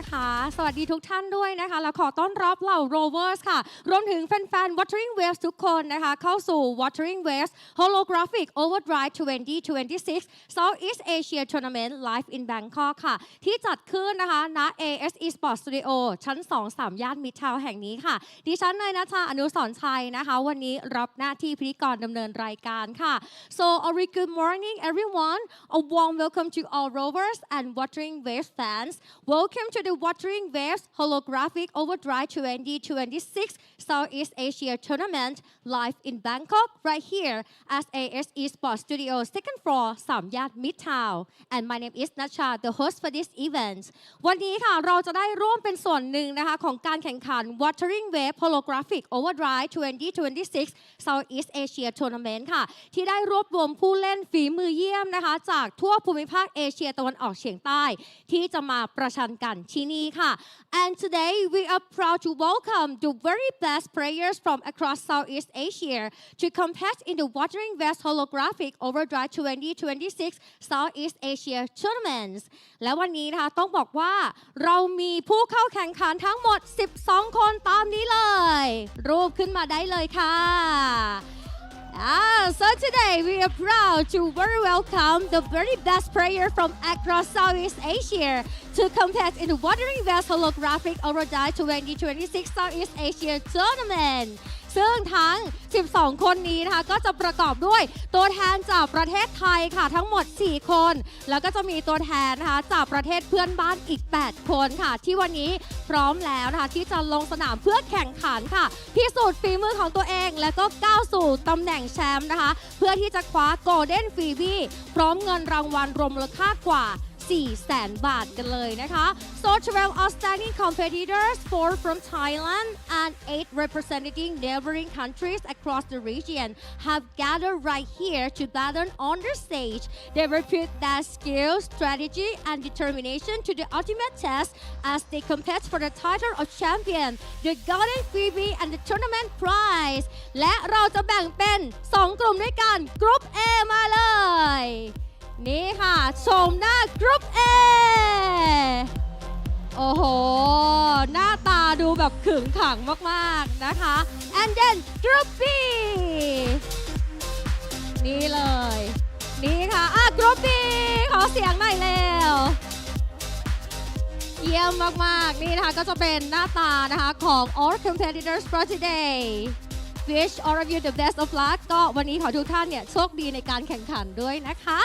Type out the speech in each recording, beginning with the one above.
นะคะสวัสดีทุกท่านด้วยนะคะและขอต้อนรับเหล่า Rovers ค่ะรวมถึงแฟนๆ Wuthering Waves ทุกคนนะคะเข้าสู่ Wuthering Waves HOLOGRAPHIC OVERDRIVE 2026 Southeast Asia Tournament Live in Bangkok ค่ะที่จัดขึ้นนะคะณ AS eSports Studio ชั้น 2-3 ย่านมิตรทาวน์แห่งนี้ค่ะดิฉันนายณชาอนุสรณ์ชัยนะคะวันนี้รับหน้าที่พิธีกรดำเนินรายการค่ะ So a very good morning everyone a warm welcome to all Rovers and Wuthering Waves fans Welcome to the Wuthering Waves Holographic Overdrive 2026 Southeast Asia Tournament live in Bangkok right here at AS eSports Studio second floor 3 ย่าน Midtown and my name is Nacha the host for this event วันนี้ค่ะเราจะได้ร่วมเป็นส่วนหนึ่งนะคะของการแข่งขัน Wuthering Waves Holographic Overdrive 2026 Southeast Asia Tournament ค่ะที่ได้รวบรวมผู้เล่นฝีมือเยี่ยมนะคะจากทั่วภูมิภาคเอเชียตะวันออกเฉียงใต้ที่จะมาประชันกันที่นี่ค่ะ And today we are proud to welcome the very best players from across Southeast Asia to compete in the Wuthering Waves Holographic Overdrive 2026 Southeast Asia Tournaments และวันนี้นะคะต้องบอกว่าเรามีผู้เข้าแข่งขันทั้งหมด 12 คนตามนี้เลยรูปขึ้นมาได้เลยค่ะ So today we are proud to very welcome the very best player from across Southeast Asia to compete in the Wuthering Waves Holographic Overdrive 2026 Southeast Asia Tournament ซึ่งทั้ง 12 คนนี้นะคะก็จะประกอบด้วยตัวแทนจากประเทศไทยค่ะทั้งหมด 4 คนแล้วก็จะมีตัวแทนนะคะจากประเทศเพื่อนบ้านอีก 8 คนค่ะที่วันนี้พร้อมแล้วนะคะที่จะลงสนามเพื่อแข่งขันค่ะพิสูจน์ฝีมือของตัวเองและก็ก้าวสู่ตำแหน่งแชมป์นะคะเพื่อที่จะคว้า Golden Freebie พร้อมเงินรางวัลรวมมูลค่ากว่า400,000 บาทกันเลยนะคะ So 12 outstanding competitors 4 from Thailand and 8 representing neighboring countries across the region have gathered right here to battle on the stage. They will put their skill, strategy and determination to the ultimate test as they compete for the title of champion, the golden freebie and the tournament prize. และเราจะแบ่งเป็น 2 กลุ่มด้วยกันกรุ๊ป A มาเลยนี่ค่ะชมหน้ากรุ๊ป A โอ้โหหน้าตาดูแบบขึงขังมากๆนะคะ and then กรุ๊ป B นี่เลยนี่ค่ะกรุ๊ป B ขอเสียงหน่อยเร็วเยี่ยมมากๆนี่นะคะก็จะเป็นหน้าตานะคะของ all competitors for today wish all of you the best of luck ก็วันนี้ขอทุกท่านเนี่ยโชคดีในการแข่งขันด้วยนะคะ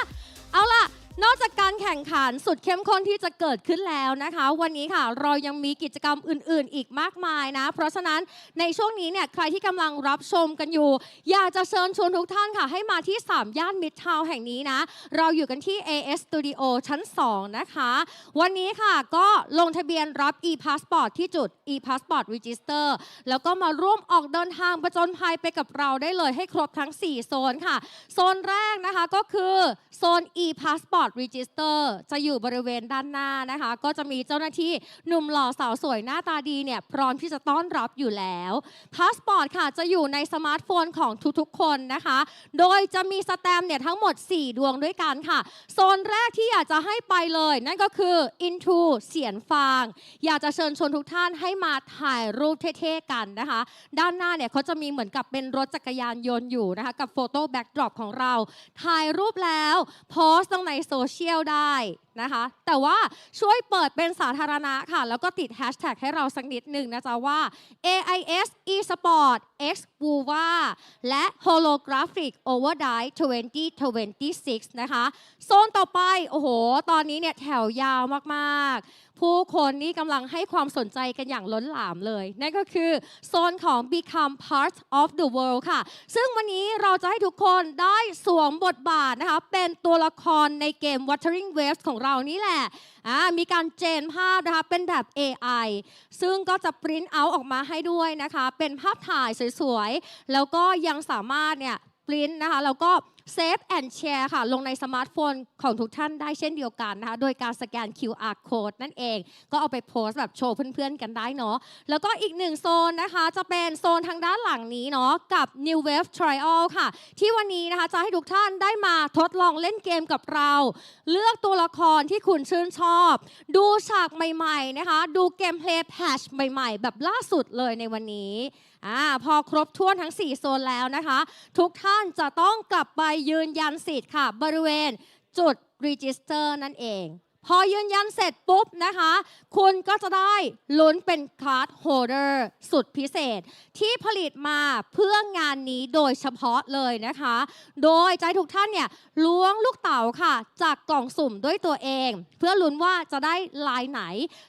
เอาล่ะนอกจากการแข่งขันสุดเข้มข้นที่จะเกิดขึ้นแล้วนะคะวันนี้ค่ะเรายังมีกิจกรรมอื่นๆอีกมากมายนะเพราะฉะนั้นในช่วงนี้เนี่ยใครที่กำลังรับชมกันอยู่อยากจะเชิญชวนทุกท่านค่ะให้มาที่3ย่านมิตรทาวน์แห่งนี้นะเราอยู่กันที่ AS Studio ชั้น 2 นะคะวันนี้ค่ะก็ลงทะเบียนรับ e-passport ที่จุด e-passport register แล้วก็มาร่วมออกเดินทางประจนภัยไปกับเราได้เลยให้ครบทั้ง4โซนค่ะโซนแรกนะคะก็คือโซน e-passport Register จะอยู่บริเวณด้านหน้านะคะก็จะมีเจ้าหน้าที่หนุ่มหล่อสาวสวยหน้าตาดีเนี่ยพร้อมที่จะต้อนรับอยู่แล้วพาสปอร์ตค่ะจะอยู่ในสมาร์ทโฟนของทุกๆคนนะคะโดยจะมีสแตมป์เนี่ยทั้งหมด4ดวงด้วยกันค่ะโซนแรกที่อยากจะให้ไปเลยนั่นก็คือ Into เสียนฟางอยากจะเชิญชวนทุกท่านให้มาถ่ายรูปเท่ๆกันนะคะด้านหน้าเนี่ยเขาจะมีเหมือนกับเป็นรถจักรยานยนต์อยู่นะคะกับโฟโต้แบ็กดรอปของเราถ่ายรูปแล้วโพสต์ลงในโซเชียลได้นะคะแต่ว่าช่วยเปิดเป็นสาธารณะค่ะแล้วก็ติดแฮชแท็กให้เราสักนิดหนึ่งนะจ๊ะว่า AIS eSports X WUVA และ Holographic Overdrive 2026 นะคะโซนต่อไปโอ้โหตอนนี้เนี่ยแถวยาวมากๆผู้คนนี่กำลังให้ความสนใจกันอย่างล้นหลามเลยนั่นก็คือโซนของ Become Part of the World ค่ะซึ่งวันนี้เราจะให้ทุกคนได้สวมบทบาทนะคะเป็นตัวละครในเกม Wuthering Waves ของเรานี่แหละมีการเจนภาพนะคะเป็นแบบ AI ซึ่งก็จะปริ้นเอาท์ออกมาให้ด้วยนะคะเป็นภาพถ่ายสวยๆแล้วก็ยังสามารถเนี่ยปริ้นนะคะแล้วก็ Save and Share ค่ะลงในสมาร์ทโฟนของทุกท่านได้เช่นเดียวกันนะคะโดยการสแกน QR Code นั่นเองก็เอาไปโพสต์แบบโชว์เพื่อนๆกันได้เนาะแล้วก็อีกหนึ่งโซนนะคะจะเป็นโซนทางด้านหลังนี้เนาะกับ New Wave Trial ค่ะที่วันนี้นะคะจะให้ทุกท่านได้มาทดลองเล่นเกมกับเราเลือกตัวละครที่คุณชื่นชอบดูฉากใหม่ๆนะคะดูเกมเพลย์แพทช์ใหม่ๆแบบล่าสุดเลยในวันนี้พอครบถ้วนทั้ง4โซนแล้วนะคะทุกท่านจะต้องกลับไปยืนยันสิทธิ์ค่ะบริเวณจุด Register นั่นเองพอยืนยันเสร็จปุ๊บนะคะคุณก็จะได้ลุ้นเป็นการ์ดโฮลเดอร์สุดพิเศษที่ผลิตมาเพื่องานนี้โดยเฉพาะเลยนะคะโดยใจทุกท่านเนี่ยล้วงลูกเต๋าค่ะจากกล่องสุ่มด้วยตัวเองเพื่อลุ้นว่าจะได้ลายไหน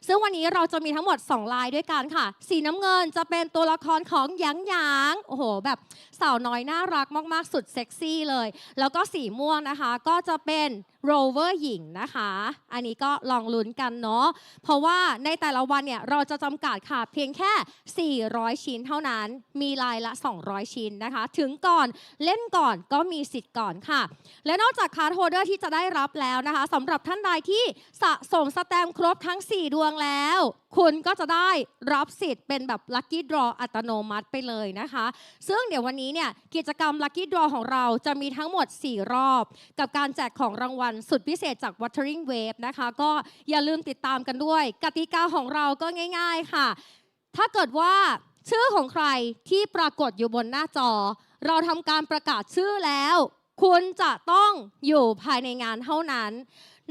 ซึ่งวันนี้เราจะมีทั้งหมด2ลายด้วยกันค่ะสีน้ำเงินจะเป็นตัวละครของหยางหยางโอ้โหแบบสาวน้อยน่ารักมากๆสุดเซ็กซี่เลยแล้วก็สีม่วงนะคะก็จะเป็นโรเวอร์หญิงนะคะอันนี้ก็ลองลุ้นกันเนาะเพราะว่าในแต่ละวันเนี่ยเราจะจำกัดค่ะเพียงแค่400ชิ้นเท่านั้นมีลายละ200ชิ้นนะคะถึงก่อนเล่นก่อนก็มีสิทธิ์ก่อนค่ะและนอกจากการ์ดโฮลเดอร์ที่จะได้รับแล้วนะคะสำหรับท่านใดที่สะสมสแตมป์ครบทั้ง4ดวงแล้วคุณก็จะได้รับสิทธิ์เป็นแบบลัคกี้ดรออัตโนมัติไปเลยนะคะซึ่งเดี๋ยววันนี้เนี่ยกิจกรรมลัคกี้ดรอของเราจะมีทั้งหมด4รอบกับการแจกของรางวัลสุดพิเศษจาก WUTHERING WAVES นะคะก็อย่าลืมติดตามกันด้วยกติกาของเราก็ง่ายๆค่ะถ้าเกิดว่าชื่อของใครที่ปรากฏอยู่บนหน้าจอเราทำการประกาศชื่อแล้วคุณจะต้องอยู่ภายในงานเท่านั้น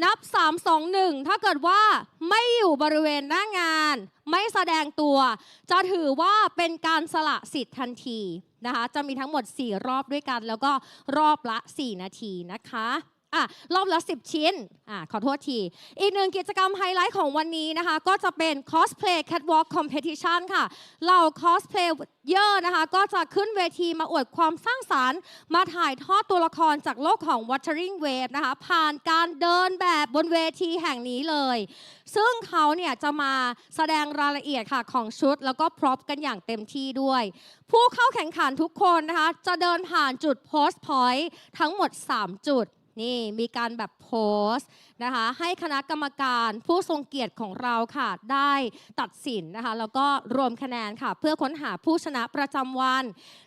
นับ3 2 1ถ้าเกิดว่าไม่อยู่บริเวณหน้างานไม่แสดงตัวจะถือว่าเป็นการสละสิทธิ์ทันทีนะคะจะมีทั้งหมด4รอบด้วยกันแล้วก็รอบละ4นาทีนะคะรอบละ10ชิ้นขอโทษทีอีกหนึ่งกิจกรรมไฮไลท์ของวันนี้นะคะก็จะเป็น Cosplay Catwalk Competition ค่ะเหล่า Cosplayer นะคะก็จะขึ้นเวทีมาอวดความสร้างสรรค์มาถ่ายทอดตัวละครจากโลกของ WUTHERING WAVES นะคะผ่านการเดินแบบบนเวทีแห่งนี้เลยซึ่งเขาเนี่ยจะมาแสดงรายละเอียดค่ะของชุดแล้วก็พร็อพกันอย่างเต็มที่ด้วยผู้เข้าแข่งขันทุกคนนะคะจะเดินผ่านจุด Post Point ทั้งหมด3จุดนี่มีการแบบโพสต์นะคะให้คณะกรรมการผู้ทรงเกียรติของเราค่ะได้ตัดสินนะคะแล้วก็รวมคะแนนค่ะเพื่อค้นหาผู้ชนะประจำวัน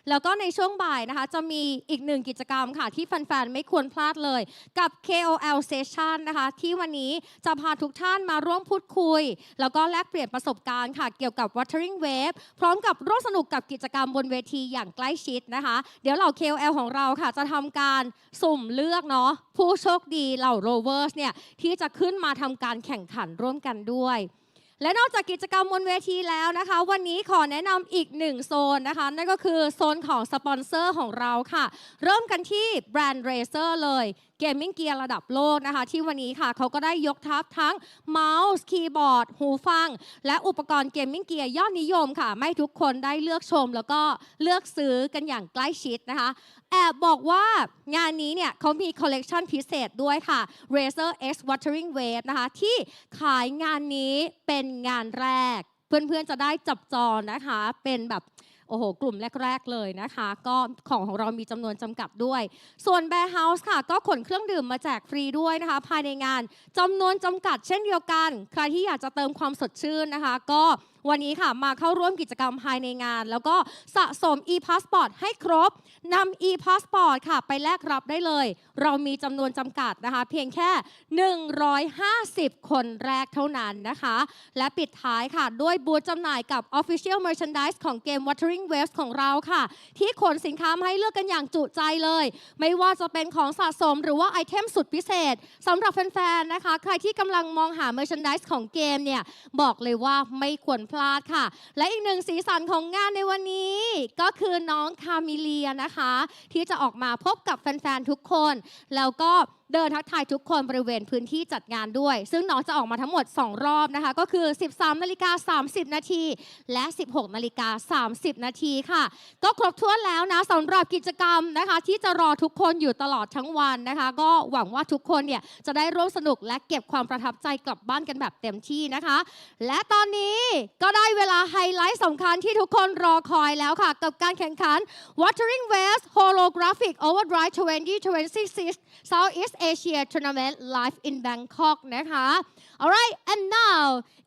แล้วก็ในช่วงบ่ายนะคะจะมีอีกหนึ่งกิจกรรมค่ะที่แฟนๆไม่ควรพลาดเลยกับ KOL Session นะคะที่วันนี้จะพาทุกท่านมาร่วมพูดคุยแล้วก็แลกเปลี่ยนประสบการณ์ค่ะเกี่ยวกับ WUTHERING WAVES พร้อมกับร่วมสนุกกับกิจกรรมบนเวทีอย่างใกล้ชิดนะคะเดี๋ยวเหล่า KOL ของเราค่ะจะทำการสุ่มเลือกเนาะผู้โชคดีเหล่า Rovers เนี่ยที่จะขึ้นมาทำการแข่งขันร่วมกันด้วยและนอกจากกิจกรรมบนเวทีแล้วนะคะวันนี้ขอแนะนำอีก1โซนนะคะนั่นก็คือโซนของสปอนเซอร์ของเราค่ะเริ่มกันที่แบรนด์ Razer เลยเกมมิ่งเกียร์ระดับโลกนะคะที่วันนี้ค่ะเขาก็ได้ยกทัพทั้งเมาส์คีย์บอร์ดหูฟังและอุปกรณ์เกมมิ่งเกียร์ยอดนิยมค่ะไม่ทุกคนได้เลือกชมแล้วก็เลือกซื้อกันอย่างใกล้ชิดนะคะแอบบอกว่างานนี้เนี่ยเขามีคอลเลกชันพิเศษด้วยค่ะ Razer X WUTHERING WAVES นะคะที่ขายงานนี้เป็นงานแรกเพื่อนๆจะได้จับจองนะคะเป็นแบบโอ้โหกลุ่มแรกๆเลยนะคะก็ของเรามีจำนวนจำกัดด้วยส่วน Bear House ค่ะก็ขนเครื่องดื่มมาแจกฟรีด้วยนะคะภายในงานจำนวนจำกัดเช่นเดียวกันใครที่อยากจะเติมความสดชื่นนะคะก็วันนี้ค่ะมาเข้าร่วมกิจกรรมภายในงานแล้วก็สะสม e-passport ให้ครบนำ e-passport ค่ะไปแลกรับได้เลยเรามีจำนวนจำกัดนะคะเพียงแค่150คนแรกเท่านั้นนะคะและปิดท้ายค่ะด้วยบูธจำหน่ายกับ Official Merchandise ของเกม WUTHERING WAVES ของเราค่ะที่ขนสินค้ามาให้เลือกกันอย่างจุใจเลยไม่ว่าจะเป็นของสะสมหรือว่าไอเทมสุดพิเศษสำหรับแฟนๆนะคะใครที่กำลังมองหา Merchandise ของเกมเนี่ยบอกเลยว่าไม่ควรพลาดค่ะและอีกหนึ่งสีสันของงานในวันนี้ก็คือน้องคามิเลียนะคะที่จะออกมาพบกับแฟนๆทุกคนแล้วก็ เดินทักทายทุกคนบริเวณพื้นที่จัดงานด้วยซึ่งน้องจะออกมาทั้งหมด2รอบนะคะก็คือ 13:30 นาทีและ 16:30 นาทีค่ะก็ครบถ้วนแล้วนะสำหรับกิจกรรมนะคะที่จะรอทุกคนอยู่ตลอดทั้งวันนะคะก็หวังว่าทุกคนเนี่ยจะได้ร่วมสนุกและเก็บความประทับใจกลับบ้านกันแบบเต็มที่นะคะและตอนนี้ก็ได้เวลาไฮไลท์สำคัญที่ทุกคนรอคอยแล้วค่ะกับการแข่งขัน WUTHERING WAVES HOLOGRAPHIC OVERDRIVE 2026 Southeast Asia Tournament live in Bangkok นะคะ Alright and now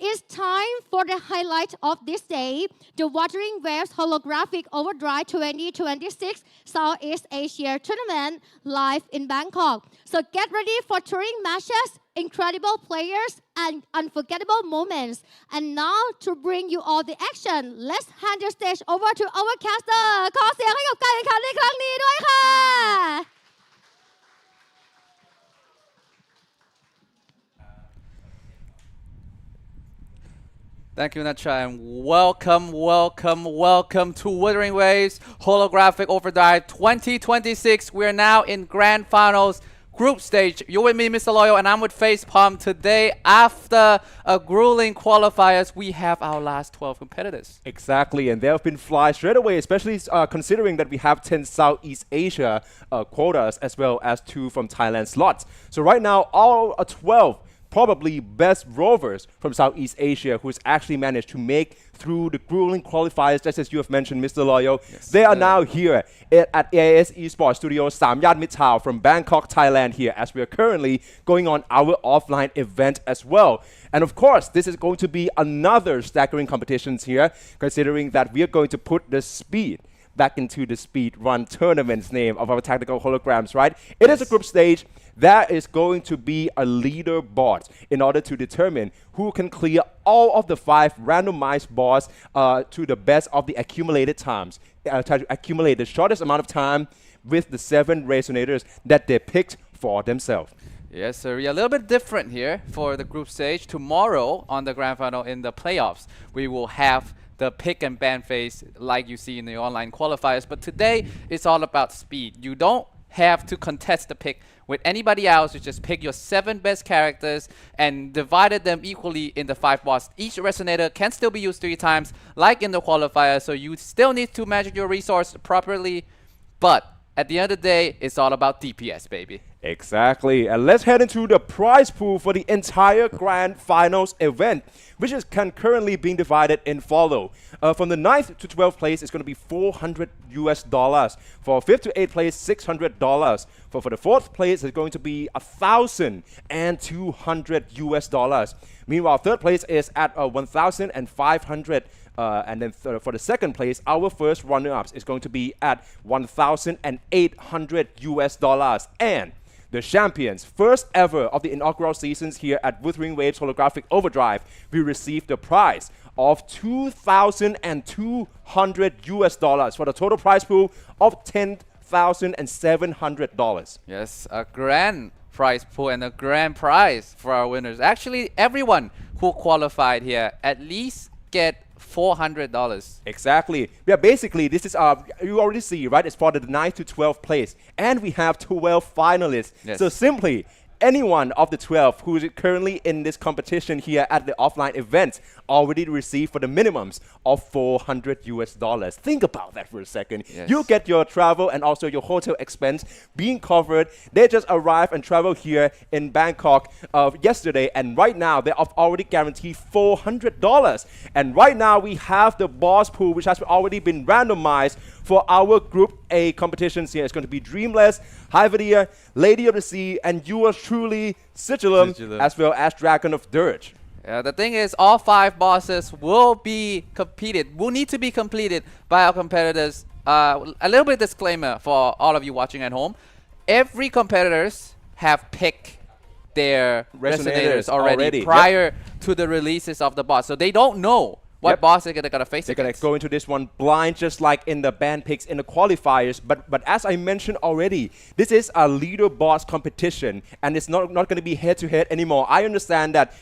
it's time for the highlight of this day the WUTHERING WAVES HOLOGRAPHIC OVERDRIVE 2026 Southeast Asia Tournament live in Bangkok so get ready for touring matches incredible players and unforgettable moments and now to bring you all the action let's hand the stage over to our caster ขอเสียงให้กับการแข่งขันในครั้งนี้ด้วยค่ะ Thank you, Nacha, and welcome to Wuthering Waves Holographic Overdrive 2026. We are now in Grand Finals Group Stage. You're with me, Mr. Loyal, and I'm with Facepalm. Today, after a grueling qualifiers, we have our last 12 competitors. Exactly, and they have been fly straight away, especially considering that we have 10 Southeast Asia quotas as well as 2 from Thailand slots. So right now, all 12 probably best rovers from Southeast Asia who's actually managed to make through the grueling qualifiers, just as you have mentioned, Mr. Loyo. Yes, they are now here at AIS eSports Studio Samyan Mitrtown from Bangkok, Thailand here, as we are currently going on our offline event as well. And of course, this is going to be another staggering competitions here, considering that we are going to put the speed back into the Speedrun tournament's name of our tactical holograms, right? It is a group stage. There is going to be a leaderboard in order to determine who can clear all of the 5 randomized boards to the best of the accumulated times. Try to accumulate the shortest amount of time with the 7 resonators that they picked for themselves. Yes, sir. We are a little bit different here for the group stage. Tomorrow on the grand final in the playoffs, we will have the pick and ban phase like you see in the online qualifiers. But today, it's all about speed. You don't have to contest the pick with anybody else. You just pick your 7 best characters and divided them equally in the 5 bots. Each resonator can still be used 3 times like in the qualifier, so you still need to manage your resource properly. But at the end of the day, it's all about DPS, baby. Exactly. And let's head into the prize pool for the entire Grand Finals event, which is currently being divided in follow. From the 9th to 12th place, it's going to be $400 US. For 5th to 8th place, $600. For the 4th place, it's going to be $1,200 US. Meanwhile, 3rd place is at 1,500. And then for the 2nd place, our first runner-ups is going to be at $1,800 US. And the champions, first ever of the inaugural seasons here at Wuthering Waves Holographic Overdrive, we received the prize of $2,200 US for the total prize pool of $10,700. Yes, a grand prize pool and a grand prize for our winners. Actually, everyone who qualified here at least get $400. Exactly. Yeah, basically, this is you already see, right? It's for the 9th to 12th place. And we have 12 finalists. Yes. So simply, anyone of the 12 who is currently in this competition here at the offline event already received for the minimums of $400 US. Think about that for a second. Yes. You get your travel and also your hotel expense being covered. They just arrived and traveled here in Bangkok yesterday, and right now they have already guaranteed $400. And right now we have the boss pool, which has already been randomized for our Group A competitions here. It's going to be Dreamless, Hyvidia, Lady of the Sea, and yours truly, Sigillum, as well as Dragon of Dirge. The thing is, all 5 bosses will need to be completed by our competitors. A little bit disclaimer for all of you watching at home. Every competitors have picked their resonators already prior to the releases of the boss. So they don't know what boss they're gonna face. They're gonna go into this one blind, just like in the band picks in the qualifiers. But as I mentioned already, this is a leader boss competition, and it's not gonna be head-to-head anymore. I understand that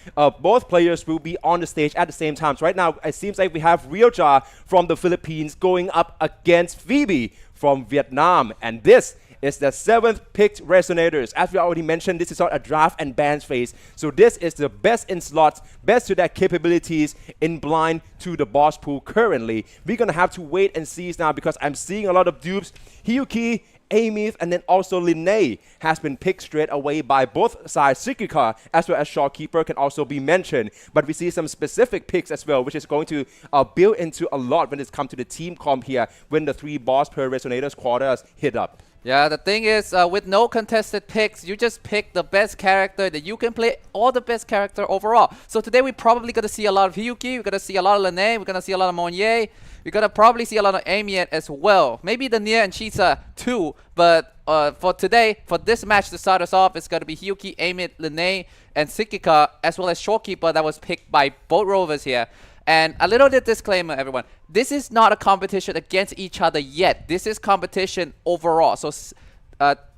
both players will be on the stage at the same time. So right now, it seems like we have Rioja from the Philippines going up against Phoebe from Vietnam, and this is the 7th picked Resonators. As we already mentioned, this is not a draft and bans phase. So this is the best in slots, best to their capabilities in blind to the boss pool currently. We're going to have to wait and see now because I'm seeing a lot of dupes. Hyuki, Amith, and then also Linnae has been picked straight away by both sides. Sikika as well as Shopkeeper can also be mentioned. But we see some specific picks as well, which is going to build into a lot when it's come to the team comp here when the 3 boss per Resonators quarters hit up. Yeah, the thing is, with no contested picks, you just pick the best character that you can play, or the best character overall. So today we're probably going to see a lot of Hyuki, we're going to see a lot of Linnae, we're going to see a lot of Monye, we're going to probably see a lot of Amiet as well. Maybe the Nia and Chisa too, but for today, for this match to start us off, it's going to be Hyuki, Amiet, Linnae, and Sikika, as well as Shopkeeper that was picked by both Rovers here. And a little bit disclaimer, everyone. This is not a competition against each other yet. This is competition overall. So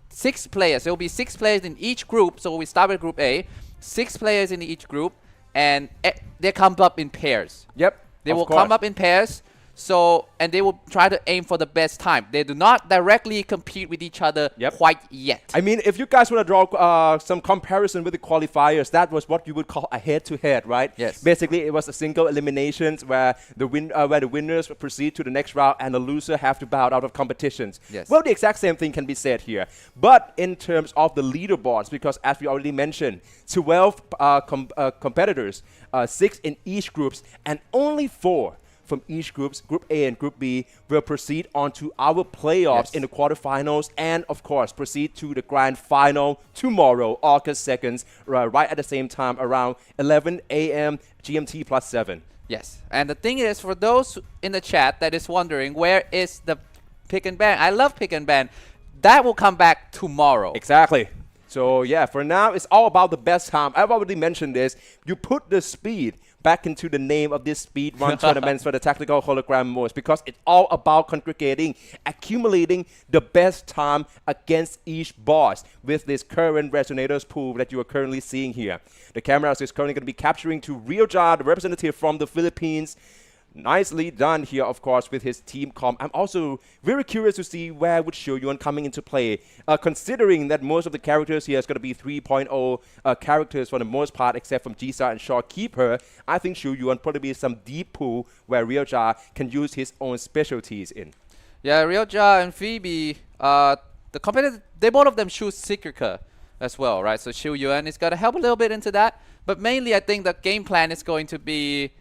6 players. There will be 6 players in each group. So we start with Group A. 6 players in each group. And they come up in pairs. Yep. They will come up in pairs. So, and they will try to aim for the best time. They do not directly compete with each other quite yet. I mean, if you guys want to draw some comparison with the qualifiers, that was what you would call a head-to-head, right? Yes. Basically, it was a single eliminations where the winners proceed to the next round and the loser have to bow out of competitions. Yes. Well, the exact same thing can be said here. But in terms of the leaderboards, because as we already mentioned, 12 competitors, 6 in each groups, and only 4 from each groups, Group A and Group B, will proceed on to our playoffs in the quarterfinals and, of course, proceed to the grand final tomorrow, August 2nd, right at the same time, around 11 a.m. GMT plus 7. Yes. And the thing is, for those in the chat that is wondering, where is the pick and ban? I love pick and ban. That will come back tomorrow. Exactly. So, yeah, for now, it's all about the best time. I've already mentioned this. You put the speed back into the name of this speedrun tournaments for the tactical hologram modes because it's all about congregating, accumulating the best time against each boss with this current Resonators pool that you are currently seeing here. The cameras is currently going to be capturing to Realjar, the representative from the Philippines. Nicely done here, of course, with his team comp. I'm also very curious to see where would Shoyuan coming into play, considering that most of the characters here is going to be 3.0 characters for the most part, except from Jisa and Shopkeeper. I think Shoyuan probably be some deep pool where Realjar can use his own specialties in. Yeah, Realjar and Phoebe, the competitor, they both of them choose Sikika as well, right? So Shoyuan is going to help a little bit into that. But mainly, I think the game plan is going to be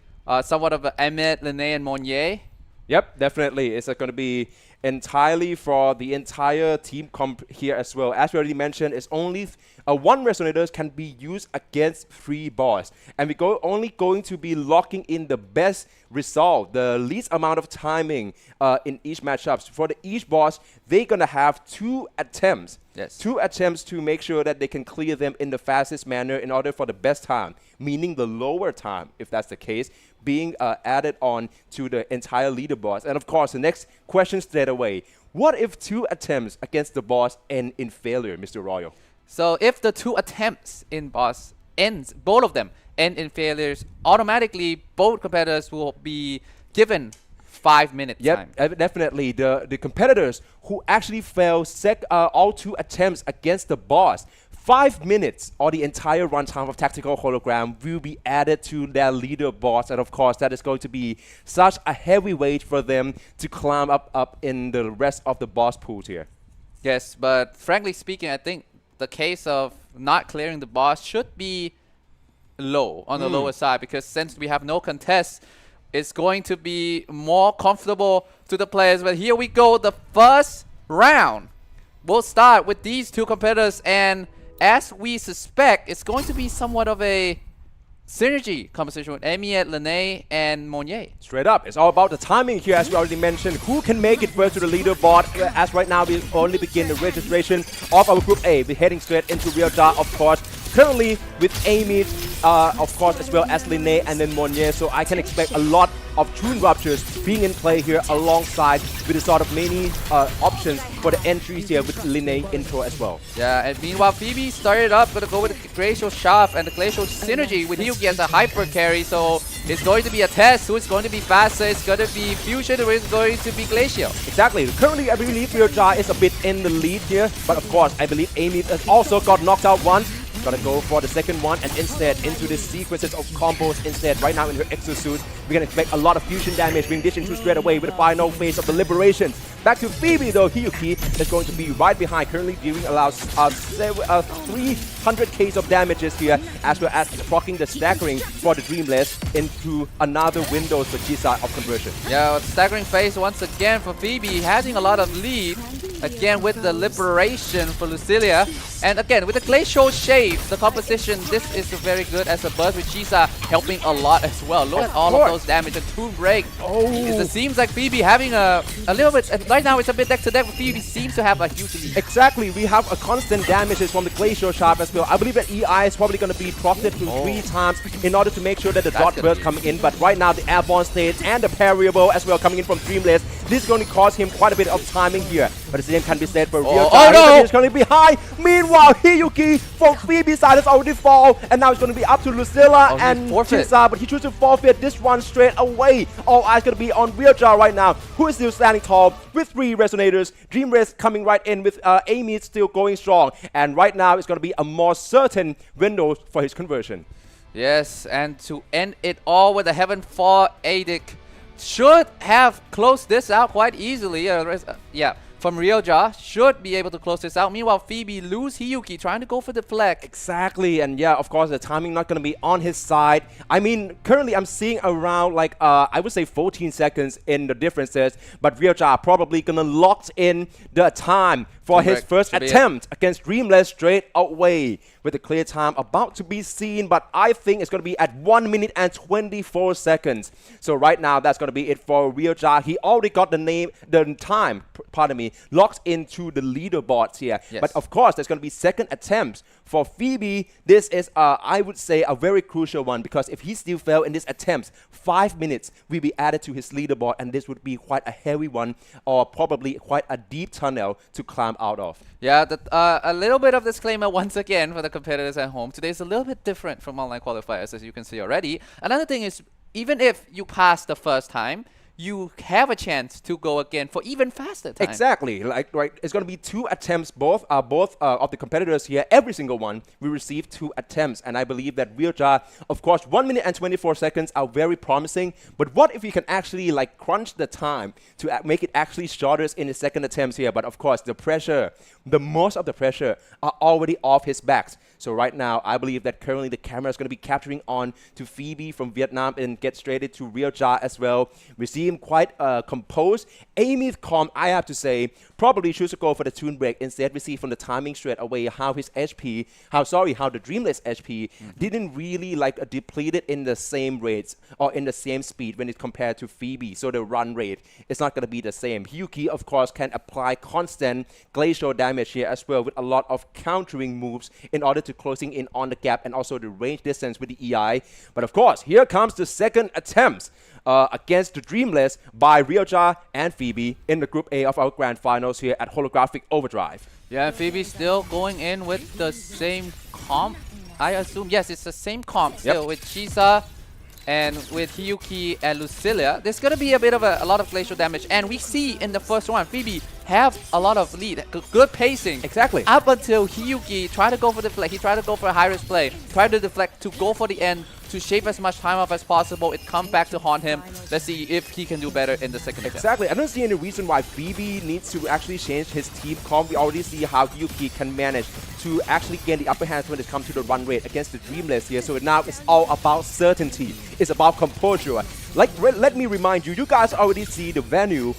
somewhat of an Emmett, Linnae, and Monye. Yep, definitely. It's going to be entirely for the entire team comp here as well. As we already mentioned, it's only 1 Resonators can be used against 3 boss. And we're only going to be locking in the best result, the least amount of timing in each matchups. For each boss, they're going to have 2 attempts. Yes. 2 attempts to make sure that they can clear them in the fastest manner in order for the best time, meaning the lower time, if that's the case, being added on to the entire leaderboards. And of course, the next question straight away, what if 2 attempts against the boss end in failure, Mr. Royal? So if the 2 attempts in boss ends, both of them end in failures, automatically both competitors will be given 5 minutes time. Definitely. The competitors who actually fail all 2 attempts against the boss, 5 minutes or the entire runtime of Tactical Hologram will be added to their leaderboards. And of course, that is going to be such a heavy weight for them to climb up in the rest of the boss pools here. Yes, but frankly speaking, I think the case of not clearing the boss should be low, on the lower side, because since we have no contest, it's going to be more comfortable to the players. But here we go, the first round. We'll start with these 2 competitors, and as we suspect, it's going to be somewhat of a synergy competition with Amiet, Linnae, and Monye. Straight up. It's all about the timing here, as we already mentioned. Who can make it first to the leaderboard? As right now, we only begin the registration of our Group A. We're heading straight into Realjar, of course. Currently with Amy, of course, as well as Linne and then Monnier. So I can expect a lot of tune ruptures being in play here alongside with the sort of many options for the entries here with Linne intro as well. Yeah, and meanwhile, Phoebe started up, gonna go with the Glacial Shaft and the Glacial Synergy with Hyuki as a hyper carry. So it's going to be a test. Who is going to be faster? It's going to be Fusion or it's going to be Glacial? Exactly. Currently, I believe Ryoja is a bit in the lead here. But of course, I believe Amy has also got knocked out once. Gonna go for the second one and instead into the sequences of combos instead. Right now in her exosuit, we can expect a lot of fusion damage being dished into straight away with the final phase of the Liberations. Back to Phoebe though, Hyuki is going to be right behind, currently dealing allows 300k of damages here, as well as proccing the staggering for the Dreamless into another window for Chisa of conversion. Yeah, staggering phase once again for Phoebe, having a lot of lead. Again with the Liberation for Lucilia. And again, with the Glacial Shade, the composition, this is very good as a burst with Chisa helping a lot as well. Look at all of those damage and Toon Break. Oh. It seems like Phoebe having a little bit, right now it's a bit neck to neck, but Phoebe seems to have a huge lead. Exactly, we have a constant damages from the Glacial Sharp as well. I believe that EI is probably going to be procced to 3 times in order to make sure that the dot burst coming in. But right now the airborne stage and the parryable as well coming in from Dreamless. This is going to cost him quite a bit of timing here. But the same can be said for Ryoja. Oh no! He's going to be high. Meanwhile, Hyuki from Phoebe's side has already fall. And now it's going to be up to Lucilla and Chisa. But he chooses to forfeit this one straight away. All eyes going to be on Ryoja right now, who is still standing tall with 3 Resonators. Dreamless coming right in with Amy still going strong. And right now it's going to be a more certain window for his conversion. Yes, and to end it all with the Heaven Fall Adic. Should have closed this out quite easily. Yeah, from Ryoja should be able to close this out. Meanwhile, Phoebe lose Hyuki trying to go for the flag. Exactly, and yeah, of course, the timing not going to be on his side. I mean, currently I'm seeing around like, I would say 14 seconds in the differences, but Ryoja probably going to lock in the time for his first attempt against Dreamless straight away with the clear time about to be seen, but I think it's going to be at 1 minute and 24 seconds. So right now, that's going to be it for Ryoja. He already got the time, pardon me, locked into the leaderboards here. Yes. But of course, there's going to be second attempts for Phoebe. This is, I would say, a very crucial one, because if he still failed in this attempt, 5 minutes will be added to his leaderboard, and this would be quite a heavy one, or probably quite a deep tunnel to climb out of. Yeah, a little bit of disclaimer once again for the competitors at home. Today is a little bit different from online qualifiers, as you can see already. Another thing is, even if you pass the first time, you have a chance to go again for even faster time. Exactly. Like, right, it's going to be 2 attempts. Both of the competitors here, every single one, will receive 2 attempts. And I believe that Ryoja, of course, 1 minute and 24 seconds are very promising. But what if you can actually like crunch the time to make it actually shorter in his second attempts here? But of course, the pressure, most of the pressure are already off his backs. So right now, I believe that currently the camera is going to be capturing on to Phoebe from Vietnam and get straight to Ryoja as well. We see him quite composed. Amy's calm, I have to say, probably choose to go for the tune break. Instead, we see from the timing straight away how his HP, how the Dreamless HP didn't really like depleted in the same rates or in the same speed when it's compared to Phoebe. So the run rate is not going to be the same. Hyuki, of course, can apply constant glacial damage here as well with a lot of countering moves in order to closing in on the gap and also the range distance with the EI. But of course, here comes the second attempts against the Dreamless by Ryoja and Phoebe in the Group A of our Grand Finals here at Holographic Overdrive. Yeah, Phoebe still going in with the same comp. I assume, yes, it's the same comp still with Chisa and with Hyuki and Lucilia. There's going to be a bit of a lot of glacial damage. And we see in the first one, Phoebe have a lot of lead, good pacing. Exactly. Up until Hyuki tried to go for the deflect. He tried to go for a high-risk play, tried to deflect to go for the end, to shave as much time off as possible. It comes back to haunt him. Let's see if he can do better in the second attempt. Exactly. I don't see any reason why Phoebe needs to actually change his team comp. We already see how Hyuki can manage to actually gain the upper hand when it comes to the run rate against the Dreamless here. So now it's all about certainty. It's about composure. Like, let me remind you, you guys already see the venue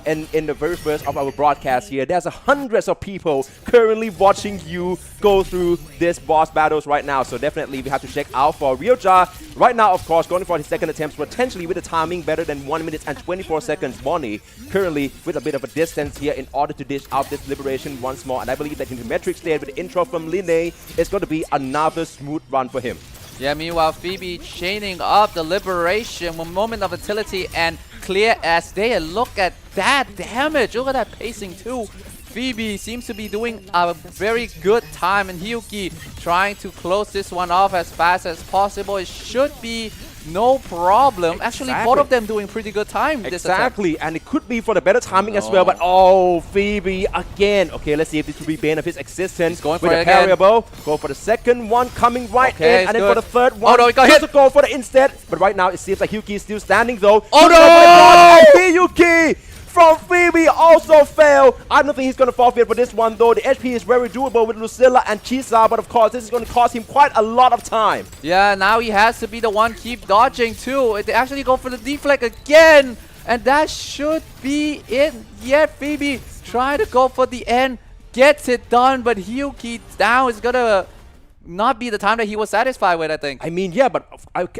in the very first of our broadcast here. There's hundreds of people currently watching you go through this boss battles right now. So definitely we have to check out for Ryoja. Right now, of course, going for his second attempts, potentially with a timing better than 1 minute and 24 seconds. Bonnie currently with a bit of a distance here in order to dish out this Liberation once more. And I believe that in the metric state with the intro from Linne, it's going to be another smooth run for him. Yeah, meanwhile, Phoebe chaining up the liberation, one moment of utility, and clear as day. And look at that damage. Look at that pacing too. Phoebe seems to be doing a very good time, and Hyuki trying to close this one off as fast as possible. It should be no problem. Actually, both of them doing pretty good time. Exactly, and it could be for the better timing as well. But oh, Phoebe again. Okay, let's see if this will be bane of his existence. Going for with it a variable. Go for the second one coming right in, and then for the third one. Oh no, he got hit. Go for the instead. But right now it seems like Hyuki is still standing though. Oh no! Hyuki from Phoebe also failed. I don't think he's going to forfeit for this one though. The HP is very doable with Lucilla and Chisa, but of course this is going to cost him quite a lot of time. Yeah, now he has to be the one keep dodging too. They actually go for the deflect again, and that should be it. Yet Phoebe trying to go for the end, gets it done, but Hyuki down is gonna not be the time that he was satisfied with, I think. I mean, yeah, but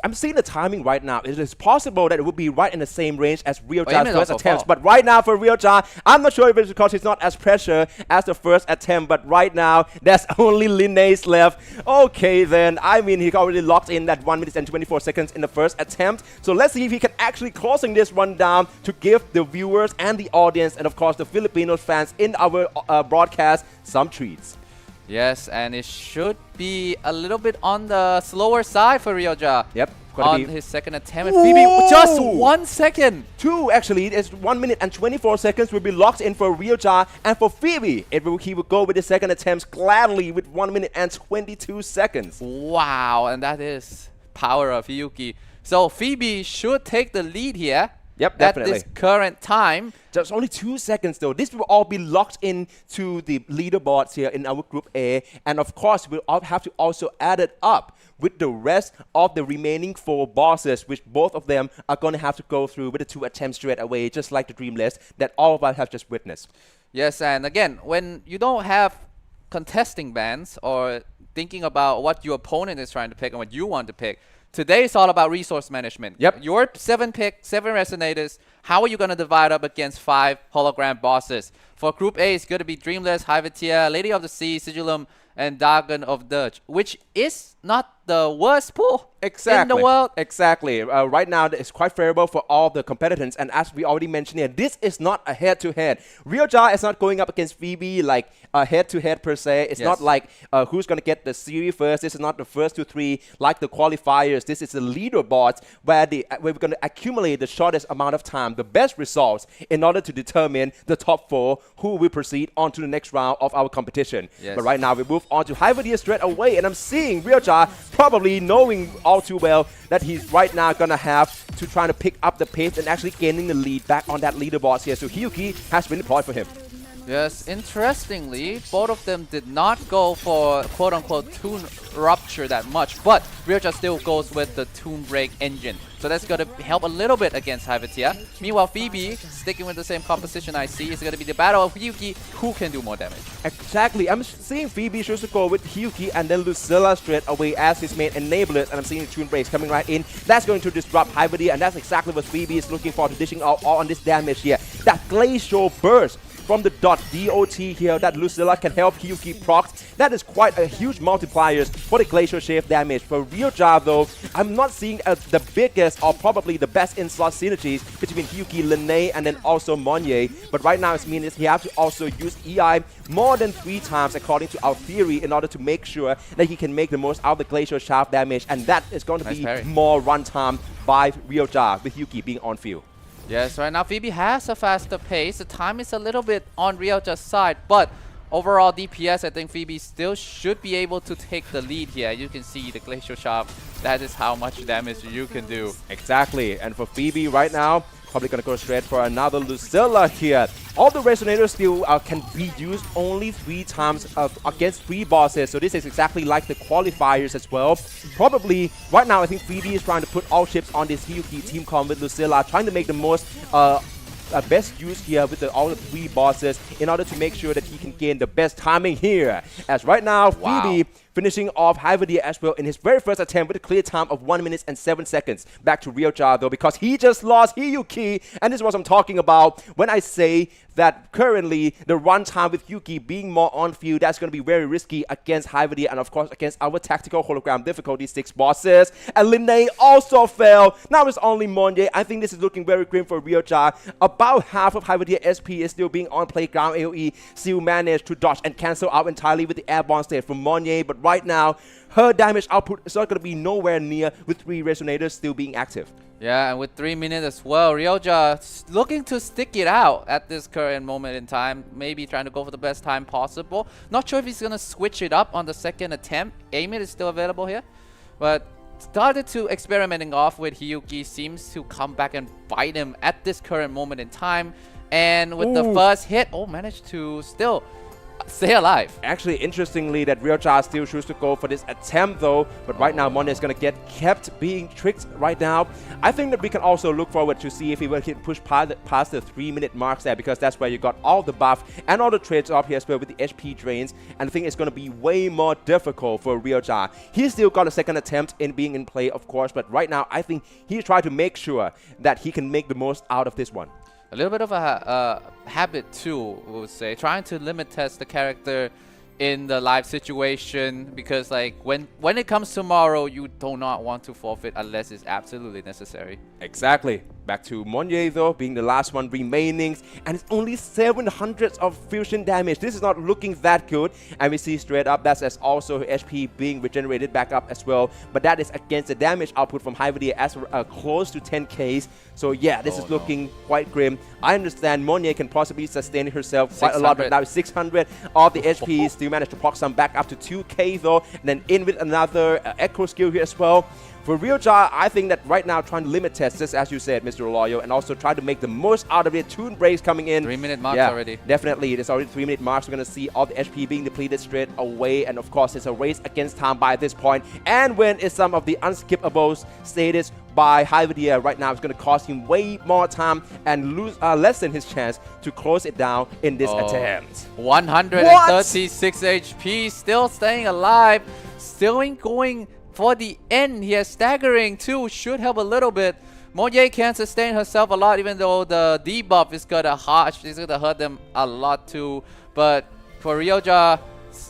I'm seeing the timing right now. It is possible that it would be right in the same range as Ryoja's first attempts. But right now for Ryoja, I'm not sure if it's because he's not as pressure as the first attempt. But right now, there's only Linnaeus left. Okay, then. I mean, he already locked in that 1 minute and 24 seconds in the first attempt. So let's see if he can actually closing this one down to give the viewers and the audience and, of course, the Filipino fans in our broadcast some treats. Yes, and it should be a little bit on the slower side for Ryoja. Yep. On his second attempt. And Phoebe, just 1 second. Two, actually. It's 1 minute and 24 seconds will be locked in for Ryoja. And for Phoebe, he will go with the second attempts gladly with 1 minute and 22 seconds. Wow, and that is power of Hyuki. So Phoebe should take the lead here. Yep, definitely. At this current time. Just only 2 seconds though. This will all be locked in to the leaderboards here in our Group A. And of course, we'll have to also add it up with the rest of the remaining 4 bosses, which both of them are going to have to go through with the 2 attempts straight away, just like the Dream List that all of us have just witnessed. Yes, and again, when you don't have contesting bans or thinking about what your opponent is trying to pick and what you want to pick, today is all about resource management. Yep. Your 7 resonators, how are you going to divide up against 5 hologram bosses? For Group A, it's going to be Dreamless, Hyvatia, Lady of the Sea, Sigillum, and Dagon of Dirge, which is not the worst pool in the world. Exactly. Right now, it's quite favorable for all the competitors. And as we already mentioned here, this is not a head-to-head. Ryoja is not going up against Phoebe like a head-to-head per se. It's not like who's going to get the series first. This is not the first 2-3 like the qualifiers. This is the leaderboards where we're going to accumulate the shortest amount of time, the best results in order to determine the top 4 who will proceed on to the next round of our competition. Yes. But right now, we move on to Hyvadia straight away. And I'm seeing Ryoja probably knowing all too well that he's right now going to have to try to pick up the pace and actually gaining the lead back on that leaderboard here. So Hyuki has been deployed for him. Yes, interestingly, both of them did not go for quote-unquote tune rupture that much, but Ryoja still goes with the tune break engine. So that's going to help a little bit against Hyvatia. Meanwhile, Phoebe, sticking with the same composition I see, is going to be the battle of Hyuki, who can do more damage. Exactly. I'm seeing Phoebe choose to go with Hyuki and then Lucilla straight away as his main enablers, and I'm seeing the tune breaks coming right in. That's going to disrupt Hyvatia, and that's exactly what Phoebe is looking for, to dishing out all on this damage here. That glacial burst from the .dot here that Lucilla can help Hyuki proc. That is quite a huge multipliers for the glacial shave damage. For Ryoja though, I'm not seeing the biggest or probably the best in-slot synergies between Hyuki, Linnae, and then also Monye. But right now it means he has to also use EI more than 3 times according to our theory in order to make sure that he can make the most out of the glacial shaft damage, and that is going to be more runtime by Ryoja with Hyuki being on field. Yes, right now Phoebe has a faster pace. The time is a little bit on Ryoja's side, but overall DPS, I think Phoebe still should be able to take the lead here. You can see the Glacial Shaft. That is how much damage you can do. Exactly. And for Phoebe right now, probably going to go straight for another Lucilla here. All the resonators still can be used only 3 times against 3 bosses. So this is exactly like the qualifiers as well. Probably right now I think Phoebe is trying to put all chips on this Hyuki team comp with Lucilla, trying to make the most best use here with all the 3 bosses in order to make sure that he can gain the best timing here. As right now, Phoebe finishing off Hyvidia as well in his very first attempt with a clear time of 1 minute and 7 seconds. Back to Ryoja though, because he just lost Hiyuki, and this is what I'm talking about when I say that currently the run time with Yuki being more on field, that's going to be very risky against Hyvidia and of course against our tactical hologram difficulty 6 bosses. And Linnae also fell. Now it's only Monye. I think this is looking very grim for Ryoja. About half of Hyvidia SP is still being on playground AoE. Still managed to dodge and cancel out entirely with the airborne state from Monye, but right now her damage output is not going to be nowhere near with 3 resonators still being active. Yeah, and with 3 minutes as well, Ryoja looking to stick it out at this current moment in time. Maybe trying to go for the best time possible. Not sure if he's going to switch it up on the second attempt. Aim it is still available here. But started to experimenting off with Hiyuki. Seems to come back and bite him at this current moment in time. And with the first hit, managed to still stay alive. Actually, interestingly, that Ryoja still chooses to go for this attempt though, but right now Monye is going to get kept being tricked right now. I think that we can also look forward to see if he will push past the 3-minute marks there, because that's where you got all the buff and all the trades up here as well with the HP drains, and I think it's going to be way more difficult for Ryoja. He's still got a second attempt in being in play, of course, but right now I think he's trying to make sure that he can make the most out of this one. A little bit of a habit too, we would say, trying to limit test the character in the live situation, because like when it comes tomorrow, you do not want to forfeit unless it's absolutely necessary. Exactly. Back to Monye though, being the last one remaining, and it's only 700 of fusion damage. This is not looking that good, and we see straight up that's as also her HP being regenerated back up as well, but that is against the damage output from Hyvidia as close to 10k. So yeah, this is looking quite grim. I understand Monye can possibly sustain herself quite a lot, but now 600 of the HP, still managed to proc some back up to 2k though, and then in with another echo skill here as well. For Ryoja, I think that right now trying to limit test, just as you said, Mr. Loyal, and also try to make the most out of it. Tune breaks coming in. 3-minute marks already. Definitely, it is already 3-minute marks. We're going to see all the HP being depleted straight away. And of course, it's a race against time by this point. And when is some of the unskippables status by Hyvidia right now, it's going to cost him way more time and lose lessen his chance to close it down in this attempt. 136 HP, still staying alive, still going for the end here. Staggering too should help a little bit. Monye can sustain herself a lot, even though the debuff is gonna hurt them a lot too. But for Ryoja,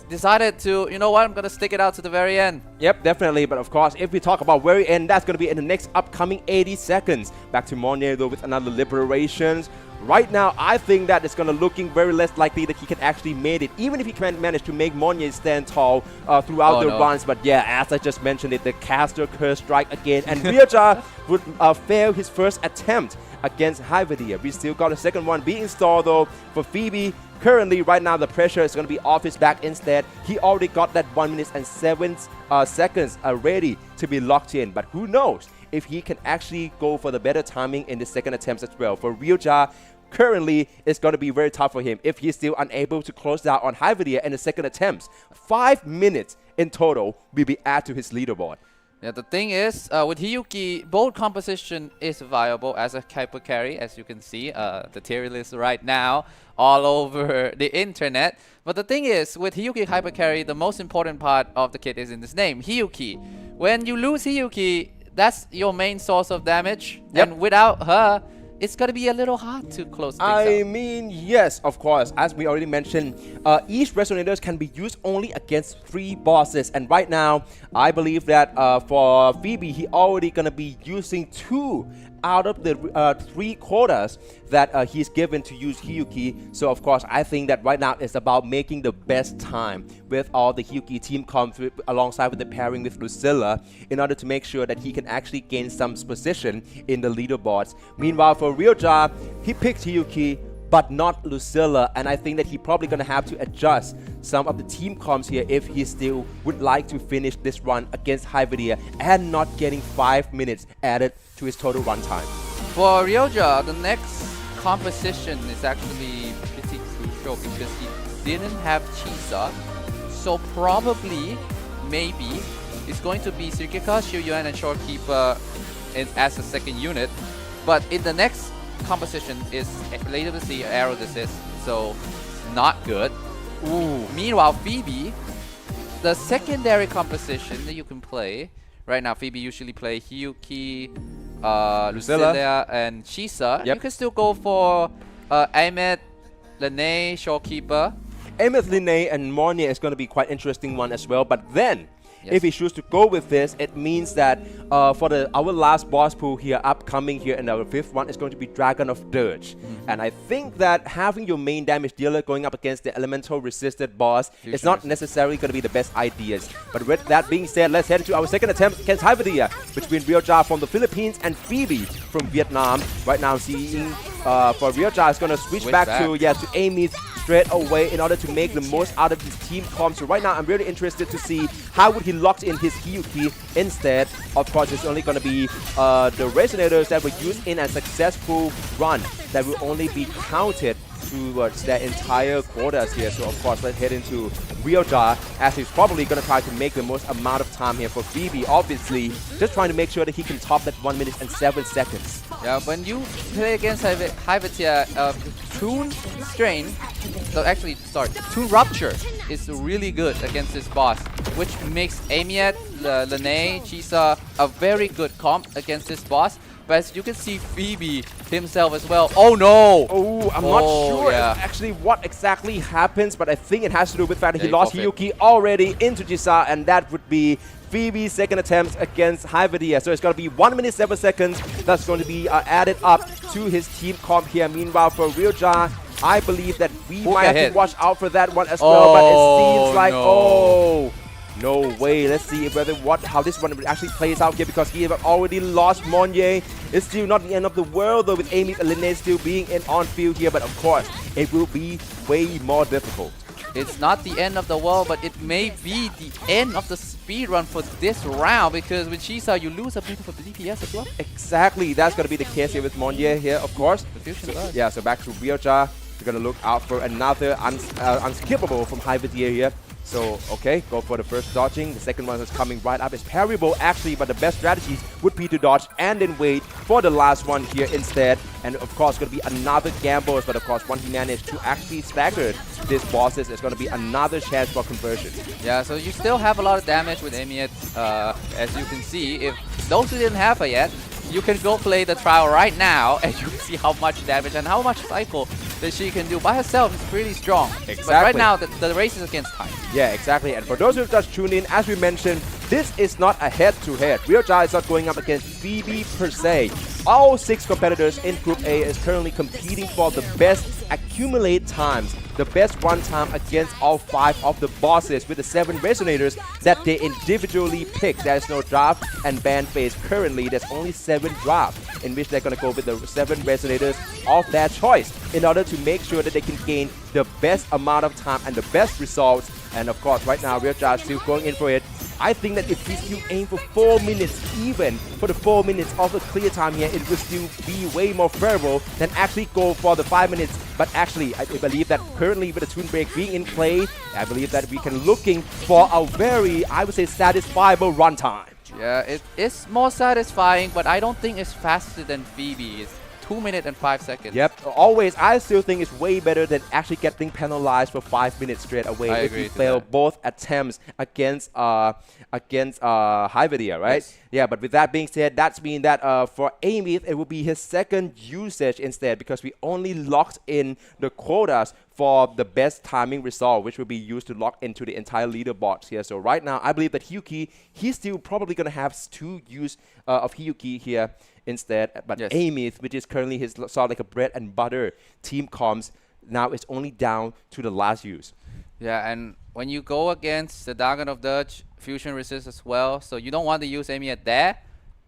decided to, you know what, I'm gonna stick it out to the very end. Yep, definitely. But of course, if we talk about very end, that's gonna be in the next upcoming 80 seconds. Back to Monye though with another liberations. Right now, I think that it's going to looking very less likely that he can actually make it, even if he can manage to make Monye stand tall throughout the runs. But yeah, as I just mentioned it, the caster curse strike again, and Ryoja would fail his first attempt against Hyvidia. We still got a second one being installed though for Phoebe. Currently, right now, the pressure is going to be off his back instead. He already got that 1 minute and 7 seconds ready to be locked in. But who knows if he can actually go for the better timing in the second attempts as well. For Ryoja, currently, it's going to be very tough for him if he's still unable to close down on Hyvidia in the second attempts. 5 minutes in total will be added to his leaderboard. Yeah, the thing is, with Hiyuki, bold composition is viable as a hyper carry, as you can see. The tier list right now all over the internet. But the thing is, with Hiyuki hyper carry, the most important part of the kit is in this name, Hiyuki. When you lose Hiyuki, that's your main source of damage. Yep. And without her, it's going to be a little hard to close things I mean, yes, of course. As we already mentioned, each resonators can be used only against 3 bosses. And right now, I believe that for Phoebe, he already going to be using 2 out of the 3 quotas that he's given to use Hiyuki. So of course, I think that right now it's about making the best time with all the Hiyuki team comps alongside with the pairing with Lucilla in order to make sure that he can actually gain some position in the leaderboards. Meanwhile, for Ryoja, he picked Hiyuki but not Lucilla, and I think that he probably gonna have to adjust some of the team comps here if he still would like to finish this run against Hyvidia and not getting 5 minutes added to his total run time. For Ryoja, the next composition is actually pretty crucial because he didn't have Chisa, so probably, maybe, it's going to be Sukika, Xiu Yuan, and Shorekeeper as a second unit. But in the next composition is latency arrow desist, so not good. Ooh. Meanwhile, Phoebe the secondary composition that you can play right now, Phoebe usually play Hyuki, Lucilla, and Shisa. Yep. You can still go for Ahmed, Lene, Showkeeper. Amos Linne and Mornier is going to be quite interesting one as well. But then, Yes. if he chooses to go with this, it means that for our last boss pool here, upcoming here, and our fifth one is going to be Dragon of Dirge. And I think that having your main damage dealer going up against the elemental resisted boss is not necessarily going to be the best ideas. But with that being said, let's head into our second attempt against Hyvidia between Ryoja from the Philippines and Phoebe from Vietnam. Right now, seeing for Ryoja is going to switch back to Amy straight away in order to make the most out of his team comp. So right now, I'm really interested to see how would he lock in his Hyuki instead. Of course, it's only going to be the resonators that were used in a successful run that will only be counted towards their entire quotas here. So of course, let's head into Ryoja, as he's probably going to try to make the most amount of time here. For Phoebe, obviously, just trying to make sure that he can top that 1 minute and 7 seconds. Yeah, when you play against Hyvitia, Toon Strain, Toon Rupture is really good against this boss, which makes Amiet, Lene, Chisa a very good comp against this boss. But as you can see, Phoebe himself as well. Oh no! Oh, I'm not sure actually what exactly happens, but I think it has to do with the fact that he lost Hyuki already into Jisa, and that would be Phoebe's second attempt against Hyvidia. So it's going to be 1 minute 7 seconds that's going to be added up to his team comp here. Meanwhile, for Ryoja, I believe that we might have to watch out for that one as well, but it seems like, no way. Let's see how this one actually plays out here, because he have already lost Monye. It's still not the end of the world though, with Amy and Lene still being in on field here, but of course it will be way more difficult. It's not the end of the world, but it may be the end of the speed run for this round, because with Shisa you lose a bit of a DPS as well. Exactly, that's going to be the case here with Monye here, of course. The fusion yeah, so back to Ryoja. We're going to look out for another unskippable from Hyvidia here. So, okay, go for the first dodging. The second one is coming right up. It's parryable, actually, but the best strategies would be to dodge and then wait for the last one here instead. And, of course, going to be another gamble. But, of course, once he managed to actually stagger these bosses, it's going to be another chance for conversion. Yeah, so you still have a lot of damage with Amiet, as you can see. If those who didn't have it yet, you can go play the trial right now, and you can see how much damage and how much cycle that she can do by herself. Is pretty strong. Exactly. But right now, the race is against time. Yeah, exactly. And for those who just tuned in, as we mentioned, this is not a head-to-head. Ryoja is not going up against Phoebe per se. All 6 competitors in Group A is currently competing for the best accumulate times, the best run time against all 5 of the bosses with the 7 resonators that they individually pick. There's no draft and ban phase currently. There's only 7 drafts in which they're going to go with the 7 resonators of their choice in order to make sure that they can gain the best amount of time and the best results. And of course, right now, Ryoja is still going in for it. I think that if we still aim for 4 minutes, even for the 4 minutes of the clear time here, it will still be way more favorable than actually go for the 5 minutes. But actually, I believe that currently with the Toon Break being in play, I believe that we can looking for a very, I would say, satisfiable runtime. Yeah, it is more satisfying, but I don't think it's faster than Phoebe. It's 2 minutes and 5 seconds. Yep, always. I still think it's way better than actually getting penalized for 5 minutes straight away if you fail both attempts against Hyvidia, right? Yes. Yeah, but with that being said, that's mean that for Amy, it will be his second usage instead, because we only locked in the quotas for the best timing result, which will be used to lock into the entire leaderboard here. So right now, I believe that Hyuki, he's still probably going to have 2 use of Hyuki here instead. But Amy, which is currently his sort of like a bread and butter team comms, now it's only down to the last use. Yeah, and when you go against the Dragon of Dirge, fusion resist as well, so you don't want to use Amy at there.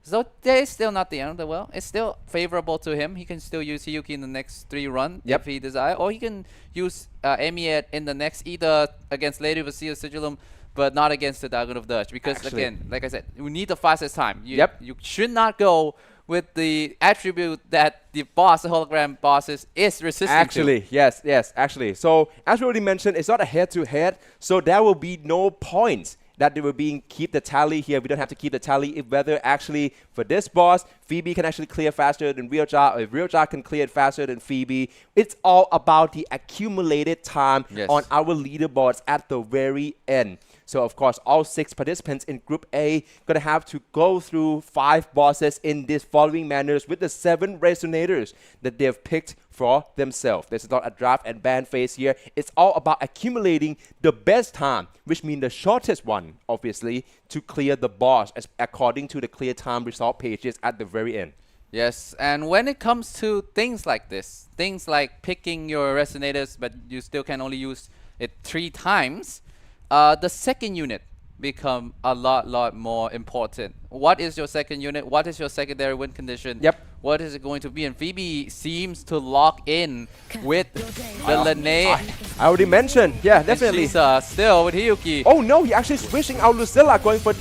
So there is still not the end of the world. It's still favorable to him. He can still use Hyuki in the next 3 runs if he desires, or he can use Amy in the next either against Lady Vasile Sigillum, but not against the Dragon of Dirge, because again, like I said, you need the fastest time. You should not go with the attribute that the boss, the hologram bosses, is resisting to. Yes, actually. So as we already mentioned, it's not a head-to-head, so there will be no points that they will keep the tally here. We don't have to keep the tally if whether actually for this boss, Phoebe can actually clear faster than Ryoja, or if Ryoja can clear it faster than Phoebe. It's all about the accumulated time on our leaderboards at the very end. So of course, all 6 participants in Group A gonna have to go through 5 bosses in this following manners with the 7 resonators that they've picked for themselves. This is not a draft and ban phase here. It's all about accumulating the best time, which means the shortest one, obviously, to clear the boss as according to the clear time result pages at the very end. Yes, and when it comes to things like this, things like picking your resonators, but you still can only use it 3 times, the second unit become a lot more important. What is your second unit? What is your secondary win condition? Yep. What is it going to be? And Phoebe seems to lock in with the Lene. I already mentioned, yeah, definitely. She's still with Hiyuki. Oh no, he actually switching out Lucilla, going for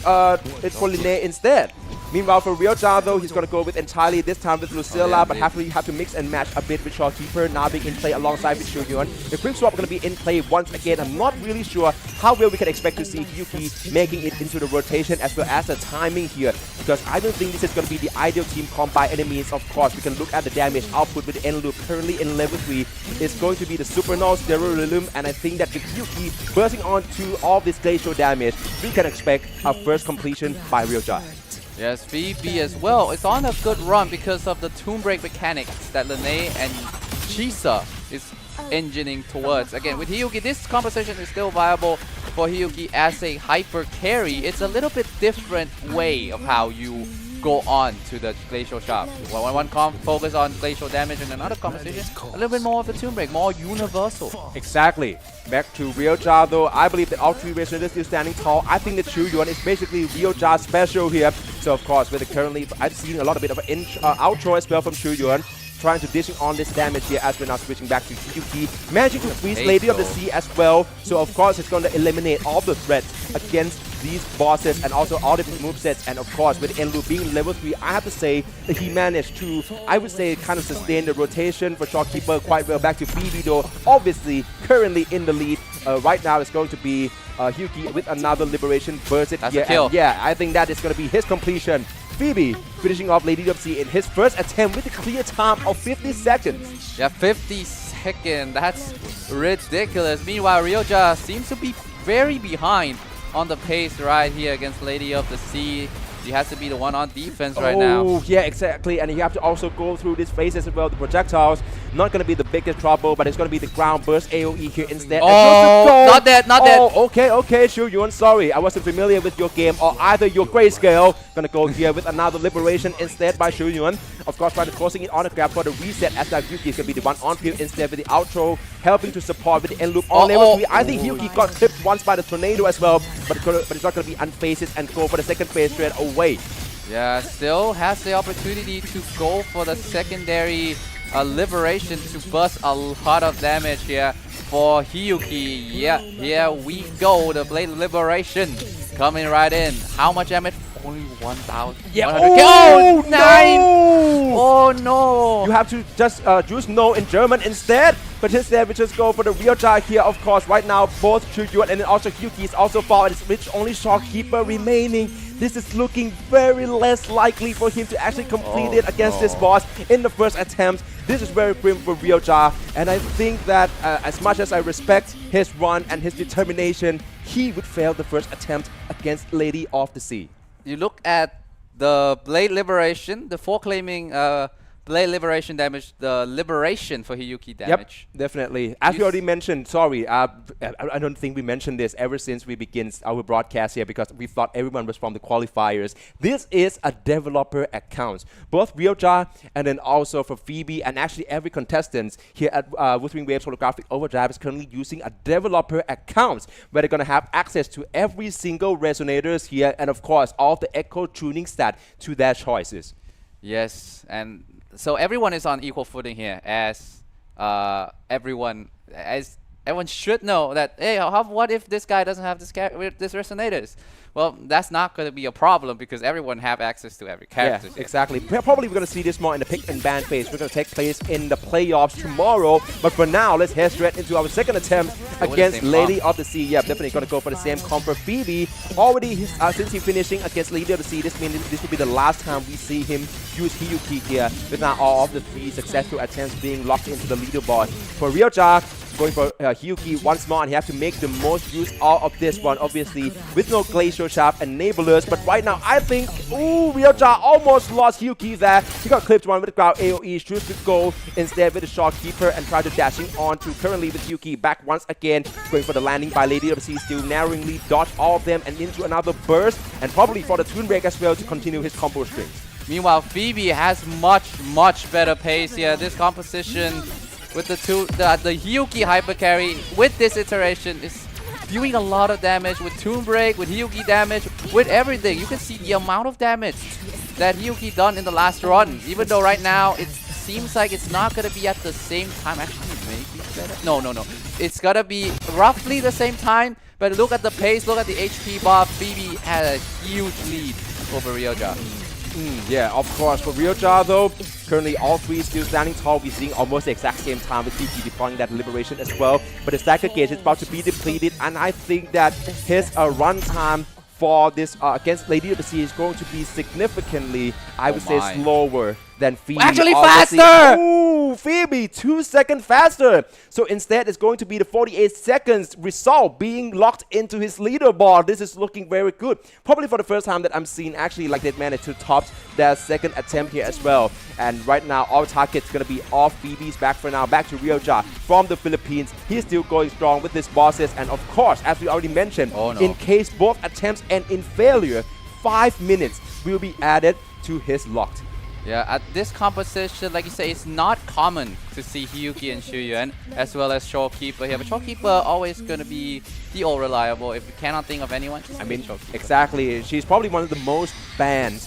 Lene instead. Meanwhile, for Realjar though, he's going to go with entirely this time with Lucilla, but have to mix and match a bit with Shawkeeper, now being in play alongside with Shuhyun. The quick swap going to be in play once again. I'm not really sure how well we can expect to see Hyuki making it into the rotation as well as the timing here, because I don't think this is going to be the ideal team comp by any means. Of course, we can look at the damage output with Enloop currently in level 3. It's going to be the Super Null, Sterilum, and I think that with Hyuki bursting onto all this glacial damage, we can expect our first completion by Realjar. Yes, Phoebe as well. It's on a good run because of the Tomb Break mechanics that Lene and Chisa is engineering towards. Again, with Hiyuki, this composition is still viable for Hiyuki as a hyper carry. It's a little bit different way of how you go on to the Glacial Shop. One comp focus on glacial damage and another composition a little bit more of the Tomb Break, more universal. Exactly. Back to Realjar though, I believe that all 3 resonators still standing tall. I think that Shuhyun is basically Realjar special here. So of course, with the currently, I've seen a lot of bit of an outro as well from Shuhyun, trying to dishing on this damage here as we're now switching back to Hyuki, managing to freeze Lady of the Sea as well. So of course, it's going to eliminate all the threats against these bosses and also all different movesets. And of course, with Enlu being level 3, I have to say that he managed to, I would say, kind of sustain the rotation for Shopkeeper quite well. Back to Phoebe though, obviously currently in the lead. Right now it's going to be Hyuki with another Liberation burst it here. And yeah, I think that is going to be his completion. Phoebe finishing off Lady of Sea in his first attempt with a clear time of 50 seconds. Yeah, 50 seconds. That's ridiculous. Meanwhile, Realjar seems to be very behind on the pace right here against Lady of the Sea. He has to be the one on defense right now. Oh, yeah, exactly. And you have to also go through these phases as well. The projectiles, not going to be the biggest trouble, but it's going to be the ground burst AoE here instead. Oh, not dead, not dead. Okay, Shuhyun, sorry. I wasn't familiar with your game, or either your grayscale. Going to go here with another Liberation instead by Shuhyun. Of course, trying to forcing it on a grab for the reset, as that Hyuki is going to be the one on field instead with the outro, helping to support with the end loop on level 3. I think Hyuki got clipped once by the tornado as well, but it's not going to be unphases and go for the second phase straight away. Yeah, still has the opportunity to go for the secondary liberation to bust a lot of damage here for Hyuki. Yeah, here we go. The Blade Liberation coming right in. How much damage? Only 1,000. Yeah. Oh, Oh, 9! no! Oh no! You have to just use no in German instead. But instead, we just go for the Realjar here, of course. Right now, both Shuhyun and then also Hyuki is also far. And it's only Shopkeeper remaining. This is looking very less likely for him to actually complete it against this boss in the first attempt. This is very grim for Realjar. And I think that as much as I respect his run and his determination, he would fail the first attempt against Lady of the Sea. You look at the Blade Liberation, the claiming Blade Liberation damage, the Liberation for Hyuki damage. Yep, definitely. As we already mentioned, sorry, I don't think we mentioned this ever since we began our broadcast here because we thought everyone was from the qualifiers. This is a developer account. Both Realjar and then also for Phoebe and actually every contestant here at Wuthering Waves Holographic Overdrive is currently using a developer account where they're going to have access to every single resonators here and of course all of the echo tuning stat to their choices. Yes, and so everyone is on equal footing here, as everyone should know that. Hey, what if this guy doesn't have this resonators? Well, that's not going to be a problem because everyone have access to every character. Yeah, exactly. Probably we're going to see this more in the pick and ban phase. We're going to take place in the playoffs tomorrow. But for now, let's head straight into our second attempt against Lady of the Sea. Yeah, definitely going to go for the same comp for Phoebe. Already, since he's finishing against Lady of the Sea, this means this will be the last time we see him use Hyuki here. With now all of the 3 successful attempts being locked into the leaderboard. For Realjar, going for Hyuki once more, and he has to make the most use out of this one, obviously, with no Glacial Sharp enablers. But right now, I think, ooh, Ryoja almost lost Hyuki there. He got clipped one with the ground AoE, shoots the goal instead with the Shorekeeper and try to dashing on to currently with Hyuki back once again, going for the landing by Lady of the Sea, still narrowly dodge all of them and into another burst, and probably for the Toon Break as well to continue his combo string. Meanwhile, Phoebe has much better pace here. This composition with the Hyuki hyper carry with this iteration is doing a lot of damage with Toon Break, with Hyuki damage, with everything. You can see the amount of damage that Hyuki done in the last run. Even though right now it seems like it's not gonna be at the same time. Actually, maybe better. No. It's gonna be roughly the same time. But look at the pace, look at the HP buff. Phoebe had a huge lead over Ryoja. Yeah, of course. For Ryoja though, currently all three still standing tall. We're seeing almost the exact same time with Hyuki deploying that Liberation as well. But the stagger gauge is about to be depleted, and I think that his run time for this against Lady of the Sea is going to be significantly, I would say, slower than Phoebe. Actually obviously. faster! Ooh, Phoebe, 2 seconds faster. So instead, it's going to be the 48 seconds result being locked into his leaderboard. This is looking very good. Probably for the first time that I'm seeing actually like they managed to top their second attempt here as well. And right now, all targets going to be off Phoebe's back for now. Back to Ryoja from the Philippines. He's still going strong with his bosses. And of course, as we already mentioned, in case both attempts end in failure, 5 minutes will be added to his locked. Yeah, at this composition, like you say, it's not common to see Hyuki and Shuyuan as well as Shorekeeper here. But Shorekeeper always going to be the all reliable. If you cannot think of anyone, I mean, exactly. She's probably one of the most banned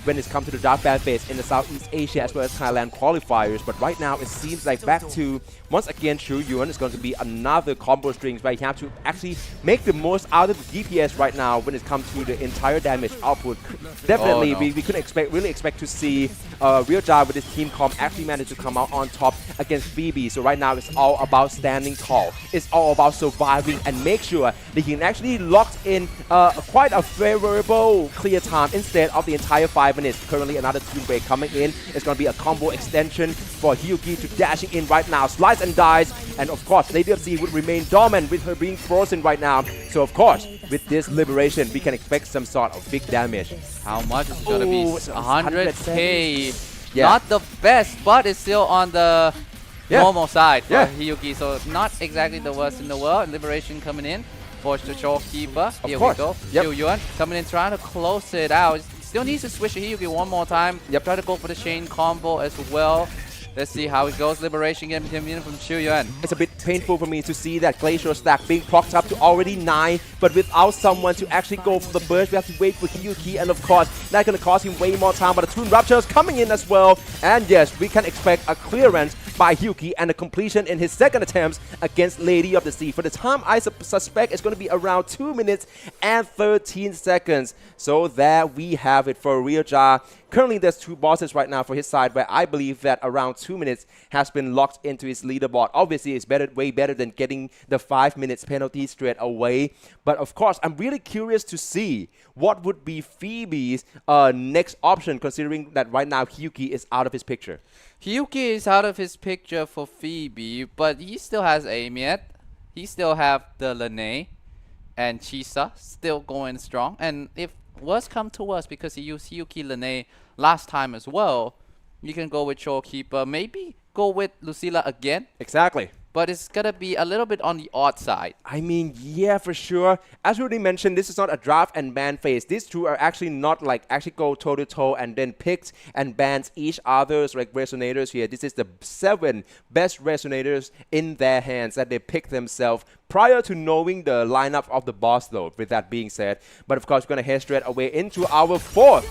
when it comes to the Dark Ban phase in the Southeast Asia as well as Thailand qualifiers. But right now, it seems like back to, once again, Shuyuan is going to be another combo strings where you have to actually make the most out of the DPS right now when it comes to the entire damage output. Definitely, we couldn't really expect to see Ryoja with his team comp actually managed to come out on top against Phoebe. So right now it's all about standing tall. It's all about surviving and make sure they can actually lock in quite a favorable clear time instead of the entire 5 minutes. Currently another Toon Break coming in. It's going to be a combo extension for Hyuki to dashing in right now. Slice and dice. And of course, Lady of Sea would remain dominant with her being frozen right now. So of course, with this liberation, we can expect some sort of big damage. How much is going to be? 100k. Yeah. Not the best, but it's still on the normal side for Hyuki. So not exactly the worst in the world. Liberation coming in for the Shorekeeper. Here we go. Shuyuan coming in, trying to close it out. Still needs to switch to Hyuki one more time. Try to go for the chain combo as well. Let's see how it goes. Liberation getting him in from Shuyuan. It's a bit painful for me to see that Glacial Stack being procced up to already 9, but without someone to actually go for the burst, we have to wait for Hyuki, and of course, that's going to cost him way more time, but the Toon Rupture is coming in as well, and yes, we can expect a clearance by Hyuki and a completion in his second attempts against Lady of the Sea. For the time, I suspect it's going to be around 2 minutes and 13 seconds. So there we have it for Ryoja. Currently, there's 2 bosses right now for his side, where I believe that around 2 minutes has been locked into his leaderboard. Obviously, it's way better than getting the 5 minutes penalty straight away. But of course, I'm really curious to see what would be Phoebe's next option, considering that right now Hyuki is out of his picture. Hyuki is out of his picture for Phoebe, but he still has aim yet. He still have the Lene and Chisa still going strong. And if worst come to worst, because he used Hyuki Lene last time as well, you can go with Shorekeeper. Maybe go with Lucilla again. Exactly. But it's going to be a little bit on the odd side. I mean, yeah, for sure. As we already mentioned, this is not a draft and ban phase. These two are actually not like actually go toe-to-toe and then picked and bans each other's like resonators here. This is the 7 best resonators in their hands that they pick themselves prior to knowing the lineup of the boss, though, with that being said. But of course, we're going to head straight away into our 4th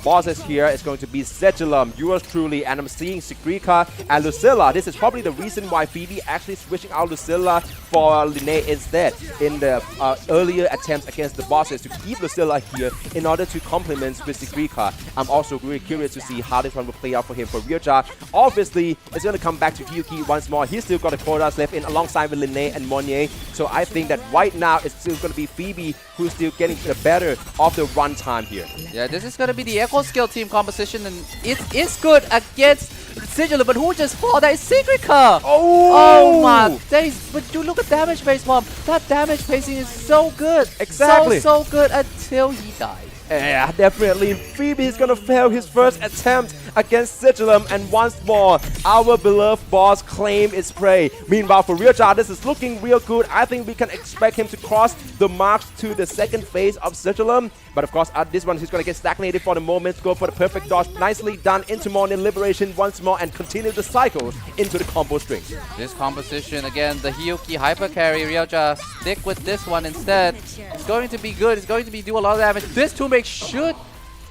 bosses here. Is going to be Zedulum, yours truly, and I'm seeing Sigrika and Lucilla. This is probably the reason why Phoebe actually switching out Lucilla for Lene instead in the earlier attempts against the bosses to keep Lucilla here in order to complement with Sigrika. I'm also really curious to see how this one will play out for him. For Ryoja, obviously, it's going to come back to Hyuki once more. He's still got the quotas left in alongside with Lene and Monnier. So I think that right now it's still going to be Phoebe who's still getting the better of the run time here. Yeah, this is going to be the Echo Skill team composition, and it is good against Sigilum, but who just fall? That is Secret Car! Oh! Oh my days! But you look at damage base bomb. That damage pacing is so good. Exactly. So good until he died. Yeah, definitely. Phoebe is gonna fail his first attempt against Sigilum, and once more, our beloved boss claim its prey. Meanwhile, for Realjar, this is looking real good. I think we can expect him to cross the marks to the second phase of Sigilum. But of course, at this one, he's gonna get stagnated for the moment. Go for the perfect dodge. Nicely done into Morning Liberation once more and continue the cycles into the combo string. This composition, again, the Hiyuki hyper carry, Realjar, stick with this one instead. It's going to be good. It's going to be do a lot of damage. This Tomb Break should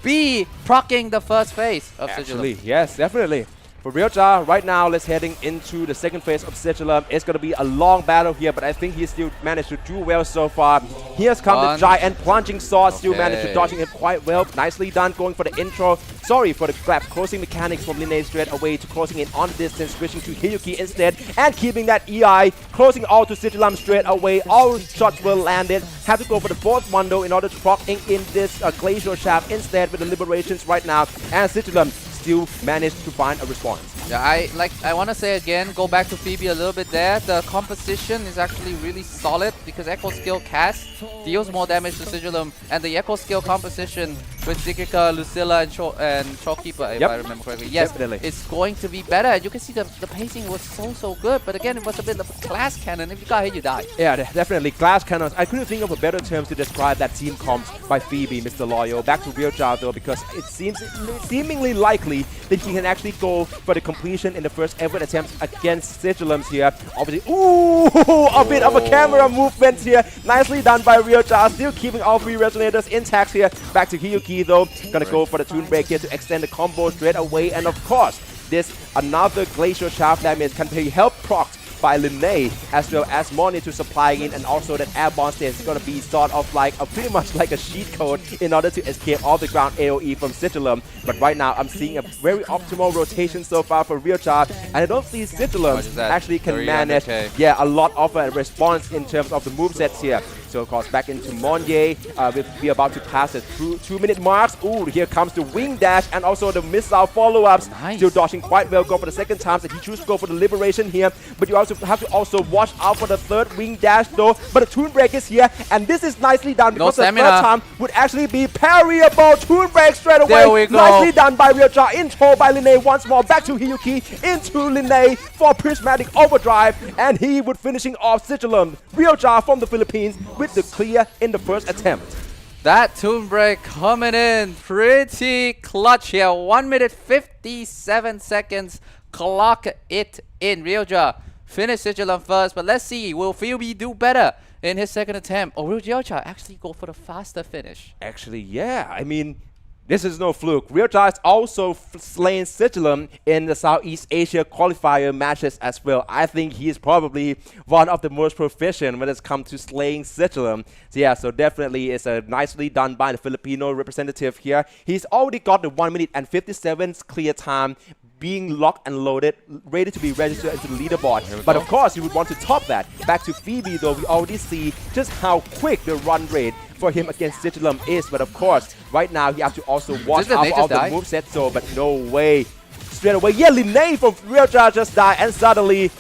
be proccing the first phase of Sigilum. Actually, yes, definitely. For Realjar, right now, let's heading into the second phase of Sigilum. It's going to be a long battle here, but I think he still managed to do well so far. Here's come the giant plunging sword, still managed to dodging it quite well. Nicely done, going for the intro. Sorry for the grab, closing mechanics from Linne straight away to closing in on the distance, switching to Hiyuki instead, and keeping that EI, closing all to Sigilum straight away. All shots were landed. Have to go for the fourth one though in order to proc in this Glacial Shaft instead with the Liberations right now, and Sigilum still managed to find a response. Yeah, I want to say again, go back to Phoebe a little bit there. The composition is actually really solid because Echo Skill cast deals more damage to Sigilum, and the Echo Skill composition with Zikika, Lucilla, and Chokekeeper, if I remember correctly. Yes, definitely. It's going to be better. And you can see the pacing was so good, but again, it was a bit of a glass cannon. If you got hit, you die. Yeah, definitely. Glass cannons. I couldn't think of a better term to describe that team comps by Phoebe, Mr. Loyal. Back to Realjar though, because it seems seemingly likely that he can actually go for the completion in the first ever attempt against Sigilums here. Obviously, ooh, a bit of a camera movement here. Nicely done by Realjar, still keeping all three resonators intact here. Back to Hiyuki though, gonna go for the Toon Break here to extend the combo straight away. And of course, this another Glacial Shaft damage can be help procced by Linne, as well as Moni to supply in, and also that airborne stage is going to be sort of like pretty much like a cheat code in order to escape all the ground AoE from Sigilum. But right now I'm seeing a very optimal rotation so far for Realjar, and I don't see Sigilum actually can manage a lot of a response in terms of the movesets here. So of course back into Monye, we're about to pass the 2-minute marks. Ooh, here comes the wing dash and also the missile follow-ups. Nice. Still dodging quite well, go for the second time, so he chooses to go for the liberation here. But you also have to also watch out for the third wing dash though. But the Toon Break is here, and this is nicely done because the third time would actually be parryable. Toon Break straight away. There we go. Nicely done by Realjar, intro by Linne once more. Back to Hiyuki, into Linne for Prismatic Overdrive, and he would finishing off Sigilum. Realjar from the Philippines with the clear in the first attempt. That Toon Break coming in pretty clutch here. 1 minute 57 seconds. Clock it in. Realjar finish Sigilum first, but let's see, will Phoebe do better in his second attempt, or will Realjar actually go for the faster finish? Actually, yeah. I mean, this is no fluke. Realjar is also slaying Sigilum in the Southeast Asia qualifier matches as well. I think he is probably one of the most proficient when it's come to slaying Sigilum. So yeah, so definitely it's a nicely done by the Filipino representative here. He's already got the 1 minute and 57 clear time, being locked and loaded, ready to be registered into the leaderboard. But of course, you would want to top that. Back to Phoebe though, we already see just how quick the run rate for him against Sigilum is. But of course, right now he has to also watch out for all the moveset, so but no way. Straight away, yeah, Linne from Realjar just died, and suddenly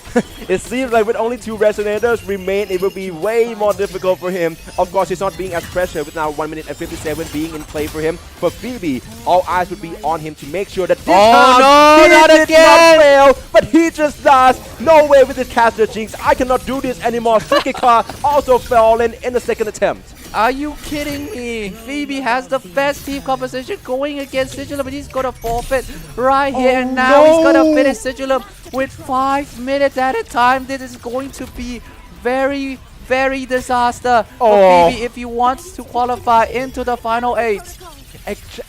it seems like with only 2 resonators remain, it will be way more difficult for him. Of course, he's not being as pressured with now 1 minute and 57 being in play for him. For Phoebe, all eyes would be on him to make sure that this time he did not fail, but he just does. No way with this caster Jinx. I cannot do this anymore. Sukika also fallen in the second attempt. Are you kidding me? Phoebe has the best team composition going against Sigilum, but he's gonna forfeit right here. And now he's gonna finish Sigilum with 5 minutes at a time. This is going to be very, very disaster for Phoebe if he wants to qualify into the final 8.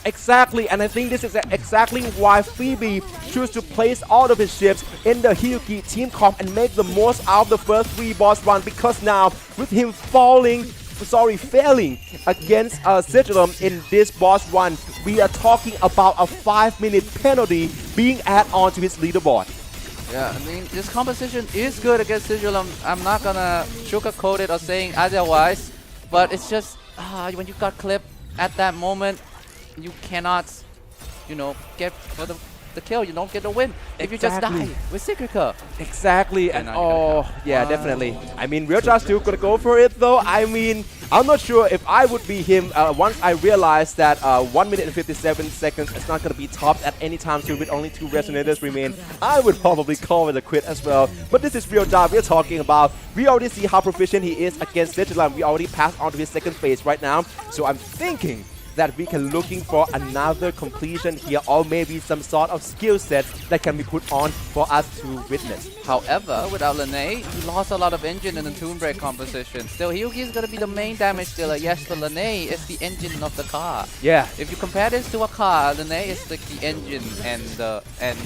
Exactly, and I think this is exactly why Phoebe chose to place all of his ships in the Hiyuki team comp and make the most out of the first 3 boss run, because now with him failing against Sigilum in this boss run, we are talking about a 5-minute penalty being added on to his leaderboard. Yeah, I mean, this composition is good against Sigilum. I'm not gonna sugarcoat it or saying otherwise, but it's just when you got clipped at that moment, you cannot, you know, get for the the kill, you don't get the win. If you just die with Sigrika. Exactly, and Wow. yeah, definitely. I mean, Realjar still gonna go for it though. I mean, I'm not sure if I would be him once I realized that 1 minute and 57 seconds is not gonna be topped at any time soon with only 2 resonators remain. I would probably call it a quit as well. But this is Realjar we're talking about. We already see how proficient he is against Sigilum. We already passed on to his second phase right now. So I'm thinking that we can looking for another completion here, or maybe some sort of skill set that can be put on for us to witness. However, without Lene, he lost a lot of engine in the Toon Break composition. Still, Hyuki is going to be the main damage dealer. Yes, but Lene is the engine of the car. Yeah. If you compare this to a car, Lene is like the engine and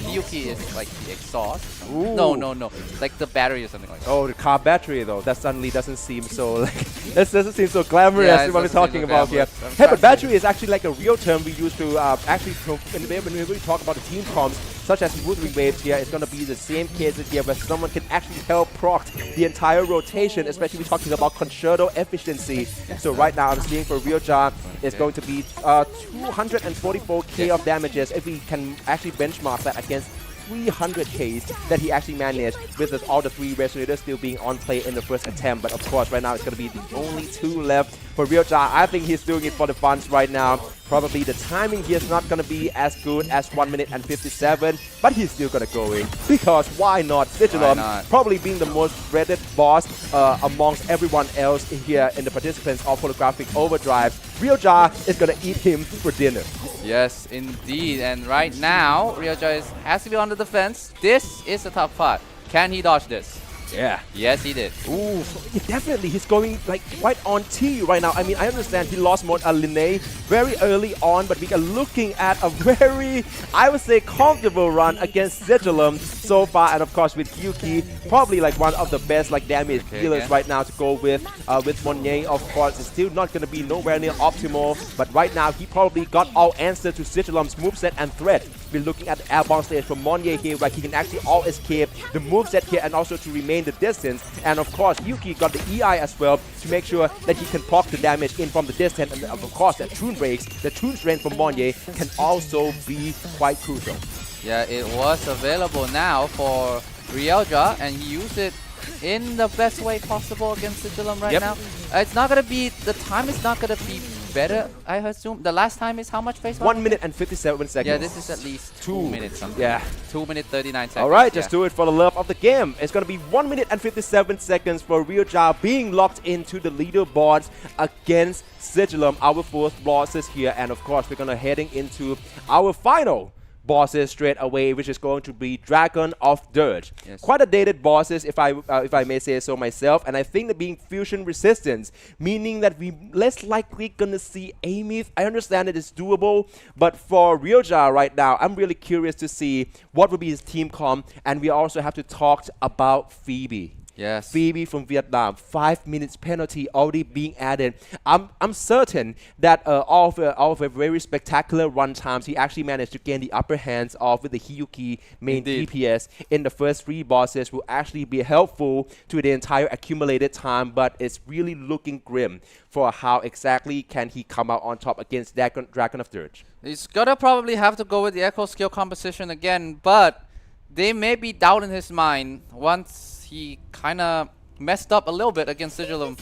Hyuki is like the exhaust. Ooh. No. Like the battery or something like that. Oh, the car battery though, that suddenly doesn't seem so like that doesn't seem so glamorous Yeah, it what we're doesn't seem talking so about here. glamorous. Hey, but battery is actually like a real term we use to actually when we really talk about the team comms, such as Wuthering Waves here. It's gonna be the same case here where someone can actually help proc the entire rotation, especially we're talking about concerto efficiency. So right now I'm seeing for Realjar it's going to be 244k of damages if we can actually benchmark that against 300k that he actually managed with all the 3 resonators still being on play in the first attempt. But of course right now it's going to be the only 2 left for Realjar. I think he's doing it for the funds right now. Probably the timing here is not going to be as good as 1 minute and 57, but he's still going to go in because why not? Sigilum probably being the most dreaded boss amongst everyone else here in the participants of Holographic Overdrive. Realjar is going to eat him for dinner. Yes, indeed. And right now, Realjar has to be on the defense. This is the tough part. Can he dodge this? Yeah. Yes, he did. Ooh, yeah, definitely. He's going like right on T right now. I mean, I understand he lost more Lene very early on, but we are looking at a very, I would say, comfortable run against Sigilum so far. And of course, with Hyuki, probably like one of the best like damage dealers right now to go with. With Monye, of course, it's still not going to be nowhere near optimal. But right now, he probably got all answer to Sigilum's moveset and threat. We're looking at the airborne stage from Monye here, where he can actually all escape the moveset here and also to remain the distance. And of course, Hyuki got the EI as well to make sure that he can proc the damage in from the distance. And of course, the Toon Breaks, the Toon Strength from Monye can also be quite crucial. Yeah, it was available now for Realjar, and he used it in the best way possible against Sigilum right now. It's not going to be, the time is not going to be better, I assume. The last time is how much phase 1 minute and 57 seconds. Yeah, this is at least 2 minutes something. Yeah. 2 minutes 39 seconds. Alright, just do it for the love of the game. It's going to be 1 minute and 57 seconds for Realjar being locked into the leaderboards against Sigilum, our 4th bosses here. And of course, we're going to heading into our final bosses straight away, which is going to be Dragon of Dirge. Yes. Quite a dated bosses, if I may say so myself, and I think that being fusion resistance, meaning that we less likely gonna see Amith. I understand it is doable, but for Realjar right now, I'm really curious to see what will be his team comp, and we also have to talk about Phoebe. Yes. Phoebe from Vietnam, 5 minutes penalty already being added. I'm certain that all of a very spectacular run times, he actually managed to gain the upper hands of with the Hyuki main DPS in the first 3 bosses will actually be helpful to the entire accumulated time, but it's really looking grim for how exactly can he come out on top against Dragon of Dirge. He's gonna probably have to go with the Echo skill composition again, but they may be doubt in his mind once he kind of messed up a little bit against Sigilum.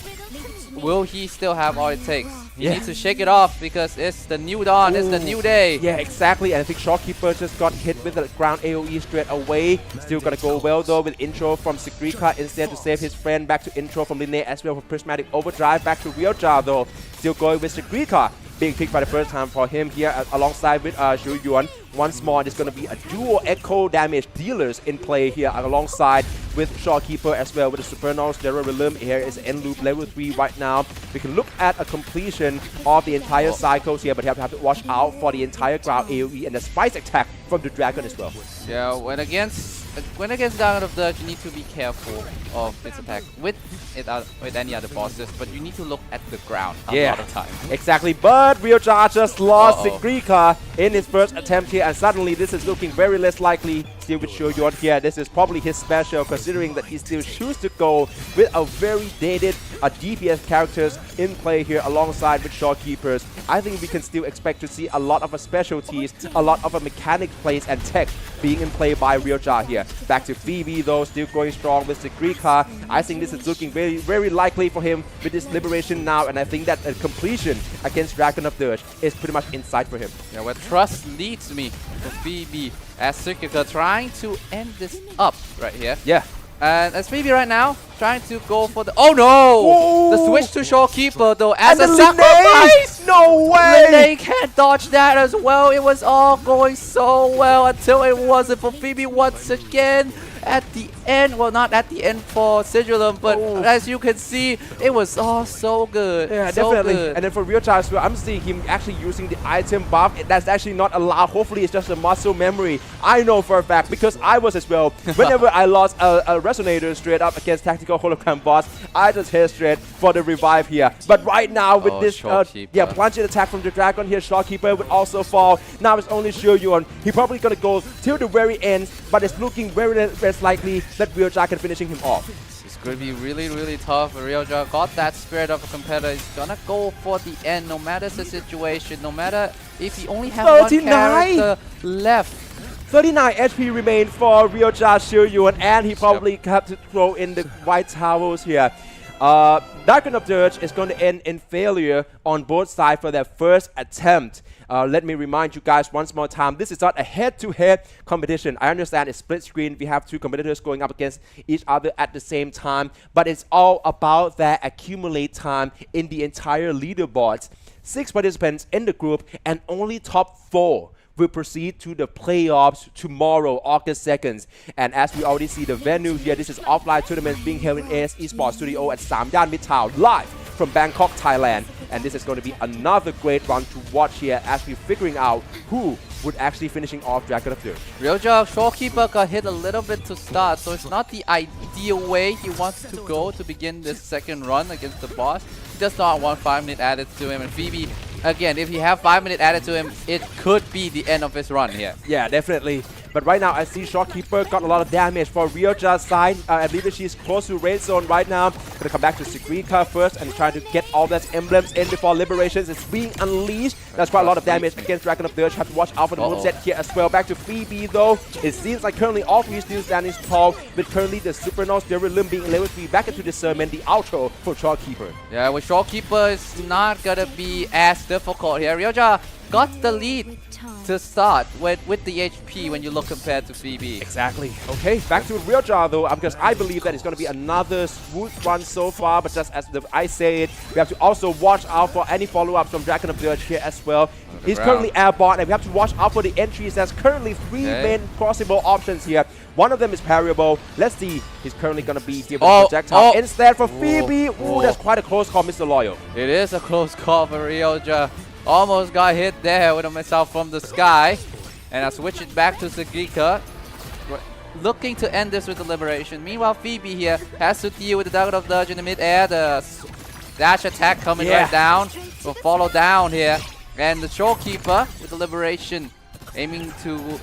Will he still have all it takes? He needs to shake it off because it's the new dawn, it's the new day. Yeah, exactly. And I think Shopkeeper just got hit with the ground AoE straight away. Still gonna go well though with intro from Sigrika instead to save his friend. Back to intro from Lene as well for Prismatic Overdrive. Back to Realjar though. Still going with Sigrika. Being picked by the first time for him here alongside with Shu Yuan. Once more, there's going to be a dual echo damage dealers in play here alongside with Shopkeeper as well with the Supernal Sterile Realm. Here is End Loop level 3 right now. We can look at a completion of the entire cycles here, but you have to watch out for the entire ground AoE and the spice attack from the dragon as well. Yeah, when against Dragon of Dirge, you need to be careful of its attack with any other bosses, but you need to look at the ground a lot of time. Exactly, but Realjar just lost Sigrika in his first attempt here, and suddenly this is looking very less likely. still with Shoyun here. This is probably his special, considering that he still chooses to go with a very dated DPS characters in play here alongside with shopkeepers. I think we can still expect to see a lot of specialties, a lot of mechanic plays and tech being in play by Ryoja here. Back to Phoebe though, still going strong with Sigrika. I think this is looking very, very likely for him with this liberation now, and I think that a completion against Dragon of Dirge is pretty much in sight for him. Yeah, where trust leads me for Phoebe as Sigrika trying to end this up right here. Yeah. And as Phoebe right now trying to go for the no! Whoa. The switch to Shopkeeper though as And a the sacrifice! No way! Lene can't dodge that as well. It was all going so well until it wasn't for Phoebe once again. At the end, well, not at the end for Sigilum, but as you can see, it was all so good. Yeah, so definitely. good. And then for Ryoja as well, I'm seeing him actually using the item buff. That's actually not allowed. Hopefully, it's just a muscle memory. I know for a fact because I was as well. Whenever I lost a resonator straight up against tactical hologram boss, I just head straight for the revive here. But right now with this, plunging attack from the dragon here, Shopkeeper would also fall. Now it's only Shoyun. He's probably gonna go till the very end, but it's looking very less likely that Ryoja can finishing him off. It's going to be really, really tough. Ryoja got that spirit of a competitor. He's going to go for the end no matter the situation, no matter if he only has 39. one character left. 39 HP remain for Ryoja Shoyun, and he probably have to throw in the white towels here. Dragon of Dirge is going to end in failure on both sides for their first attempt. Let me remind you guys once more time, this is not a head-to-head competition. I understand it's split screen. We have two competitors going up against each other at the same time, but it's all about that accumulate time in the entire leaderboards. 6 participants in the group, and only top 4 will proceed to the playoffs tomorrow, August 2nd. And as we already see the venue here, this is offline tournament being held in AS Esports Studio at Samyan Mitrtown, live from Bangkok, Thailand. And this is going to be another great run to watch here as we're figuring out who would actually finishing off Dragon of Dirge. Ryoja Shopkeeper got hit a little bit to start, so it's not the ideal way he wants to go to begin this second run against the boss. He does not want 5-minute added to him, and Phoebe, again, if you have 5-minute added to him, it could be the end of his run here. Yeah, definitely. But right now, I see Shopkeeper got a lot of damage for Ryoja's side. I believe that she's close to red zone right now. Gonna come back to Sigrika first and try to get all those emblems in before liberations. It's being unleashed. That's quite a lot of damage against Dragon of Dirge. Have to watch out for the moveset here as well. Back to Phoebe though. It seems like currently all 3 still standing tall, with currently the Super Nose Limb being level 3 back into discernment, the outro for Shopkeeper. Yeah, with Shopkeeper, it's not gonna be as difficult here. Ryoja got the lead to start with the HP when you look compared to Phoebe. Exactly. Okay, back to Ryoja though, because I believe that it's going to be another smooth run so far, but just as I say it, we have to also watch out for any follow-ups from Dragon of Dirge here as well. He's currently airborne, and we have to watch out for the entries. There's currently 3 main crossable options here. One of them is parryable. Let's see. He's currently going to be given projectile instead for Phoebe. Ooh, that's quite a close call, Mr. Loyal. It is a close call for Ryoja. Almost got hit there with a missile from the sky. And I switch it back to Sigrika. Looking to end this with the liberation. Meanwhile, Phoebe here has to deal with the Dragon of Dirge in the mid-air. The dash attack coming right down. Will follow down here. And the Showkeeper with the liberation aiming to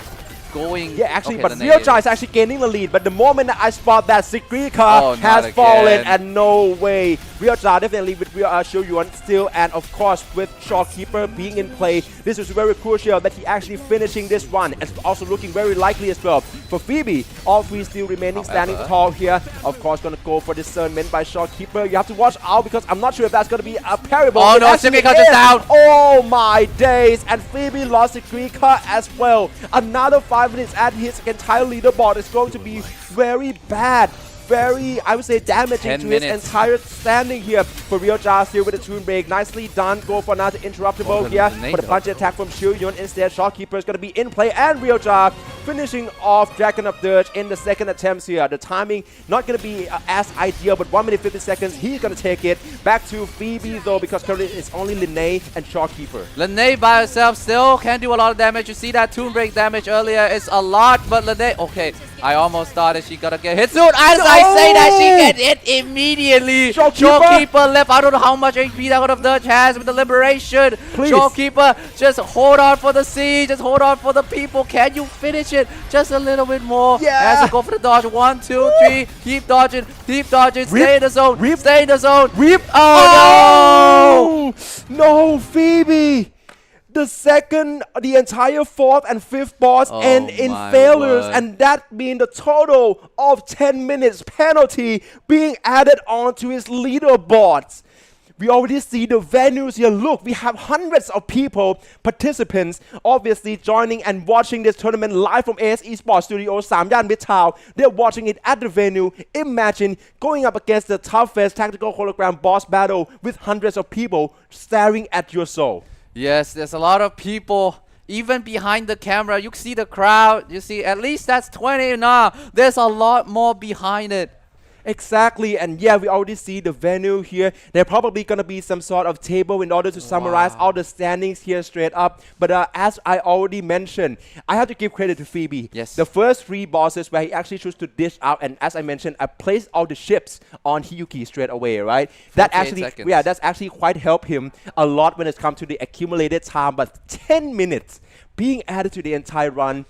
going. Yeah, actually, but Ryoja is actually gaining the lead. But the moment that I spot that Sigrika has fallen, and no way. Ryoja definitely with Shoyun still, and of course with Shopkeeper being in play, this is very crucial that he actually finishing this run. It's also looking very likely as well. For Phoebe, all 3 still remaining standing tall here. Of course, gonna go for discernment by Shopkeeper. You have to watch out because I'm not sure if that's gonna be a parable. Oh no, Sigrika just down. Oh my days, and Phoebe lost Sigrika as well. Another 5 minutes at his entire leaderboard is going to be very bad. Very, I would say, damaging to his entire standing here. For Ryoja still with the Toon Break. Nicely done. Go for another interruptible here. For the punch attack from Shoyun instead. Shopkeeper is going to be in play. And Ryoja finishing off Dragon of Dirge in the second attempt here. The timing not going to be as ideal, but 1 minute 50 seconds. He's going to take it. Back to Phoebe though, because currently it's only Lene and Shopkeeper. Lene by herself still can do a lot of damage. You see that Toon Break damage earlier. It's a lot, but Lene, okay. I almost thought that she gonna get hit soon. As I say that, she gets hit immediately. Showkeeper left. I don't know how much HP that of Dutch has with the liberation. Please. Showkeeper, just hold on for the C. Just hold on for the people. Can you finish it? Just a little bit more. Yeah. As I go for the dodge. 1, 2, 3. Keep dodging. Keep dodging. Rip. Stay in the zone. Rip. Stay in the zone. Rip. Oh, no, Phoebe. The second, the entire fourth and fifth boss end in my failures, word. and that being the total of 10 minutes penalty being added onto his leaderboards. We already see the venues here. Look, we have hundreds of people, participants, obviously joining and watching this tournament live from AS eSports Studio, Samyan Mitrtown. They're watching it at the venue. Imagine going up against the toughest tactical hologram boss battle with hundreds of people staring at your soul. yes, there's a lot of people. Even behind the camera, you see the crowd. You see, at least that's 20 now. There's a lot more behind it. Exactly, and yeah, we already see the venue here. There's probably gonna be some sort of table in order to summarize all the standings here straight up. But as I already mentioned, I have to give credit to Phoebe. Yes. The first 3 bosses where he actually chose to dish out, and as I mentioned, I placed all the ships on Hiyuki straight away, right? That 48 actually, seconds. yeah, that's actually quite helped him a lot when it comes to the accumulated time. But 10 minutes being added to the entire run.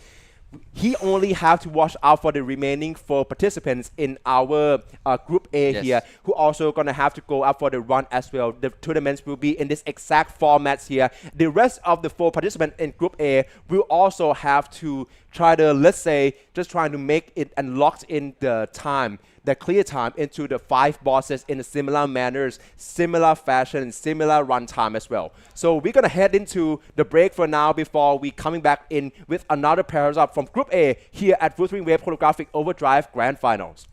He only have to watch out for the remaining 4 participants in our Group A Yes. here, who also gonna have to go up for the run as well. The tournaments will be in this exact formats here. The rest of the 4 participants in Group A will also have to try to, let's say, just trying to make it and lock in the time, the clear time into the 5 bosses in a similar manners, similar fashion, similar run time as well. So we're gonna head into the break for now before we coming back in with another pairs up from Group A here at WUTHERING WAVES Holographic Overdrive Grand Finals.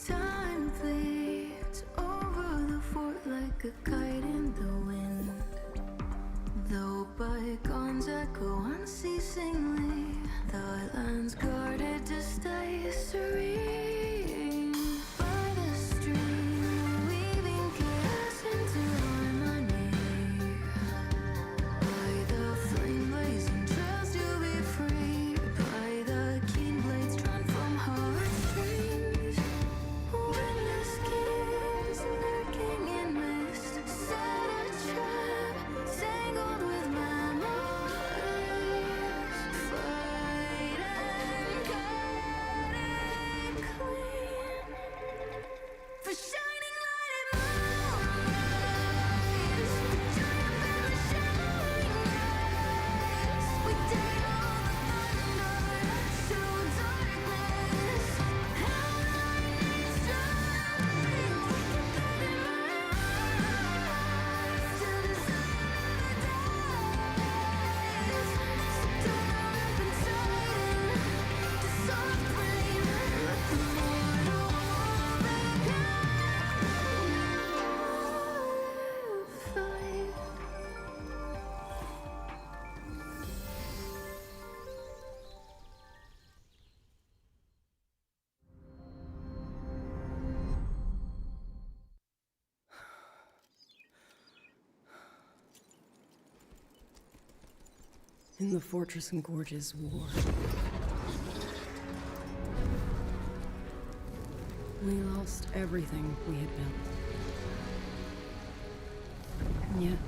Time flees over the fort like a kite in the wind. Though bygones echo unceasingly, the land's guarded to stay serene. By the stream, weaving chaos into harmony. By the flame blazing trails to be free. By the keen blades drawn from heartstrings. Witness kings lurking in mist, set a trap, tangled with memories. Fight and cut it In the Fortress and Gorges War, we lost everything we had built. And yet,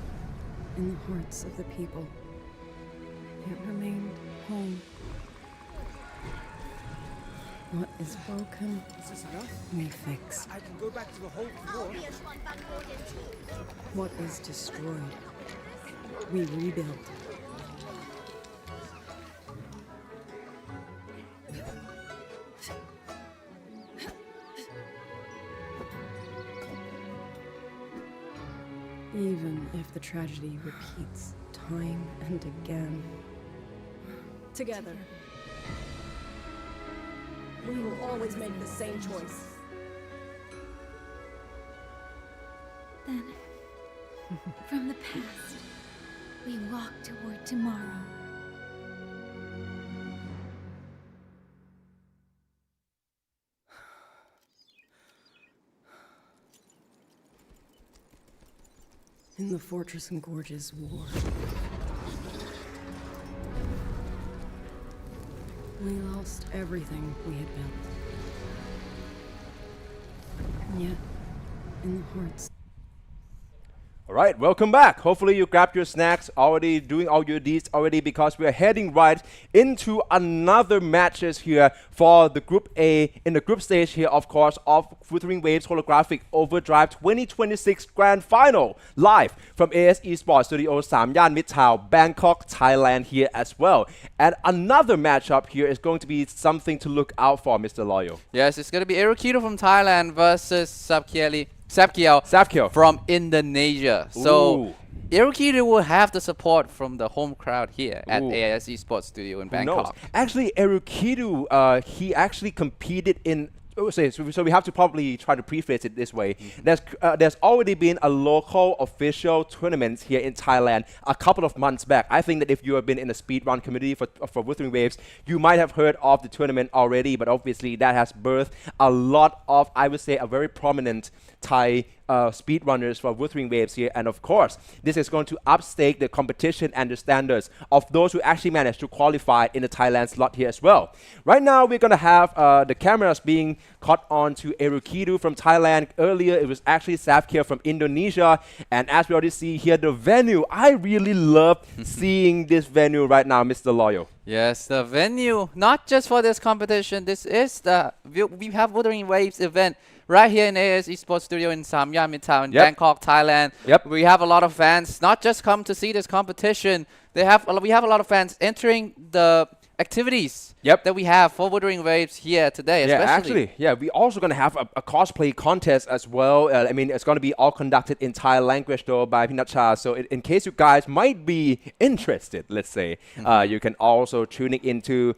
in the hearts of the people, it remained home. What is broken, we fix. I can go back to the whole floor. What is destroyed, we rebuild. Even if the tragedy repeats time and again. Together, we will always make the same choice. Then, from the past, we walk toward tomorrow. In the Fortress and Gorges War, we lost everything we had built. And yet, in the hearts. All right, welcome back. Hopefully you grabbed your snacks already, doing all your deeds already, because we are heading right into another matches here for the Group A in the group stage here, of course, of Wuthering Waves Holographic Overdrive 2026 Grand Final, live from AS eSports Studio Samyan Mitrtown, Bangkok, Thailand here as well. And another matchup here is going to be something to look out for, Mr. Loyal. Yes, it's going to be Erukito from Thailand versus Sapkiel from Indonesia. So Erukito will have the support from the home crowd here at AS eSports Studio in Bangkok. Actually, Erukito, he actually competed in. So we have to probably try to preface it this way. There's already been a local official tournament here in Thailand a couple of months back. I think that if you have been in the speedrun community for Wuthering Waves, you might have heard of the tournament already, but obviously that has birthed a lot of, I would say, a very prominent Thai speedrunners for Wuthering Waves here. And of course, this is going to upstake the competition and the standards of those who actually managed to qualify in the Thailand slot here as well. Right now, we're going to have the cameras being caught on to Erukito from Thailand. Earlier, it was actually Sapkiel from Indonesia. And as we already see here, the venue, I really love seeing this venue right now, Mr. Loyal. Yes, the venue, not just for this competition, this is we have Wuthering Waves event right here in AS eSports Studio in Samyan Mitrtown, Bangkok, Thailand. We have a lot of fans, not just come to see this competition. We have a lot of fans entering the activities that we have for Wuthering Waves here today, especially. We're also going to have a cosplay contest as well. I mean, it's going to be all conducted in Thai language though by Pinacha. So in case you guys might be interested, let's say, you can also tune into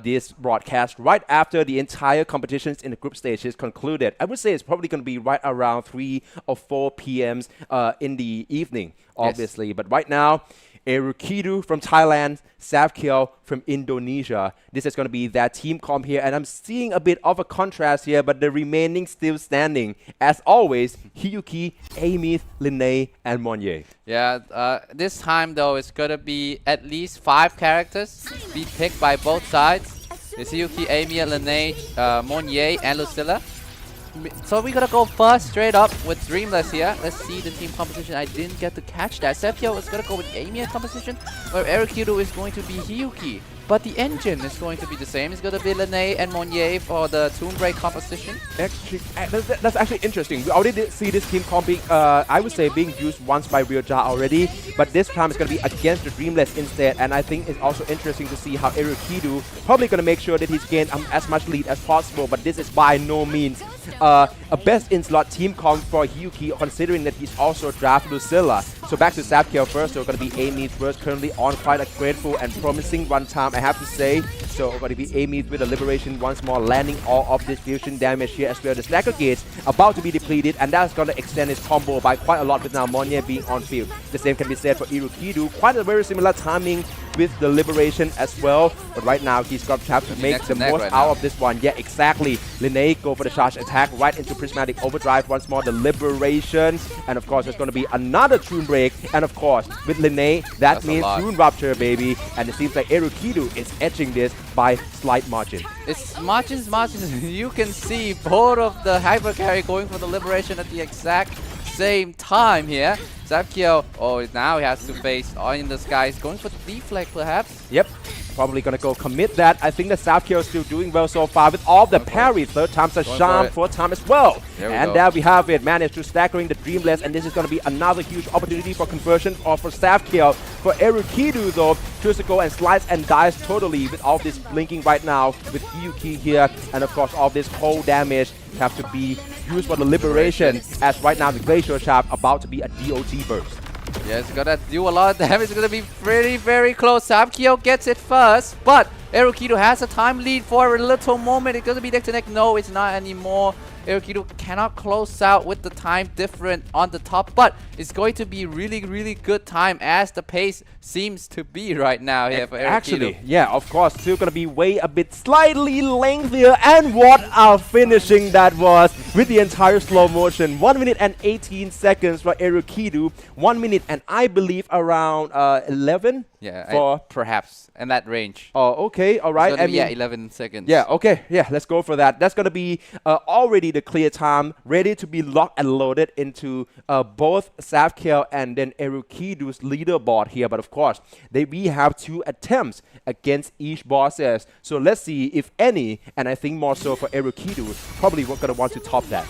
this broadcast right after the entire competitions in the group stage is concluded. I would say it's probably going to be right around 3 or 4 p.m. In the evening, obviously. But right now, Erukito from Thailand, Sapkiel from Indonesia. This is going to be their team comp here, and I'm seeing a bit of a contrast here, but the remaining still standing, as always, Hiyuki, Amith, Linnae, and Monye. This time though, it's going to be at least 5 characters be picked by both sides. It's Hiyuki, Amith, Linnae, Monye, and Lucilla. So we're gonna go first straight up with Dreamless here. Let's see the team composition. I didn't get to catch that. Sapkiel is gonna go with Amy composition, where Erukito is going to be Hiyuki. But the engine is going to be the same. It's gonna be Linnae and Monye for the Tomb Break composition. Actually, that's actually interesting. We already did see this team comp being, I would say, being used once by Ryoja already, but this time it's gonna be against the Dreamless instead. And I think it's also interesting to see how Erukito probably gonna make sure that he's gained as much lead as possible. But this is by no means a best in slot team comp for Hiyuki, considering that he's also draft Lucilla. So back to Sapkiel first. So it's gonna be Amy first, currently on quite a grateful and promising run time, I have to say. So it's gonna be Amy with the Liberation once more, landing all of this fusion damage here as well. The Stacker Gates about to be depleted, and that's gonna extend his combo by quite a lot with now Monye being on field. The same can be said for Erukito. Quite a very similar timing with the liberation as well. But right now, he's going to have to make neck the to neck most right out now. of this one. Yeah, exactly. Linnae go for the charge attack right into Prismatic Overdrive. Once more, the liberation. And of course, there's going to be another Tune Break. And of course, with Linnae, that That's a means lot. Tune Rupture, baby. And it seems like Erukidu is edging this by slight margin. It's margins. You can see both of the hyper carry going for the liberation at the exact same time here. Zapkyo, oh, now he has to face in the skies, going for the deflect perhaps. Yep, probably gonna go commit that. I think that Zapkyo is still doing well so far with all the parry. Third time's a Going charm, for it. fourth time as well. There we And go. there we have it. Managed to staggering the Dreamless, and this is gonna be another huge opportunity for conversion or for Zapkyo. For Erukidu though, choose to go and slice and dice totally with all this blinking right now with Hyuki here, and of course all this cold damage have to be used for the liberation, as right now the Glacial Sharp about to be a DOT burst. Yeah, it's gonna do a lot of damage. It's gonna be very close. Zapkyo gets it first, but Erukidu has a time lead for a little moment. It's gonna be neck to neck. No, it's not anymore. Erukidu cannot close out with the time different on the top, but it's going to be really good time as the pace seems to be right now here for Erukidu. Actually, yeah, of course, still gonna be way a bit slightly lengthier. And what a finishing that was with the entire slow motion. 1 minute and 18 seconds for Erukidu. 1 minute and I believe around 11. Yeah, for perhaps in that range. Oh, okay, all right. It's gonna be, yeah, 11 seconds. Yeah, okay, yeah, let's go for that. That's gonna be already the clear time, ready to be locked and loaded into both Zapkyo and then Erukidu's leaderboard here. But of course, we have 2 attempts against each bosses. So let's see if any, and I think more so for Erukidu, probably gonna want to top that.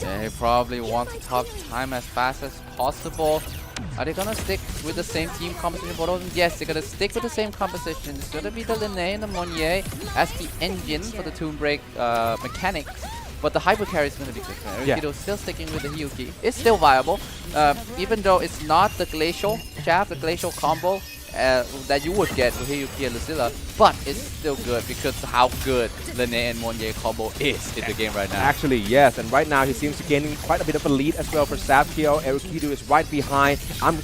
Yeah, he probably wants to top time as fast as possible. Are they gonna stick with the same team composition for both of them? Yes, they're gonna stick with the same composition. It's gonna be the Linnae and the Monnier as the engine for the Tune Break mechanics. But the hyper carry is gonna be different. Yeah. Erukidu still sticking with the Hyuki. It's still viable, even though it's not the Glacial Shaft, the Glacial combo that you would get with Hyuki and Lucilla, but it's still good because how good Linnae and Monnier combo is in the game right now. Actually, yes, and right now he seems to be gaining quite a bit of a lead as well for Zapkyo. Erukidu is right behind. I'm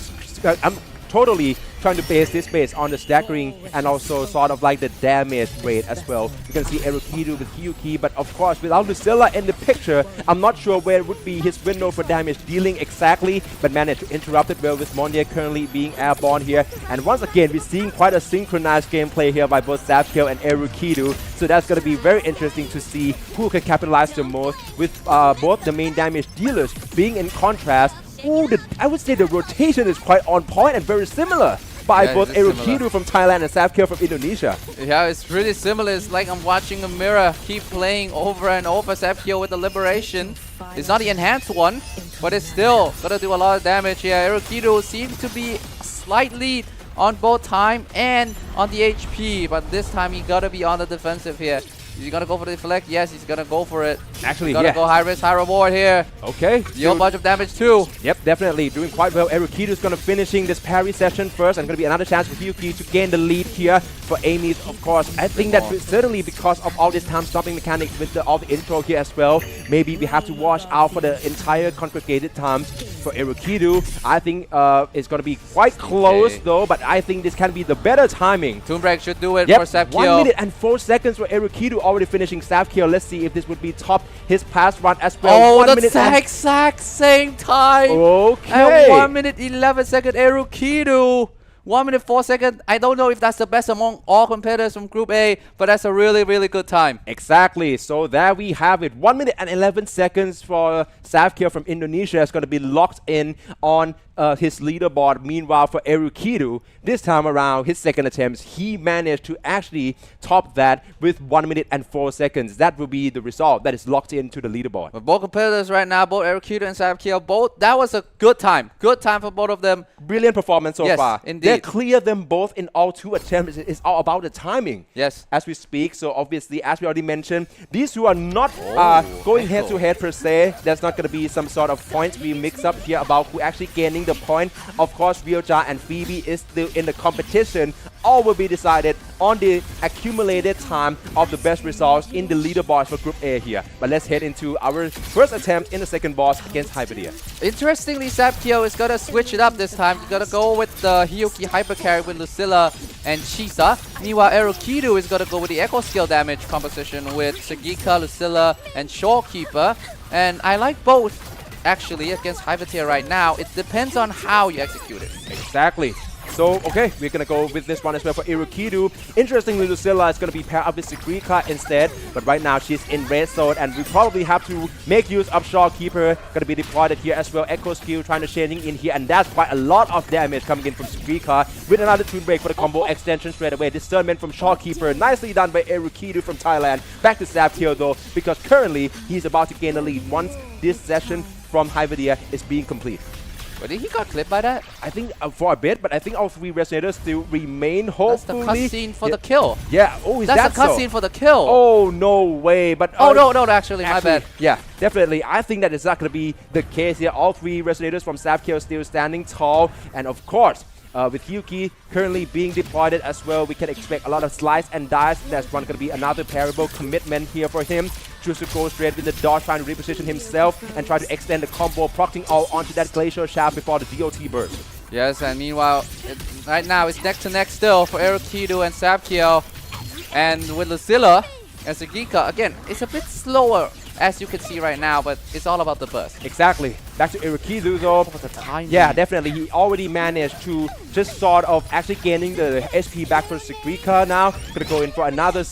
totally trying to base this based on the staggering and also sort of like the damage rate as well. You can see Erukidu with Hyuki, but of course without Lucilla in the picture, I'm not sure where would be his window for damage dealing exactly, but managed to interrupt it well with Monnier currently being airborne here. And once again, we're seeing quite a synchronized gameplay here by both Zapkyo and Erukidu, so that's going to be very interesting to see who can capitalize the most with both the main damage dealers being in contrast. Ooh, I would say the rotation is quite on point and very similar by Yeah, both it is Erukidu similar. from Thailand and Zapkyo from Indonesia. Yeah, it's really similar. It's like I'm watching a mirror keep playing over and over. Zapkyo with the liberation. It's not the enhanced one, but it's still gonna do a lot of damage here. Erukidu seems to be a slight lead on both time and on the HP, but this time he gotta be on the defensive here. Is he gonna go for the deflect? Yes, he's gonna go for it. Actually, He's gonna yeah. go high risk, high reward here. Okay. Deal a bunch of damage too. Yep, definitely doing quite well. Erukidu is going to finishing this parry session first, and going to be another chance for Hyuki to gain the lead here for Amy's, of course. I think that certainly because of all this time stopping mechanics with all the intro here as well, maybe we have to watch out for the entire congregated times for Erukidu. I think it's going to be quite close though, but I think this can be the better timing. Tune Break should do it Yep, for Zapkyo. 1 minute and 4 seconds for Erukidu already finishing Zapkyo. Let's see if this would be top his past run as well. Oh, 1 the minute and exact same time. okay. And 1 minute 11 second Erukidu. 1 minute 4 seconds. I don't know if that's the best among all competitors from Group A, but that's a really good time. Exactly. So there we have it. 1 minute and 11 seconds for Zapkyo from Indonesia is going to be locked in on his leaderboard. Meanwhile, for Erukidu, this time around, his second attempt, he managed to actually top that with 1 minute and 4 seconds. That will be the result that is locked into the leaderboard. But both competitors right now, both Erukidu and Zapkyo, that was a good time. Good time for both of them. Brilliant performance so Yes, far. indeed. They cleared them both in all 2 attempts. It's all about the timing. Yes. As we speak. So obviously, as we already mentioned, these 2 are not going head to head per se. There's not going to be some sort of points we mix up here about who actually gaining the point. Of course, Ryoja and Phoebe is still in the competition. All will be decided on the accumulated time of the best results in the leaderboards for Group A here. But let's head into our first attempt in the second boss against Hyperdia. Interestingly, Zapkyo is gonna switch it up this time. He's gonna go with the Hyuki hyper carry with Lucilla and Chisa. Meanwhile, Erukidu is gonna go with the echo skill damage composition with Sagika, Lucilla, and Shorekeeper. And I like both actually against Hypertier right now. It depends on how you execute it. Exactly. So, okay, we're going to go with this one as well for Irukidu. Interestingly, Lucilla is going to be paired up with Sagrika instead, but right now she's in red zone, and we probably have to make use of Shorekeeper. Going to be deployed here as well. Echo skill trying to chaining in here, and that's quite a lot of damage coming in from Sagrika with another Toon Break for the combo extension straight away. Discernment from Shorekeeper, nicely done by Irukidu from Thailand. Back to Sapkill though, because currently he's about to gain the lead once this session from Hyperdia is being complete. But he got clipped by that? I think for a bit, but I think all three Resonators still remain, hopefully. That's the cutscene for the kill. Yeah, oh, is that That's the cutscene for the kill. Oh, no way. But oh, no, actually, my bad. Yeah, definitely. I think that is not going to be the case here. All three Resonators from Sapkill still standing tall. And of course, with Yuki currently being deployed as well, we can expect a lot of slice and dice. That's going to be another parable commitment here for him. Choose to go straight with the dodge, trying to reposition himself and try to extend the combo, proccing all onto that Glacial Shaft before the DOT burst. Yes, and meanwhile, right now it's neck to neck still for Erukidu and Sapkill. And with Lucilla and Sagika, again, it's a bit slower as you can see right now, but it's all about the burst. Exactly. Back to Irukidu though. Yeah, definitely. He already managed to just sort of actually gaining the SP back for Sagrika now. Gonna go in for another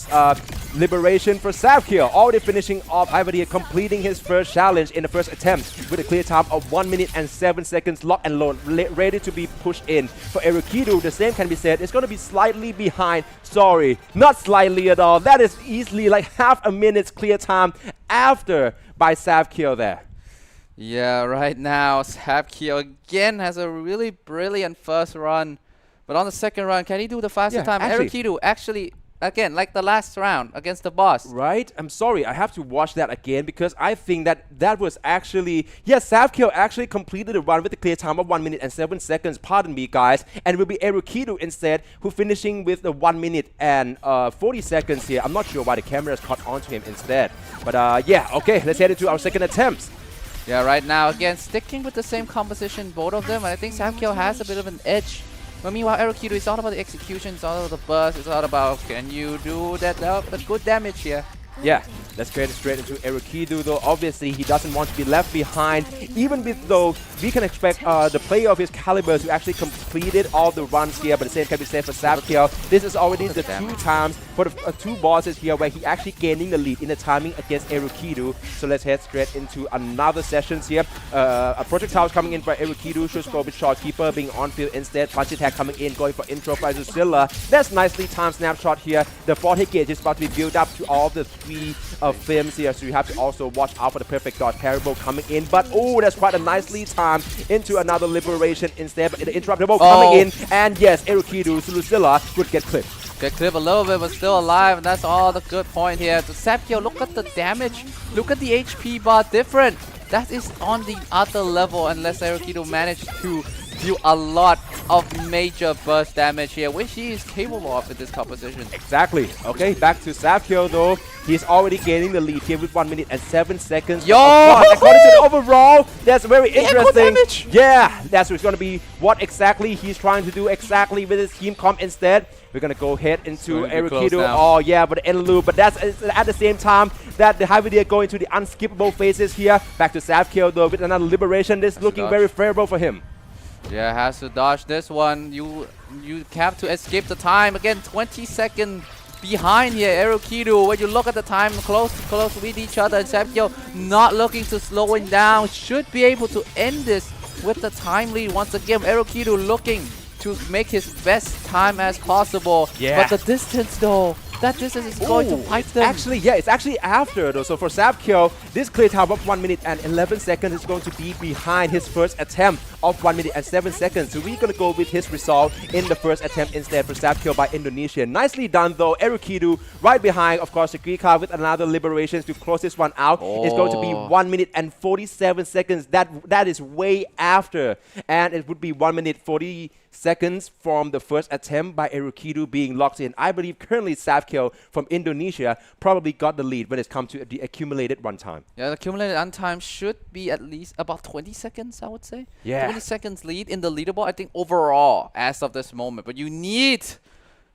liberation for Sapkill. Already finishing off Hyperdia, completing his first challenge in the first attempt with a clear time of 1 minute and 7 seconds, lock and load, ready to be pushed in. For Irukidu, the same can be said. It's going to be slightly behind. Sorry, not slightly at all. That is easily like half a minute's clear time after by Sapkill there. Yeah, right now Sapkill again has a really brilliant first run, but on the second run, can he do the faster time? Erukidu actually, again, like the last round against the boss. Right? I'm sorry, I have to watch that again because I think that was actually, yes, Sapkill actually completed the run with a clear time of 1 minute and 7 seconds, pardon me guys, and it will be Erukidu instead who finishing with the 1 minute and 40 seconds here. I'm not sure why the camera is caught onto him instead, but yeah, okay, let's head into our second attempt. Yeah, right now, again, sticking with the same composition, both of them, and I think Sapkill has a bit of an edge. But meanwhile, Erukidu, it's all about the execution, it's all about the burst, it's all about can you do that good damage here. Yeah, let's get straight into Erukidu though. Obviously, he doesn't want to be left behind, even with though we can expect the player of his caliber to actually completed all the runs here, but the same can be said for Sapkill. This is already the 2 times for the 2 bosses here where he actually gaining the lead in the timing against Erukidu. So let's head straight into another sessions here. A projectile is coming in by Erukidu, should go with Shorekeeper being on field instead. Punch attack coming in, going for intro by Lucilla. That's nicely timed snapshot here. The 4 hit gauge is about to be built up to all the 3 films here, so you have to also watch out for the perfect dodge parable coming in. But oh, that's quite a nicely timed into another liberation instead. But the interruptible coming in, and yes, Erukidu, Lucilla would get clipped. Get clipped a little bit, but still alive, and that's all the good point here. The Sapkill, look at the damage, look at the HP bar different. That is on the other level unless Erukidu managed to do a lot of major burst damage here, which he is capable of with this composition. Exactly. Okay, back to Sapkill though. He's already gaining the lead here with 1 minute and 7 seconds. Yo! According to the overall, that's very interesting. Yeah, that's what's going to be what exactly he's trying to do exactly with his team comp instead. We're going to go ahead into Erukidu. Oh yeah, but end loop. But that's at the same time that the Hyperdia going to the unskippable phases here. Back to Sapkill though with another liberation. This is looking very favorable for him. Yeah, has to dodge this one. You have to escape the time. Again, 20 seconds behind here, Erukidu. When you look at the time, close with each other, and Sapkill not looking to slowing down. Should be able to end this with the time lead once again. Erukidu looking to make his best time as possible. Yeah. But the distance though, that distance is going to fight them. Actually, yeah, it's actually after though. So for Sapkill, this clear time of 1 minute and 11 seconds is going to be behind his first attempt of 1 minute and 7 seconds. So we're going to go with his result in the first attempt instead for Sapkill by Indonesia. Nicely done though. Erukidu right behind, of course, Sagrika with another liberation to close this one out. It's going to be 1 minute and 47 seconds. That is way after. And it would be 1 minute 40 seconds from the first attempt by Erukidu being locked in. I believe currently Sapkill from Indonesia probably got the lead when it comes to the accumulated runtime. Yeah, the accumulated runtime should be at least about 20 seconds, I would say. Yeah. 20 seconds lead in the leaderboard, I think, overall, as of this moment. But you need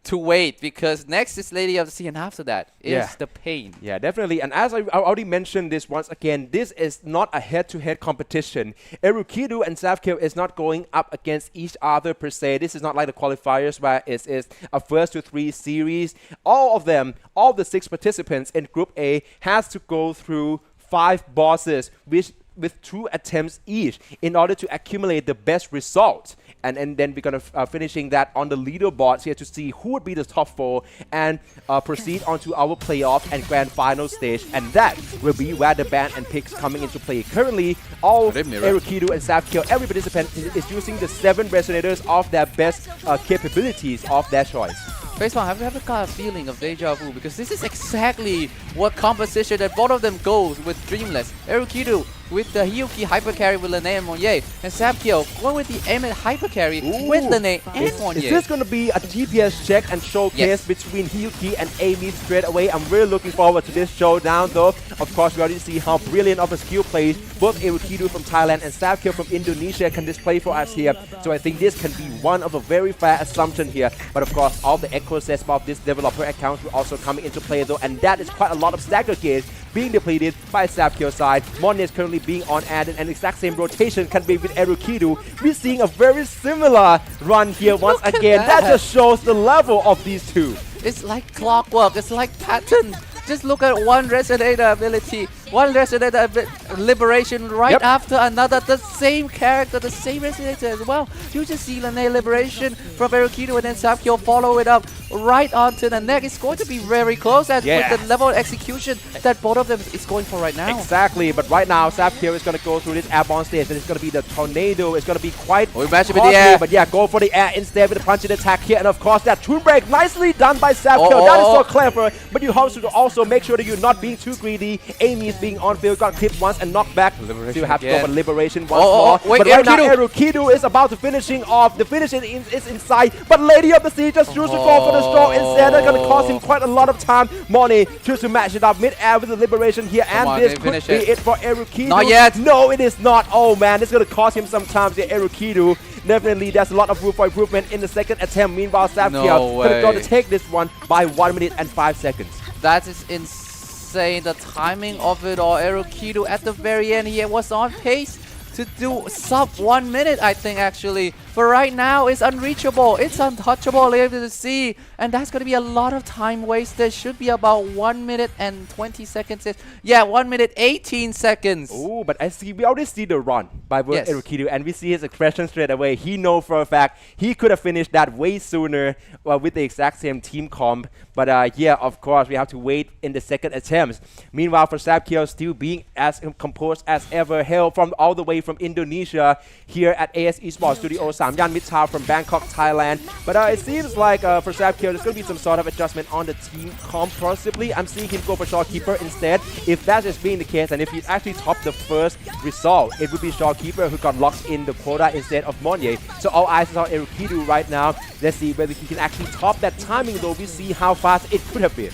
to wait because next is Lady of the Sea and after that is Yeah. the pain. Yeah, definitely. And as I already mentioned this once again, this is not a head-to-head competition. Erukidu and Savkill is not going up against each other per se. This is not like the qualifiers where it is a first to three series. All of them, all the 6 participants in Group A has to go through 5 bosses, which with 2 attempts each in order to accumulate the best result. And then we're going to finishing that on the leaderboards here to see who would be the top 4 and proceed onto our playoff and grand final stage. And that will be where the ban and picks coming into play. Currently, all Erukidu and Savkill, every participant is using the 7 resonators of their best capabilities of their choice. Baseball, have you ever got a feeling of deja vu? Because this is exactly what composition that both of them goes with Dreamless. Erukidu with the Hyuki hyper carry with Lene and Monye, and Savkill going with the Emmett hyper carry with Lene and Monye. Is this going to be a GPS check and showcase between Hyuki and Amy straight away? I'm really looking forward to this showdown though. Of course, we already see how brilliant of a skill play both Erukidu from Thailand and Savkill from Indonesia can display for us here. So I think this can be one of a very fair assumption here. But of course, all the ecosystem of this developer accounts will also come into play though, and that is quite a lot of stagger gauge being depleted by Savkill's side. Monye is currently being on added, and exact same rotation can be with Erukidu. We're seeing a very similar run here once again. That just shows the level of these two. It's like clockwork, it's like pattern. Just look at one resonator ability, one resonator liberation right after another. The same character, the same resonator as well. You just see Lene liberation from Erukidu and then Savkill follow it up right onto the neck. It's going to be very close as with the level of execution that both of them is going for right now. Exactly, but right now Savkill is going to go through this airborne stage, and it's going to be the tornado. It's going to be quite match it with the air. But yeah, go for the air instead with the punching attack here, and of course that toon break nicely done by Savkill. That is so clever, but you have to also make sure that you're not being too greedy. Amy is being on field, got clipped once and knocked back. So you have to go for liberation once more. Wait, but right now Erukidu is about to finishing off. The finish is in sight, but Lady of the Sea just chooses to go for the straw instead. That's going to cost him quite a lot of time. Monye chooses to match it up mid-air with the liberation here, and this could be it for Erukidu. Not yet. No, it is not. Oh man, it's going to cost him some time here, Erukidu. Definitely, there's a lot of room for improvement in the second attempt. Meanwhile, Savkill going to take this one by 1 minute and 5 seconds. That is insane. The timing of it all. Erukidu at the very end, he was on pace to do sub 1 minute, I think, actually. But right now, it's unreachable. It's untouchable, Lady of the Sea. And that's going to be a lot of time wasted. Should be about 1 minute and 20 seconds. Yeah, 1 minute 18 seconds. Oh, but I see, we already see the run by Erukidu, and we see his expression straight away. He knows for a fact he could have finished that way sooner with the exact same team comp. But yeah, of course, we have to wait in the second attempt. Meanwhile, for Savkill still being as composed as ever, hail from all the way from Indonesia here at AS eSports Studio, Samyan Mitrtown from Bangkok, Thailand. But it seems like for Savkill, there's going to be some sort of adjustment on the team comp possibly. I'm seeing him go for Shawkeeper instead. If that is being the case, and if he actually topped the first result, it would be Shawkeeper who got locked in the quota instead of Monye. So all eyes are on Erukidu right now. Let's see whether he can actually top that timing though. We see how fast it could have been.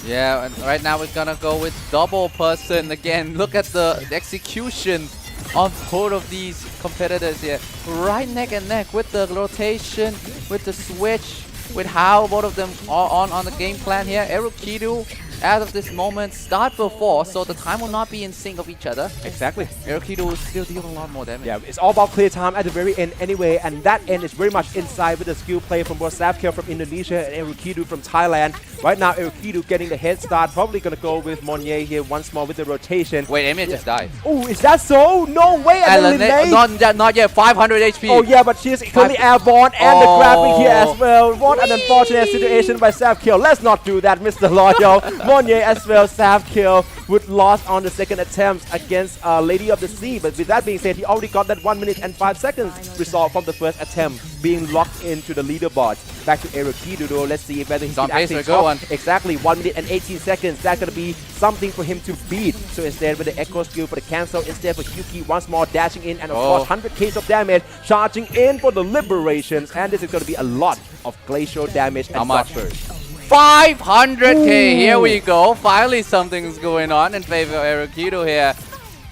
Yeah, and right now we're gonna go with double person again. Look at the execution of both of these competitors here. Right neck and neck with the rotation, with the switch, with how both of them are on the game plan here. Erukidu, as of this moment, start before, so the time will not be in sync of each other. Exactly. Erukidu will still deal a lot more damage. Yeah, it's all about clear time at the very end anyway, and that end is very much inside with the skill play from both Savkill from Indonesia and Erukidu from Thailand. Right now, Erukidu getting the head start, probably going to go with Monye here once more with the rotation. Wait, Amy just died. Oh, is that so? No way, and not yet, 500 HP. Oh yeah, but she's currently airborne and the grabbing here as well. What an unfortunate situation by Savkill. Let's not do that, Mr. Loyal. Monye as well, Savkill would lost on the second attempt against Lady of the Sea. But with that being said, he already got that 1 minute and 5 seconds result from the first attempt, being locked into the leaderboard. Back to Erukidu though. Let's see whether he can actually top exactly 1 minute and 18 seconds. That's going to be something for him to beat. So instead with the echo skill for the cancel, instead for Yuki once more dashing in, and of course 100k of damage charging in for the liberations. And this is going to be a lot of glacial damage. How much? 500k. Here we go. Finally something's going on in favor of Erukidu here.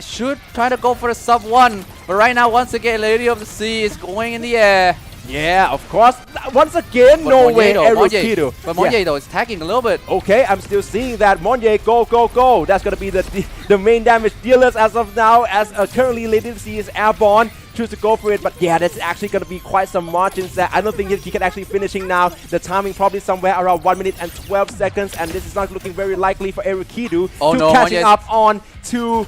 Should try to go for a sub 1, but right now once again Lady of the Sea is going in the air. Yeah, of course. Once again, But no Monye way, though, Erukido. But Monye though is tagging a little bit. Okay, I'm still seeing that. Monye, go, go, go. That's going to be the main damage dealers as of now, as currently Lady C is airborne. Choose to go for it, but yeah, that's actually going to be quite some margins there. I don't think he can actually finishing now. The timing probably somewhere around 1 minute and 12 seconds, and this is not looking very likely for Erukido to catching up on to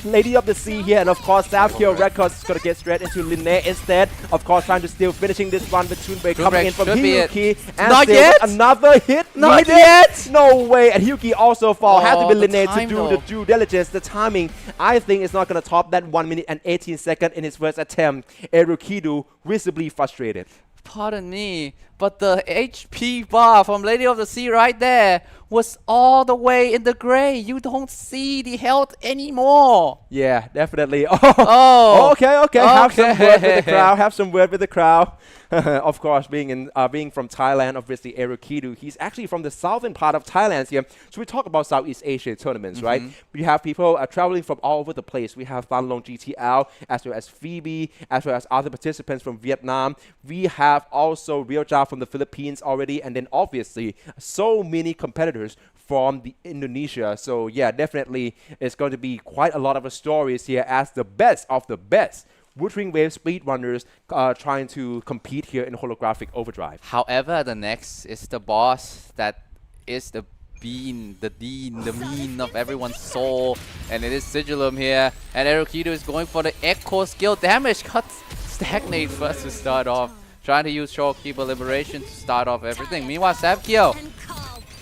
Lady of the Sea here. And of course, Savkio Records is going to get straight into Linnae instead. Of course, trying to still finishing this run with Toonbreak coming in from Hyuki. And Not still yet. another hit. Not yet. No way. And Hyuki also fall. Had to be the Linnae to time do though. the due diligence. The timing, I think, is not going to top that 1 minute and 18 seconds in his first attempt. Erukido visibly frustrated. Pardon me, but the HP bar from Lady of the Sea right there was all the way in the gray. You don't see the health anymore. Yeah, definitely. Oh. Okay. Have some word with the Okay. crowd. Have some word with the crowd. Of course, being from Thailand, obviously Erukido, he's actually from the southern part of Thailand here. So we talk about Southeast Asia tournaments, right? We have people traveling from all over the place. We have Van Long GTL, as well as Phoebe, as well as other participants from Vietnam. We have also Ryojia from the Philippines already, and then obviously so many competitors from Indonesia. So yeah, definitely it's going to be quite a lot of stories here as the best of the best Wuthering Waves speedrunners trying to compete here in Holographic Overdrive. However, the next is the boss that is the bean, the dean, the mean of everyone's soul, and it is Sigilum here. And Erukido is going for the Echo skill damage. Cut Stagnate first to start off, trying to use Shorekeeper Liberation to start off everything. Meanwhile, Savkio,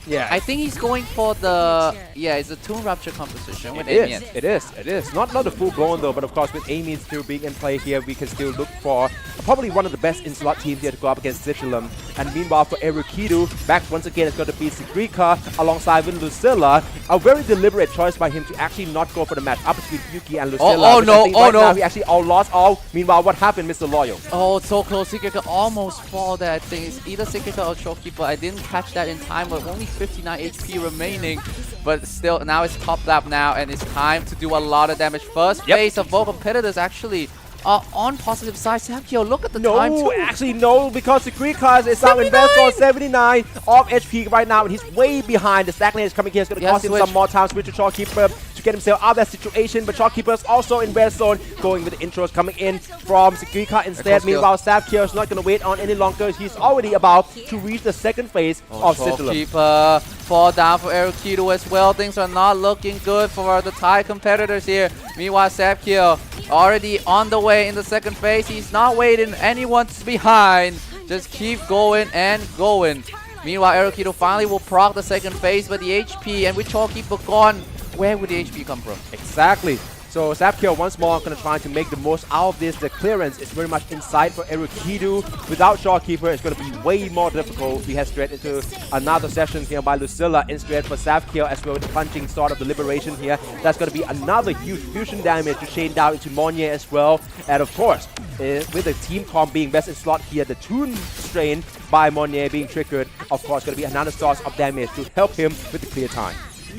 Yeah, I think he's going for the it's a Tomb Rupture composition with Amiens. It is. Not the full blown though, but of course with Amiens still being in play here, we can still look for probably one of the best in slot teams here to go up against Sigilum. And meanwhile for Erukido, back once again it's going to be Sigrika alongside with Lucilla. A very deliberate choice by him to actually not go for the match up between Yuki and Lucilla. Oh, no, oh, no. Now he actually all lost all. Meanwhile, what happened, Mr. Loyal? Oh, it's so close. Sigrika almost fall there. I think it's either Sigrika or Shorekeeper. I didn't catch that in time, but only 59 HP remaining. But still, now it's top lap now, and it's time to do a lot of damage. First phase of both competitors actually are on positive side. Savkio, look at the time No, too. actually no, because the Greek card is out in best on 79 of HP right now, and he's way behind. The Stagnate is coming here. It's going to cost him some more time. Switch to Shorekeeper to get himself out of that situation, but Shorekeeper is also in red zone, going with the intros coming in from Sigrika instead. Meanwhile, Savkio is not going to wait on any longer. He's already about to reach the second phase of Sigilum. Shorekeeper fall down for Erukido as well. Things are not looking good for the Thai competitors here. Meanwhile, Savkio already on the way in the second phase. He's not waiting. Anyone's behind. Just keep going and going. Meanwhile, Erukido finally will proc the second phase, but the HP, and with Shorekeeper gone, where would the HP come from? Exactly. So Savkio once more going to try to make the most out of this. The clearance is very much inside for Erukido. Without Shorekeeper, it's going to be way more difficult. We head straight into another session here by Lucilla instead for Savkio as well with the punching start of the Liberation here. That's going to be another huge fusion damage to chain down into Monye as well. And of course, with the team comp being best in slot here, the Toon strain by Monye being triggered, of course, going to be another source of damage to help him with the clear time.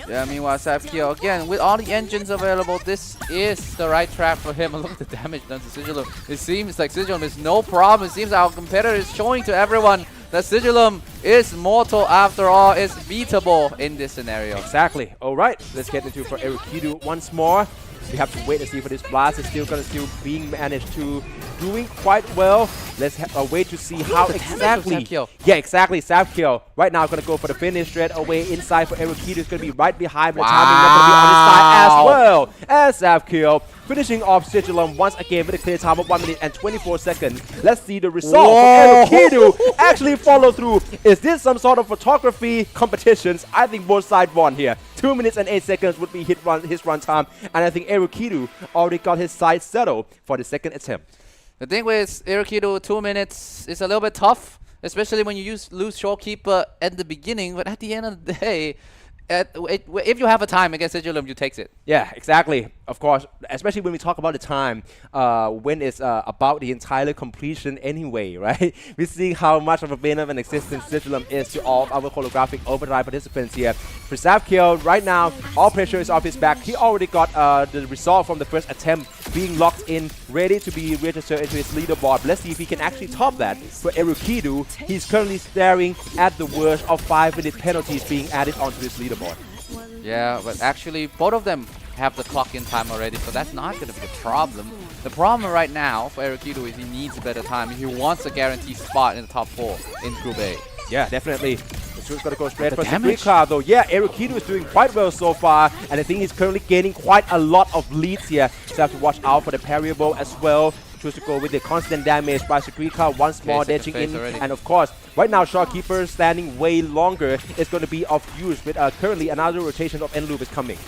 Yeah, meanwhile, Savkio, again, with all the engines available, this is the right track for him. And look at the damage done to Sigilum. It seems like Sigilum is no problem. It seems our competitor is showing to everyone that Sigilum is mortal after all, is beatable in this scenario. Exactly. All right, let's get into for Erukido once more. We have to wait and see for this blast. It's still being managed to doing quite well. Let's wait to see how exactly. Yeah, exactly. Savkio right now going to go for the finish straight away inside for Erukido. It's going to be right behind. But the timing not going to be on his side as well. And Savkio finishing off Sigilum once again with a clear time of 1 minute and 24 seconds. Let's see the result from Erukido actually follow through. Is this some sort of photography competitions? I think both sides won here. 2 minutes and 8 seconds would be his run time, and I think Erukido already got his side settled for the second attempt. The thing with Erukido, 2 minutes is a little bit tough, especially when you lose Shorekeeper at the beginning, but at the end of the day, if you have a time against Sigilum, you takes it. Yeah, exactly. of course, especially when we talk about the time, when it's about the entire completion anyway, right? We see how much of a vein of an existence Sigilum is to all of our holographic overdrive participants here. For Savkiel, right now, all pressure is off his back. He already got the result from the first attempt being locked in, ready to be registered into his leaderboard. Let's see if he can actually top that. For Erukidu, he's currently staring at the worst of 5-minute penalties being added onto his leaderboard. Yeah, but actually both of them have the clock in time already, so that's not going to be the problem. The problem right now for Erukidu is he needs a better time. He wants a guaranteed spot in the top 4 in Group A. Yeah, definitely. The shoot's going to go straight The for damage. Sigrica, though. Yeah, Erukidu is doing quite well so far, and I think he's currently gaining quite a lot of leads here. So have to watch out for the parryable as well. Choose to go with the constant damage by Sigrica once more, dashing in. already. And of course, right now, Shopkeeper standing way longer is going to be of use with currently another rotation of Enloop is coming.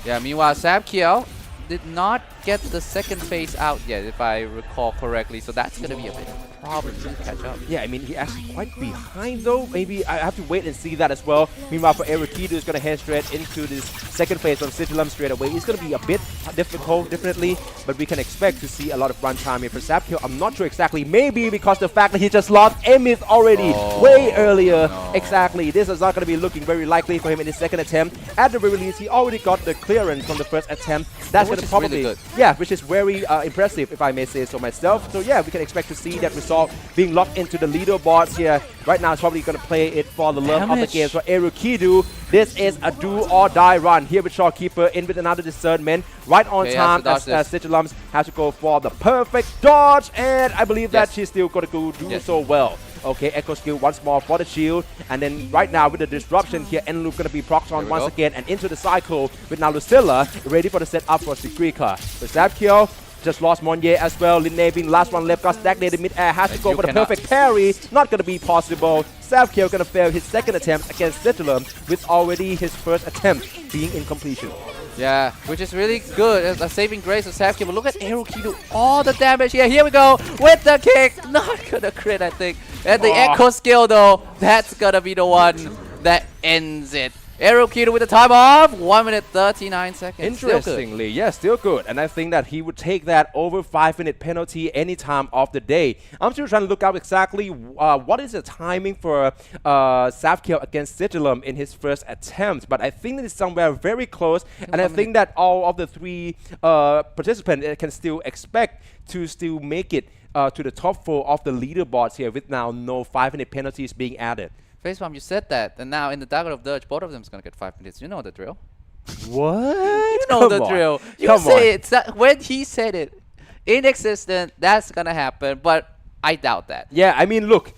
Yeah, meanwhile, Sabkiel did not get the second phase out yet, if I recall correctly, so that's going to be a bit of a problem to catch up. Yeah, I mean, he actually quite behind though. Maybe I have to wait and see that as well. Meanwhile, for Erukidu, is going to head straight into this second phase on Sigilum straight away. It's going to be a bit difficult, definitely, but we can expect to see a lot of run time here for Sabkiel. I'm not sure exactly. Maybe because the fact that he just lost Emith already way earlier. No. Exactly. This is not going to be looking very likely for him in his second attempt. At the very least, he already got the clearance from the first attempt. That's going Which to is probably, really good. yeah, which is very impressive, if I may say so myself. So yeah, we can expect to see that result being locked into the leaderboards here. Right now, it's probably going to play it for the love of the Damage. game. So Erukidu, this is a do or die run here with Shopkeeper in with another discernment. Right on Okay, time has to as dodge Sigilums has to go for the perfect dodge. And I believe that Yes. she's still going to go do Yes. so well. Okay, Echo Skill once more for the shield. And then right now with the disruption here, Enloop going to be procced on There we once go. again. And into the cycle with now Lucilla ready for the setup for Sigrica. So Zabkiel just lost Monye as well. Linnae being last one left, got stagnated mid-air, has to And go you for the cannot- perfect parry. Not going to be possible. Savkiel going to fail his second attempt against Sigilum with already his first attempt being in completion. Yeah, which is really good as a saving grace of Sabkiel. But look at Erukidu, all the damage here. Here we go with the kick. Not gonna crit, I think. And the Echo skill though, that's gonna be the one that ends it. Erukidu with the time of 1 minute 39 seconds. Still good. Interestingly, yeah, still good. And I think that he would take that over 5-minute penalty any time of the day. I'm still trying to look out exactly what is the timing for Savkiel against Sigilum in his first attempt. But I think that it's somewhere very close. And I think that all of the 3 participants can still expect to still make it to the top 4 of the leaderboards here with now no 5-minute penalties being added. Facepalm, you said that. And now in the Dagger of Dirge, both of them is gonna get 5 minutes. You know the drill. What? You know the drill. You say it. When he said it, inexistent, that's gonna happen. But I doubt that. Yeah, I mean, look,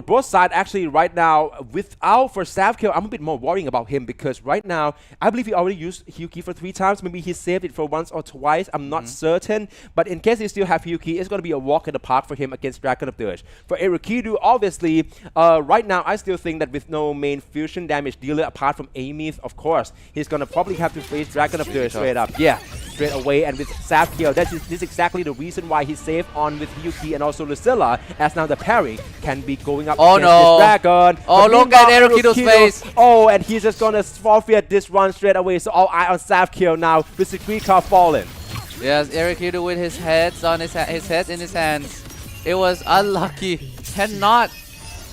both sides actually right now, without for Savkiel, I'm a bit more worrying about him because right now, I believe he already used Hyuki for 3 times. Maybe he saved it for once or twice. I'm not certain. But in case he still have Hyuki, it's going to be a walk in the park for him against Dragon of Dirge. For Erukidu, obviously, right now, I still think that with no main fusion damage dealer apart from Amith, of course, he's going to probably have to face Dragon of Dirge straight up. Yeah, straight away. And with Savkiel, this is exactly the reason why he saved on with Hyuki and also Lucilla, as now the parry can be going up Oh, against no. this Dragon. Oh, But look at meanwhile, Erukidu's Erukidu- face. Oh, and he's just gonna forfeit this run straight away. So all eye on Savkiel now with Sigrica falling. Yes, Erukidu with his heads on his head in his hands. It was unlucky. Cannot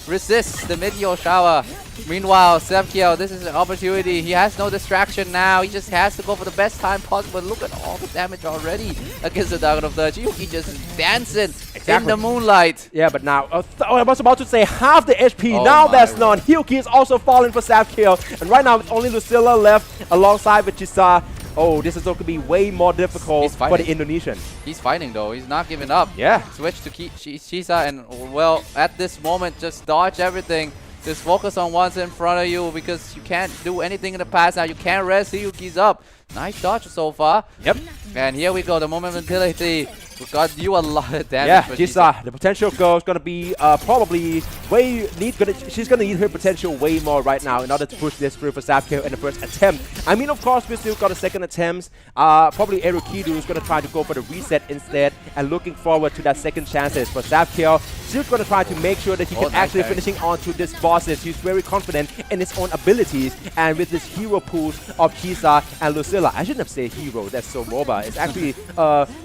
resist the Meteor Shower. Meanwhile, Sabkiel, this is an opportunity. He has no distraction now. He just has to go for the best time possible. Look at all the damage already against the Dragon of Dirge. Yuki just dancing in the moonlight. Yeah, but now, I was about to say half the HP. Oh Now my that's none. Hyuki is also falling for Savkiel. And right now, it's only Lucilla left alongside with Chisa. Oh, this is going to be way more difficult He's for fighting. the Indonesian. He's fighting though. He's not giving up. Yeah. Switch to Shisa and, well, at this moment, just dodge everything. Just focus on what's in front of you because you can't do anything in the past now. You can't rest. Hyuki's up. Nice dodge so far. Yep. And here we go. The momentality We got you a lot of damage. Yeah, but Jisa, the potential girl is gonna be probably she's gonna need her potential way more right now in order to push this through for Sapkeo in the first attempt. I mean, of course, we still got a second attempt. Probably Erukidu is gonna try to go for the reset instead and looking forward to that second chances for Sapkeo. Still gonna try to make sure that he can actually finishing onto this bosses. He's very confident in his own abilities, and with this hero pools of Jisa and Lucilla. I shouldn't have said hero. That's so mobile. It's actually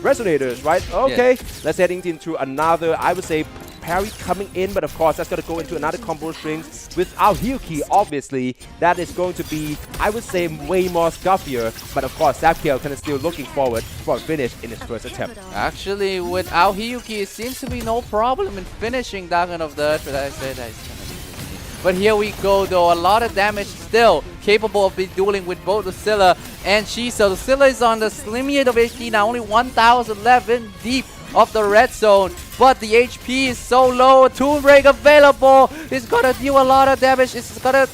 resonators, right? Okay, let's heading into another, I would say, parry coming in, but of course that's going to go into another combo strings without Hyuki. Obviously that is going to be, I would say, way more scuffier, but of course Sapkeo kind of still looking forward for a finish in his first attempt. Actually, without Hyuki, it seems to be no problem in finishing Dragon of the Earth, but I said that's gonna be easy. But here we go though, a lot of damage still, capable of be dueling with both Lucilla and Shisa. Lucilla is on the slimmiest of HP now, only 1,000 left in deep of the red zone, but the HP is so low. Tomb Break available. It's gonna deal a lot of damage. It's gonna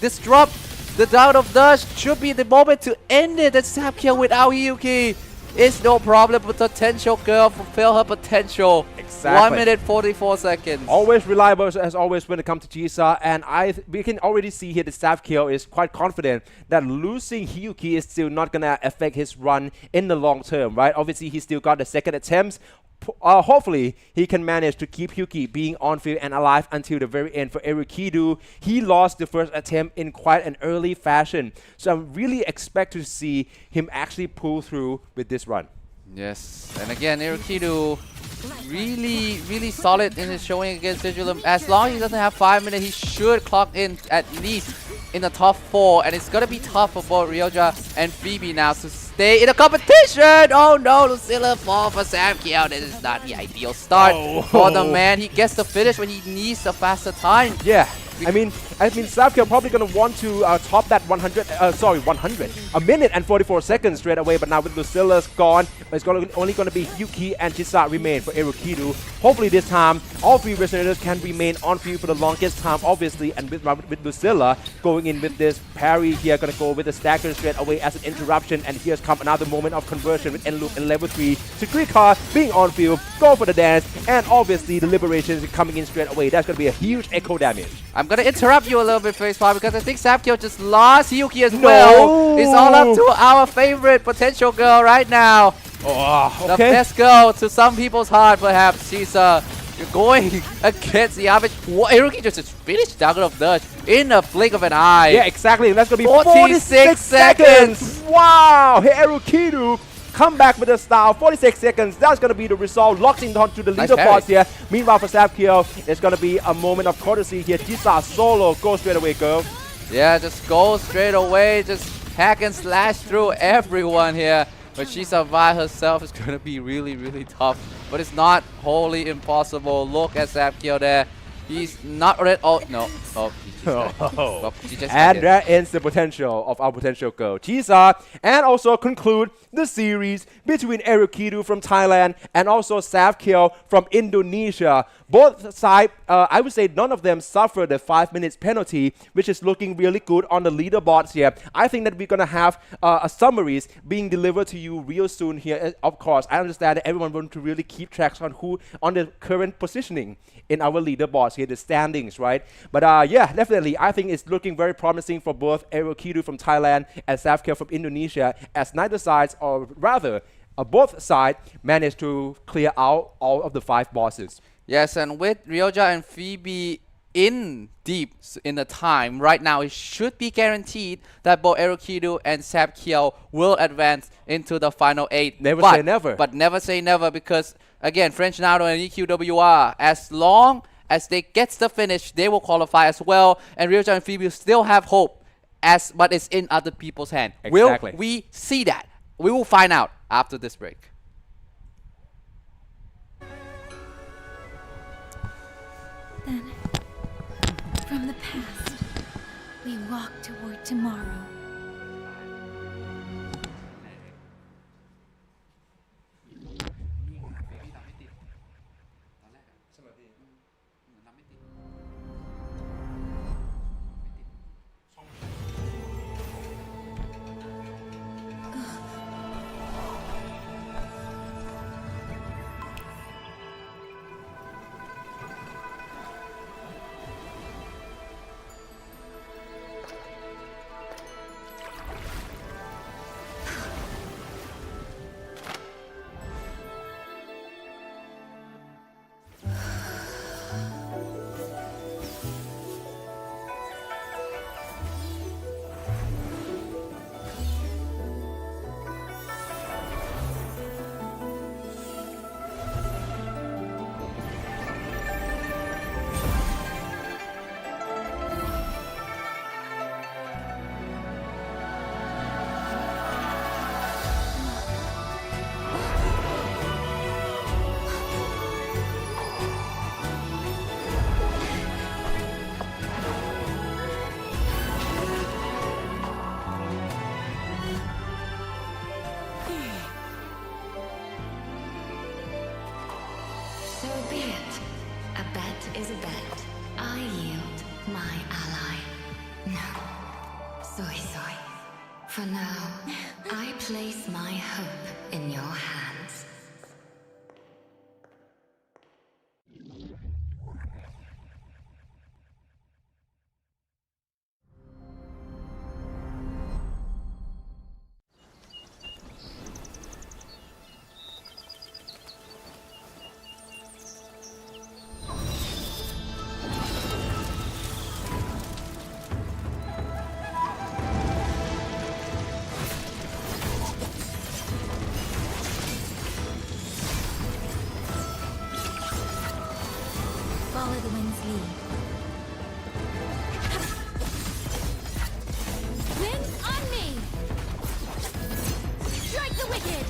disrupt the Dragon of the Earth. Should be the moment to end it. And Sapkeo without Hyuki is no problem, but potential girl fulfill her potential. Exactly. 1 minute 44 seconds. Always reliable as always when it comes to Jisa, and we can already see here that Sapkeo is quite confident that losing Hyuki is still not gonna affect his run in the long term, right? Obviously he still got the second attempts. Hopefully he can manage to keep Hyuki being on field and alive until the very end. For Erukidu, he lost the first attempt in quite an early fashion, so I really expect to see him actually pull through with this run. Yes, and again, Erukidu really solid in his showing against Vigilum. As long as he doesn't have 5 minutes, he should clock in at least in the top 4, and it's gonna be tough for both Ryoja and Phoebe now to stay in the competition. Oh no, Lucilla fall for Sapkeo. This is not the ideal start for the man. He gets the finish when he needs a faster time. Yeah, I mean Sapkeo probably gonna want to top that 100. A minute and 44 seconds straight away. But now with Lucilla's gone, it's only gonna be Hyuki and Jisa remain for Erukidu. Hopefully this time all three resonators can remain on field for the longest time, obviously. And with Lucilla going in with this parry here, gonna go with the stagger straight away as an interruption. And here's come another moment of conversion with N-Loop in level 3. Sukrika being on field, go for the dance, and obviously the liberation is coming in straight away. That's gonna be a huge echo damage. I'm gonna interrupt you a little bit, Facepalm, because I think Sapkeo just lost Hyuki as well. It's all up to our favorite potential girl right now. The best girl to some people's heart, perhaps. She's going against the average. Eruki just finished Dragon of the Earth in a blink of an eye. Yeah, exactly. And that's gonna be 46 seconds. Wow, hey, Erukidu come back with a style. 46 seconds. That's going to be the result. Locked in onto the leaderboards here. Meanwhile, for Sapkeo, it's going to be a moment of courtesy here. Jisa solo. Go straight away, girl. Yeah, just go straight away. Just hack and slash through everyone here. But she survived herself. It's going to be really tough. But it's not wholly impossible. Look at Sapkeo there. He's not red. Oh, no. Oh, well, and that ends the potential of our potential girl, Jisa, and also conclude the series between Erukidu from Thailand and also Sapkeo from Indonesia. Both sides, I would say none of them suffered the 5 minutes penalty, which is looking really good on the leaderboards here. I think that we're going to have summaries being delivered to you real soon here. Of course, I understand that everyone wants to really keep tracks on on the current positioning in our leaderboards here, the standings, right? But yeah, definitely, I think it's looking very promising for both Erukidu from Thailand and Sapkeo from Indonesia, as neither sides, or rather, both sides managed to clear out all of the 5 bosses. Yes, and with Ryoja and Phoebe in deep in the time right now, it should be guaranteed that both Erukidu and Sapkeo will advance into the final 8. Never say never. But never say never, because again, French Naruto and EQWR, as long as they get the finish, they will qualify as well. And Ryoja and Phoebe still have hope, but it's in other people's hands. Exactly. Will we see that? We will find out after this break. Then, from the past, we walk toward tomorrow. So be it. A bet is a bet. I yield my ally. No. Soy. For now, I place my hope in your hands. Follow the wind's lead. Wind on me! Strike the wicked!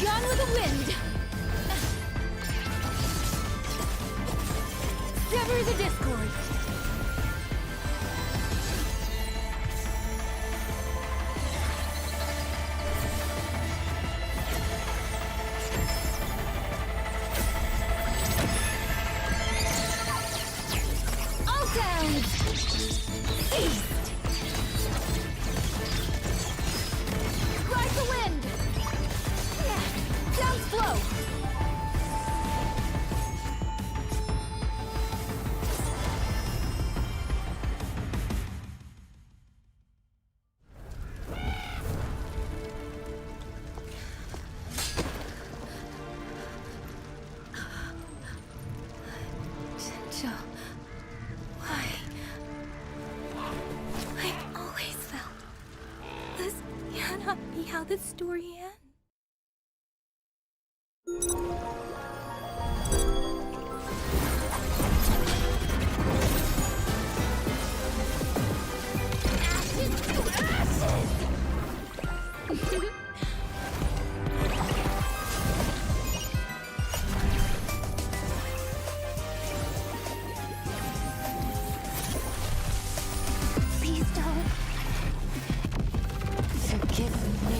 Gone with the wind! Sever the discord! All down! Feast! Ride the wind! Down slow! Joe, why? I've always felt this cannot be how this story ends. Ashes to ashes! Please don't. Forgive me.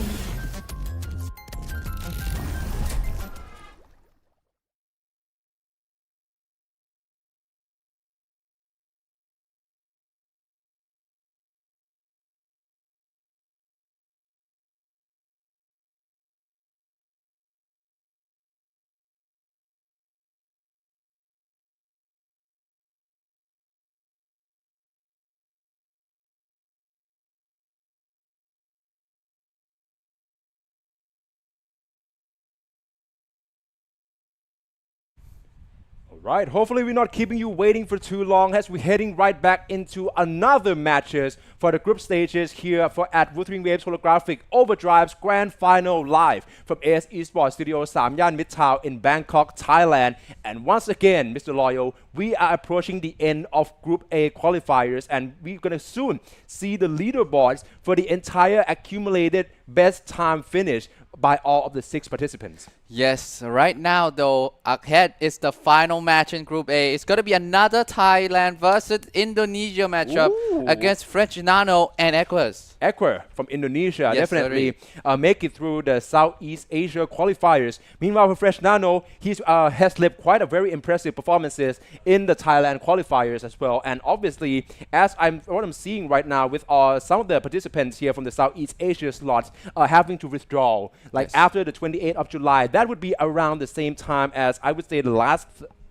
Right, hopefully we're not keeping you waiting for too long as we're heading right back into another matches for the group stages here at Wuthering Waves Holographic Overdrive's Grand Final live from AS eSports Studio Samyan Mitrtown in Bangkok, Thailand. And once again, Mr. Loyal, we are approaching the end of Group A qualifiers and we're going to soon see the leaderboards for the entire accumulated best time finish by all of the 6 participants. Yes, right now though, ahead is the final match in Group A. It's going to be another Thailand versus Indonesia matchup Ooh. against French Nano and Equus. Equer from Indonesia Yes, definitely make it through the Southeast Asia qualifiers. Meanwhile, for Fresh Nano, he has lived quite a very impressive performances in the Thailand qualifiers as well. And obviously, as what I'm seeing right now with some of the participants here from the Southeast Asia slots having to withdraw, like Yes. after the 28th of July, that would be around the same time as I would say the last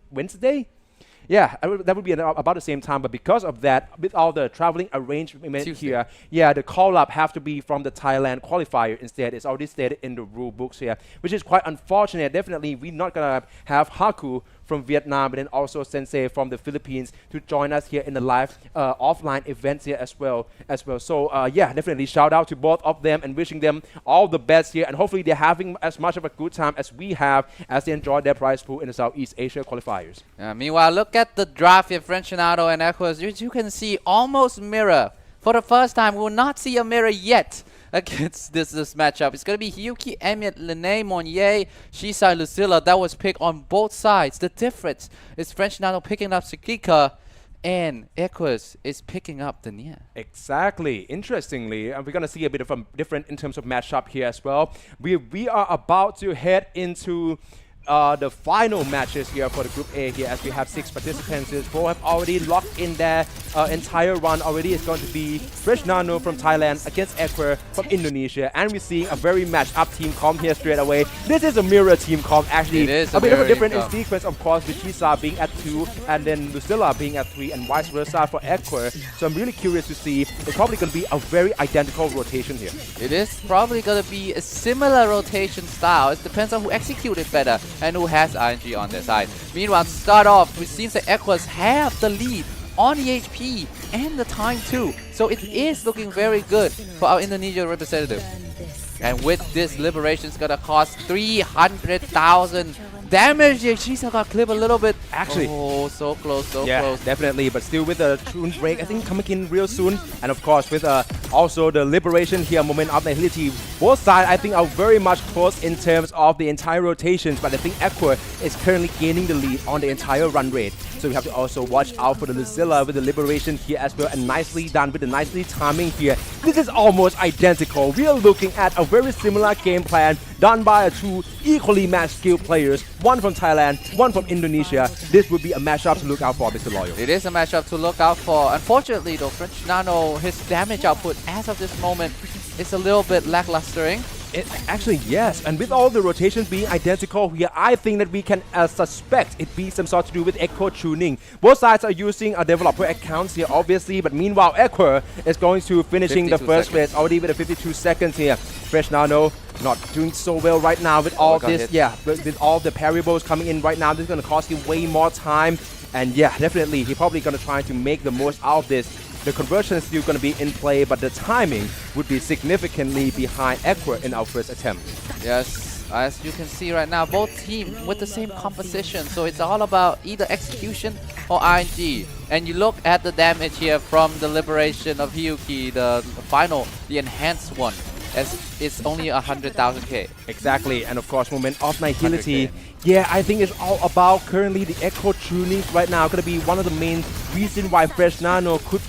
Wednesday. Yeah, that would be about the same time, but because of that, with all the traveling arrangement Tuesday. here, yeah, the call-up have to be from the Thailand qualifier instead. It's already stated in the rule books here, which is quite unfortunate. Definitely, we're not going to have Haku from Vietnam, but then also Sensei from the Philippines to join us here in the live offline events here as well. So yeah, definitely shout out to both of them and wishing them all the best here, and hopefully they're having as much of a good time as we have as they enjoy their prize pool in the Southeast Asia qualifiers. Meanwhile, look at the draft here, French Nano and Equus. You can see almost mirror. For the first time, we will not see a mirror yet against this matchup. It's going to be Hyuki, Emmett, Lene, Monnier, Shisai, Lucilla. That was picked on both sides. The difference is French Nano picking up Sakika and Equus is picking up the Nia. Exactly. Interestingly, we're going to see a bit of a different in terms of matchup here as well. We are about to head into the final matches here for the Group A here, as we have 6 participants. 4 have already locked in their entire run already. It's going to be Fresh Nano from Thailand against Equa from Indonesia, and we're seeing a very matched up team comp here straight away. This is a mirror team comp actually. It is a bit of a mirror different in comp. sequence, of course, with Chisa being at 2 and then Lucilla being at 3 and vice versa for Equa. So I'm really curious to see. It's probably going to be a very identical rotation here. It is probably going to be a similar rotation style. It depends on who executed better and who has ENG on their side. Meanwhile, to start off, it seems that Equus have the lead on the HP and the time too. So it is looking very good for our Indonesia representative. And with this, Liberation's gonna cost 300,000 damage. She's got clipped a little bit. Actually. Oh, so close, so Yeah, close. definitely, but still with a tune break, I think coming in real soon. And of course, with also the Liberation here, Moment of Nihility. Both sides, I think, are very much close in terms of the entire rotations, but I think Equa is currently gaining the lead on the entire run rate. So we have to also watch out for the Lucilla with the Liberation here as well, and nicely done with the nicely timing here. This is almost identical. We are looking at a very similar game plan done by 2 equally matched skill players, one from Thailand, one from Indonesia. This would be a matchup to look out for, Mr. Loyal. It is a matchup to look out for. Unfortunately though, French Nano, his damage output as of this moment is a little bit lacklustering. Actually, yes. And with all the rotations being identical here, I think that we can suspect it be some sort to do with Echo tuning. Both sides are using developer accounts here, obviously, but meanwhile, Echo is going to finishing the 52 first seconds. race already with a 52 seconds here. Fresh Nano not doing so well right now with all got this. hit. Yeah, with all the variables coming in right now, this is going to cost him way more time. And yeah, definitely, he's probably going to try to make the most out of this. The conversion is still going to be in play, but the timing would be significantly behind Equa in our first attempt. Yes, as you can see right now, both teams with the same composition. So it's all about either execution or ENG. And you look at the damage here from the Liberation of Hyuki, the final, the enhanced one, as it's only 100,000k. Exactly, and of course, Moment of Nihility. 100K. Yeah, I think it's all about currently the Echo tunings right now. Gonna be one of the main reasons why Fresh Nano could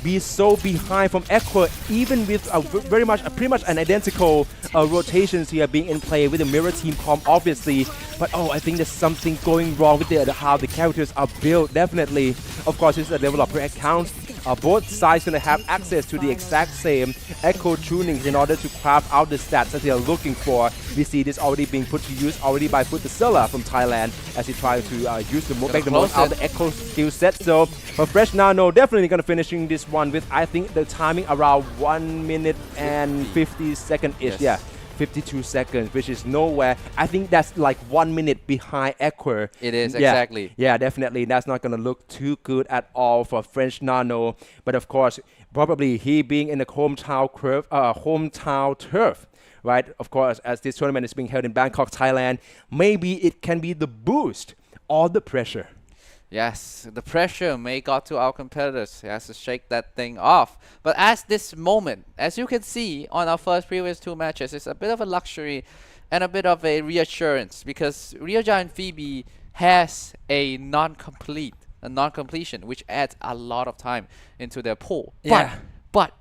be so behind from Echo, even with very much, pretty much an identical rotations here being in play with the mirror team comp, obviously. But oh, I think there's something going wrong with how the characters are built. Definitely, of course, it's a developer account. Both sides gonna have access to the exact same Echo tunings in order to craft out the stats that they are looking for. We see this already being put to use already by Futsala from Thailand as he tries to use make the most out of the Echo skill set. So, but Fresh Nano definitely gonna finishing this one with, I think, the timing around 1 minute and 50 second-ish. Yes. Yeah. 52 seconds, which is nowhere. I think that's like 1 minute behind Equa. It is, Yeah. exactly. Yeah, definitely. That's not going to look too good at all for French Nano. But of course, probably he being in the hometown turf, right? Of course, as this tournament is being held in Bangkok, Thailand, maybe it can be the boost or the pressure. Yes, the pressure may got to our competitors. He has to shake that thing off. But as this moment, as you can see on our previous 2 matches, it's a bit of a luxury and a bit of a reassurance because Ryoja and Phoebe has a non-completion, which adds a lot of time into their pool. Yeah. But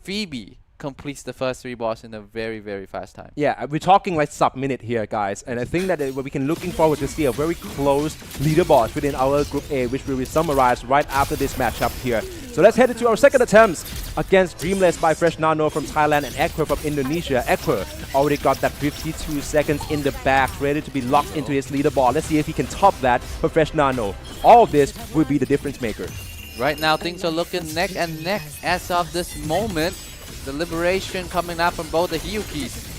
Phoebe completes the first 3 balls in a very, very fast time. Yeah, we're talking like sub-minute here, guys. And I think that we can looking forward to see a very close leaderboard within our Group A, which will be summarized right after this matchup here. So let's head into our second attempts against Dreamless by Fresh Nano from Thailand and Equa from Indonesia. Equa already got that 52 seconds in the bag, ready to be locked into his leaderboard. Let's see if he can top that for Fresh Nano. All of this will be the difference maker. Right now, things are looking neck and neck as of this moment. The Liberation coming out from both the Hyukis.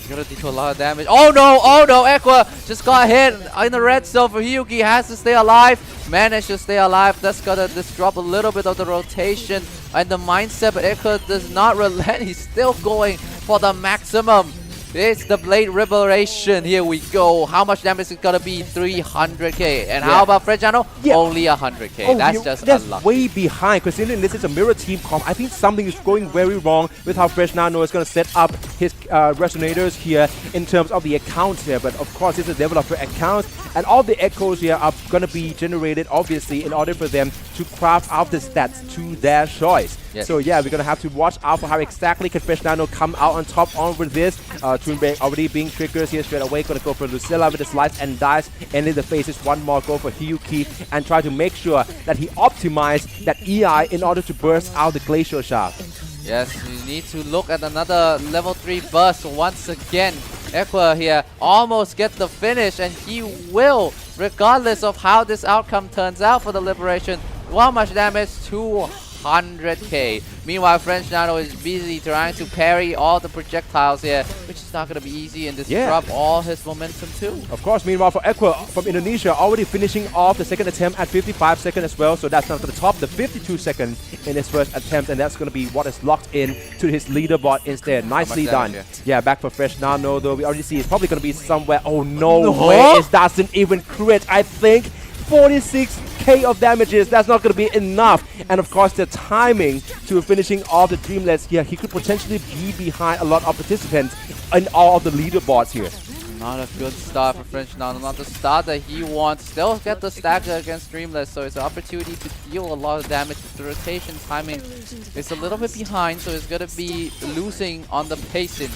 Gonna do a lot of damage. Oh no, Equa just got hit in the red zone for Hyuki. Has to stay alive. Managed to stay alive. That's gonna disrupt a little bit of the rotation and the mindset, but Equa does not relent. He's still going for the maximum. It's the Blade Revelation. Here we go. How much damage is it gonna be? 300k. And how about French Nano? Yeah. Only 100k. That's just that's unlucky. way behind. Considering this is a mirror team comp, I think something is going very wrong with how Fresh Nano is going to set up his resonators here in terms of the accounts here. But of course, it's a developer account, and all the echoes here are going to be generated, obviously, in order for them to craft out the stats to their choice. Yes. So yeah, we're going to have to watch out for how exactly can Fresh Nano come out on top on with this. Toon Break already being triggers here straight away. Going to go for Lucilla with the slice and dice. And in the faces, one more go for Hyuki and try to make sure that he optimized that EI in order to burst out the Glacial Shaft. Yes, we need to look at another level 3 burst once again. Equa here almost gets the finish, and he will, regardless of how this outcome turns out for the Liberation. How much damage? 200k. Meanwhile, French Nano is busy trying to parry all the projectiles here, which is not going to be easy, and disrupt all his momentum too. Of course, meanwhile, for Equa from Indonesia, already finishing off the second attempt at 55 seconds as well. So that's not going to top the 52 second in his first attempt, and that's going to be what is locked in to his leaderboard instead. Nicely done. Yeah, back for Fresh Nano, though. We already see it's probably going to be somewhere. Oh, no way. It doesn't even crit. I think 46k of damages. That's not going to be enough. And of course, the timing to finishing off the Dreamless here, he could potentially be behind a lot of participants in all of the leaderboards here. Not a good start for French Nano. Not the start that he wants. Still get the stagger against Dreamless, so it's an opportunity to deal a lot of damage. The rotation timing is a little bit behind, so it's going to be losing on the pacing.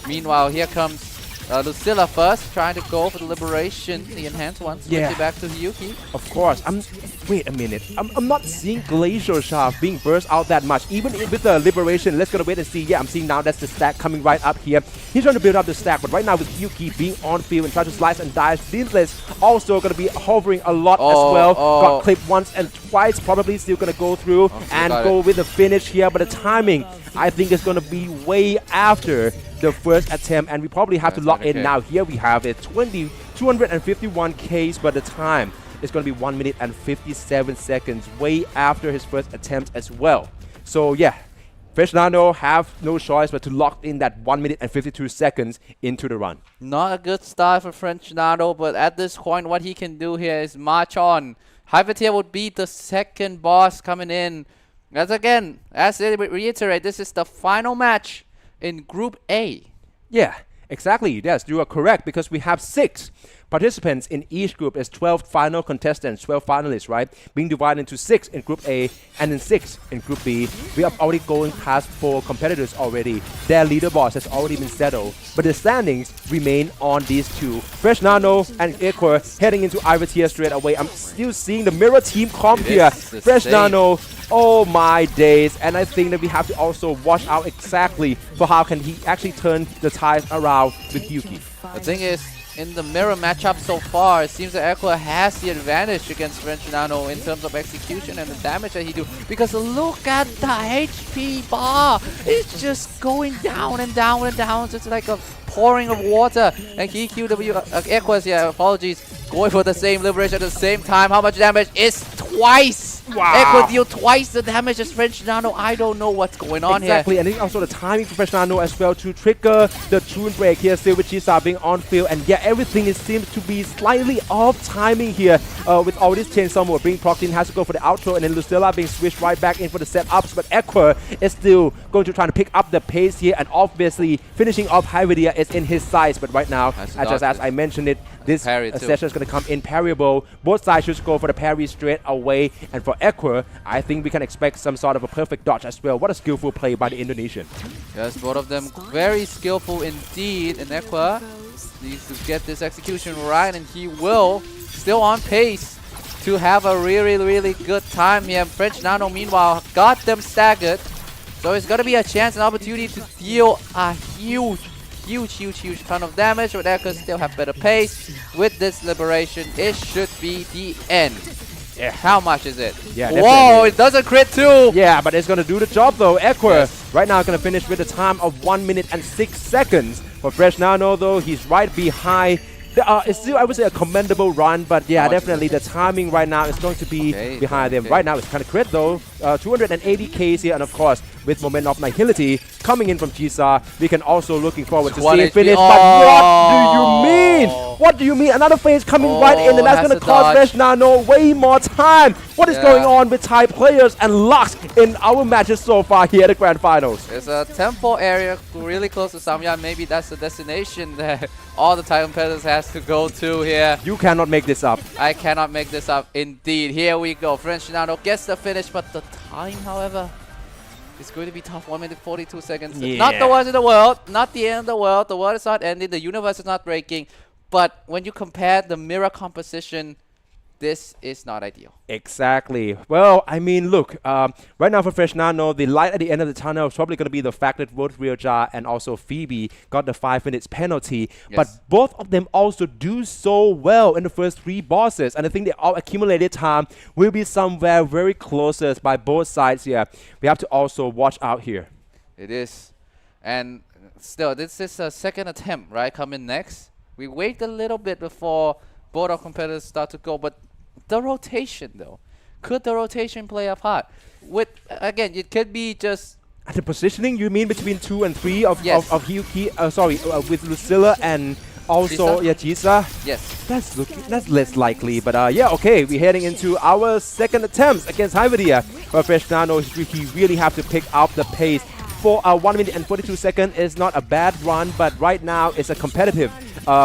Meanwhile, here comes Lucilla first, trying to go for the Liberation, the enhanced one. Switch it back to Hyuki. Of course. Wait a minute. I'm not seeing Glacial Shaft being burst out that much. Even with the Liberation, let's gonna wait and see. Yeah, I'm seeing now that's the stack coming right up here. He's trying to build up the stack, but right now with Hyuki being on field and trying to slice and dice, Dreamless also gonna be hovering a lot as well. Got clipped once and twice, probably still gonna go through and go with the finish here. But the timing, I think, is gonna be way after the first attempt, and we probably have to lock in now. Here we have it, 251Ks, but the time is going to be 1 minute and 57 seconds, way after his first attempt as well. So yeah, Fresh Nano have no choice but to lock in that 1 minute and 52 seconds into the run. Not a good start for French Nano, but at this point, what he can do here is march on. Hypertier would be the second boss coming in. As again, as they reiterate, this is the final match in Group A. Yeah, exactly. Yes, you are correct, because we have 6 participants in each group. There's 12 final contestants, 12 finalists, right? Being divided into 6 in Group A and then 6 in Group B. We are already going past 4 competitors already. Their leaderboard has already been settled, but the standings remain on these 2. Fresh Nano and Equa heading into Ivor tier straight away. I'm still seeing the mirror team comp here. Fresh Nano, oh my days. And I think that we have to also watch out exactly for how can he actually turn the tides around with Hyuki. The thing is, in the mirror matchup so far, it seems that Equa has the advantage against French Nano in terms of execution and the damage that he do. Because look at the HP bar. It's just going down and down and down. It's just like a pouring of water. And Equa's, apologies, going for the same Liberation at the same time. How much damage? It's twice. Wow. Equa deal twice the damage as French Nano. I don't know what's going on here. Exactly, and I think also the timing for Fresh Nano as well to trigger the Toon Break here. Still with Chisa being on field, and yeah, everything seems to be slightly off timing here with all this Chainsaw mode. Being procced in, has to go for the outro, and then Lucilla being switched right back in for the setups, but Equa is still going to try to pick up the pace here, and obviously finishing off Hyvidia is in his sights, but right now, as I mentioned it, this session is going to come in parryable. Both sides should go for the parry straight away, and for Equa, I think we can expect some sort of a perfect dodge as well. What a skillful play by the Indonesian. Yes, both of them very skillful indeed, and Equa needs to get this execution right, and he will, still on pace to have a really good time here. French Nano, meanwhile, got them staggered, so it's going to be a chance, an opportunity to deal a huge ton of damage, but Equa still have better pace. With this Liberation, it should be the end. Yeah. How much is it? Yeah, whoa, it doesn't crit too! Yeah, but it's going to do the job though. Equa right now going to finish with a time of 1 minute and 6 seconds. For Fresh Nano though, he's right behind. It's still, I would say, a commendable run, but yeah, definitely the timing right now is going to be behind them. Right now it's kind of crit though, 280Ks here, and of course with Moment of Nihility coming in from Jisa. We can also looking forward to One see it HP. finish. But what do you mean? What do you mean? Another phase coming right in, and that's has going to to cost dodge. Fresh Nano way more time. What is Yeah. going on with Thai players and Lux in our matches so far here at the Grand Finals? There's a tempo area really close to Samyan. Maybe that's the destination that all the Thai competitors has to go to here. You cannot make this up. I cannot make this up. Indeed, here we go. French Nano gets the finish, but the time, however, is going to be tough. 1 minute 42 seconds. Not the Yeah. worst in the world. Not the end of the world. The world is not ending. The universe is not breaking. But when you compare the mirror composition, this is not ideal. Exactly. Well, I mean, look, right now for Fresh Nano, the light at the end of the tunnel is probably going to be the fact that both Realja and also Phoebe got the 5 minutes penalty. But Yes. both of them also do so well in the first 3 bosses. And I think the all accumulated time will be somewhere very closest by both sides here. We have to also watch out here. It is. And still, this is a second attempt, right? Coming next. We wait a little bit before both our competitors start to go. But the rotation, though. Could the rotation play a part? With, again, it could be just... At the positioning, you mean between 2 and 3 of Yes. of Hyuki? With Lucilla and also Jisa? Yes. That's less likely, but yeah, okay, we're heading into our second attempt against Hyvidia. But Fresh Nano, he really have to pick up the pace. For 1 minute and 42 seconds is not a bad run, but right now it's a competitive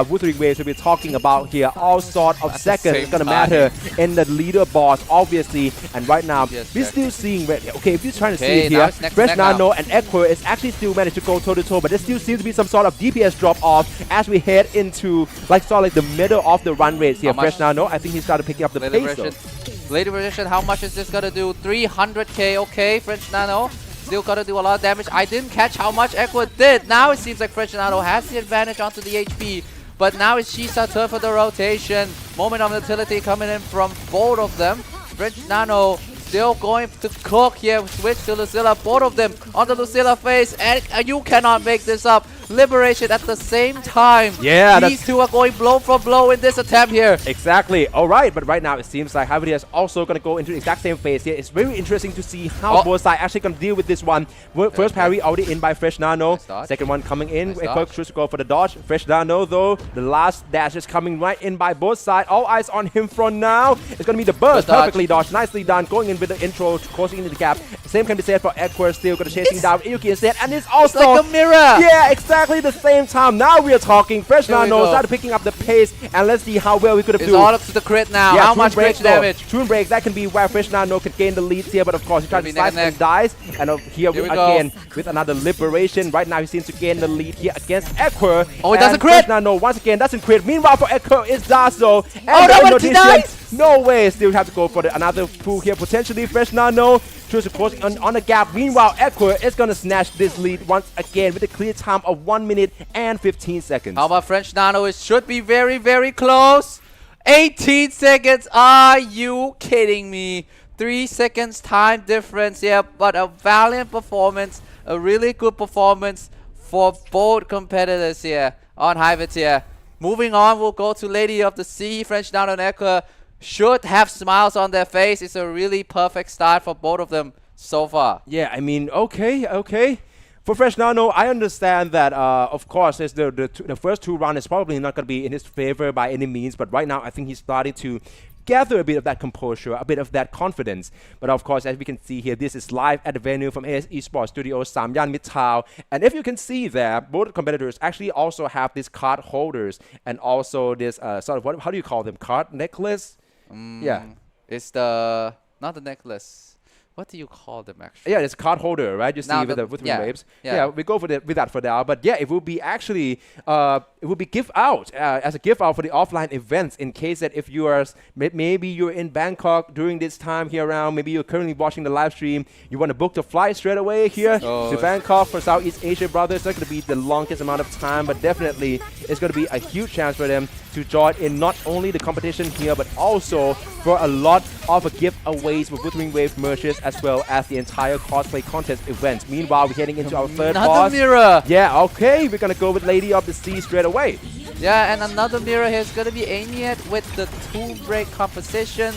Wuthering Waves we're talking about here. All sort of At the seconds same is gonna time. matter in the leaderboard, obviously. And right now, Yes, we're Jack. still seeing red. Okay, if you're trying to Okay, see it now here, it's neck to Fresh neck now. Nano and Equa is actually still managed to go toe to toe, but there still seems to be some sort of DPS drop off as we head into like the middle of the run race here. How much? Fresh Nano, I think he started picking up the Lady pace though. version. Lady version, how much is this gonna do? 300k, okay, French Nano. Still gotta do a lot of damage. I didn't catch how much Equa did. Now it seems like French Nano has the advantage onto the HP. But now it's Shisa's turn for the rotation. Moment of utility coming in from both of them. French Nano still going to cook here. Switch to Lucilla. Both of them on the Lucilla face. And you cannot make this up. Liberation at the same time. Yeah, these two are going blow for blow in this attempt here. Exactly. All right, but right now it seems like Hyvidia is also going to go into the exact same phase here. It's very interesting to see how both sides actually going to deal with this one. First parry already in by Fresh Nano. Nice dodge. Second one coming in. Nice Equa dodge. chooses to go for the dodge. Fresh Nano though, the last dash is coming right in by both sides. All eyes on him from now. It's going to be the burst. Good dodge. Perfectly dodged. Nicely done. Going in with the intro, closing into the gap. Same can be said for Equa. Still going to chasing down Yuki instead. And it's also... Like a mirror. Yeah, exactly the same time. Now we are talking. Fresh Here we Nano go. started picking up the pace. And let's see how well we could have It's do. all up to the crit now. How Toon much breaks crit damage? Toon breaks, that can be where Fresh Nano can gain the leads here, but of course he tries to Gonna be neck slice and and dies. And here we we go. again with another liberation. Right now he seems to gain the lead here against Equa. Oh, it doesn't And crit! Fresh Nano once again doesn't crit. Meanwhile for Equa it's Dazo. And Oh, no, the but he Indonesian- dies! No way, still have to go for another pull here. Potentially Fresh Nano chooses to close on the gap. Meanwhile Equa is gonna snatch this lead once again with a clear time of 1 minute and 15 seconds. How about French Nano? It should be very, very close. 18 seconds. Are you kidding me? 3 seconds time difference here, but a valiant performance, a really good performance for both competitors here on Hyvidia here. Moving on, we'll go to Lady of the Sea. French Nano and Equa should have smiles on their face. It's a really perfect start for both of them so far. Yeah, I mean, okay. For Fresh Nano, I understand that, of course, the first 2 rounds is probably not going to be in his favor by any means, but right now I think he's starting to gather a bit of that composure, a bit of that confidence. But of course, as we can see here, this is live at the venue from AS eSports Studios, Samyan Mitrtown. And if you can see there, both competitors actually also have these card holders and also this sort of, how do you call them, card necklace? Yeah. It's not the necklace. What do you call them actually? Yeah, it's a card holder, right? You see Now with the- the Wuthering yeah, Waves. yeah. Yeah, we go with that for now. But yeah, it will be actually, it will be gift out as a gift out for the offline events in case that if you are, maybe you're in Bangkok during this time here around, maybe you're currently watching the live stream, you want to book the flight straight away here to Bangkok for Southeast Asia brothers. It's not going to be the longest amount of time, but definitely it's going to be a huge chance for them to join in not only the competition here, but also for a lot of giveaways with Wuthering Wave merches as well as the entire cosplay contest event. Meanwhile, we're heading into our third Another boss. mirror. Yeah, okay, we're gonna go with Lady of the Sea straight away. Yeah, and another mirror here is going to be Amiet with the Toon Break composition.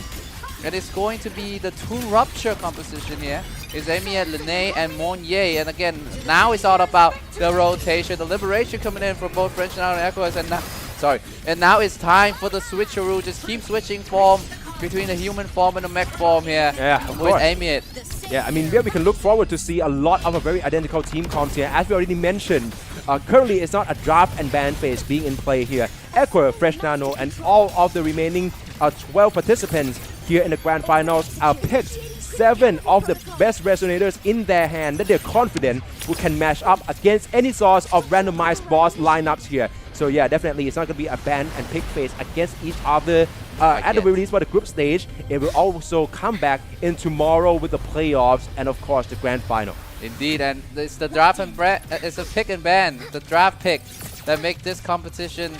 And it's going to be the Toon Rupture composition here. is Amy at Lene and Monnier. And again, now it's all about the rotation, the liberation coming in for both French Nano and Echoes. And now, and now it's time for the switcheroo. Just keep switching form between the human form and the mech form here. Yeah, of with course. Amy. Yeah, I mean, we can look forward to see a lot of a very identical team comps here. As we already mentioned, currently it's not a draft and ban phase being in play here. Equa, Fresh Nano, and all of the remaining 12 participants here in the grand finals are picked 7 of the best resonators in their hand that they're confident who can match up against any source of randomized boss lineups here. So yeah, definitely it's not going to be a ban and pick phase against each other at the very least for the group stage. It will also come back in tomorrow with the playoffs and of course the grand final. Indeed, and it's the draft and it's a pick and ban, the draft pick that make this competition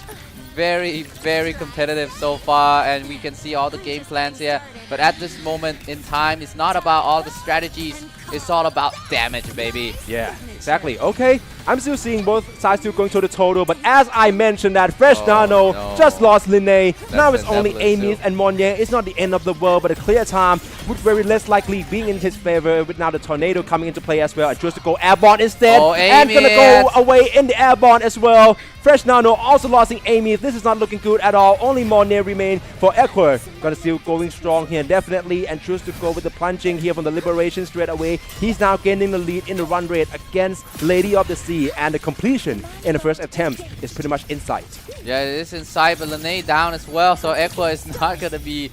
very, very competitive so far, and we can see all the game plans here. But at this moment in time, it's not about all the strategies, it's all about damage, baby. Yeah, exactly. Okay, I'm still seeing both sides still going to the total, but as I mentioned that Fresh Nano just lost Lene. Now it's only Amy's and Monnier. It's not the end of the world, but a clear time would very less likely being in his favor with now the Tornado coming into play as well. I chose to go airborne instead, and gonna go away in the airborne as well. Fresh Nano also losing Amy. This is not looking good at all. Only Monnier remain for Equa. Gonna still going strong here definitely, and choose to go with the plunging here from the Liberation straight away. He's now gaining the lead in the run rate against Lady of the Sea, and the completion in the first attempt is pretty much in sight. Yeah, it is inside, but Lene down as well, so Equa is not gonna be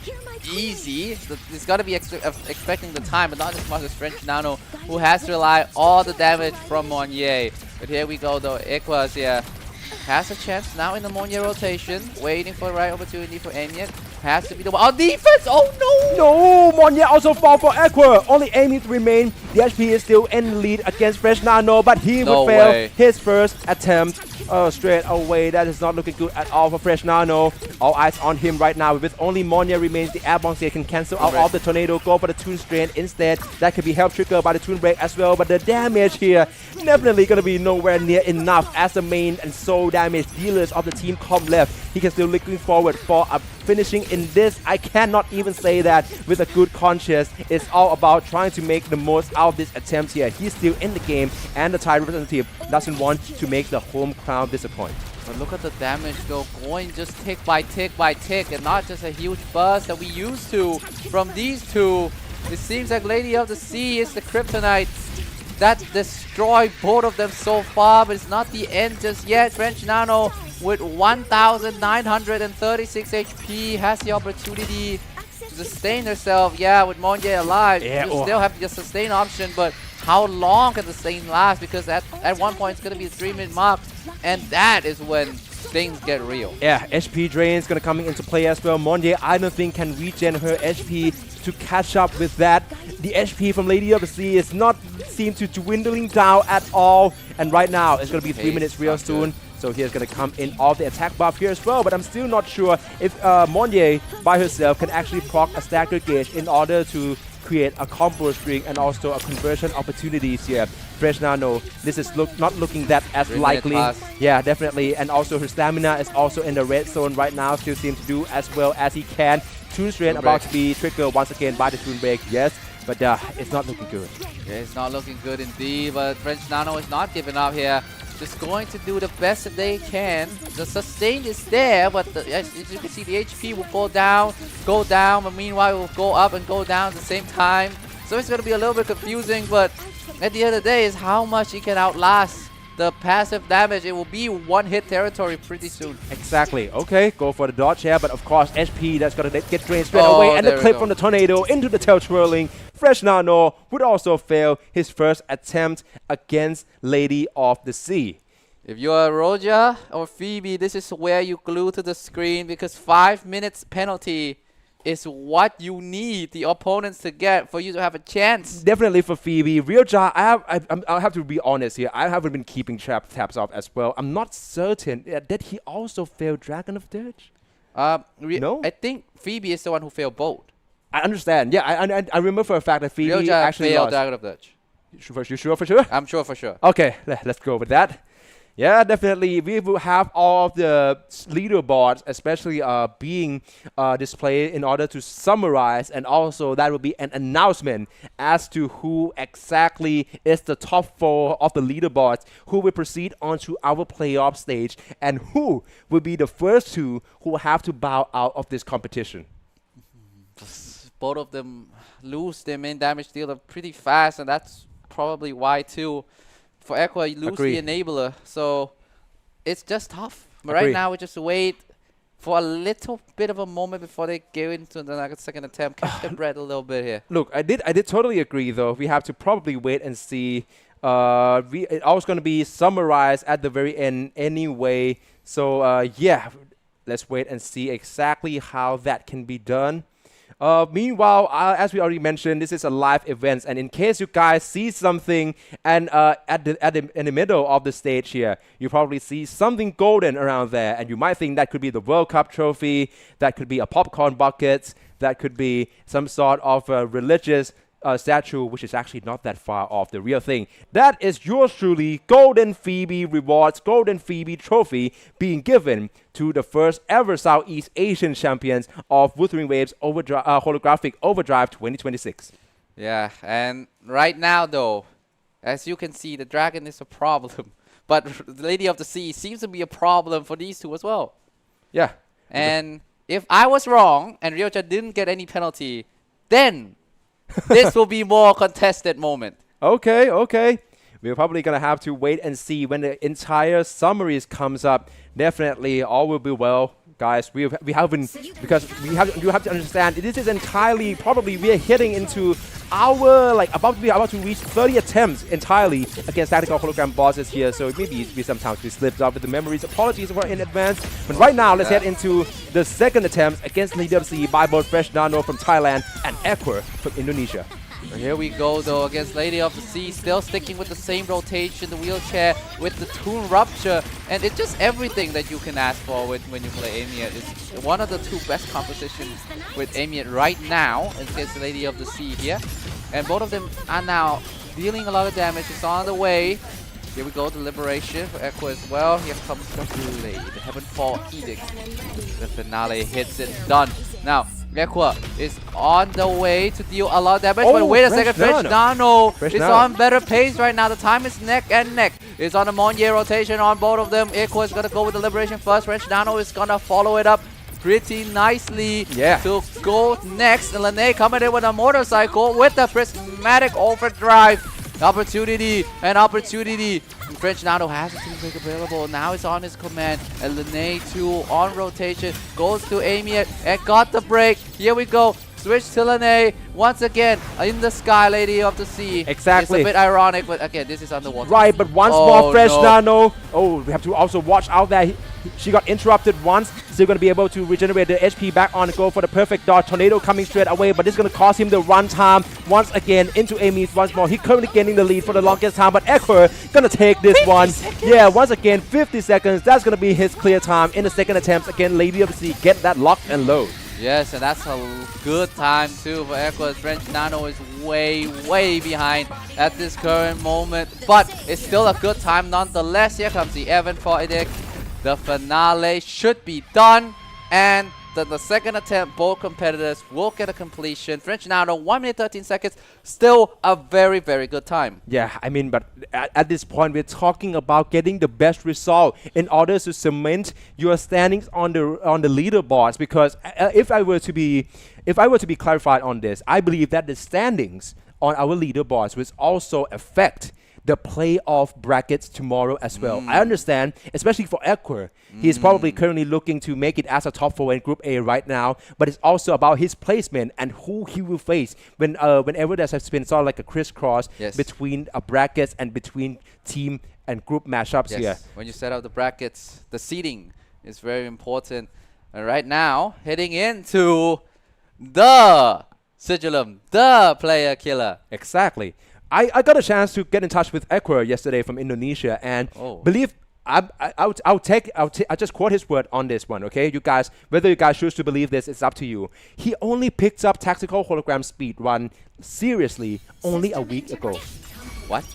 easy. It's gotta be expecting the time, but not as much as French Nano, who has to rely all the damage from Monnier. But here we go though, Equa here has a chance now in the Monnier rotation, waiting for the right opportunity for Amy. Has to be the one. On defense! Oh no! No! Monnier also fall for Equa. Only Amy to remain. The HP is still in the lead against Fresh Nano, but he would fail his first attempt straight away. That is not looking good at all for Fresh Nano. All eyes on him right now. With only Monnier remains, the airborne here can cancel out of the Tornado, go for the Toon Strain instead. That could be help triggered by the Toon Break as well, but the damage here definitely going to be nowhere near enough as the main and sole damage dealers of the team comp left. He can still looking forward for a finishing in this. I cannot even say that with a good conscience. It's all about trying to make the most out of this attempt here. He's still in the game, and the Thai representative doesn't want to make the home crowd disappoint. But look at the damage though, going just tick by tick by tick, and not just a huge burst that we used to from these two. It seems like Lady of the Sea is the kryptonite that destroyed both of them so far, but it's not the end just yet. French Nano with 1,936 HP has the opportunity to sustain herself. Yeah, with Monnier alive, you still have the sustain option, but how long can the sustain last? Because at one point it's going to be the 3-minute mark, and that is when things get real. Yeah, HP drain is going to come into play as well. Monnier, I don't think, can regen her HP to catch up with that. The HP from Lady of the Sea is not seem to dwindling down at all, and right now it's going to be 3 minutes real soon. So here's going to come in off the attack buff here as well, but I'm still not sure if Monnier by herself can actually proc a stagger gauge in order to create a combo string and also a conversion opportunities here. Fresh Nano, this is not looking that as likely. Yeah, definitely. And also her stamina is also in the red zone right now. Still seems to do as well as he can. Toon Strain about to be triggered once again by the Toon Break. Yes, but it's not looking good. Yeah, it's not looking good indeed, but French Nano is not giving up here. Just going to do the best that they can. The sustain is there, but as you can see, the HP will go down, but meanwhile it will go up and go down at the same time. So it's going to be a little bit confusing, but at the end of the day is how much he can outlast the passive damage. It will be one-hit territory pretty soon. Exactly. Okay, go for the dodge here, but of course HP that's going to get drained straight away, and the clip from the Tornado into the tail twirling. Fresh Nano would also fail his first attempt against Lady of the Sea. If you're Roja or Phoebe, this is where you glue to the screen, because 5 minutes penalty is what you need the opponents to get for you to have a chance. Definitely for Phoebe. Realja, I have to be honest here. I haven't been keeping tabs off as well. I'm not certain. Did he also fail Dragon of Dirge? No. I think Phoebe is the one who failed both. I understand. Yeah, I remember for a fact that Phoebe Realja actually failed lost. Dragon of Dirge. You sure for sure? I'm sure for sure. Okay, let's go with that. Yeah, definitely. We will have all of the leaderboards, especially being displayed in order to summarize, and also that will be an announcement as to who exactly is the top 4 of the leaderboards, who will proceed onto our playoff stage, and who will be the first 2 who will have to bow out of this competition. Both of them lose their main damage dealer pretty fast, and that's probably why too. For Aqua, you lose Agree. the enabler, so it's just tough. But Agree. right now, we just wait for a little bit of a moment before they go into the second attempt. Catch their breath a little bit here. Look, I did totally agree though. We have to probably wait and see. It's always going to be summarized at the very end anyway. So yeah, let's wait and see exactly how that can be done. Meanwhile, as we already mentioned, this is a live event, and in case you guys see something, and in the middle of the stage here, you probably see something golden around there, and you might think that could be the World Cup trophy, that could be a popcorn bucket, that could be some sort of religious statue, which is actually not that far off the real thing. That is yours truly, Golden Phoebe Rewards, Golden Phoebe Trophy, being given to the first ever Southeast Asian champions of Wuthering Waves Holographic Overdrive 2026. Yeah, and right now though, as you can see, the dragon is a problem, but the Lady of the Sea seems to be a problem for these 2 as well. Yeah. And if I was wrong and Ryoja didn't get any penalty, then this will be more contested moment. Okay, okay. We're probably going to have to wait and see when the entire summaries comes up. Definitely all will be well. Guys, we haven't, because you have to understand, this is entirely, probably we are hitting into our, about to reach 30 attempts entirely against tactical hologram bosses here, so maybe sometimes we slipped up with the memories. Apologies for in advance. But right now, let's head into the second attempt against Lady of the Sea by both Fresh Nano from Thailand and Aqua from Indonesia. So here we go though against Lady of the Sea, still sticking with the same rotation, the wheelchair with the Toon Rupture, and it's just everything that you can ask for when you play Amiet. It's one of the 2 best compositions with Amiet right now against Lady of the Sea here, and both of them are now dealing a lot of damage. It's on the way. Here we go, the Liberation for Aqua as well. Here comes the Blade, the Heavenfall Edict. The finale hits it, done. Now, Aqua is on the way to deal a lot of damage, but wait a second, Fresh Nano is on better pace right now. The time is neck and neck. It's on the Monye rotation on both of them. Aqua is going to go with the Liberation first. Fresh Nano is going to follow it up pretty nicely to go next. And Lene coming in with a motorcycle with the Prismatic Overdrive. Opportunity. French Nano has a team pick available. Now it's on his command. And Lene too on rotation. Goes to Amiet and got the break. Here we go. Switch to Lene. Once again in the sky, Lady of the Sea. Exactly. It's a bit ironic, but again, this is underwater. Right, but once more Fresh Nano. Oh, we have to also watch out that she got interrupted once. Still going to be able to regenerate the HP back on, go for the perfect dodge. Tornado coming straight away, but this is going to cost him the run time once again into Amy once more. He currently gaining the lead for the longest time, but Echo going to take this one. Seconds. Yeah, once again, 50 seconds. That's going to be his clear time in the second attempt. Again, Lady of the Sea, get that locked and load. Yes, and that's a good time too for Echo. French Nano is way behind at this current moment, but it's still a good time nonetheless. Here comes the Heavenfall Edict. The finale should be done, and the second attempt, both competitors will get a completion. French Nano, 1 minute 13 seconds, still a very good time. Yeah, I mean, but at this point, we're talking about getting the best result in order to cement your standings on the leaderboards. Because if I were to be clarified on this, I believe that the standings on our leaderboards will also affect the playoff brackets tomorrow as well. I understand, especially for Equer, he's probably currently looking to make it as a top 4 in Group A right now, but it's also about his placement and who he will face whenever there has been sort of like a crisscross between brackets and between team and group matchups here. When you set up the brackets, the seeding is very important. And right now, heading into the Sigillum, the player killer. Exactly. I got a chance to get in touch with Equer yesterday from Indonesia, and believe I'll just quote his word on this one, okay? You guys, whether you guys choose to believe this, it's up to you. He only picked up tactical hologram speedrun seriously only a week ago. What?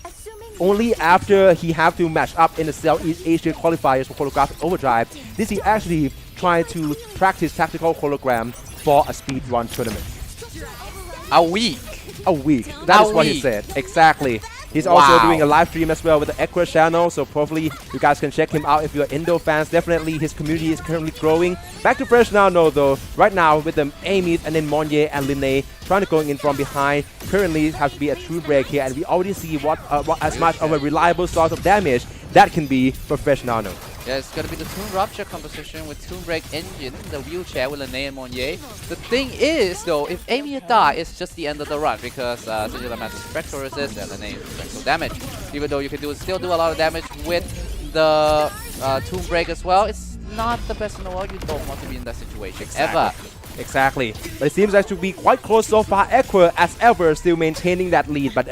only after he have to match up in the Southeast Asia qualifiers for Holographic Overdrive, did he actually try to practice tactical hologram for a speedrun tournament. A week. A week. That is what he week. said. Exactly. He's also Wow. doing a live stream as well with the Equa channel, so probably you guys can check him out if you're Indo fans. Definitely his community is currently growing. Back to Fresh now, though. Right now with the Amy and then Monye and Linne trying to going in from behind. Currently has to be a true break here, and we already see what as much of a reliable source of damage that can be for Fresh Nano. Yeah, it's gonna be the Toon Rupture composition with Toon Break Engine, the wheelchair with Linne and Monye. The thing is, though, if Amy die, it's just the end of the run because Sigilum has Spectral Resist and Linne is Spectral Damage. Even though you can still do a lot of damage with the Toon Break as well, it's not the best in the world. You don't want to be in that situation ever. Exactly. But it seems like to be quite close so far. Equa, as ever, still maintaining that lead. But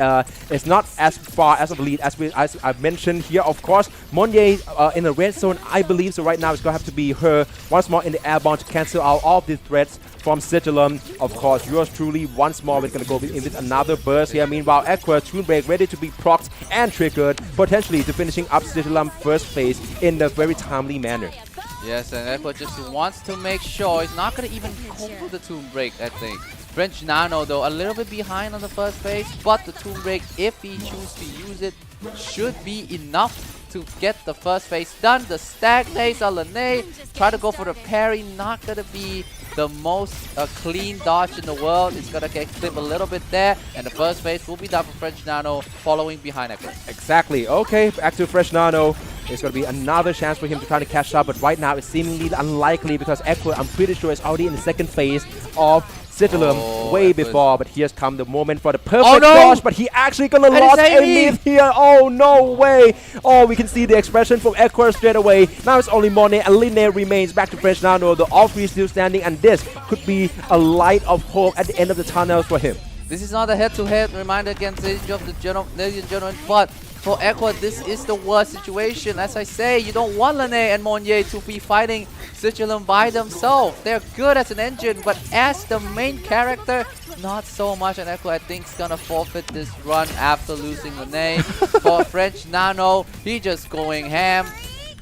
it's not as far as of a lead as I've mentioned here. Of course, Monye in the red zone, I believe. So right now it's going to have to be her once more in the airborne to cancel out all of these threats from Sigilum. Of course, yours truly once more. We're going to go in with another burst here. Meanwhile, Equa, Toon Break ready to be procced and triggered, potentially to finishing up Sigilum first phase in a very timely manner. Yes, and Equa just wants to make sure he's not going to even go for the Toon Break, I think. French Nano, though, a little bit behind on the first phase, but the Toon Break, if he chooses to use it, should be enough to get the first phase done. The stagnates on Linne, try to go for the parry, not going to be the most clean dodge in the world. It's going to get clipped a little bit there, and the first phase will be done for French Nano, following behind Equa. Exactly. Okay, back to Fresh Nano. It's going to be another chance for him to try to catch up, but right now it's seemingly unlikely because Equa, I'm pretty sure, is already in the second phase of Sigilum way before. But here's come the moment for the perfect dodge, but he actually gonna lose Amy here. Oh, no way. Oh, we can see the expression from Equa straight away. Now it's only Monye and Linne remains. Back to Fresh Nano. The all three still standing, and this could be a light of hope at the end of the tunnel for him. This is not a head-to-head reminder against ladies and gentlemen, but for Equa, this is the worst situation. As I say, you don't want Linne and Monye to be fighting Sigilum by themselves. They're good as an engine, but as the main character, not so much. And Equa, I think, is gonna forfeit this run after losing Linne. For French Nano, he just going ham.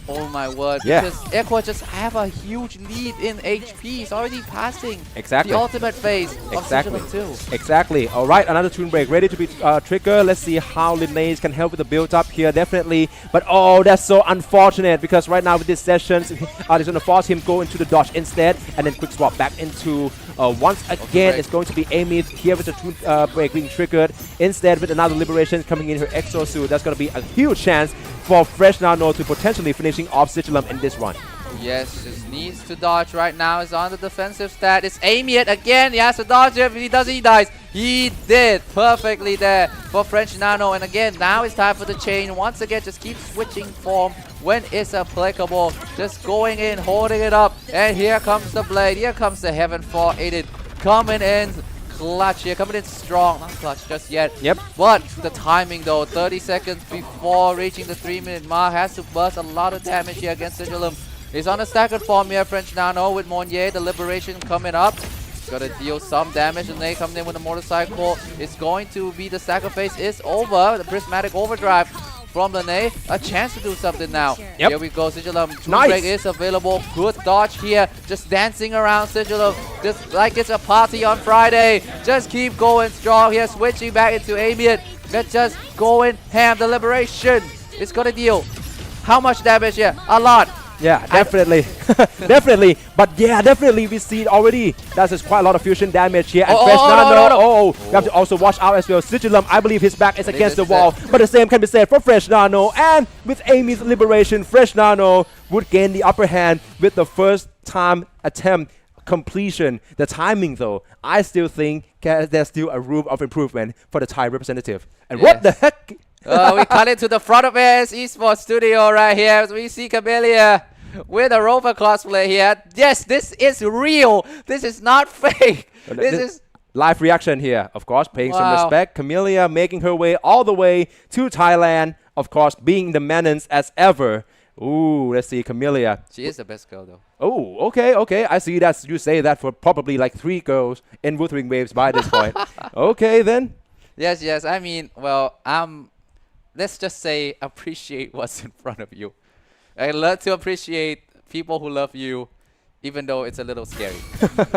Oh my word, Yeah. because Equa just have a huge lead in HP. He's already passing Exactly. the ultimate phase of Exactly. Sigilum 2. Exactly. All right, another Toon Break ready to be triggered. Let's see how Linnaeus can help with the build up here, definitely. But oh, that's so unfortunate because right now with these sessions, it's going to force him go into the dodge instead and then quick swap back into once again. It's going to be Amy here with the Toon Break being triggered. Instead, with another Liberation coming in her Exo suit, that's going to be a huge chance for Fresh Nano to potentially finishing off Sigilum in this run. Yes, just needs to dodge right now. Is on the defensive stat. It's Amy it again. He has to dodge it. If he doesn't, he dies. He did perfectly there for French Nano. And again, now it's time for the chain. Once again, just keep switching form when it's applicable. Just going in, holding it up. And here comes the blade. Here comes the Heaven 4 aided coming in. Clutch here, coming in strong. Not clutch just yet. Yep. But the timing though, 30 seconds before reaching the 3-minute mark, has to burst a lot of damage here against Sigilum. He's on a staggered form here, French Nano with Monye, the Liberation coming up. He's got to deal some damage, and they come in with a motorcycle. It's going to be the sacrifice is over. The Prismatic Overdrive from Linne. A chance to do something now. Yep. Here we go, Sigilum. Toon Nice. Break is available. Good dodge here. Just dancing around Sigilum. Just like it's a party on Friday. Just keep going strong here. Switching back into Amiet. Let's just going ham. The Liberation is going to deal how much damage here? A lot. Yeah, definitely. Definitely. But yeah, definitely we see it already. That's just quite a lot of fusion damage here. And Fresh Nano, we have to also watch out as well. Sigilum, I believe his back is against the wall. But the same can be said for Fresh Nano. And with Amy's Liberation, Fresh Nano would gain the upper hand with the first time attempt completion. The timing though, I still think there's still a room of improvement for the Thai representative. And what the heck? We cut into the front of AS eSports studio right here. As we see Camellia with a Rover cosplay here. Yes, this is real. This is not fake. This is live reaction here. Of course, paying some Wow. respect. Camellia making her way all the way to Thailand. Of course, being the menace as ever. Ooh, let's see, Camellia. She is the best girl though. Oh, okay. I see that you say that for probably like 3 girls in Wuthering Waves by this point. Okay, then. Yes. I mean, well, I'm let's just say appreciate what's in front of you. I learn to appreciate people who love you, even though it's a little scary.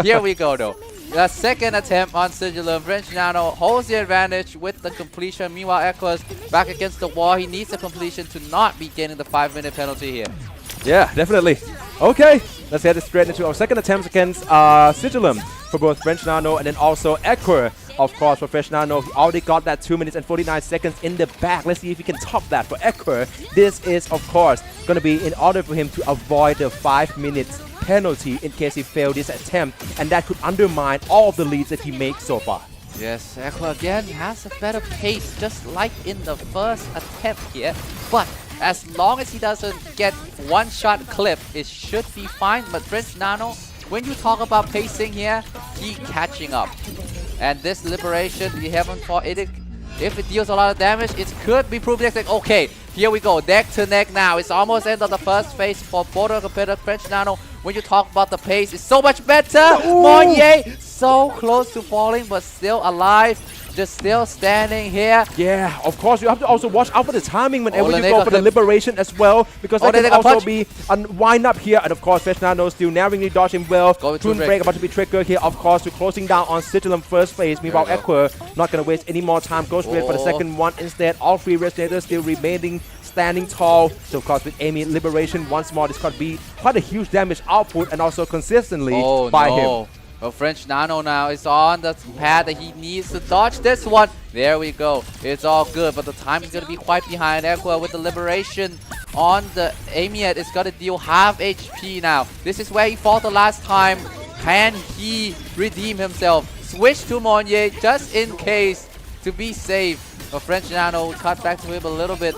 Here we go though. The second attempt on Sigilum. French Nano holds the advantage with the completion. Meanwhile, Echo's back against the wall. He needs the completion to not be getting the 5-minute penalty here. Yeah, definitely. Okay, let's head straight into our second attempt against Sigilum for both French Nano and then also Equa. Of course, for French Nano, he already got that 2 minutes and 49 seconds in the back. Let's see if he can top that for Equa. This is, of course, going to be in order for him to avoid the 5 minutes penalty in case he failed this attempt, and that could undermine all of the leads that he makes so far. Yes, Equa again has a better pace, just like in the first attempt here. But as long as he doesn't get one-shot clip, it should be fine. But French Nano, when you talk about pacing here, he catching up. And this liberation, we haven't fought it. If it deals a lot of damage, it could be proved like, okay, here we go, neck to neck now. It's almost end of the first phase for both our competitors. French Nano, when you talk about the pace, it's so much better. Monye, so close to falling, but still alive. Just still standing here. Yeah, of course, you have to also watch out for the timing whenever you Lenega go for the clip. liberation as well, because that They can got also punch. be a wind up here. And of course, French Nano still narrowly dodging well. Go with Toon Toon break break. about to be triggered here, of course, to closing down on Sigilum first phase. Meanwhile, There we Equa not going to waste any more time. Goes straight for the second one instead. All three resonators still remaining standing tall. So of course, with Amy liberation once more, this could be quite a huge damage output and also consistently by him. Well, French Nano now is on the path that he needs to dodge this one. There we go. It's all good, but the time is going to be quite behind. Equa with the liberation on the Amiet is going to deal half HP now. This is where he fought the last time. Can he redeem himself? Switch to Monye just in case to be safe. But French Nano cut back to him a little bit.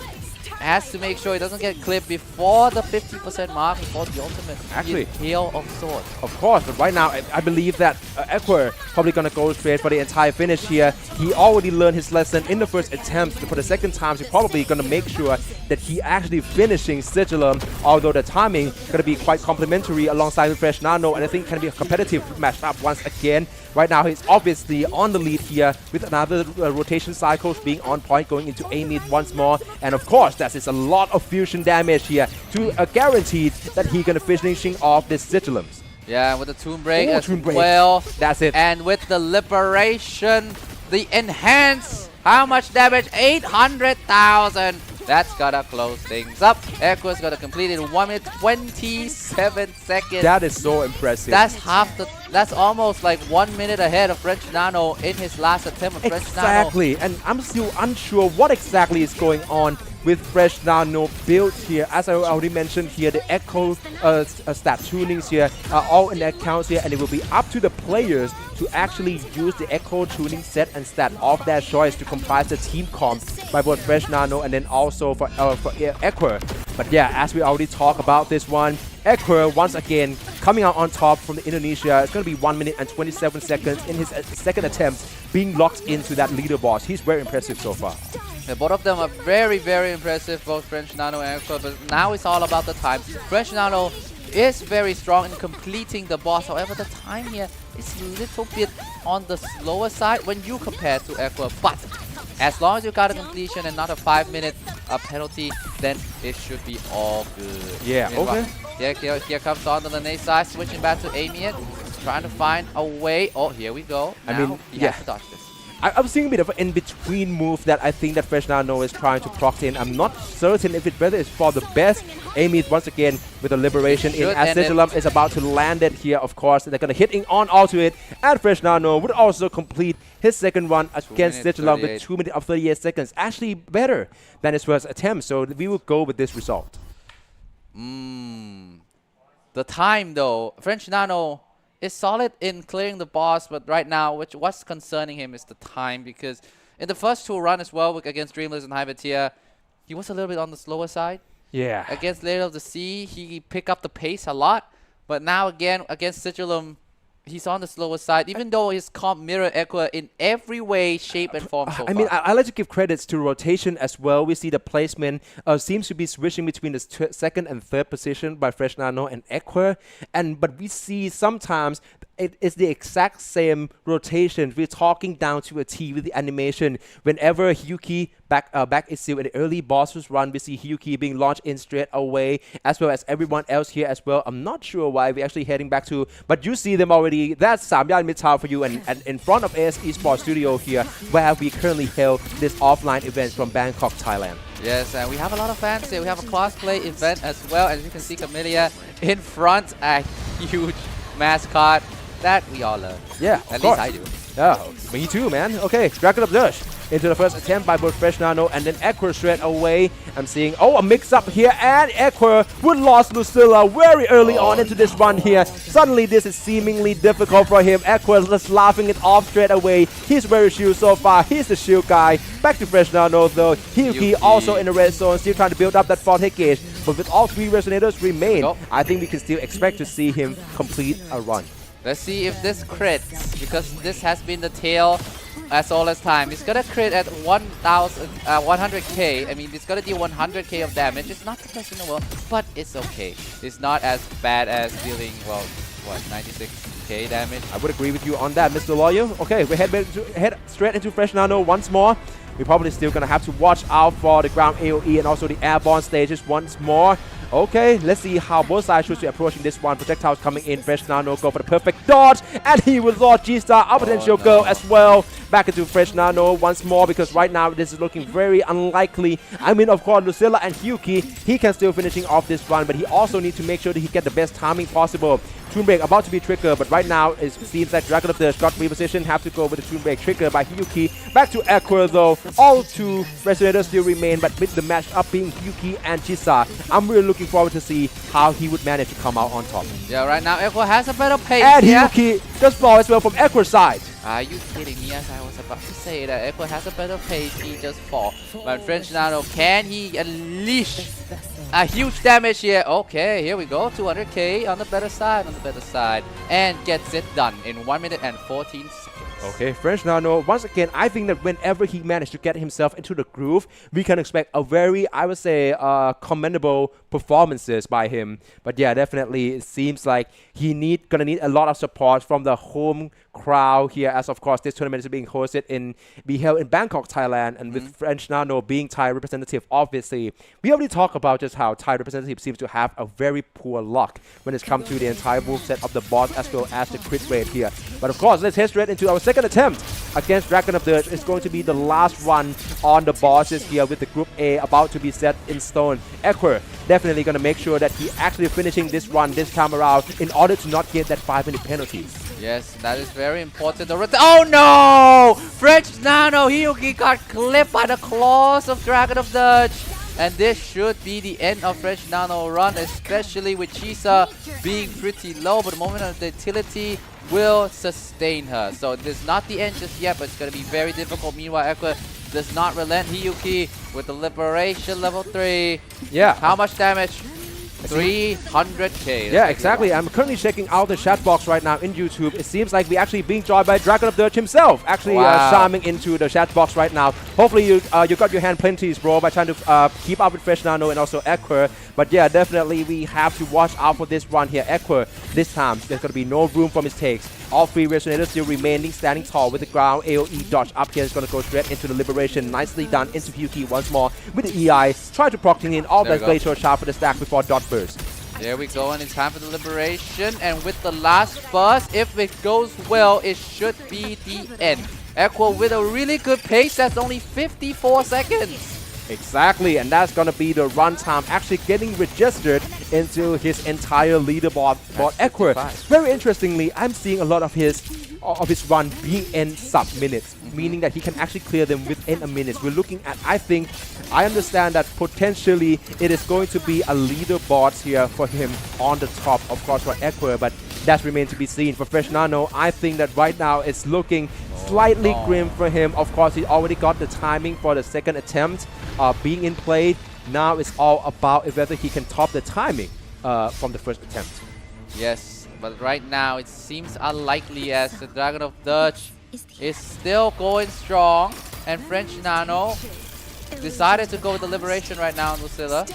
Has to make sure he doesn't get clipped before the 50% mark, before the ultimate. Actually, Hail of Sword. Of course, but right now, I believe that Equa probably going to go straight for the entire finish here. He already learned his lesson in the first attempt. For the second time, he's probably going to make sure that he actually finishing Sigilum, although the timing going to be quite complementary alongside with Fresh Nano, and I think can be a competitive matchup once again. Right now, he's obviously on the lead here with another rotation cycles being on point, going into A-mid once more. And of course, that is a lot of fusion damage here to guaranteed that he's going to finishing off this Sigilums. Yeah, with the Toon Break Oh, as Toon Break. well. That's it. And with the Liberation, the Enhance, how much damage? 800,000. That's gotta close things up. Equa's gotta complete it in 1 minute 27 seconds. That is so impressive. That's almost like 1 minute ahead of French Nano in his last attempt of French Nano. Exactly, and I'm still unsure what exactly is going on with Fresh Nano build here. As I already mentioned here, the Echo stat tunings here are all in the accounts here, and it will be up to the players to actually use the Echo tuning set and stat of their choice to comprise the team comp by both Fresh Nano and then also for Equa. But yeah, as we already talked about this one, Equa once again coming out on top from the Indonesia. It's going to be 1 minute and 27 seconds in his second attempt being locked into that leaderboard. He's very impressive so far. Yeah, both of them are very, very impressive, both French Nano and Equa, but now it's all about the time. French Nano is very strong in completing the boss, however the time here is a little bit on the slower side when you compare to Equa, but as long as you got a completion and not a 5-minute penalty, then it should be all good. Yeah, okay. Yeah, here comes on the Lene side, switching back to Amiet, trying to find a way. Oh, here we go. Now, I mean, he yeah. has to dodge this. I'm seeing a bit of an in-between move that I think that Fresh Nano is trying to proc in. I'm not certain if it whether it's for the best. Amy once again with the liberation in as Sigilum is about to land it here, of course. They're going to hitting on onto it. And Fresh Nano would also complete his second one against Sigilum with 2 minutes of 38 seconds. Actually better than his first attempt. So we will go with this result. The time though, French Nano is solid in clearing the boss, but right now, what's concerning him is the time, because in the first two run as well against Dreamless and Hybertia, he was a little bit on the slower side. Yeah. Against Lady of the Sea, he picked up the pace a lot, but now again against Sigilum, he's on the slower side, even though his comp mirror Equa in every way, shape, and form so I mean, far. I like to give credits to rotation as well. We see the placement seems to be switching between the second and third position by Fresh Nano and Equa. But we see sometimes it is the exact same rotation. We're talking down to a T with the animation. Whenever Hyuki back is sealed in the early bosses run, we see Hyuki being launched in straight away, as well as everyone else here as well. I'm not sure why we're actually heading back to, but you see them already. That's Samyan Mitrtown for you, and in front of AS Esports Studio here, where we currently held this offline event from Bangkok, Thailand. Yes, and we have a lot of fans here. We have a cosplay event as well. As you can see, Camellia in front, a huge mascot that we all love. Yeah, At of least course. I do. Yeah, me too, man. Okay, Dragon of Dirge into the first attempt by both Fresh Nano and then Equa straight away. I'm seeing, a mix-up here, and Equa would lost Lucilla very early on into this run here. Suddenly, this is seemingly difficult for him. Equa just laughing it off straight away. He's very shield so far. He's the shield guy. Back to Fresh Nano, though. Hyuki also in the red zone, still trying to build up that fault hit gauge. But with all three resonators remain, I think we can still expect to see him complete a run. Let's see if this crits, because this has been the tail as all as time. It's gonna crit at 100k. I mean, it's gonna deal 100k of damage. It's not the best in the world, but it's okay. It's not as bad as dealing, well, what, 96k damage? I would agree with you on that, Mr. Lawyer. Okay, we head straight into Fresh Nano once more. We're probably still gonna have to watch out for the ground AoE and also the airborne stages once more. Okay, let's see how both sides should be approaching this one. Projectiles coming in. Fresh Nano go for the perfect dodge, and he will launch G-Star. Our potential go as well. Back into Fresh Nano once more, because right now this is looking very unlikely. I mean, of course, Lucilla and Hyuki, he can still finishing off this run, but he also needs to make sure that he get the best timing possible. Toon Break about to be triggered, but right now it seems like Dragon of the got repositioned. Have to go with the Toon Break trigger by Hyuki. Back to Equa though. All two resonators still remain, but with the match up being Hyuki and Chisa, I'm really looking forward to see how he would manage to come out on top. Yeah, right now Equa has a better pace. And here. Hyuki does fall as well from Equa's side. Are you kidding me? As I was about to say that Equa has a better pace, he just fall. But French Nano, can he unleash a huge damage here? Okay, here we go. 200k on the better side, and gets it done in 1 minute and 14 seconds. Okay, French Nano, once again, I think that whenever he managed to get himself into the groove, we can expect a very, I would say, commendable performances by him. But yeah, definitely, it seems like gonna need a lot of support from the home crowd here, as of course this tournament is being held in Bangkok, Thailand, and with French Nano being Thai representative, obviously. We already talked about just how Thai representative seems to have a very poor luck when it's come to the entire moveset of the boss as well as the crit rate here. But of course, let's head straight into our second attempt against Dragon of Dirge. It's going to be the last one on the bosses here, with the Group A about to be set in stone. Equa definitely going to make sure that he actually finishing this run this time around in order to not get that 5-minute penalty. Yes, that is very important. Oh no! French Nano Hyuki got clipped by the claws of Dragon of Dirge. And this should be the end of French Nano run, especially with Chisa being pretty low. But the moment of the utility will sustain her. So this is not the end just yet, but it's going to be very difficult. Meanwhile, Equa does not relent. Hyuki with the Liberation level 3. Yeah. How much damage? 300k. Yeah, exactly. I'm currently checking out the chat box right now in YouTube. It seems like we're actually being joined by Dragon of Dirge himself, actually charming into the chat box right now. Hopefully you got your hand plenty, bro, by trying to keep up with Fresh Nano and also Equa. But yeah, definitely we have to watch out for this run here. Equa, this time, there's going to be no room for mistakes. All three resonators still remaining standing tall with the ground. AoE dodge up here is going to go straight into the Liberation. Nicely done into Hyuki once more with the EI. Try to proc in all that glacial shot for the stack before dot burst. There we go, and it's time for the Liberation. And with the last buzz, if it goes well, it should be the end. Equa with a really good pace. That's only 54 seconds. Exactly, and that's going to be the runtime actually getting registered into his entire leaderboard. Equa, very interestingly, I'm seeing a lot of his run being in sub-minutes, meaning that he can actually clear them within a minute. We're looking at, I understand that potentially it is going to be a leaderboard here for him on the top, of course, for Equa, but that remains to be seen. For Fresh Nano, I think that right now it's looking slightly grim for him. Of course, he already got the timing for the second attempt being in play. Now it's all about whether he can top the timing from the first attempt. Yes, but right now it seems unlikely, as the Dragon of Dirge is still going strong, and French Nano decided to go with the Liberation right now on Lucilla.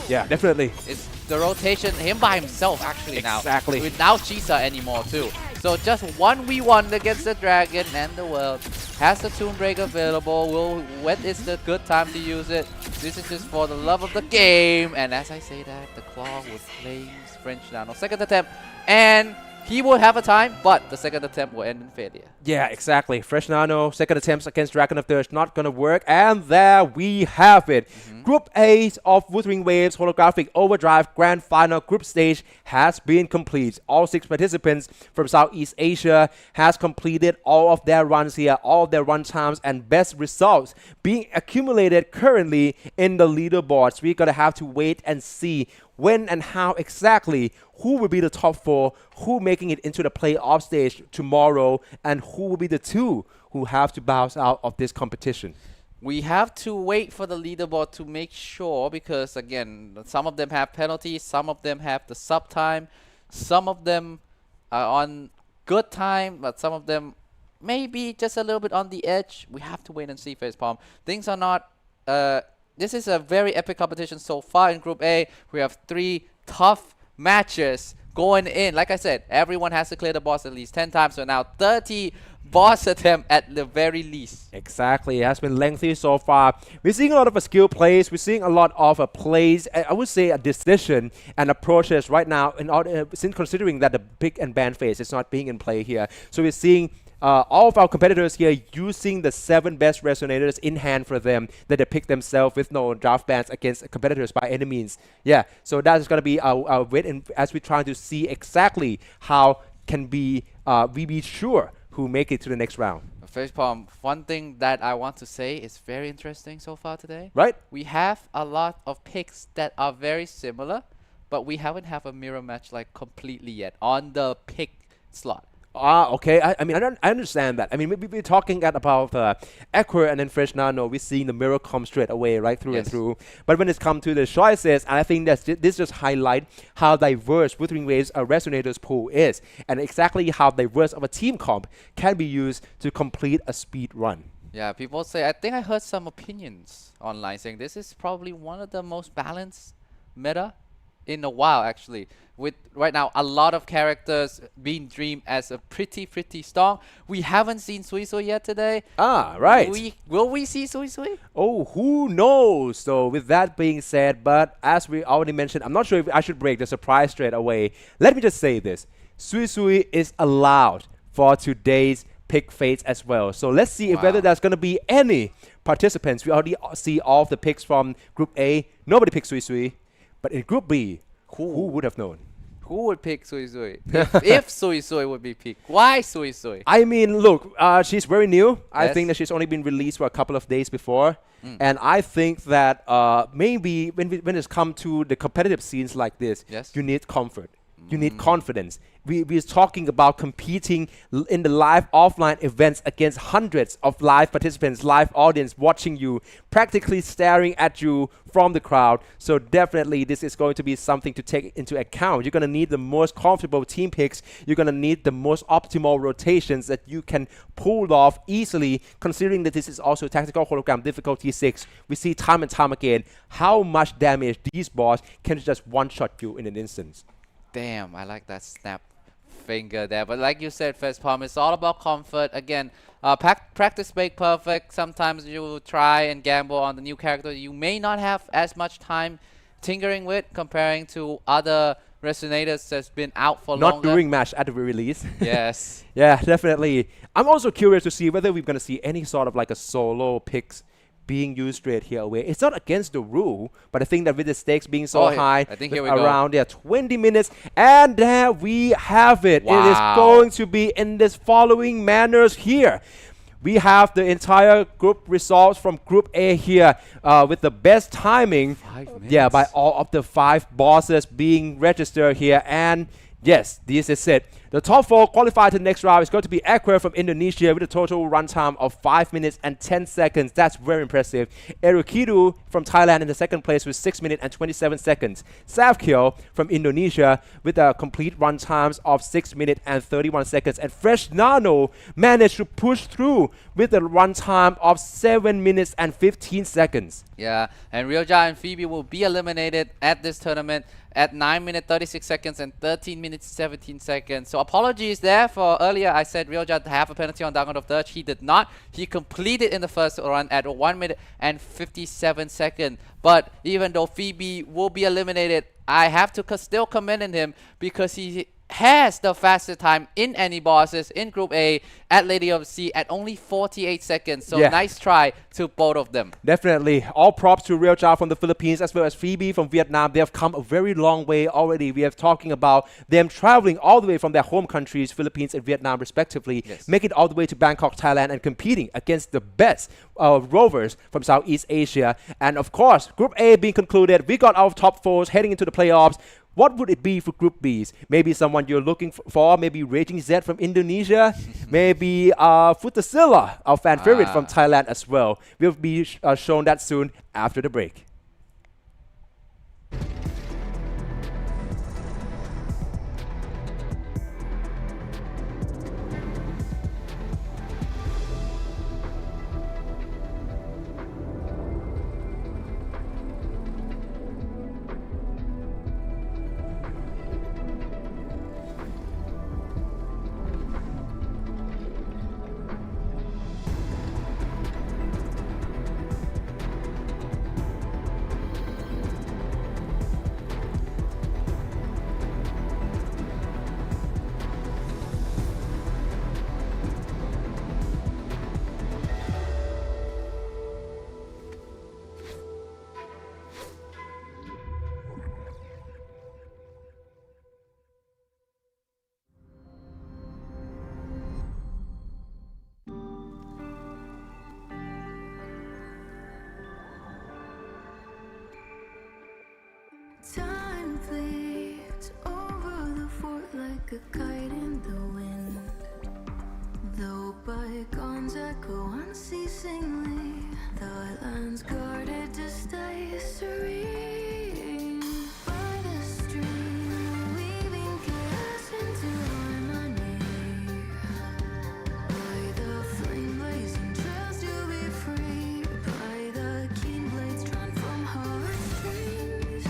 Yeah, definitely. It's the rotation, him by himself actually now. Exactly. Without Chisa anymore too. So just 1v1 against the dragon and the world. Has the Tomb Break available. When is the good time to use it? This is just for the love of the game. And as I say that, the claw would place French Nano. Second attempt. And he will have a time, but the second attempt will end in failure. Yeah, exactly. Fresh Nano, second attempts against Dragon of Thirst, not going to work. And there we have it. Group A of Wuthering Waves Holographic Overdrive Grand Final Group Stage has been complete. All 6 participants from Southeast Asia has completed all of their runs here, all of their run times and best results being accumulated currently in the leaderboards. We're going to have to wait and see when and how exactly who will be the top 4, who making it into the playoff stage tomorrow, and who will be the 2 who have to bounce out of this competition. We have to wait for the leaderboard to make sure, because again, some of them have penalties, some of them have the sub time, some of them are on good time, but some of them maybe just a little bit on the edge. We have to wait and see, Facepalm. Things are not this is a very epic competition so far in Group A. We have 3 tough matches going in. Like I said, everyone has to clear the boss at least 10 times. So now 30 boss attempt at the very least. Exactly. It has been lengthy so far. We're seeing a lot of skill plays. We're seeing a lot of plays. I would say a decision and approaches right now, in order, since considering that the pick and ban phase is not being in play here. So we're seeing all of our competitors here using the 7 best resonators in hand for them that they pick themselves with no draft bans against competitors by any means. Yeah, so that is going to be our wait, and as we're trying to see exactly how can we be sure who make it to the next round. Facepalm, one thing that I want to say is very interesting so far today. Right? We have a lot of picks that are very similar, but we haven't have a mirror match like completely yet on the pick slot. Okay. I mean, I understand that. I mean, we're talking about Aqua and then Fresh Nano. We're seeing the mirror come straight away, right through and through. But when it's come to the choices, I think that this just highlight how diverse Wuthering Waves Resonators pool is, and exactly how diverse of a team comp can be used to complete a speed run. Yeah, people say, I think I heard some opinions online saying this is probably one of the most balanced meta in a while, actually. With right now a lot of characters being dreamed as a pretty strong. We haven't seen Sui Sui yet today. Right. Will we see Sui Sui? Oh, who knows? So with that being said, but as we already mentioned, I'm not sure if I should break the surprise straight away. Let me just say this. Sui Sui is allowed for today's pick fates as well. So let's see if whether there's going to be any participants. We already see all of the picks from Group A. Nobody picked Sui Sui. But in Group B, who would have known? Who would pick Sui Sui? if Sui Sui would be picked. Why Sui Sui? I mean, look, she's very new. I think that she's only been released for a couple of days before. And I think that maybe when it's come to the competitive scenes like this, you need comfort. You need confidence. We're talking about competing in the live offline events against hundreds of live participants, live audience watching you, practically staring at you from the crowd. So definitely this is going to be something to take into account. You're going to need the most comfortable team picks. You're going to need the most optimal rotations that you can pull off easily, considering that this is also tactical hologram difficulty 6. We see time and time again how much damage these boss can just one-shot you in an instance. Damn, I like that snap finger there. But like you said, Facepalm, it's all about comfort. Again, practice make perfect. Sometimes you try and gamble on the new character you may not have as much time tinkering with comparing to other resonators that's been out for longer. Not during match at the release. Yes. Yeah, definitely. I'm also curious to see whether we're going to see any sort of like a solo picks being used straight here away. It's not against the rule, but I think that with the stakes being so high, I think here we around 20 minutes, and there we have it. Wow. It is going to be in this following manners here. We have the entire group results from Group A here with the best timing. 5 minutes. Yeah, by all of the 5 bosses being registered here. And yes, this is it. The top 4 qualified to the next round is going to be Aqua from Indonesia with a total runtime of 5 minutes and 10 seconds. That's very impressive. Erukidu from Thailand in the second place with 6 minutes and 27 seconds. Savkyo from Indonesia with a complete runtimes of 6 minutes and 31 seconds. And Fresh Nano managed to push through with a runtime of 7 minutes and 15 seconds. Yeah, and Ryoja and Phoebe will be eliminated at this tournament at 9 minutes 36 seconds and 13 minutes 17 seconds. So apologies there for earlier. I said Realja to have a penalty on Dragon of Dirge. He did not. He completed in the first run at 1 minute and 57 seconds. But even though Phoebe will be eliminated, I have to still commend him because he has the fastest time in any bosses in Group A at Lady of the Sea at only 48 seconds. So Yeah. nice try to both of them. Definitely. All props to Real Jia from the Philippines as well as Phoebe from Vietnam. They have come a very long way already. We are talking about them traveling all the way from their home countries, Philippines and Vietnam respectively, Yes. make it all the way to Bangkok, Thailand and competing against the best Rovers from Southeast Asia. And of course, Group A being concluded, we got our top fours heading into the playoffs. What would it be for Group Bs? Maybe someone you're looking for, maybe Raging Z from Indonesia, maybe Futasilla, our fan favorite from Thailand as well. We'll be shown that soon after the break. Time flees over the fort like a kite in the wind. Though bygones echo unceasingly, the island's guarded to stay serene. By the stream, weaving chaos into harmony. By the flame blazing trails to be free. By the keen blades drawn from heartstrings.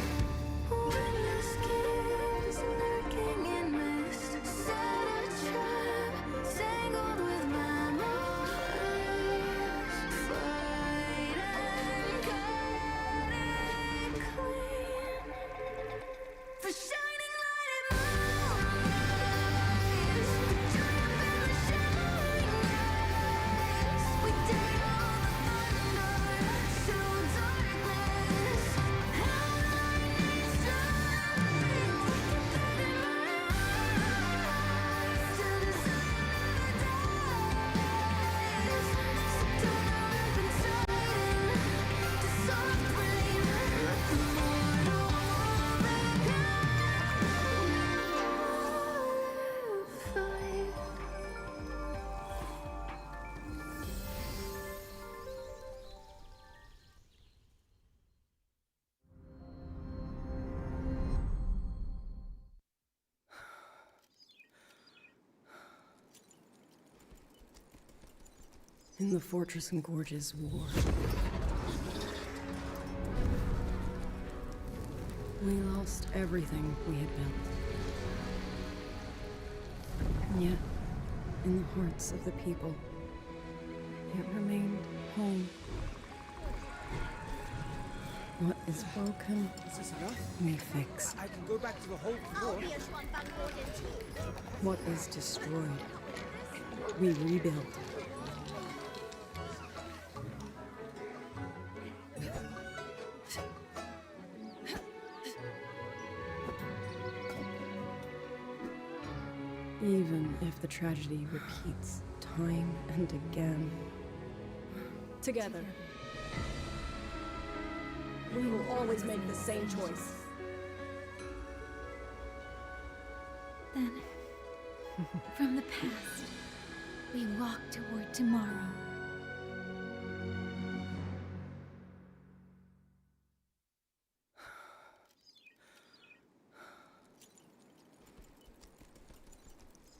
Witness kings lurking in mist, set a trap, tangled with memories. Fight and cut it clean. For shining light and moonrise, triumph in the shimmering rays. We dare all the thunder, show darkness. In the fortress and gorges war. We lost everything we had built. And yet, in the hearts of the people, it remained home. What is broken, we fix. I can go back to the whole floor. What is destroyed, we rebuild. Even if the tragedy repeats time and again, Together. We will always make the same choice. Then, from the past, we walk toward tomorrow.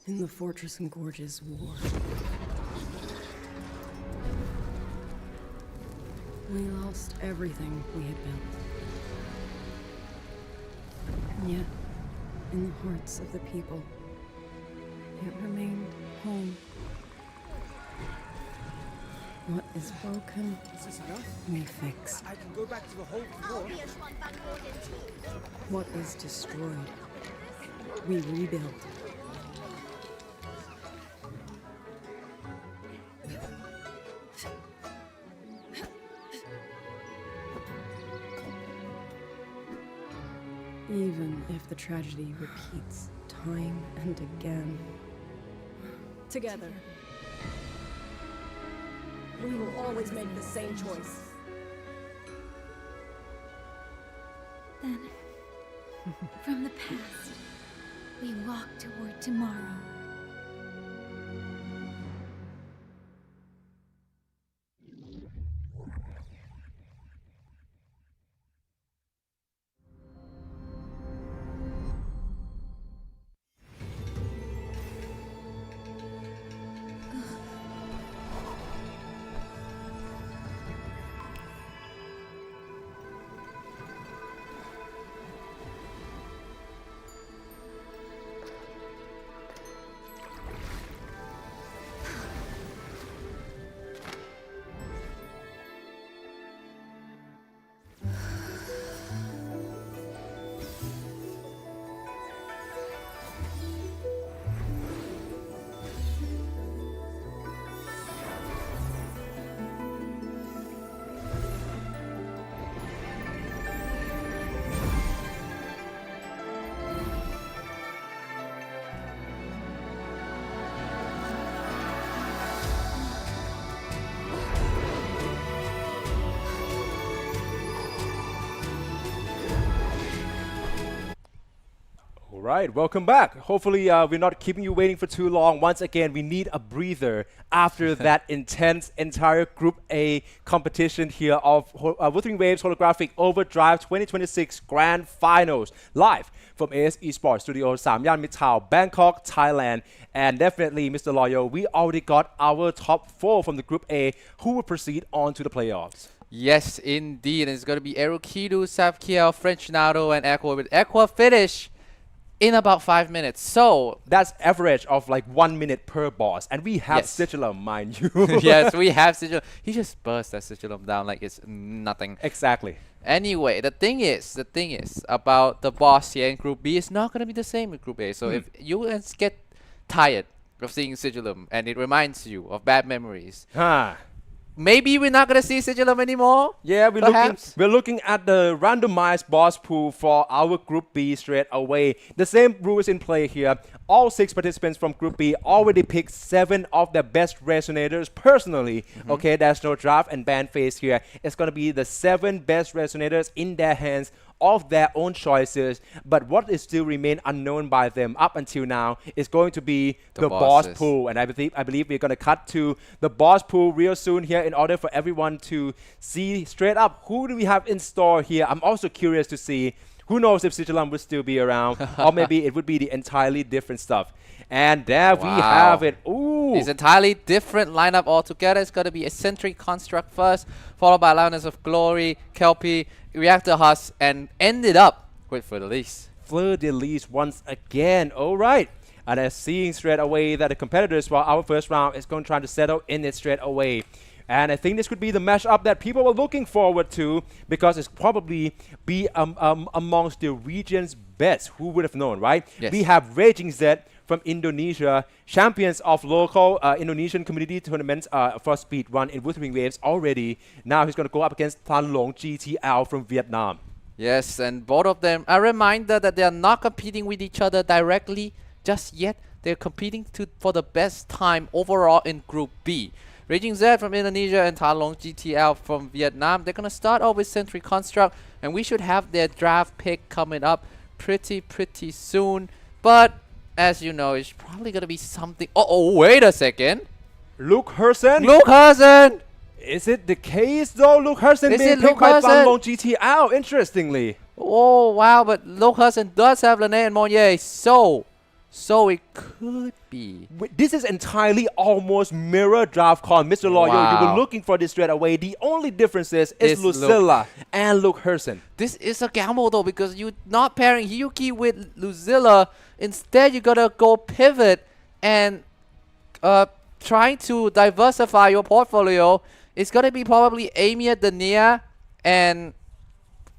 in the fortress and gorges war. We lost everything we had built. And yet, in the hearts of the people, It remained home. What is broken, we fix. I can go back to the whole floor. What is destroyed, we rebuild. Even if the tragedy repeats time and again, Together. We will always make the same choice. Then, from the past, we walk toward tomorrow. All right, welcome back. Hopefully, we're not keeping you waiting for too long. Once again, we need a breather after that intense entire Group A competition here of Wuthering Waves Holographic Overdrive 2026 Grand Finals, live from AS eSports Studio, Samyan Mitrtown, Bangkok, Thailand. And definitely, Mr. Loyal, we already got our top 4 from the Group A who will proceed on to the playoffs. Yes, indeed. And it's going to be Erukidu, Savkiel, French Nado, and Aqua with Aqua finish in about 5 minutes. So that's average of like 1 minute per boss. And we have Yes. Sigilum, mind you. yes, we have Sigilum. He just burst that Sigilum down like it's nothing. Exactly. Anyway, the thing is about the boss here in Group B is not going to be the same in Group A. So if you guys get tired of seeing Sigilum and it reminds you of bad memories, Huh. maybe we're not going to see Sigilum anymore. Yeah, Perhaps. we're looking at the randomized boss pool for our Group B straight away. The same rules in play here. All 6 participants from Group B already picked 7 of their best resonators personally. Okay, there's no draft and ban phase here. It's going to be the 7 best resonators in their hands of their own choices. But what is still remain unknown by them up until now is going to be the boss bosses. pool. And I believe we're going to cut to the boss pool real soon here in order for everyone to see straight up who do we have in store here. I'm also curious to see who knows if Sigilum would still be around, or maybe it would be the entirely different stuff. And there we Wow. have it. Ooh. It's entirely different lineup altogether. It's going to be Eccentric Construct first, followed by Loudness of Glory, Kelpie, Reactor Husk, and ended up with Fleur-de-Lis. Fleur-de-Lis once again. All right. And I'm seeing straight away that the competitors for our first round is going to try to settle in it straight away. And I think this could be the matchup that people were looking forward to because it's probably be amongst the region's best. Who would have known, right? Yes. We have Raging Z from Indonesia, champions of local Indonesian community tournaments for Speedrun in Wuthering Waves already. Now he's going to go up against Tan Long GTL from Vietnam. Yes, and both of them, a reminder that they are not competing with each other directly just yet. They're competing for the best time overall in Group B. Raging Z from Indonesia and Ta Long GTL from Vietnam. They're going to start off with Sentry Construct, and we should have their draft pick coming up pretty soon. But as you know, it's probably going to be something. Oh, wait a second. Luke Hersen. Luke Hersen! Is it the case though? Luke Hersen Is being it picked Luke by Hersen? Tan Long GTL. Interestingly. Oh, wow, but Luke Hersen does have Lene and Monnier, so it could be. This is entirely almost mirror draft call. Mr. Loyal, you Wow. were looking for this straight away. The only difference is Is Lucilla and Luke Hersen. This is a gamble though, because you're not pairing Hiyuki with Lucilla. Instead, you gotta go pivot and trying to diversify your portfolio, it's going to be probably Amir, Dania, and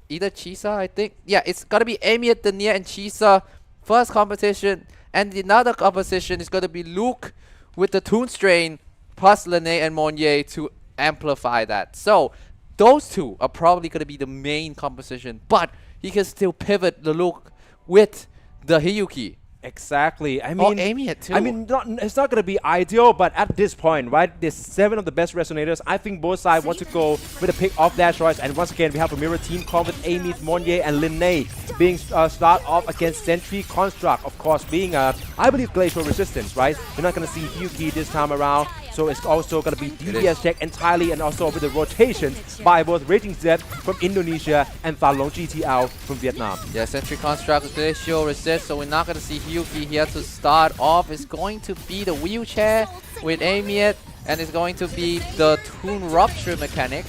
either Chisa, I think. Yeah, it's going to be Amir, Dania, and Chisa first competition. And the another competition is going to be Luke with the Toon Strain plus Lene and Monnier to amplify that. So those two are probably going to be the main composition, but he can still pivot the Luke with the Hiyuki. Exactly. I Or mean, Amy it too. I mean, it's not going to be ideal, but at this point, right, there's 7 of the best resonators. I think both sides want to go with a pick of their choice. And once again, we have a mirror team called with Amy, Monnier, and Linnae being start off against Sentry Construct, of course, being, I believe, glacial resistance, right? You're not going to see Hyuki this time around. So it's also going to be DPS check entirely, and also with the rotations by both Raging Z from Indonesia and Thalong GTL from Vietnam. Yeah, Sentry Construct Glacial Resist, so we're not going to see Hyuki here to start off. It's going to be the wheelchair with Amiet, and it's going to be the Toon Rupture mechanic.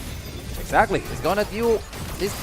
Exactly. It's going to do this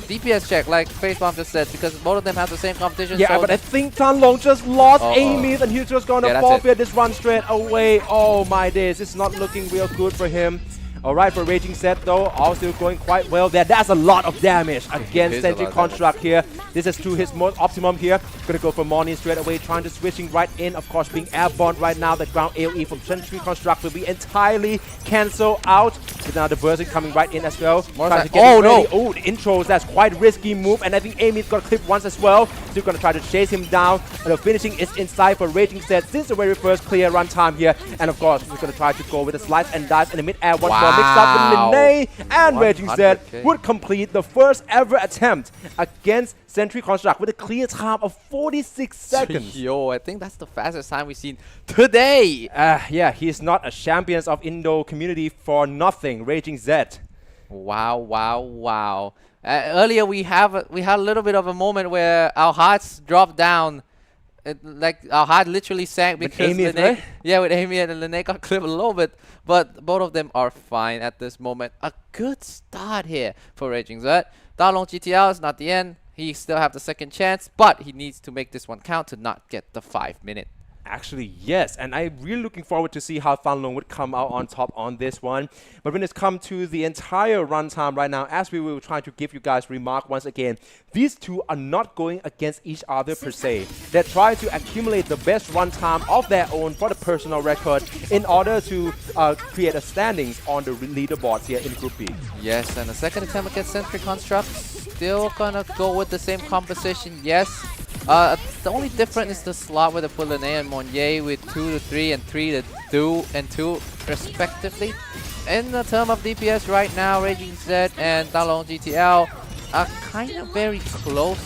DPS check, like Facebomb just said, because both of them have the same competition. Yeah, so but I think Thalong just lost Uh-oh. Amy, and he's just going to forfeit this run straight away. Oh my days, it's not looking real good for him. Alright, for Raging Set though, also going quite well there. That's a lot of damage against Sentry Construct here. This is to his most optimum here. Gonna go for Moni straight away, trying to switching right in. Of course, being airborne right now. The ground AoE from Sentry Construct will be entirely cancelled out. But now the Berserk coming right in as well. Trying to get oh ready. no! Oh, the intros, that's quite risky move. And I think Amy's got clipped once as well. Still gonna try to chase him down. And the finishing is inside for Raging Set since the very first clear run time here. And of course, we're gonna try to go with a slice and dice in the mid-air once more. Mixed up with Linnae, and Raging Set would complete the first ever attempt against Sentry Construct with a clear time of 46 seconds. Yo, I think that's the fastest time we've seen today. Yeah, he's not a champions of Indo community for nothing. Raging Z. Wow, wow, wow. Earlier we had a little bit of a moment where our hearts dropped down. Like our heart literally sank because Amy, Linnae, right? yeah, with Amy and Linnae got clipped a little bit, but both of them are fine at this moment. A good start here for Raging Z. Dalong GTL is not the end. He still have the second chance, but he needs to make this one count to not get the 5-minute. Actually, yes, and I'm really looking forward to see how Thalong would come out on top on this one. But when it's come to the entire runtime right now, as we will try to give you guys remark once again, these two are not going against each other per se. They're trying to accumulate the best runtime of their own for the personal record in order to create a standings on the leaderboards here in Group B. Yes, and the second attempt against Sentry Construct, still gonna go with the same composition, yes. The only difference is the slot with the Poulenay and Monnier with 2 to 3 and 3 to 2 and 2 respectively. In the term of DPS right now, Raging Z and Dalong GTL are kind of very close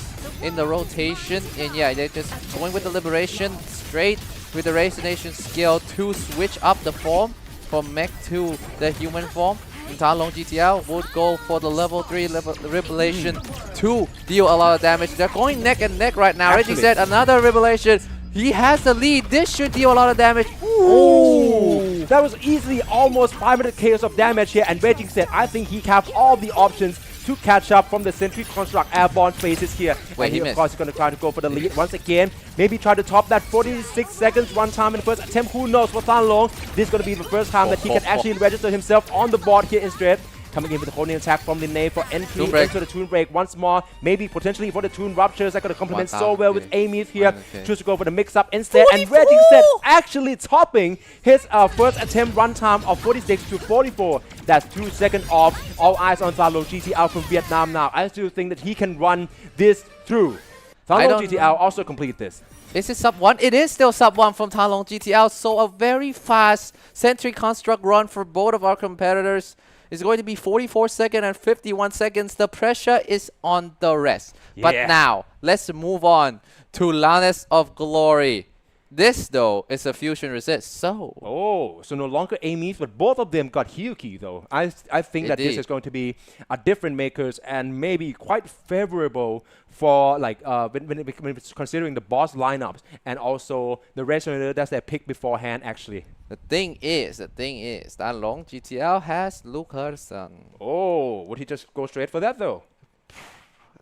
in the rotation. And yeah, they're just going with the Liberation straight with the Resonation skill to switch up the form from mech to the human form. Talong GTL would go for the level 3 Revelation to deal a lot of damage. They're going neck and neck right now. Raging Z, another Revelation. He has the lead. This should deal a lot of damage. Ooh. That was easily almost 500 chaos of damage here. And Raging Z, I think he have all the options to catch up from the Sentry Construct airborne phases here. Wait, and he of missed. course, he's going to try to go for the lead once again. Maybe try to top that 46 seconds one time in the first attempt. Who knows for Thalong? This is going to be the first time that he can actually register himself on the board here instead. Coming in with the holding attack from Linnae for entry into the Toon Break once more. Maybe potentially for the Toon Ruptures. That's going to complement so well with Amy here. Choose to go for the mix-up instead. 44! And Raging Z actually topping his first attempt runtime of 46 to 44. That's 2 seconds off. All eyes on Thalong GTL from Vietnam now. I still think that he can run this through. Thalong GTL also complete this. Is it sub 1? It is still sub 1 from Talong GTL. So a very fast Sentry Construct run for both of our competitors. It's going to be 44 seconds and 51 seconds. The pressure is on the rest. Yeah. But now, let's move on to Lannis of Glory. This, though, is a fusion resist, so... Oh, so no longer Amy's, but both of them got Hyuki, though. I think that this is going to be a different makers and maybe quite favorable for, like, when it's considering the boss lineups and also the resonator that's their pick beforehand, actually. The thing is, that Long GTL has Luke Hudson. Oh, would he just go straight for that, though?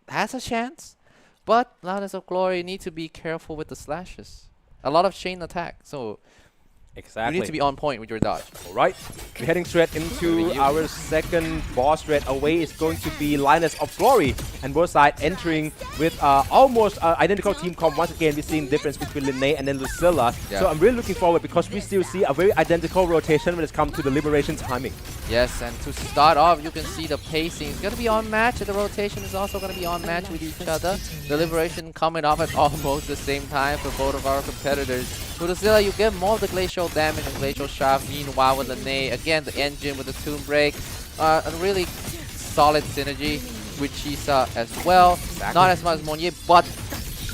Has a chance, but Lannis of Glory need to be careful with the slashes. a lot of chain attack. So Exactly. you need to be on point with your dodge. All right, we're heading straight into our second boss straight away. It's going to be Linus of Glory, and both sides entering with almost identical team comp. Once again, we're seeing the difference between Linnae and then Lucilla. Yeah. So I'm really looking forward because we still see a very identical rotation when it comes to the liberation timing. Yes, and to start off, you can see the pacing is going to be on match, and the rotation is also going to be on match with each other. The liberation coming off at almost the same time for both of our competitors. With Lucilla, you get more of the glacial damage and glacial shaft. Meanwhile, with Linnae, again, the engine with the Tomb Break. A really solid synergy with Chisa as well. Exactly. Not as much as Monye, but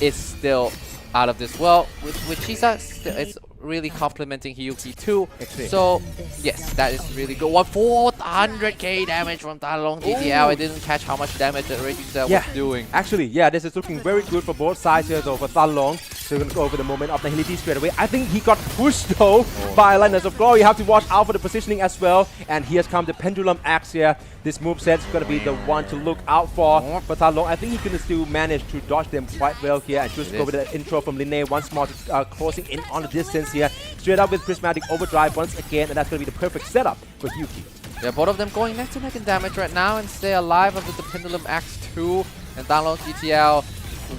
it's still out of this world. With Chisa, it's really complementing Hyuki too. Extreme. So, yes, that is really good. 400k damage from Talong TTL. I didn't catch how much damage that Raging Cell was doing. Actually, yeah, this is looking very good for both sides here though. For Tan Long, so we're going to go over the moment of Nihility straight away. I think he got pushed though by Linus of Glory. You have to watch out for the positioning as well. And here's come the Pendulum Axe here. This moveset is going to be the one to look out for Tan Long. I think he can still manage to dodge them quite well here. And just go with the intro from Linnae once more, closing in on the distance here. Straight up with Prismatic Overdrive once again, and that's going to be the perfect setup for Yuki. Yeah, both of them going neck to neck in damage right now and stay alive under the Pendulum Axe 2. And Talong TTL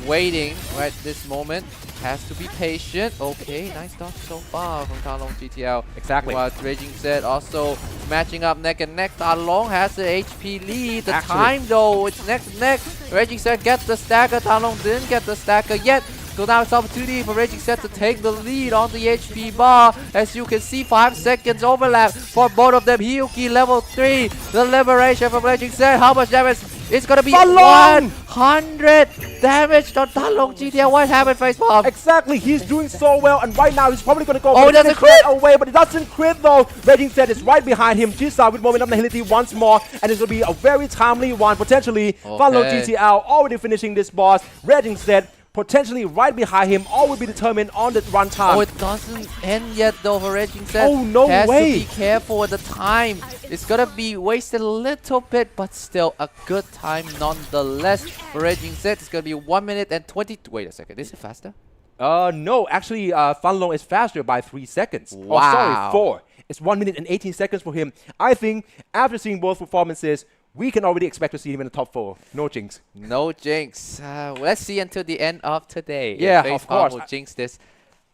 waiting right this moment. Has to be patient. Okay, nice dodge so far from Talong TTL. Exactly. While Raging Zed also matching up neck and neck. Talong has the HP lead. The time though, it's neck to neck. Raging Zed gets the stacker. Talong didn't get the stacker yet. So now it's opportunity for Raging Zed to take the lead on the HP bar. As you can see, 5 seconds overlap for both of them. Hyuki level 3. The liberation from Raging Zed. How much damage? It's gonna be 100 damage on Talong GTL. What happened, Facepalm? Exactly, he's doing so well, and right now he's probably going to go Oh, for it doesn't crit! away, but it doesn't crit though. Raging Zed is right behind him. Jisa with moment of nihility once more, and it's going to be a very timely one. Potentially, Fallow GTL already finishing this boss. Raging Zed potentially right behind him. All will be determined on the run time. Oh, it doesn't end yet though for Raging Zed. Oh, no Has way. to be careful with the time. It's gonna be wasted a little bit, but still a good time nonetheless. For Raging Zed, it's gonna be 1 minute and 20. Wait a second, is it faster? No, actually, Fanlong is faster by 3 seconds. Wow. Oh, sorry, 4. It's 1 minute and 18 seconds for him. I think after seeing both performances, we can already expect to see him in the top 4. No jinx. No jinx. Let's see until the end of today. Yeah, if of course. will jinx this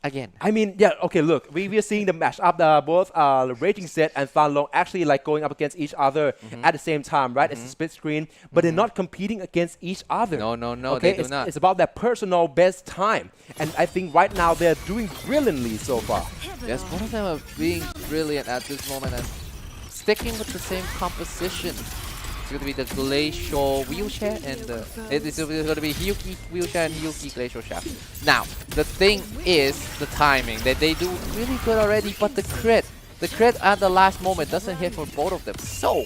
again. I mean, yeah, okay, look, we are seeing the match up, both Raging Zed and Fanlong actually like going up against each other at the same time, right? It's a split screen, but they're not competing against each other. No, okay? they do not. It's about their personal best time. And I think right now they're doing brilliantly so far. Yes, both of them are being brilliant at this moment and sticking with the same composition. It's going to be the Glacial Wheelchair and it's going to be Hyuki Wheelchair and Hyuki Glacial Shaft. Now, the thing is the timing. That they do really good already, but the crit at the last moment doesn't hit for both of them. So,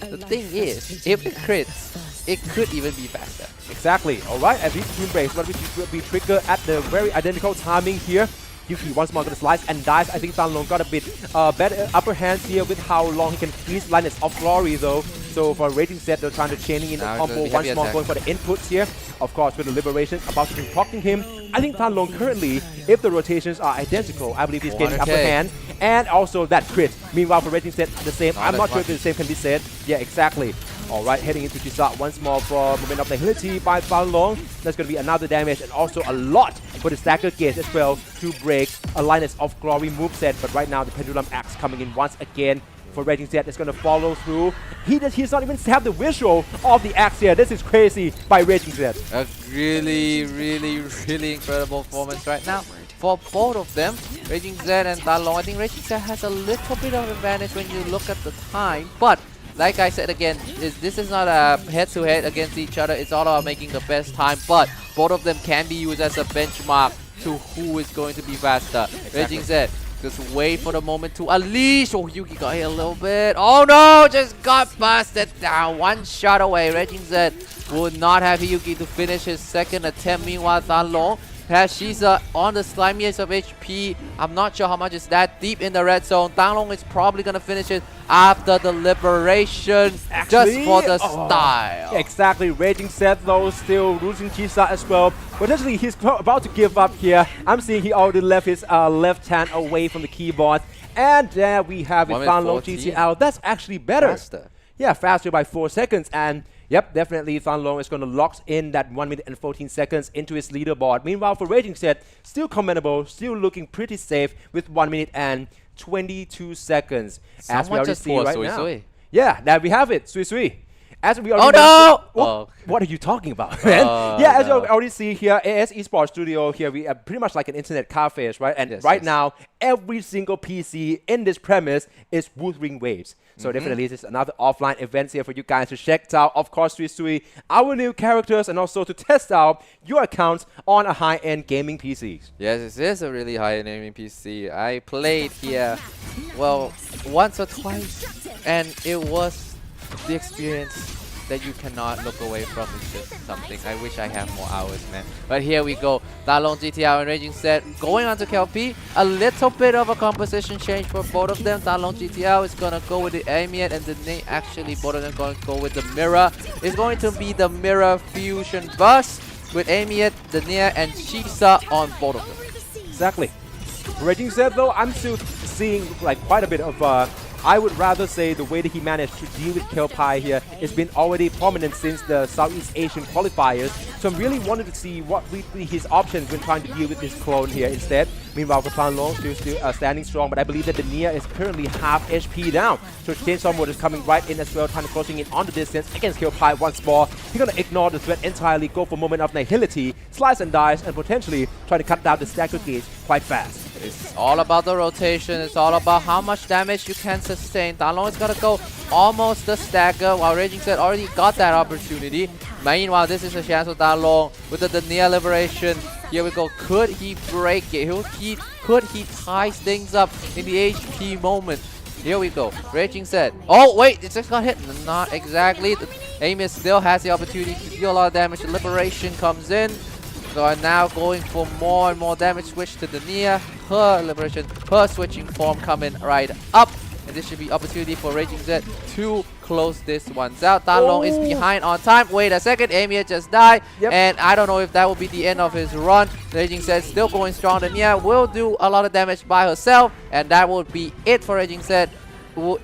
the thing is, if it crits, it could even be faster. Exactly. All right, and these Tomb Breaks will be triggered at the very identical timing here. Yuki once more gonna slice and dive. I think Tanlong got a bit better upper hands here with how long he can freeze Linus of Glory though. So for Raging Zed, they're trying to chaining in the combo once more, going for the inputs here. Of course, with the liberation about to be proccing him. I think Tanlong currently, if the rotations are identical, I believe he's getting upper hand. And also that crit. Meanwhile, for Raging Zed, the same. I'm not sure if the same can be said. Yeah, exactly. Alright, heading into Jisa once more for moment of nihility by Fanlong. That's going to be another damage and also a lot for the stagger gauge as well to break a Linus of Glory moveset. But right now, the Pendulum Axe coming in once again for Raging Zed is going to follow through. He's not even have the visual of the axe here. This is crazy by Raging Zed. A really incredible performance right now for both of them. Raging Zed and Talong. I think Raging Zed has a little bit of advantage when you look at the time, but like I said again, this is not a head-to-head against each other. It's all about making the best time, but both of them can be used as a benchmark to who is going to be faster. Exactly. Raging Zed, just wait for the moment to unleash. Oh, Yuki got hit a little bit. Oh no, just got busted down. One shot away. Raging Zed would not have Yuki to finish his second attempt. Meanwhile, Talong Has Shiza on the slimiest of HP. I'm not sure how much is that deep in the red zone. Danglong is probably gonna finish it after the liberation, just for the style. Exactly. Raging Seth though still losing Chisa as well. Potentially he's about to give up here. I'm seeing he already left his left hand away from the keyboard. And there we have it. 1 minute Danglong 14. GTL. That's actually better. Faster. Yeah, faster by 4 seconds. And yep, definitely Danglong is going to lock in that 1 minute and 14 seconds into his leaderboard. Meanwhile, for Raging Set, still commendable, still looking pretty safe with 1 minute and 22 seconds. As we Someone already just see poured right Sui now. Sui. Yeah, there we have it. Sui Sui. As we already no! mentioned- Oh. What are you talking about, man? Yeah, as you already see here, AS Esports Studio here, we are pretty much like an internet cafe, right? And Yes, right yes. now, every single PC in this premise is Wuthering Waves. So definitely this is another offline event here for you guys to check out. Of course, Sui Sui, our new characters, and also to test out your accounts on a high-end gaming PCs. Yes, this is a really high naming PC. I played here, well, once or twice, and it was the experience that you cannot look away from. It's just something. I wish I had more hours, man. But here we go. Danglong GTR and Raging Set going on to KLP. A little bit of a composition change for both of them. Danglong GTR is going to go with the Amiet, and Danae actually both of them going to go with the Mirror. It's going to be the Mirror Fusion Bus with Amiet, Danae, and Shisa on both of them. Exactly. Raging Set though, I'm still seeing like quite a bit of I would rather say the way that he managed to deal with Kelpai here has been already prominent since the Southeast Asian qualifiers. So I'm really wanting to see what would be his options when trying to deal with this clone here instead. Meanwhile, for Danglong still standing strong, but I believe that the Nia is currently half HP down. So Chainsaw Mode is coming right in as well, trying to closing in on the distance against Kelpai once more. He's going to ignore the threat entirely, go for a moment of nihility, slice and dice, and potentially try to cut down the stagger gauge quite fast. It's all about the rotation. It's all about how much damage you can sustain. Danglong is going to go almost the stagger, while Raging Set already got that opportunity. Meanwhile, this is a chance for Danglong with the Nia liberation. Here we go. Could he break it? Could he tie things up in the HP moment? Here we go. Raging Set. Oh, wait. It just got hit. Not exactly. Amos still has the opportunity to deal a lot of damage. The liberation comes in. So are now going for more and more damage. Switch to the Nia. Her liberation, her switching form coming right up. And this should be opportunity for Raging Z to close this one out. Danglong is behind on time. Wait a second, Amy just died. And I don't know if that will be the end of his run. Raging Z still going strong. The Nia will do a lot of damage by herself. And that will be it for Raging Z.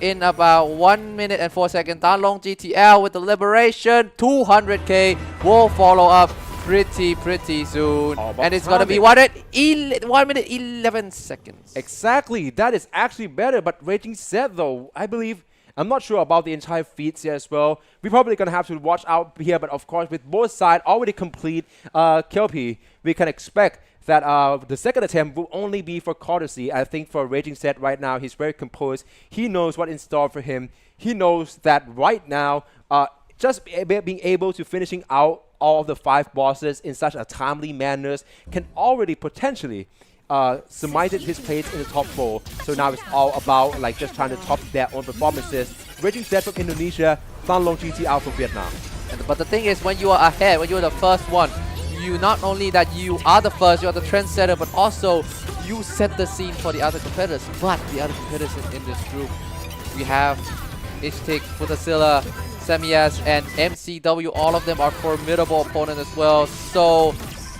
In about 1 minute and 4 seconds. Danglong GTL with the liberation. 200k will follow up pretty soon. And it's gonna be 1 minute 11 seconds. Exactly, that is actually better. But Raging Z though, I believe, I'm not sure about the entire feats here as well. We're probably gonna have to watch out here, but of course with both sides already complete KLP, we can expect that the second attempt will only be for courtesy. I think for Raging Z right now, he's very composed. He knows what's in store for him. He knows that right now, just being able to finishing out all of the 5 bosses in such a timely manner can already potentially cemented his place in the top 4. So now it's all about like just trying to top their own performances. Raging Z from Indonesia, Danglong GTL from Vietnam. But the thing is, when you are ahead, when you're the first one, you not only that you are the first, you are the trendsetter, but also you set the scene for the other competitors. But the other competitors in this group, we have Ishtik, Futasilla, Semias, and MCW. All of them are formidable opponents as well. So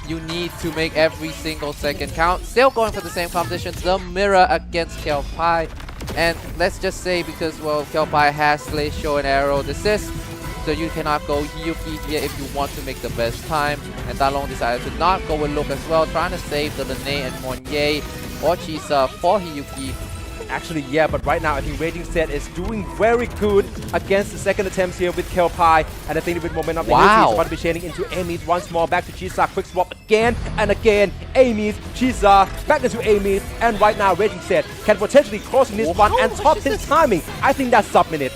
you need to make every single second count. Still going for the same competition, the Mirror against Kelpai. And let's just say, because, well, Kelpai has Slay, Show, and Arrow Desist, so you cannot go Hiyuki here if you want to make the best time. And Danglong decided to not go with Luke as well, trying to save the Lene and Monye or Chisa for Hiyuki. Actually, yeah, but right now I think Raging Z is doing very good against the second attempts here with Kelpai. And I think with momentum, wow, he's about to be chaining into Amy's once more. Back to Chisa, quick swap again and again. Amy's, Chisa, back into Amy's. And right now Raging Z can potentially close in this one and top his timing. I think that's sub-minute.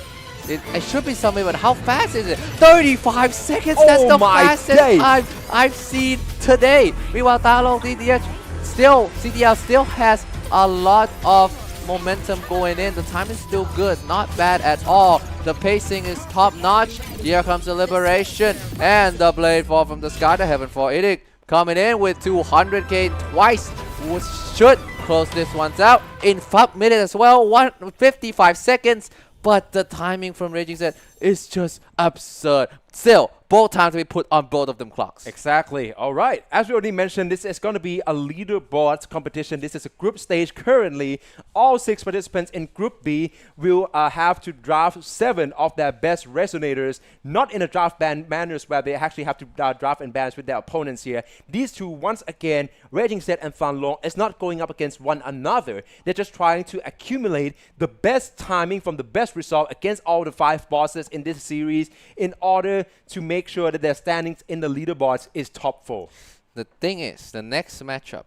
It should be something, but how fast is it? 35 seconds! That's the fastest I've seen today. Meanwhile, Danglong CDL still has a lot of momentum going in. The time is still good, not bad at all. The pacing is top notch. Here comes the liberation and the blade fall from the sky to heaven for Idik. coming in with 200k twice, which should close this one out in 5 minutes as well, 55 seconds. But the timing from Raging Z is just absurd. Still, both times we put on both of them clocks. Exactly. All right. As we already mentioned, this is going to be a leaderboard competition. This is a group stage currently. All 6 participants in Group B will have to draft 7 of their best resonators, not in a draft ban manners where they actually have to draft and bans with their opponents here. These two, once again, Raging Z and Fan Long, is not going up against one another. They're just trying to accumulate the best timing from the best result against all the 5 bosses in this series in order to make sure that their standings in the leaderboards is top 4. The thing is, the next matchup,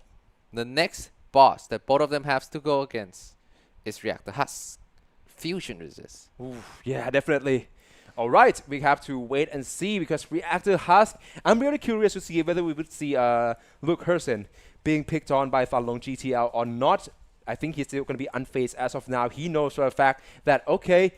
the next boss that both of them have to go against is Reactor Husk. Fusion resist. Yeah, definitely. All right, we have to wait and see because Reactor Husk, I'm really curious to see whether we would see Luke Herson being picked on by Fan Long GTL or not. I think he's still going to be unfazed as of now. He knows for a fact that, okay,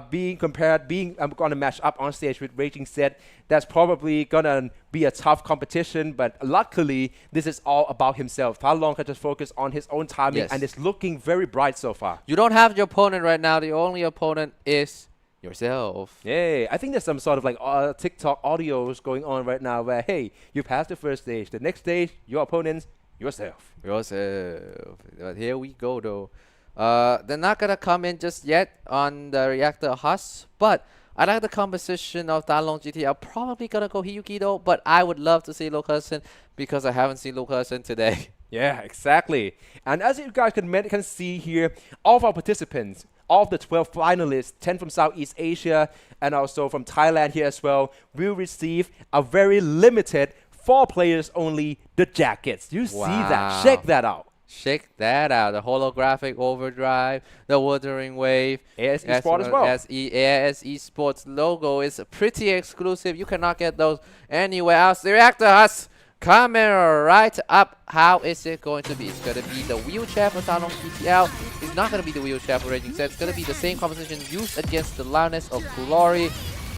being going to match up on stage with Raging Z, that's probably going to be a tough competition, but luckily, this is all about himself. Fan Long can just focus on his own timing, and it's looking very bright so far. You don't have your opponent right now. The only opponent is yourself. Yeah, I think there's some sort of like TikTok audios going on right now where, hey, you passed the first stage. The next stage, your opponent's yourself. But here we go, though. They're not gonna come in just yet on the Reactor Husk, but I like the composition of Fan Long GTL. Probably gonna go Hiyuki though, but I would love to see Luke Herson because I haven't seen Luke Herson today. Yeah, exactly. And as you guys can see here, all of our participants, all of the 12 finalists, 10 from Southeast Asia and also from Thailand here as well, will receive a very limited 4 players only, the jackets. You see that? Check that out. Check that out. The holographic overdrive, the Wuthering Wave, AS eSports as well. AS eSports logo is pretty exclusive. You cannot get those anywhere else. The Reactor Husk coming right up. How is it going to be? It's going to be the wheelchair for Fan Long GTL. It's not going to be the wheelchair for Raging Z. It's going to be the same composition used against the Loudness of Glory.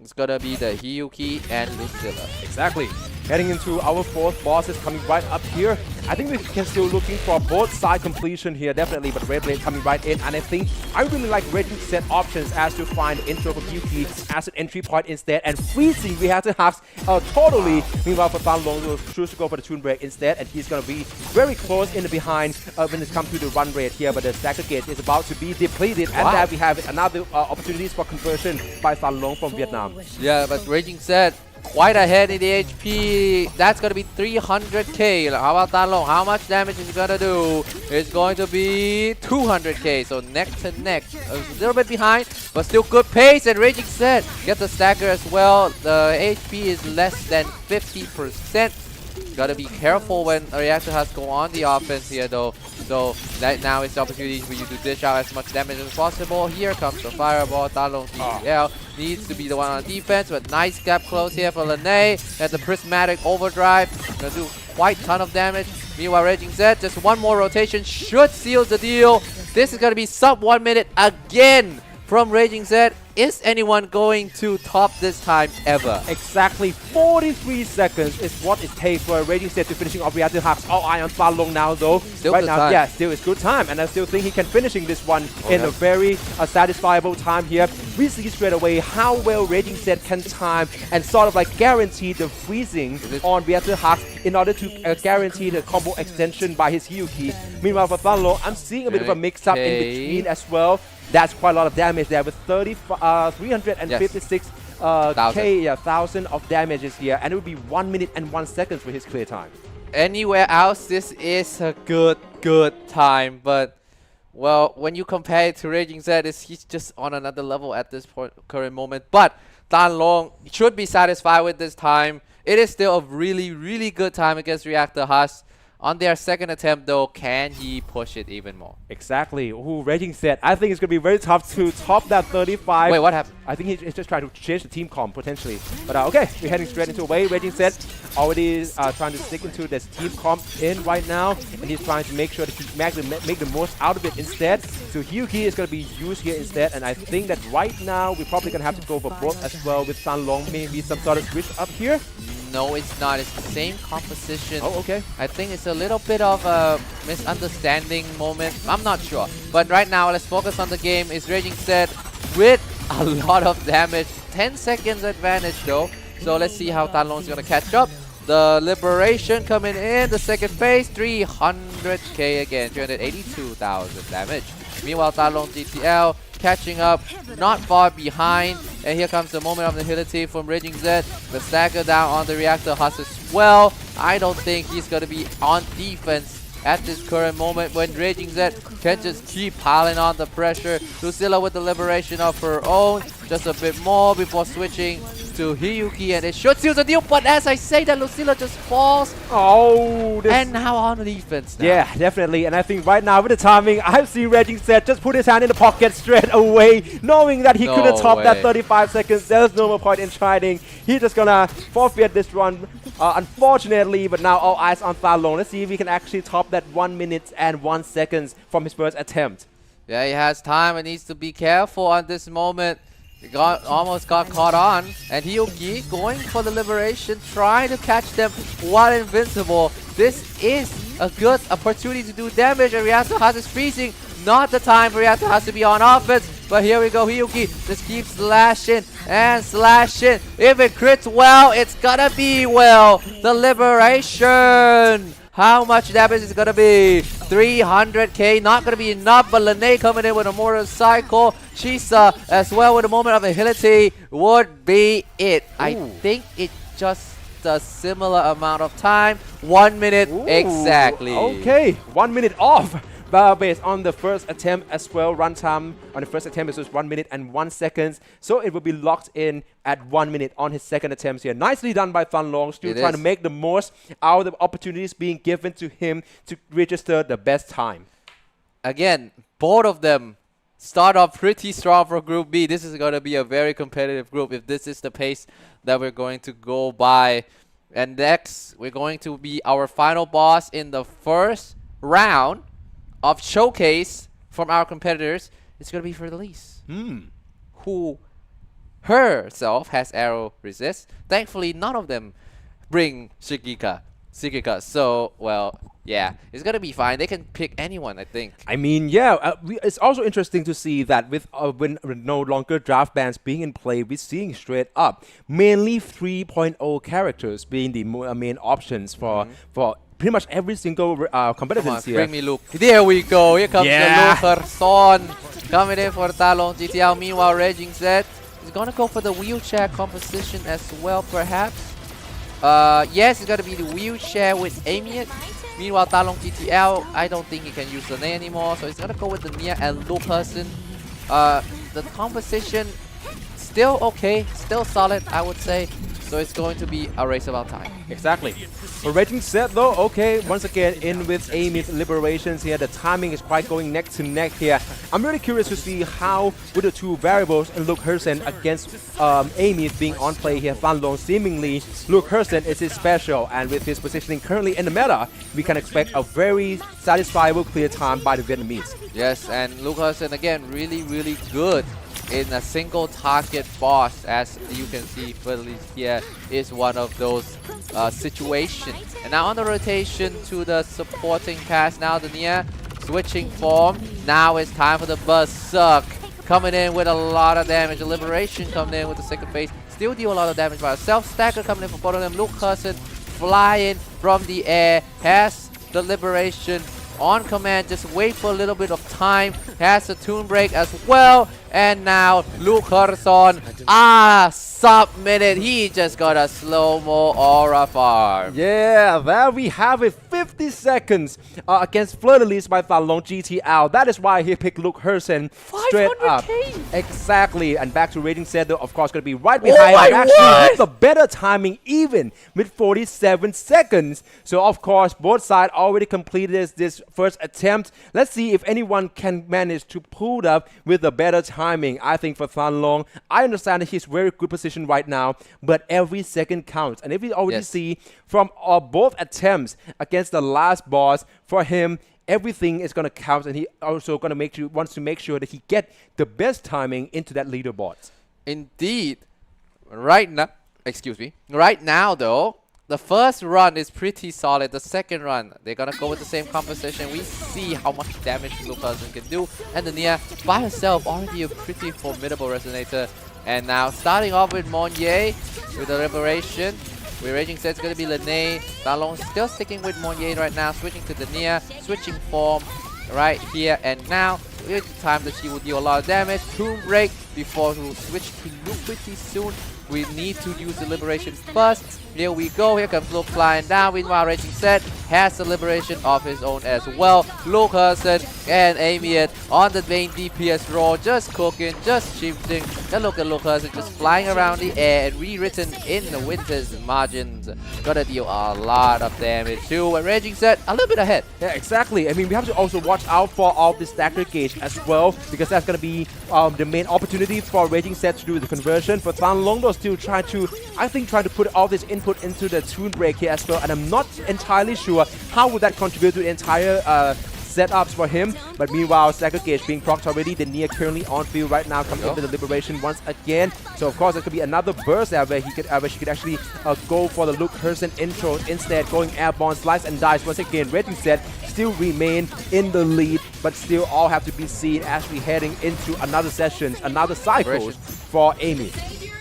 It's going to be the Hiyuki and Lucilla. Exactly. Heading into our 4th boss is coming right up here. I think we can still looking for both side completion here, definitely, but Red Blade coming right in. And I think I really like Raging Z options as to find intro for Yuki as an entry point instead. And freezing, we have to have totally. Meanwhile, for Fan Long, we'll choose to go for the Toon Break instead. And he's going to be very close in the behind when it comes to the run rate here. But the Stagger Gate is about to be depleted. And there we have another opportunities for conversion by Fan Long from Vietnam. Yeah, but Raging Z quite ahead in the HP. That's going to be 300k. How about Fan Long? How much damage is it going to do? It's going to be 200k. So neck to neck. A little bit behind, but still good pace. And Raging Z get the stagger as well. The HP is less than 50%. Gotta be careful when a Reactor Husk go on the offense here though. So that now is the opportunity for you to dish out as much damage as possible. Here comes the fireball. Fan Long GTL needs to be the one on defense, but nice gap close here for Lene. And the prismatic overdrive gonna do quite a ton of damage. Meanwhile, Raging Z, just one more rotation should seal the deal. This is gonna be sub 1 minute again from Raging Z. Is anyone going to top this time ever? Exactly 43 seconds is what it takes for Raging Z to finishing off Reactor Husk. All eye on Fan Long now though. Still right good now, time. yeah, still is good time. And I still think he can finishing this one in a very satisfiable time here. We see straight away how well Raging Z can time and sort of like guarantee the freezing on Reactor Husk in order to guarantee the combo extension by his Hiyuki. Meanwhile for Fan Long, I'm seeing a bit of a mix-up in between as well. That's quite a lot of damage there with 356 thousand of damages here, and it would be 1 minute and 1 second for his clear time. Anywhere else, this is a good time, but well, when you compare it to Raging Z, he's just on another level at this current moment. But Fan Long should be satisfied with this time. It is still a really good time against Reactor Husk. On their second attempt though, can he push it even more? Exactly. Ooh, Raging Z. I think it's going to be very tough to top that 35. Wait, what happened? I think he's just trying to change the team comp potentially. But okay, we're heading straight into a way. Raging Z already trying to stick into this team comp in right now. And he's trying to make sure that he make the most out of it instead. So Hiyuki is going to be used here instead. And I think that right now we're probably going to have to go for both as well with Fan Long. Maybe some sort of switch up here. No, it's not. It's the same composition. Oh, okay. I think it's a little bit of a misunderstanding moment. I'm not sure. But right now, let's focus on the game. It's Raging Set with a lot of damage. 10 seconds advantage though. So let's see how Tan Long's gonna catch up. The Liberation coming in the second phase. 300k again. 382,000 damage. Meanwhile, Tan Long GTL catching up, not far behind. And here comes the moment of nihility from Raging Z. The stagger down on the reactor husk as well. I don't think he's going to be on defense at this current moment when Raging Z can just keep piling on the pressure. Lucilla with the liberation of her own. Just a bit more before switching to Hiyuki, and it should seal the deal. But as I say that, Lucilla just falls. Oh, this And now on the defense now. yeah, definitely. And I think right now with the timing, I've seen Raging Set just put his hand in the pocket straight away, knowing that he No couldn't top that way. 35 seconds. There's no more point in trying. He's just gonna forfeit this run, unfortunately. But now all eyes on Tan Long. Let's see if he can actually top that 1 minute and 1 second from his first attempt. Yeah, he has time and needs to be careful on this moment. He almost got caught on. And Hiyuki going for the liberation, trying to catch them while invincible. This is a good opportunity to do damage, and Reactor Husk is freezing. Not the time for Reactor Husk to be on offense. But here we go, Hiyuki just keeps slashing and slashing. If it crits well, it's gonna be well. The liberation. How much damage is it gonna be? 300k, not gonna be enough, but Lene coming in with a motorcycle. Chisa as well with a moment of agility would be it. I think it just a similar amount of time. 1 minute exactly. Okay, 1 minute off. Based on the first attempt as well, runtime on the first attempt is just 1 minute and 1 second. So it will be locked in at 1 minute on his second attempt here. Nicely done by Tan Long, still trying to make the most out of the opportunities being given to him to register the best time. Again, both of them start off pretty strong for Group B. This is going to be a very competitive group if this is the pace that we're going to go by. And next, we're going to be our final boss in the first round of showcase from our competitors. It's going to be for Elise, who herself has arrow resist. Thankfully, none of them bring Shigika. So, well, yeah, it's going to be fine. They can pick anyone, I think. I mean, yeah, it's also interesting to see that with no longer draft bans being in play, we're seeing straight up mainly 3.0 characters being the main options for pretty much every single competitors here. Bring me Luke. There we go. Here comes Yeah. the Lukerson coming in for Tan Long GTL. Meanwhile, Raging Z is going to go for the wheelchair composition as well, perhaps. Yes, it's going to be the wheelchair with Amiet. Meanwhile, Tan Long GTL, I don't think he can use the Ney anymore, so he's going to go with the Nia and Lukerson. The composition still okay, still solid, I would say. So it's going to be a race about time. Exactly. For Raging Set though, okay, once again in with Amy's liberations here. The timing is quite going neck to neck here. I'm really curious to see how with the two variables and Luke Hersen against Amy being on play here. Tan Long seemingly Luke Hersen is his special, and with his positioning currently in the meta, we can expect a very satisfiable clear time by the Vietnamese. Yes, and Lukerson again really, really good in a single target boss, as you can see Felice here is one of those situations. And now on the rotation to the supporting pass, now the Nia switching form. Now it's time for the Berserk coming in with a lot of damage. The Liberation coming in with the second phase, still deal a lot of damage by herself. Stagger coming in for both of them. Lukerson flying from the air, has the Liberation on command, just wait for a little bit of time, has a tune break as well, and now Lukerson, submitted. He just got a slow-mo aura farm. Yeah, there we have it. 50 seconds against Fleur-de-Lis by Tan Long GTL. That is why he picked Luke Hersen straight up. 500k. Exactly. And back to Raging Set, of course, going to be right behind. my and actually word! with the better timing, even with 47 seconds. So, of course, both sides already completed this first attempt. Let's see if anyone can manage to pull up with a better timing. I think for Tan Long, I understand that he's very good position right now, but every second counts. And if we already see from both attempts against the last boss, for him, everything is going to count, and he also going to wants to make sure that he get the best timing into that leaderboard. Indeed. Right now, though, the first run is pretty solid. The second run, they're gonna go with the same composition. We see how much damage Lucas can do. And the Nia by herself already a pretty formidable resonator. And now starting off with Monye with the Liberation. We're Raging Set's gonna be Lene. Dalong still sticking with Monye right now, switching to the Nia, switching form right here and now. With time that she will deal a lot of damage. Tomb Break before we will switch to Luke pretty soon. We need to use the Liberation first. Here we go. Here comes Luke flying down. Meanwhile, Raging Set has the Liberation of his own as well. Luke Hudson and Amy on the main DPS role, just cooking, just shifting. And look at Luke Hudson just flying around the air and rewritten in the Winter's margins. Gonna deal a lot of damage too. And Raging Set a little bit ahead. Yeah, exactly. I mean, we have to also watch out for all this stagger gauge as well, because that's going to be the main opportunity for Raging Set to do the conversion. But Tan Longdo still trying to put all this input into the Tune Break here as well. And I'm not entirely sure how would that contribute to the entire setups for him. But meanwhile, stagger gauge being procced already. The Nia currently on field right now, comes in with the Liberation once again. So of course, there could be another burst there where she could actually go for the Luke Hudson intro instead, going airborne, slice and dice once again. Raging Set still remain in the lead, but still all have to be seen as we heading into another session, another cycle for Amy.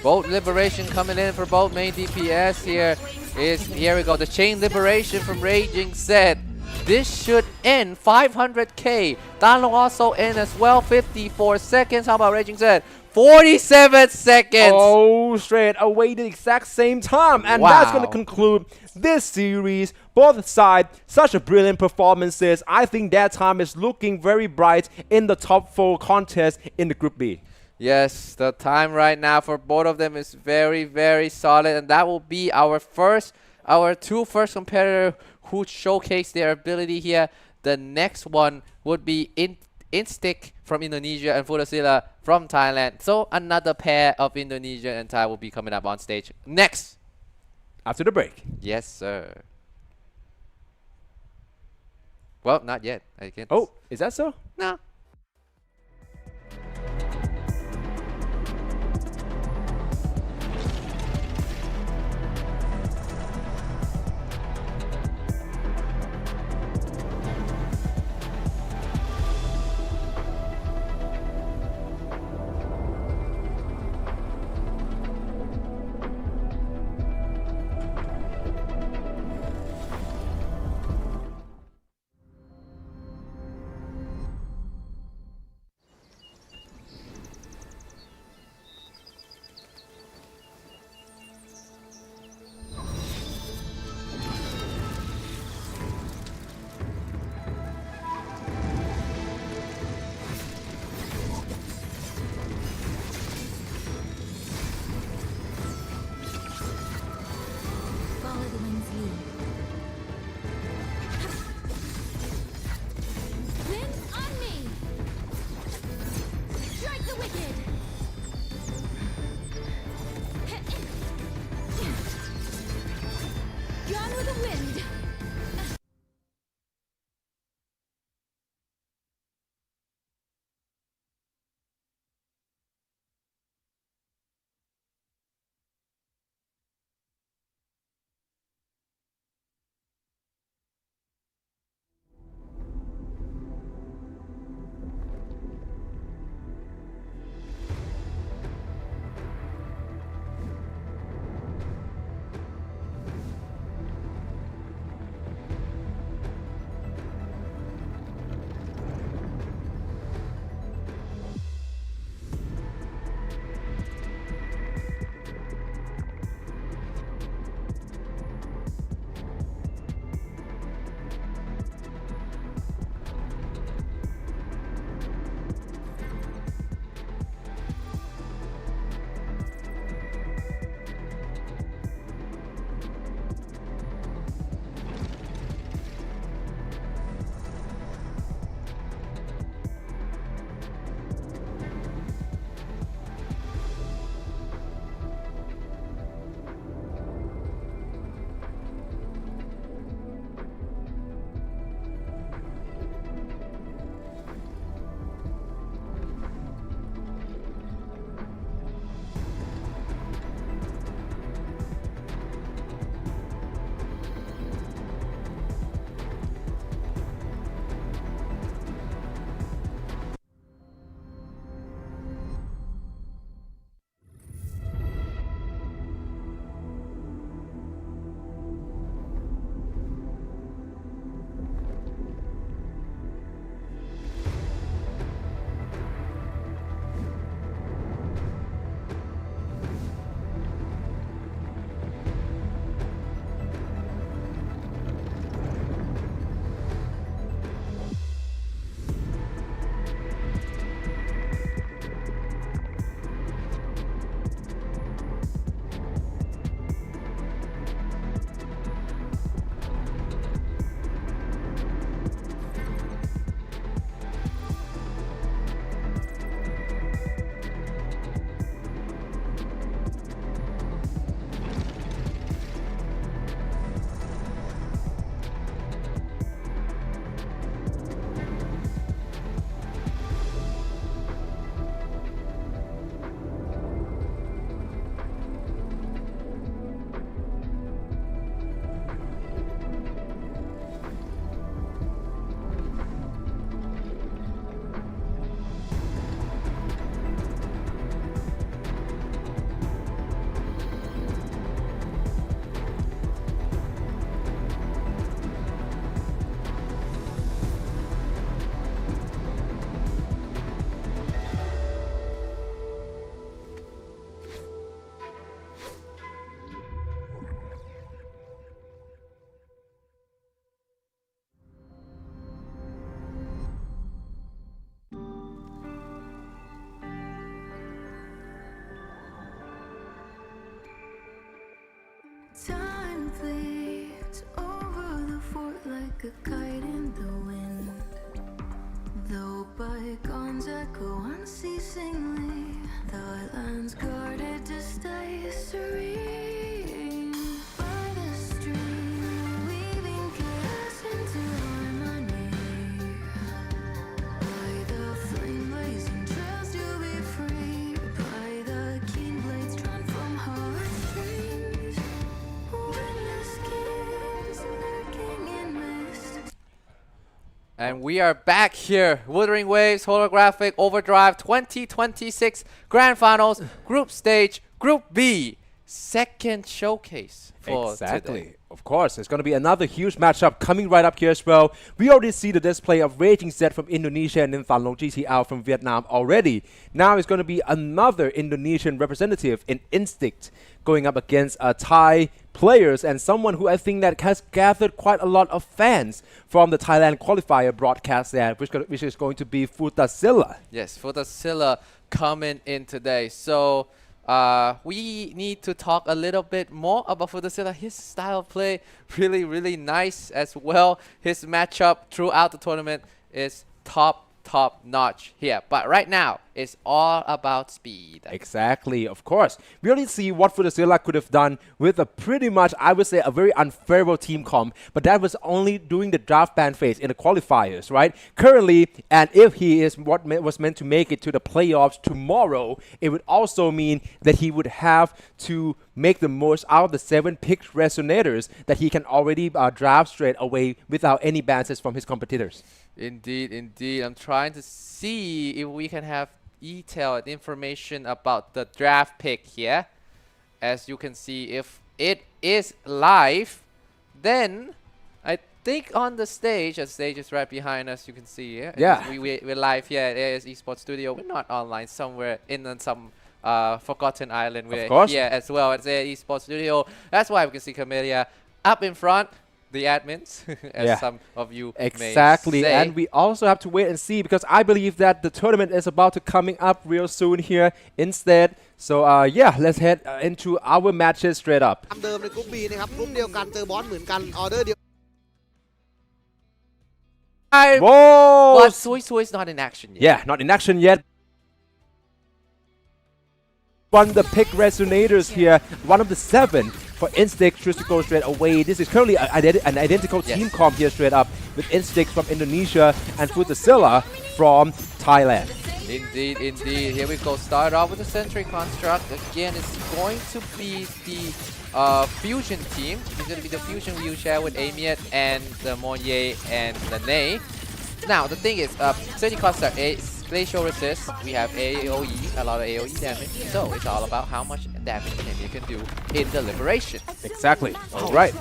Both Liberation coming in for both main DPS here. Here we go, the Chain Liberation from Raging Set. This should end 500k. Danlong also in as well, 54 seconds. How about Raging Set? 47 seconds. Oh, straight away the exact same time. And wow, that's going to conclude this series. Both sides, such a brilliant performances. I think that time is looking very bright in the top 4 contest in the Group B. Yes, the time right now for both of them is very, very solid. And that will be our two first competitor who showcase their ability here. The next one would be Instic from Indonesia and Fudasila from Thailand. So another pair of Indonesia and Thai will be coming up on stage next. After the break. Yes, sir. Well, not yet, I guess. Oh, is that so? No. Time flees over the fort like a kite in the wind. Though bygones echo unceasingly, the land's guarded to stay serene. By the stream, weaving chaos into harmony. By the flame blazing trails to be free. By the keen blades drawn from heartstrings. Witness kings lurking in mist. And we are back here. Wuthering Waves, Holographic Overdrive 2026 Grand Finals, Group Stage, Group B. Second showcase for Exactly. today. Of course, it's going to be another huge matchup coming right up here as well. We already see the display of Raging Z from Indonesia and then Than Long GTL from Vietnam already. Now it's going to be another Indonesian representative in Instinct going up against Thai players and someone who I think that has gathered quite a lot of fans from the Thailand qualifier broadcast there, which is going to be Futasilla. Yes, Futasilla coming in today. So we need to talk a little bit more about Futasilla. His style of play really nice as well. His matchup throughout the tournament is top notch here. But right now, it's all about speed. Exactly, of course. We already see what Futasilla could have done with a pretty much, I would say, a very unfavorable team comp, but that was only during the draft ban phase in the qualifiers, right? Currently, and if he is what was meant to make it to the playoffs tomorrow, it would also mean that he would have to make the most out of the 7 picked resonators that he can already draft straight away without any bans from his competitors. Indeed. I'm trying to see if we can have detailed information about the draft pick here. As you can see, if it is live, then I think on the stage is right behind us, you can see it. Yeah. We're live here at AS Esports Studio. We're not online, somewhere in some forgotten island. We're here as well at AS Esports Studio. That's why we can see Camellia up in front. The admins, as some of you exactly may say. And we also have to wait and see because I believe that the tournament is about to coming up real soon here instead. So yeah, let's head into our matches straight up. เดิมในกรุ๊ป B นะครับกรุ๊ปเดียวกันเจอบอสเหมือนกันออเดอร์เดียว Whoa! But Sui is not in action yet. Yeah, not in action yet. One of the pick resonators here, one of the 7 for Instinct, choose to go straight away. This is currently an identical team comp here straight up with Instinct from Indonesia and Futasilla from Thailand. Indeed. Here we go. Start off with the Sentry Construct. Again, it's going to be the Fusion team. It's going to be the Fusion wheelchair with Amiet and the Monye and the Ney. Now, the thing is, Sentry Construct Glacial Resist, we have AoE, a lot of AoE damage, so it's all about how much damage you can do in the Liberation. Exactly. Alright.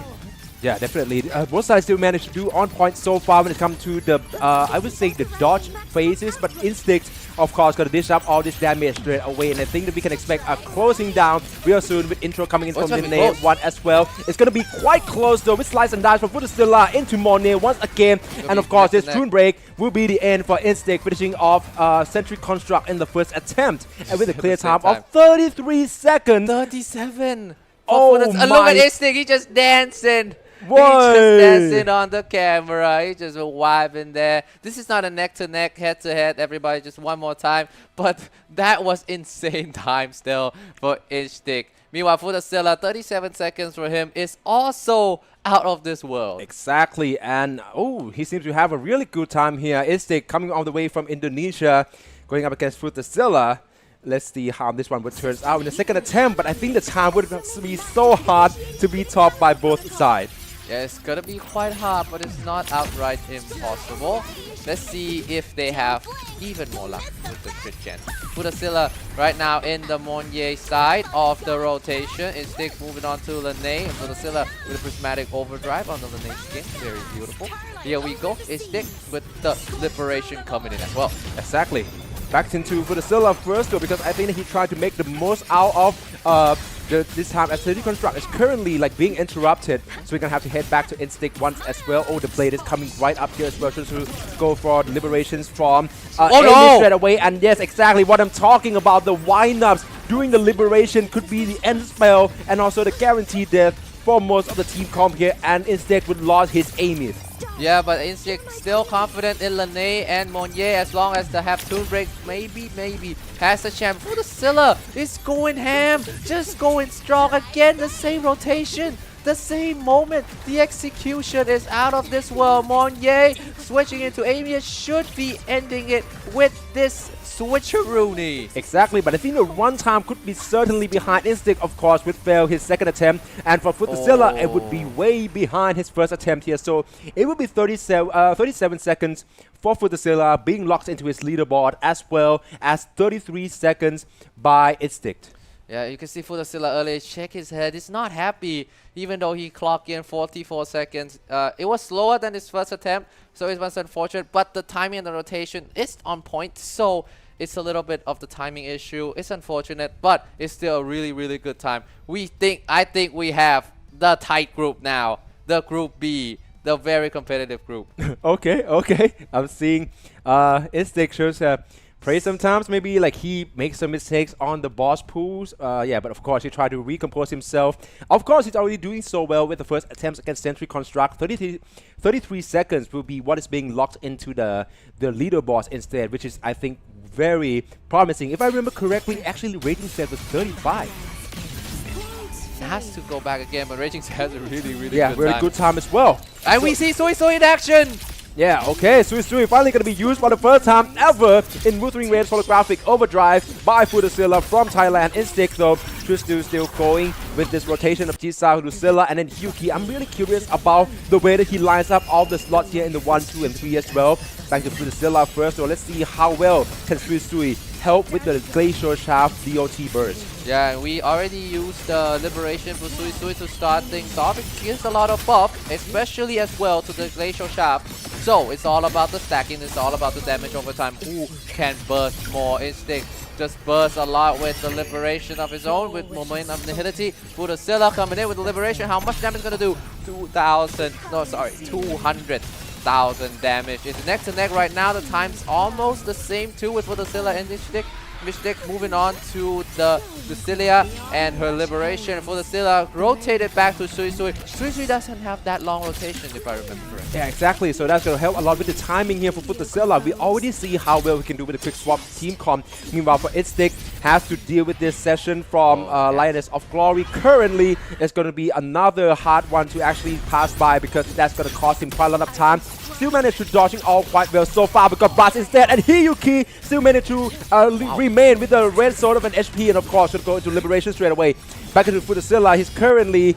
Yeah, definitely. Both sides still managed to do on point so far when it comes to the, I would say the dodge phases, but Instinct, of course, going to dish up all this damage straight away, and I think that we can expect a closing down real soon with intro coming in from Monet 1 as well. It's going to be quite close though with Slice and Dice from Futasilla into Monet once again, and of course this Toon Break will be the end for Instinct, finishing off Sentry Construct in the first attempt, and with a clear time of 33 seconds. 37! Oh Look at Instinct, he just dancing! Whoa. He's just dancing on the camera. He's just vibing there. This is not a neck-to-neck, head-to-head. Everybody just one more time. But that was insane time still for Instinct. Meanwhile, Futasilla, 37 seconds for him is also out of this world. Exactly. And, oh, he seems to have a really good time here. Instinct coming all the way from Indonesia, going up against Futasilla. Let's see how this one would turn out in the second attempt. But I think the time would be so hard to be topped by both sides. Yeah, it's gonna be quite hard, but it's not outright impossible. Let's see if they have even more luck with the crit gen. Futasilla right now in the Monye side of the rotation. Instinct moving on to Lene. And Futasilla with a prismatic overdrive on the Lene skin. Very beautiful. Here we go. Instinct with the Liberation coming in as well. Exactly. Back into Futasilla first though, because I think that he tried to make the most out of this time as Sentry Construct is currently like being interrupted, so we're gonna have to head back to Instinct once as well. Oh, the blade is coming right up here as well, just to go for the liberations from straight away. And yes, exactly what I'm talking about. The wind-ups during the liberation could be the end spell and also the guaranteed death foremost of the team comp here, and instead would lose his aim. Yeah, but Instinct still confident in Lene and Monnier as long as they have tool break. Maybe has a chance. Futasilla is going ham, just going strong again. The same rotation, the same moment. The execution is out of this world. Monnier switching into Amy should be ending it with this switcheroony. Exactly, but I think the runtime could be certainly behind Instinct, of course, with fail his second attempt, and for Futasilla, it would be way behind his first attempt here, so it would be 37 seconds for Futasilla being locked into his leaderboard, as well as 33 seconds by Instinct. Yeah, you can see Futasilla earlier shake his head. He's not happy, even though he clocked in 44 seconds. It was slower than his first attempt, so it was unfortunate, but the timing and the rotation is on point, so it's a little bit of the timing issue. It's unfortunate, but it's still a really, really good time. I think we have the tight group now, the Group B, the very competitive group. Okay. I'm seeing Instinct shows praise sometimes. Maybe like he makes some mistakes on the boss pools. Yeah, but of course he tried to recompose himself. Of course, he's already doing so well with the first attempts against Sentry Construct. 33 seconds will be what is being locked into the leaderboards instead, which is, I think, very promising. If I remember correctly, actually Raging Set was 35. Has to go back again, but Raging has a really, really good time as well. And we see Sui in action. Yeah, okay, Sui finally going to be used for the first time ever in Wuthering Waves Holographic Overdrive by Futasilla from Thailand. Instinct though, still going with this rotation of Jisa, Futasilla, and then Hyuki. I'm really curious about the way that he lines up all the slots here in the 1, 2, and 3 as well. Back to Futasilla first, so let's see how well can Sui help with the Glacial Shaft DOT burst. Yeah, we already used the Liberation for Sui to start things off. It gives a lot of buff, especially as well to the Glacial Shaft. So it's all about the stacking, it's all about the damage over time. Who can burst more? Instinct just bursts a lot with the Liberation of his own, with Momentum Nihility. Futasilla coming in with the Liberation. How much damage is going to do? 200,000 damage. It's neck to neck right now. The time's almost the same too with Futasilla and Mystic. Mystic moving on to the Lucilia and her Liberation. Futasilla rotated back to Sui. Sui doesn't have that long rotation, if I remember correctly. Yeah, exactly. So that's going to help a lot with the timing here for Futasilla. We already see how well we can do with a quick swap team comp. Meanwhile, for Instinct, has to deal with this session from Lioness of Glory. Currently, it's going to be another hard one to actually pass by because that's going to cost him quite a lot of time. Still managed to dodging all quite well so far, but got Blast instead, and Hyuki still managed to remain with the red sort of an HP, and of course should go into Liberation straight away. Back into Futasilla, he's currently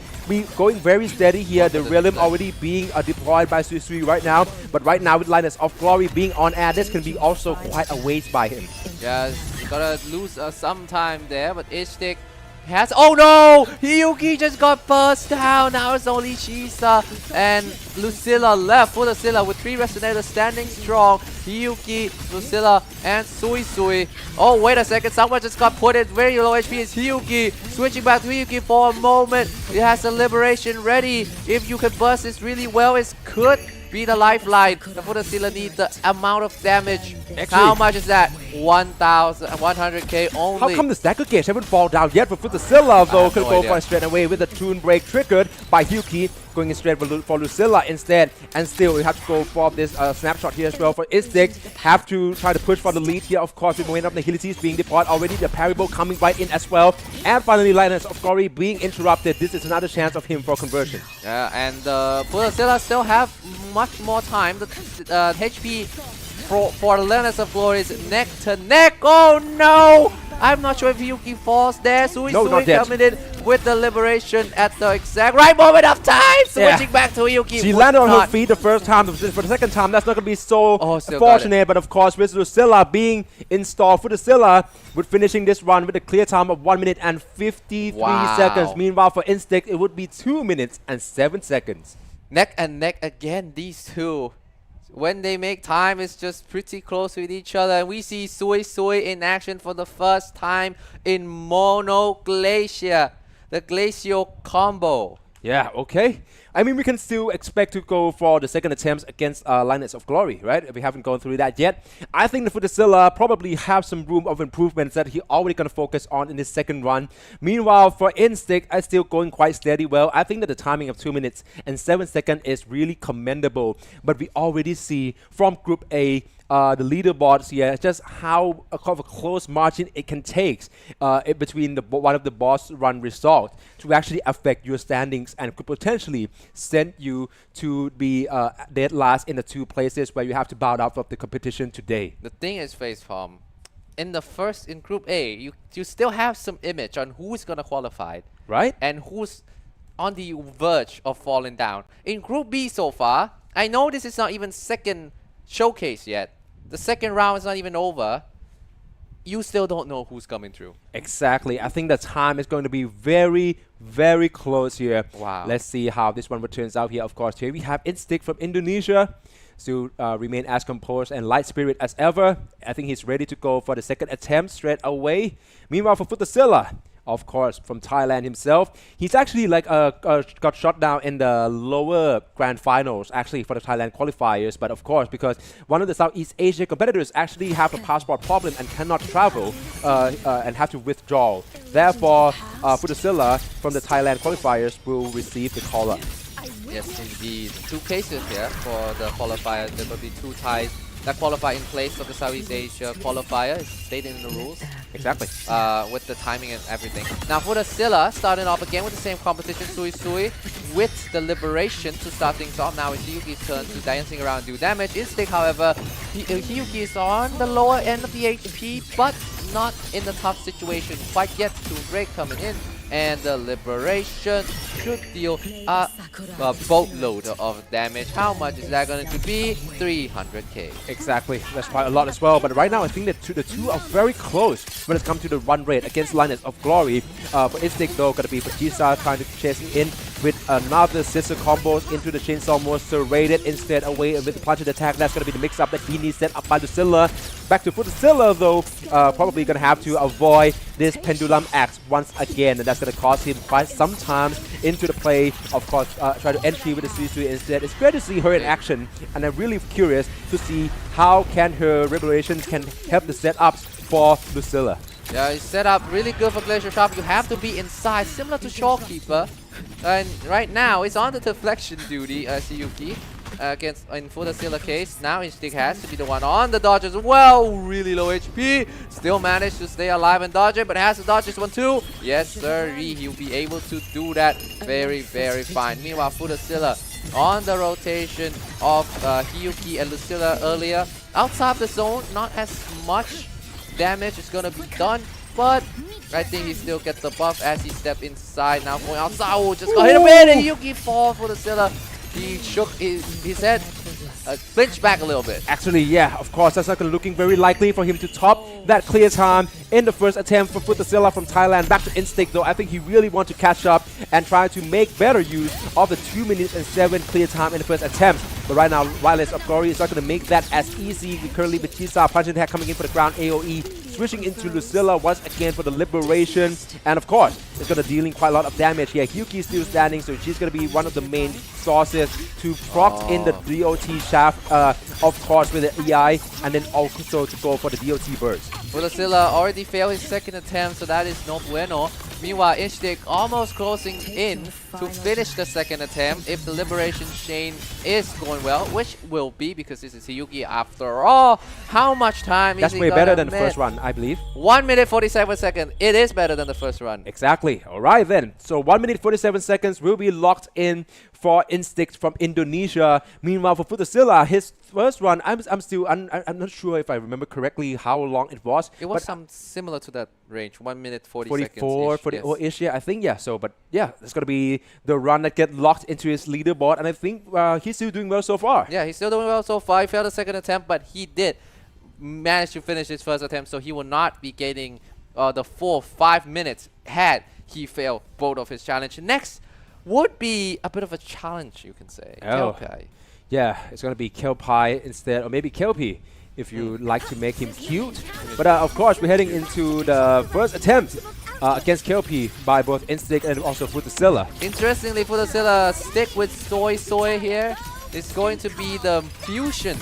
going very steady here. The Realm already being deployed by Sui right now, but right now with Lioness of Glory being on air, this can be also quite a waste by him. Yeah, gotta lose some time there, but Instinct has. Oh no! Hyuki just got burst down. Now it's only Shisa and Lucilla left. Futasilla with 3 Resonators standing strong. Hyuki, Lucilla, and Sui. Oh, wait a second. Someone just got put in very low HP. It's Hyuki. Switching back to Hyuki for a moment. It has the Liberation ready. If you can burst this really well, it could be the lifeline. The Futasilla needs the amount of damage. Actually, how much is that? 100k only. How come the stagger gauge haven't fallen down yet for Futasilla though? Could go for it straight away with the Toon Break triggered by Hyuki. Going in straight for Lucilla instead. And still, we have to go for this snapshot here as well for Instinct. Have to try to push for the lead here. Of course, with Momentum Nihility is being deployed already. The parry bow coming right in as well. And finally, Lioness of Glory being interrupted. This is another chance of him for conversion. Yeah, and Futasilla still have much more time. The HP for the Lioness of Glory is neck to neck. Oh no! I'm not sure if Hyuki falls there. Sui coming in with the Liberation at the exact right moment of time. Switching back to Hyuki. She landed on her feet the first time. For the second time, that's not going to be so fortunate. But of course, with Lucilla being installed, Futasilla with finishing this run with a clear time of 1 minute and 53 seconds. Meanwhile, for Instinct, it would be 2 minutes and 7 seconds. Neck and neck again, these two. When they make time, it's just pretty close with each other. And we see Sui in action for the first time in Mono Glacier. The Glacial combo. Yeah, okay. I mean, we can still expect to go for the second attempts against Linus of Glory, right? We haven't gone through that yet. I think the Futazilla probably have some room of improvements that he already going to focus on in his second run. Meanwhile, for Instinct, I still going quite steady well. I think that the timing of 2 minutes and 7 seconds is really commendable. But we already see from Group A, the leaderboards here, just how of a close margin it can take between one of the boss run results to actually affect your standings and could potentially send you to be dead last in the 2 places where you have to bow out of the competition today. The thing is, Facepalm, in Group A, you still have some image on who's gonna qualify, Right? and who's on the verge of falling down. In Group B so far, I know this is not even second showcase yet. The second round is not even over. You still don't know who's coming through. Exactly. I think the time is going to be very, very close here. Wow. Let's see how this one turns out here. Of course, here we have Instinct from Indonesia. Still remain as composed and light spirit as ever. I think he's ready to go for the second attempt straight away. Meanwhile, for Futazilla, of course, from Thailand himself, he's actually like got shot down in the lower grand finals, actually, for the Thailand qualifiers. But of course, because one of the Southeast Asia competitors actually have a passport problem and cannot travel and have to withdraw. Therefore, Futazilla from the Thailand qualifiers will receive the call-up. Yes, indeed. 2 cases here for the qualifiers. There will be 2 Thais that qualify in place of the Southeast Asia qualifier. It's stated in the rules. Exactly. With the timing and everything. Now for the Scylla, starting off again with the same competition, Sui Sui, with the Liberation to start things off. Now it's Hiyuki's turn to dancing around and do damage. Instinct, however, Hiyuki is on the lower end of the HP, but not in the tough situation quite yet. Toon Break coming in, and the Liberation should deal a boatload of damage. How much is that going to be? 300k. Exactly. That's quite a lot as well. But right now, I think that the two are very close when it comes to the run rate against Linus of Glory. For Instinct, though, going to be Vegeta trying to chase him in with another scissor combos into the Chainsaw Monster, raided instead away with the punch and attack. That's going to be the mix-up that he needs set up by Lucilla. Back to Futazilla, though, probably going to have to avoid this Pendulum Axe once again, and that's going to cost him quite some time into the play. Of course, try to entry with the Sui instead. It's great to see her in action, and I'm really curious to see how can her Revelation can help the setups for Lucilla. Yeah, it's set up really good for Glacier Sharp. You have to be inside, similar to Shorekeeper. And right now, it's on the deflection duty, Hiyuki. Against in Futazilla case, now Instinct has to be the one on the dodge as well. Really low HP, still managed to stay alive and dodge it, but has to dodge this one too. Yes, sir, he'll be able to do that very, very fine. Meanwhile, Futazilla on the rotation of Hiyuki and Lucilla earlier. Outside the zone, not as much damage is gonna be done, but I think he still gets the buff as he steps inside. Now going outside, oh, just got hit a bit, and Hiyuki falls for Futazilla. He shook his head, flinched back a little bit. Actually, yeah, of course, that's not looking very likely for him to top that clear time in the first attempt for Futazilla from Thailand. Back to Instinct, though. I think he really wants to catch up and try to make better use of the 2 minutes and 7 clear time in the first attempt. But right now, Wireless of Glory is not going to make that as easy. Currently, with Vegeta punch and attack coming in for the ground AoE. Switching into Lucilla once again for the Liberation. And of course, it's going to dealing quite a lot of damage here. Hiyuki is still standing, so she's going to be one of the main sources to proc in the DOT shaft, of course, with the EI, and then also to go for the DOT burst. Futazilla already failed his second attempt, so that is no bueno. Meanwhile, Instinct almost closing in to finish the second attempt if the Liberation chain is going well, which will be because this is Hiyuki after all. How much time That's is he way gonna better than the miss? first run, I believe. 1 minute 47 seconds. It is better than the first run. Exactly. All right, then. So 1 minute 47 seconds will be locked in for Instinct from Indonesia. Meanwhile, for Futazilla, his first run, I'm not sure if I remember correctly how long it was. It was but some similar to that range, 1 minute 40 44, seconds. 40-ish, yeah, I think, yeah. So, but yeah, it's going to be the run that get locked into his leaderboard, and I think he's still doing well so far. Yeah, he's still doing well so far. He failed the second attempt, but he did manage to finish his first attempt, so he will not be getting the full 5 minutes had he failed both of his challenge. Next would be a bit of a challenge, you can say. Oh. Kelkai. Yeah, it's going to be Kelpie instead, or maybe Kelpie, if you like to make him cute. But of course, we're heading into the first attempt against KLP by both Instinct and also Futasilla. Interestingly, Futasilla stick with Soy here. It's going to be the fusion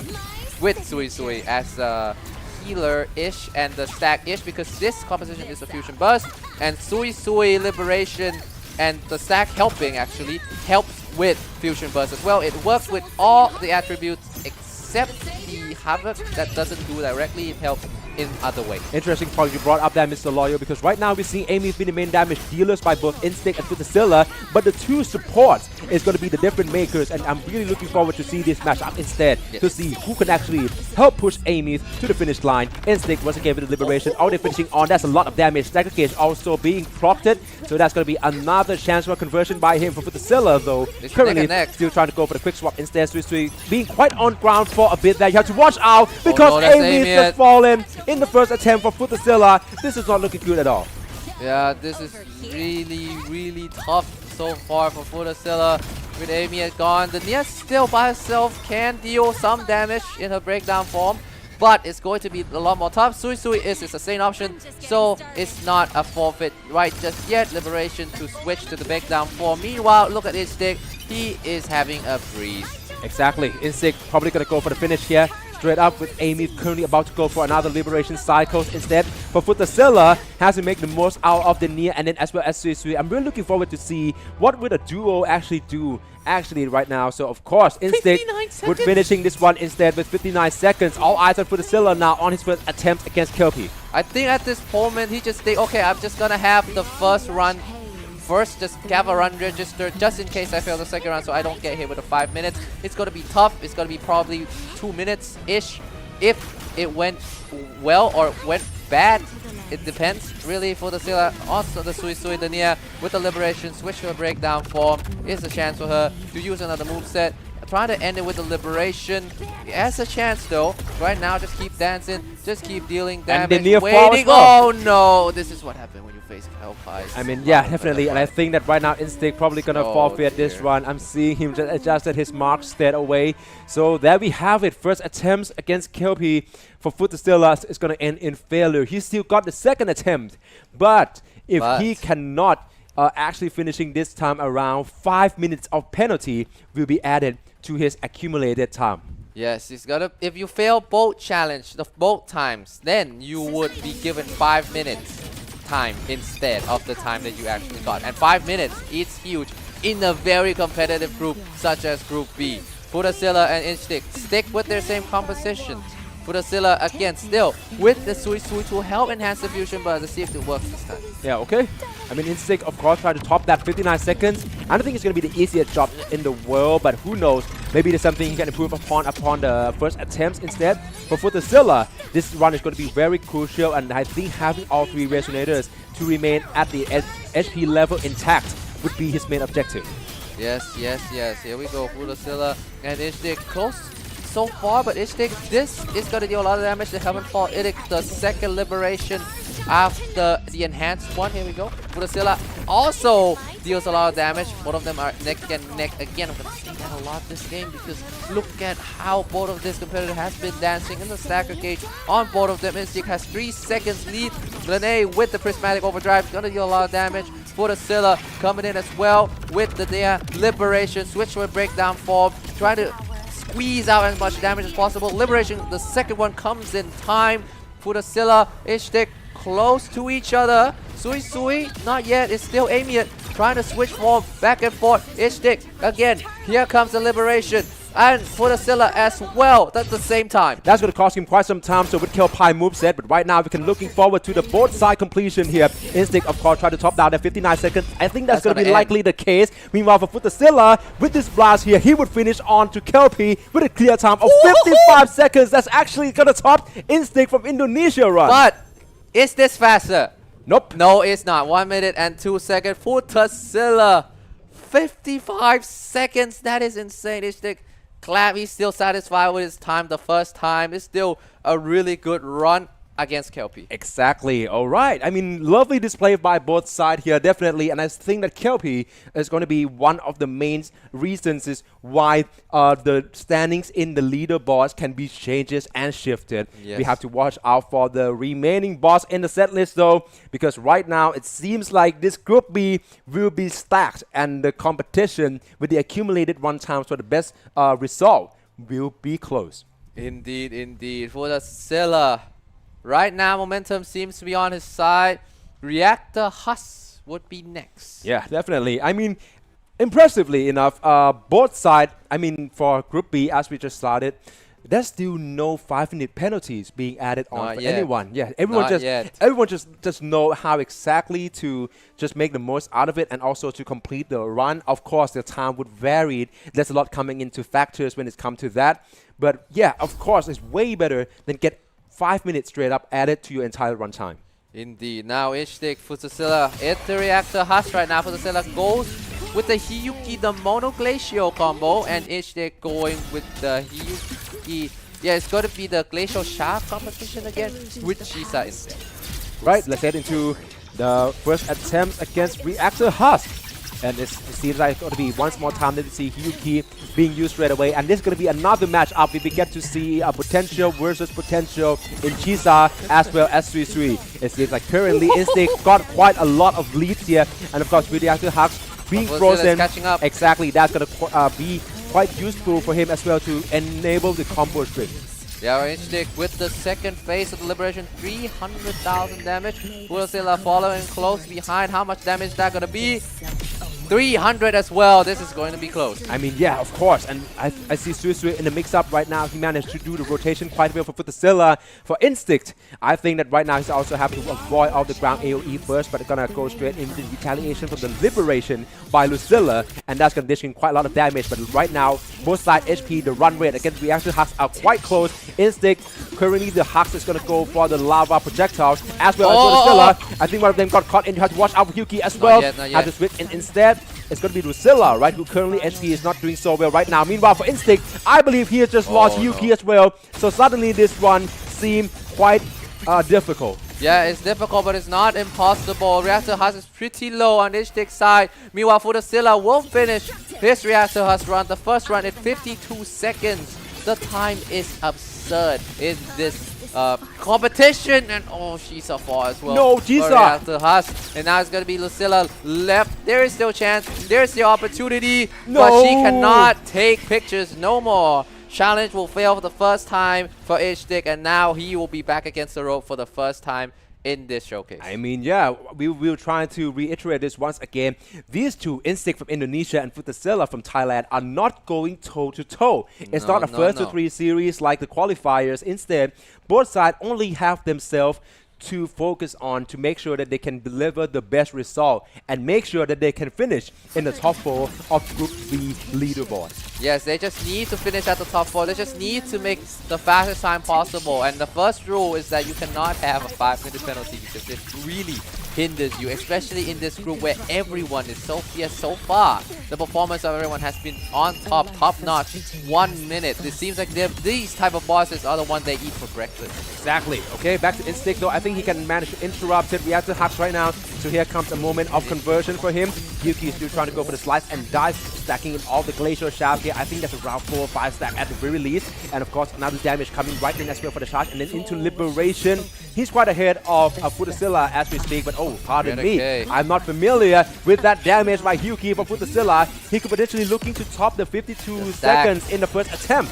with Sui as a healer-ish and the stack-ish, because this composition is a fusion burst, and Sui Liberation and the stack helping actually helps with fusion burst as well. It works with all the attributes except the Havoc that doesn't do directly. It helps in other ways. Interesting point you brought up there, Mr. Loyal, because right now we're seeing Amy being the main damage dealers by both Instinct and Futasilla, but the two supports is going to be the different makers, and I'm really looking forward to see this matchup instead, to see who can actually help push Amy to the finish line. Instinct once again with the Liberation, already finishing on, that's a lot of damage. Stagger Cage also being procced, so that's going to be another chance for conversion by him for Futasilla, though. It's Currently neck. still trying to go for the quick swap instead. Sui being quite on ground for a bit there. You have to watch out because no, that's Amy Amy. has fallen in the first attempt for Futasilla. This is not looking good at all. Yeah, this is really tough so far for Futasilla. With Amy gone, the Nia still by herself can deal some damage in her breakdown form, but it's going to be a lot more tough. Sui is a sustain option, so it's not a forfeit right just yet. Liberation to switch to the breakdown form. Meanwhile, look at Instinct. He is having a breeze. Exactly. Instinct probably going to go for the finish here. Straight up with Amy currently about to go for another Liberation cycles instead. But Futasilla has to make the most out of the Nia and then as well as Sui. I'm really looking forward to see what would a duo actually do right now. So of course Instinct would finishing this one instead with 59 seconds. All eyes on Futasilla now on his first attempt against Kelpie. I think at this moment he just think, okay, I'm just gonna have the first run first, just have a run register just in case I fail the second round so I don't get hit with the 5 minutes. It's going to be tough. It's going to be probably 2 minutes-ish if it went well or went bad. It depends really for the Silla. Also the Sui the Nia with the Liberation, switch to a breakdown form is a chance for her to use another moveset. Trying to end it with the Liberation. He has a chance though. Right now, just keep dancing, just keep dealing damage. And the Nia waiting. falls. Oh no! This is what happened when you face Hellfire. I mean, yeah, definitely. And I think that right now Instinct probably gonna forfeit this run. I'm seeing him just adjusted his mark stat away. So there we have it. First attempts against Kelpie for Futasilla is gonna end in failure. He still got the second attempt, but if he cannot actually finishing this time around, 5 minutes of penalty will be added to his accumulated time. Yes, he's gotta. If you fail both challenge, both times, then you would be given 5 minutes time instead of the time that you actually got. And 5 minutes is huge in a very competitive group such as Group B. Futasilla and Instinct stick with their same composition. Futasilla again still with the Sui to help enhance the fusion, but let's see if it works this time. Yeah, okay. I mean, Instinct, of course, try to top that 59 seconds. I don't think it's going to be the easiest job in the world, but who knows? Maybe there's something he can improve upon the first attempts instead. For Futasilla, this run is going to be very crucial, and I think having all three Resonators to remain at the HP level intact would be his main objective. Yes. Here we go. Futasilla and Instinct close so far, but Instinct, this is going to deal a lot of damage. They haven't fought it. The second Liberation after the enhanced one. Here we go. Futasilla also deals a lot of damage. Both of them are neck and neck again. I'm going to say that a lot this game because look at how both of this competitor has been dancing in the Stagger Cage on both of them. Instinct has 3 seconds lead. Lene with the Prismatic Overdrive is going to deal a lot of damage. Futasilla coming in as well with the Liberation. Switch to a breakdown form. Try to squeeze out as much damage as possible. Liberation, the second one comes in time. Futasilla, Instinct close to each other. Sui, not yet. It's still Amy trying to switch form back and forth. Instinct again. Here comes the Liberation. And Futasilla as well at the same time. That's going to cost him quite some time, so with Kelpie moveset, but right now we can looking forward to the both side completion here. Instinct, of course, try to top down at 59 seconds. I think that's going to be likely the case. Meanwhile, for Futasilla, with this blast here, he would finish on to Kelpie with a clear time of 55 seconds. That's actually going to top Instinct from Indonesia run. But is this faster? Nope. No, it's not. 1 minute and 2 seconds. Futasilla, 55 seconds. That is insane. Instinct, glad he's still satisfied with his time the first time. It's still a really good run. against Kelpie. Exactly. All right. I mean, lovely display by both sides here, definitely. And I think that Kelpie is going to be one of the main reasons is why the standings in the leaderboards can be changes and shifted. Yes. We have to watch out for the remaining boss in the set list, though, because right now it seems like this Group B will be stacked, and the competition with the accumulated run times for the best result will be close. Indeed, indeed. For the Scylla, right now momentum seems to be on his side. Reactor Huss would be next. Yeah, definitely. I mean, impressively enough, both sides, I mean, for Group B, as we just started, there's still no 5-minute penalties being added on Not for yet. anyone. Yeah, everyone Not just yet. everyone just know how exactly to just make the most out of it and also to complete the run. Of course, the time would vary. There's a lot coming into factors when it comes to that. But yeah, of course, it's way better than get 5 minutes straight up added to your entire run time. Indeed. Now Ishtik, Futsasilla, at the Reactor Huss right now. Futsasilla goes with the Hiyuki, the Mono Glacial combo, and Ishtik going with the Hiyuki. Yeah, it's going to be the Glacial Shaft competition again with Shisa instead. Right, let's head into the first attempt against Reactor Husk. And it seems like it's going to be once more time that we see Hyuki being used right away. And this is going to be another matchup where we get to see a potential versus potential in Chisa as well as Sui Sui. It seems like currently Instinct got quite a lot of leads here. And of course, Reactor Husk being frozen. Catching up. Exactly, that's going to be quite useful for him as well to enable the combo string. Yeah, Ishtik with the second phase of the Liberation, 300,000 damage. Futsasilla following close behind. How much damage is that going to be? 300 as well. This is going to be close. I mean, yeah, of course. And I see Sui Sui in the mix-up right now. He managed to do the rotation quite well for Futsasilla. For Instinct, I think that right now he's also have to avoid all the ground AoE first, but gonna go straight into the retaliation from the Liberation by Lucilla, and that's gonna dish in quite a lot of damage. But right now, both side HP, the run rate against Reaction Hux are quite close. Instinct, currently the Hux is gonna go for the lava projectiles as well as Lucilla. I think one of them got caught in. You have to watch out for Hyuki as well. Not yet. Have to switch in instead. It's going to be Lucilla, right, who currently HP is not doing so well right now. Meanwhile, for Instinct, I believe he has just lost Yuki as well. So suddenly this one seemed quite difficult. Yeah, it's difficult, but it's not impossible. Reactor Huss is pretty low on Ishtik's side. Meanwhile, Futsasilla will finish his Reactor Huss run, the first run, in 52 seconds. The time is absurd in this competition, and she's a fall as well. No, Jisa! Reactor Huss, and now it's going to be Lucilla left. There is still chance. There's the opportunity, No! but she cannot take pictures no more. Challenge will fail for the first time for Ishtik, and now he will be back against the rope for the first time in this showcase. I mean, yeah, we will try to reiterate this once again. These two, Instinct from Indonesia and Futsasilla from Thailand, are not going toe-to-toe. It's not a first to three series like the qualifiers. Instead, both sides only have themselves to focus on to make sure that they can deliver the best result and make sure that they can finish in the top 4 of Group B leaderboard. Yes, they just need to finish at the top 4. They just need to make the fastest time possible. And the first rule is that you cannot have a 5-minute penalty because it really hinders you, especially in this group where everyone is so fierce so far. The performance of everyone has been on top notch. 1 minute. It seems like these type of bosses are the ones they eat for breakfast. Exactly. Okay, back to Instinct though. I think he can manage to interrupt it. Reactor Hux right now. So here comes a moment of conversion for him. Yuki is still trying to go for the slice and dive, stacking in all the glacial shaft here. I think that's around 4 or 5 stack at the very least. And of course, another damage coming right in as well for the charge. And then into Liberation. He's quite ahead of Futsasilla as we speak, but pardon me. I'm not familiar with that damage by Hyuki from Futsasilla. He could potentially looking to top the 52 seconds in the first attempt.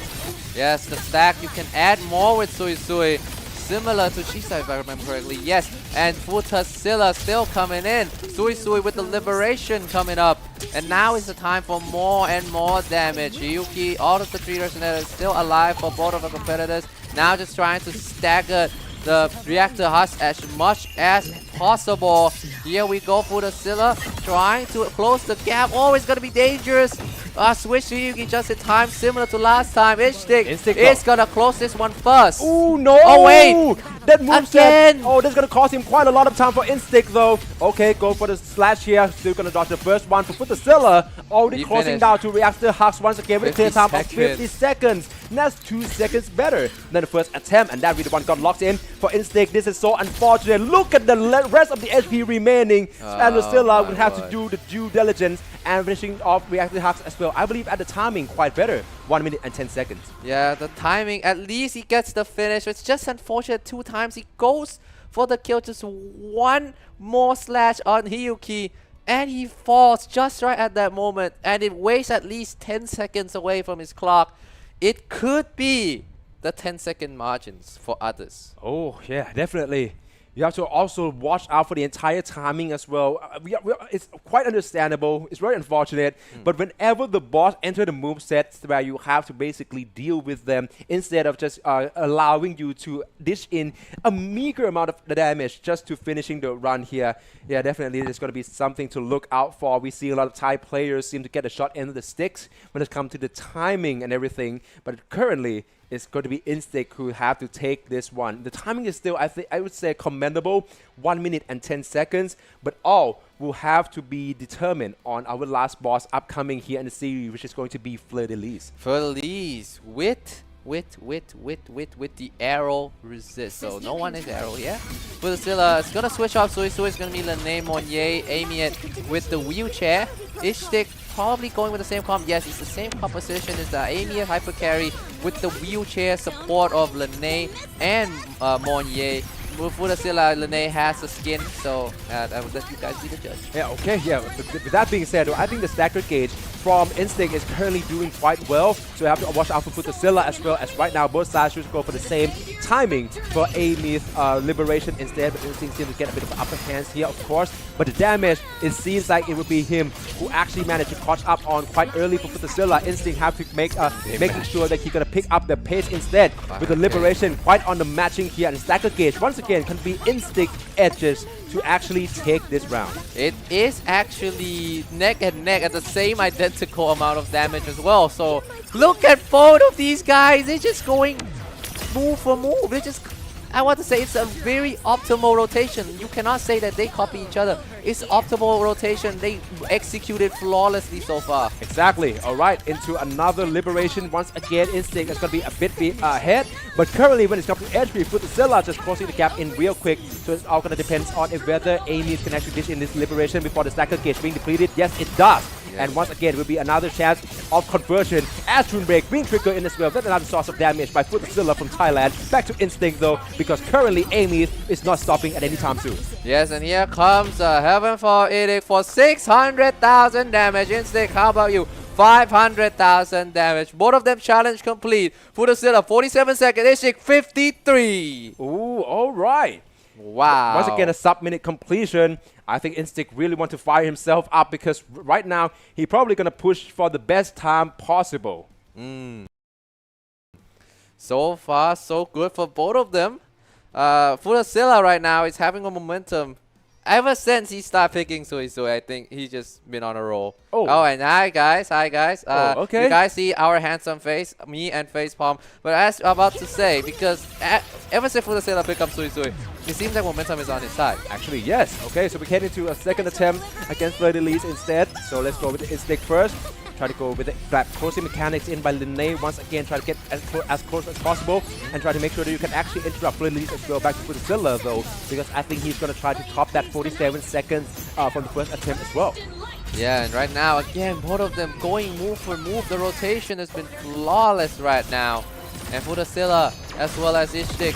Yes, the stack, you can add more with Sui Sui. Similar to Chisa, if I remember correctly. Yes, and Futsasilla still coming in. Sui Sui with the Liberation coming up. And now is the time for more and more damage. Hyuki, all of the 3 Resonator is still alive for both of the competitors. Now just trying to stagger the Reactor Huss as much as possible. Here we go, Futsasilla trying to close the gap. Oh, it's going to be dangerous. Switch to Hyuki just in time, similar to last time. Instinct is going to close this one first. Oh, no! Oh, wait! That moveset. Again. Oh, that's gonna cost him quite a lot of time for Instinct though. Okay, go for the slash here. Still gonna dodge the first one. For the Scylla, already He closing finished. down to Reactor Hux once again with a clear 50 time of 50 seconds. seconds. And that's 2 seconds better than the first attempt, and that really one got locked in for Instinct. This is so unfortunate. Look at the rest of the HP remaining. And the Scylla would have to do the due diligence and finishing off Reactor Hux as well. I believe at the timing quite better. 1 minute and 10 seconds. Yeah, the timing, at least he gets the finish. It's just unfortunate 2 times he goes for the kill, just one more slash on Hiyuki, and he falls just right at that moment, and it wastes at least 10 seconds away from his clock. It could be the 10-second margins for others. Oh, yeah, definitely. You have to also watch out for the entire timing as well. It's quite understandable. It's very unfortunate. But whenever the boss enter the move sets where you have to basically deal with them instead of just allowing you to dish in a meager amount of the damage just to finishing the run here, yeah, definitely there's going to be something to look out for. We see a lot of Thai players seem to get a shot end of the sticks when it comes to the timing and everything. But currently, it's going to be Instinct who have to take this one. The timing is still, I would say, commendable. 1 minute and 10 seconds. But all will have to be determined on our last boss upcoming here in the series, which is going to be Fleur-de-Lis. Fleur-de-Lis with the arrow resist. So no one is arrow here. For the Scylla, it's gonna switch off Sui. It's gonna be Lene Monnier aiming it with the wheelchair. Ishtik probably going with the same comp. Yes, it's the same composition as the Amy Hyper Carry with the wheelchair support of Lene and Monnier. For the Scylla, Lene has the skin, so I will let you guys be the judge. Yeah, okay, yeah. With that being said, I think the stagger gauge from Instinct is currently doing quite well, so you have to watch out for the Scylla as well, as right now both sides should go for the same timing for Amy's liberation instead, but Instinct seems to get a bit of upper hands here, of course. But the damage, it seems like it would be him who actually managed to catch up on quite early for the Scylla. Instinct have to making sure that he's gonna pick up the pace instead with the liberation quite on the matching here, and stagger gauge once again can be Instinct edges to actually take this round. It is actually neck and neck at the same identical amount of damage as well. So look at both of these guys. They're just going move for move. They just, I want to say it's a very optimal rotation. You cannot say that they copy each other. It's optimal rotation. They executed flawlessly so far. Exactly. All right, into another liberation. Once again, Instinct is going to be a bit ahead. But currently, when it comes to HP, for the Scylla just closing the gap in real quick. So it's all going to depend on if whether Amy can actually dish in this liberation before the stacker gauge being depleted. Yes, it does. And once again, it will be another chance of conversion as Rune Break being triggered in as well. That's another source of damage by Futsilla from Thailand. Back to Instinct though, because currently Amy is not stopping at any time soon. Yes, and here comes Heavenfall Edict for 600,000 damage. Instinct, how about you? 500,000 damage. Both of them challenge complete. Futsilla, 47 seconds. Ishik, 53. Ooh, all right. Wow. Once again, a sub-minute completion. I think Instinct really want to fire himself up because right now, he's probably going to push for the best time possible. So far, so good for both of them. Futsilla right now is having a momentum. Ever since he started picking Sui, I think he's just been on a roll. Oh, and hi guys. Okay. You guys see our handsome face, me and Facepalm. But as I'm about to say, because ever since Futsilla picked up Sui, it seems like momentum is on his side. Actually, yes. Okay, so we head into a second attempt against Fleur-de-Lis instead. So let's go with the Instinct first. Try to go with the closing mechanics in by Lene. Once again, try to get as close as possible and try to make sure that you can actually interrupt Fleur-de-Lis as well. Back to Futsilla though, because I think he's going to try to top that 47 seconds from the first attempt as well. Yeah, and right now, again, both of them going move for move. The rotation has been flawless right now. And Futsilla as well as Ishtik,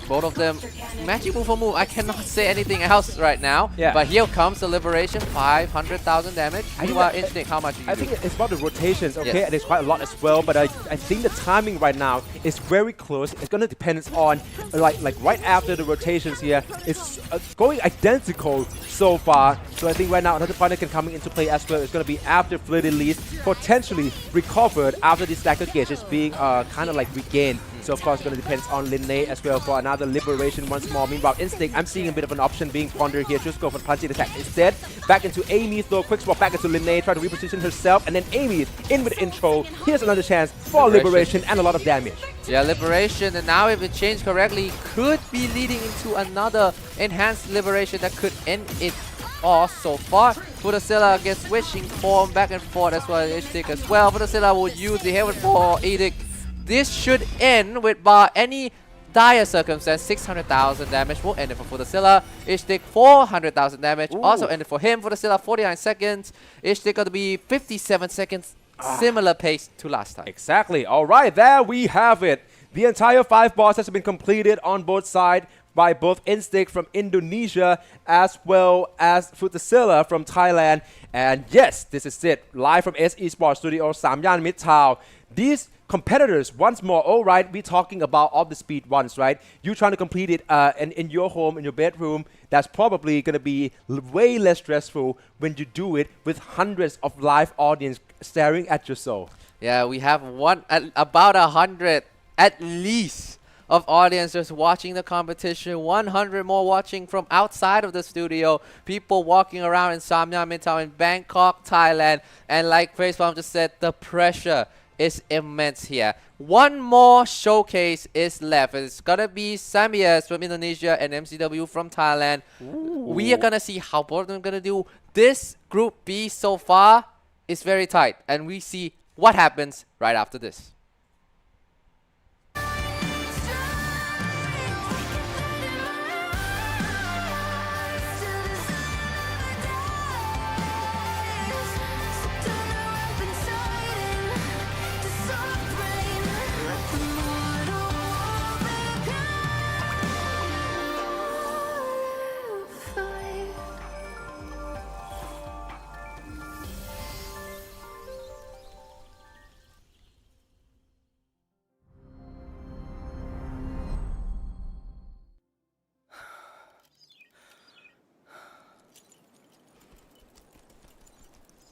both of them matching move for move. I cannot say anything else right now. Yeah. But here comes the liberation, 500,000 damage. Meanwhile, Instinct, how much do you I think it's about the rotations, okay? And there's quite a lot as well, but I think the timing right now is very close. It's going to depend on, like right after the rotations here, it's going identical so far. So I think right now another partner can come into play as well. It's going to be after Fleur-de-Lis potentially recovered after the stacker gauge is being kind of like regained. So of course, it's going to depend on Linne as well for another liberation once more. Meanwhile, Instinct, I'm seeing a bit of an option being pondered here. Just go for punching attack instead. Back into Amy, though. Quick swap back into Linne, try to reposition herself, and then Amy in with the intro. Here's another chance for liberation and a lot of damage. Yeah, liberation, and now if it changed correctly, could be leading into another enhanced liberation that could end it all so far. Futazilla gets switching form back and forth as well as Ishtik as well. Futazilla will use the Heaven for Edict. This should end with bar any dire circumstance. 600,000 damage will end it for Futazilla. Ishtik 400,000 damage also ended for him. Futazilla 49 seconds. Ishtik going to be 57 seconds. Similar pace to last time. Exactly. All right, there we have it. The entire 5 bosses have been completed on both sides by both Instinct from Indonesia as well as Futazilla from Thailand. And yes, this is it. Live from eSports Studio, Samyan Mitrtown. These competitors, once more, all right, we're talking about all the speed runs, right? You trying to complete it in your home, in your bedroom. That's probably going to be way less stressful when you do it with hundreds of live audience staring at your soul. Yeah, we have about 100 at least of audience just watching the competition. 100 more watching from outside of the studio. People walking around in Samyan Mitrtown in Bangkok, Thailand. And like Facepalm just said, the pressure is immense here. One more showcase is left. It's gonna be Samyas from Indonesia and MCW from Thailand. We are gonna see how both of them gonna do. This Group B so far is very tight, and we see what happens right after this.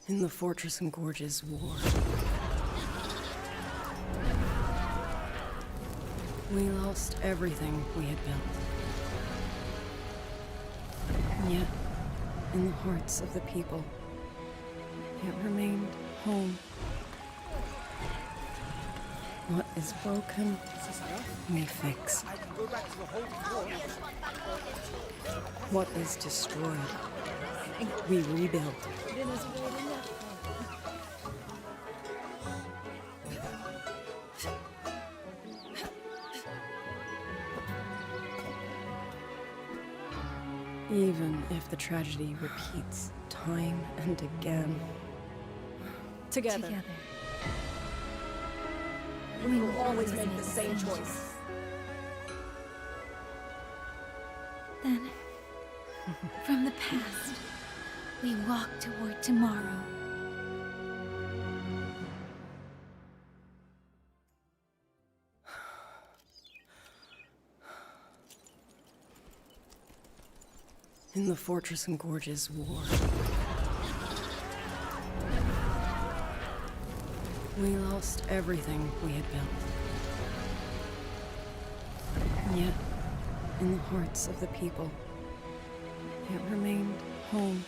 In the fortress and gorges war, we lost everything we had built. And yet, in the hearts of the people, it remained home. What is broken, we fix. What is destroyed, we rebuild. Even if the tragedy repeats time and again. Together. We will always make the same choice. Then, from the past, we walk toward tomorrow. In the fortress and gorges war, we lost everything we had built. And yet, in the hearts of the people, it remained home.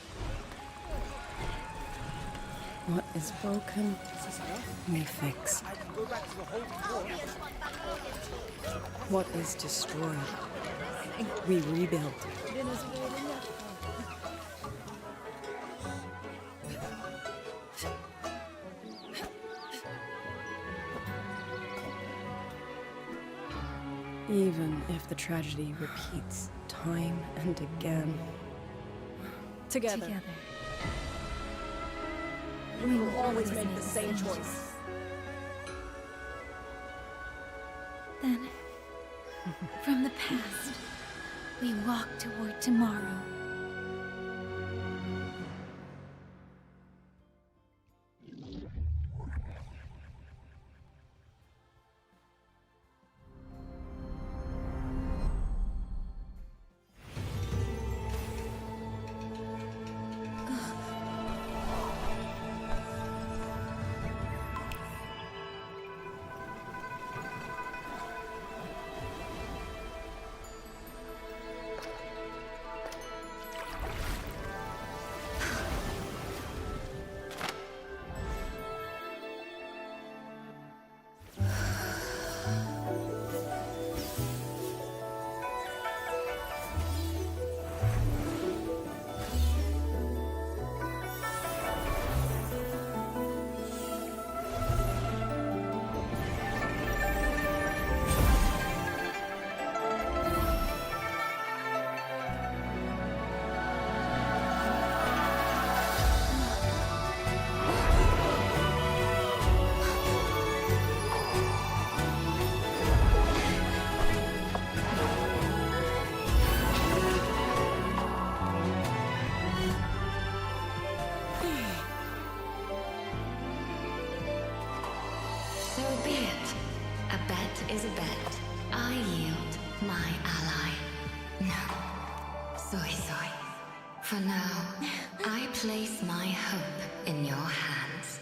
What is broken, we fix. What is destroyed, we rebuild. Even if the tragedy repeats time and again. Together. We will always make the same choice. Then, from the past, we walk toward tomorrow. my ally. No. Soy soy. For now, I place my hope in your hands.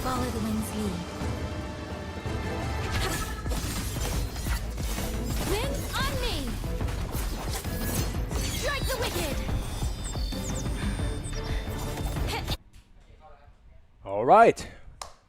Follow the wind's lead. Wind on me! Strike the wicked! All right.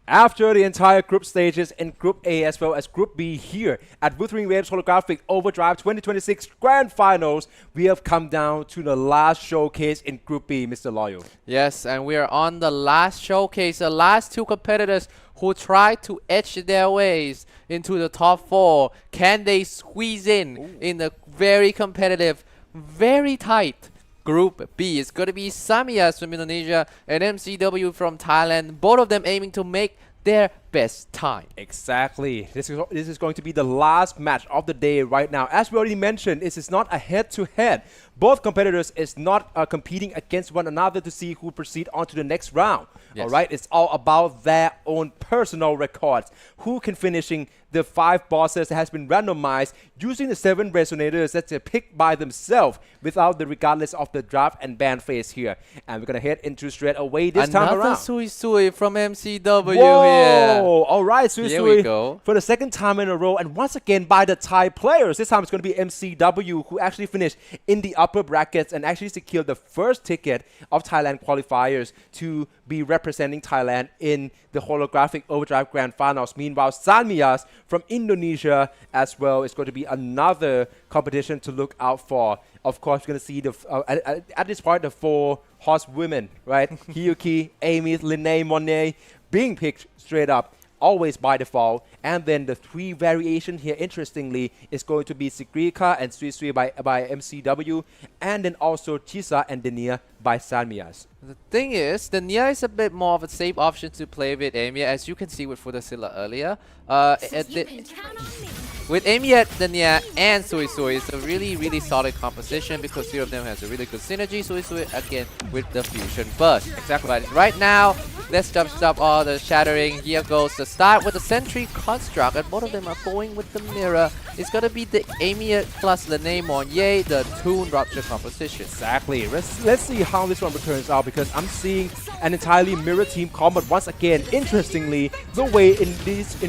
After the entire group stages in Group A as well as Group B here at Wuthering Waves Holographic Overdrive 2026 Grand Finals, we have come down to the last showcase in Group B, Mr. Loyal. Yes, and we are on the last showcase, the last two competitors who try to edge their ways into the top 4. Can they squeeze in the very competitive, very tight Group B? It's going to be Samyan from Indonesia and MCW from Thailand, both of them aiming to make their best time. Exactly. This is going to be the last match of the day right now. As we already mentioned, this is not a head-to-head. Both competitors is not competing against one another to see who proceed on to the next round. Yes. All right, it's all about their own personal records. Who can finishing the 5 bosses that has been randomized using the 7 resonators that they picked by themselves without the regardless of the draft and ban phase here. And we're gonna head into straight away this time around. Another Sui Sui from MCW Whoa! here. All right, Sui Here Sui we go. for the second time in a row, and once again by the Thai players. This time it's going to be MCW who actually finished in the upper brackets and actually secured the first ticket of Thailand qualifiers to be representing Thailand in the Holographic Overdrive Grand Finals. Meanwhile, Samyan from Indonesia as well is going to be another competition to look out for. Of course, we're going to see the at this point the 4 horsewomen, right? Hiyuki, Amy, Linnae, Monet being picked straight up, always by default. And then the 3 variation here, interestingly, is going to be Sigrika and Sui Sui by MCW, and then also Chisa and Denia by Samyan. The thing is, the Nia is a bit more of a safe option to play with Amy, as you can see with Fudasilla earlier. With Amy at the Nia and Sui Sui, it's a really solid composition because 3 of them has a really good synergy. Sui Sui again with the fusion burst. Exactly. But right now, let's just stop all the shattering. Here goes the start with the Sentry construct, and both of them are going with the mirror. It's gonna be the Amy plus Lene Monye, the Toon Rupture composition. Exactly. Let's see how this one turns out, because I'm seeing an entirely mirror team combat once again. Interestingly, the way in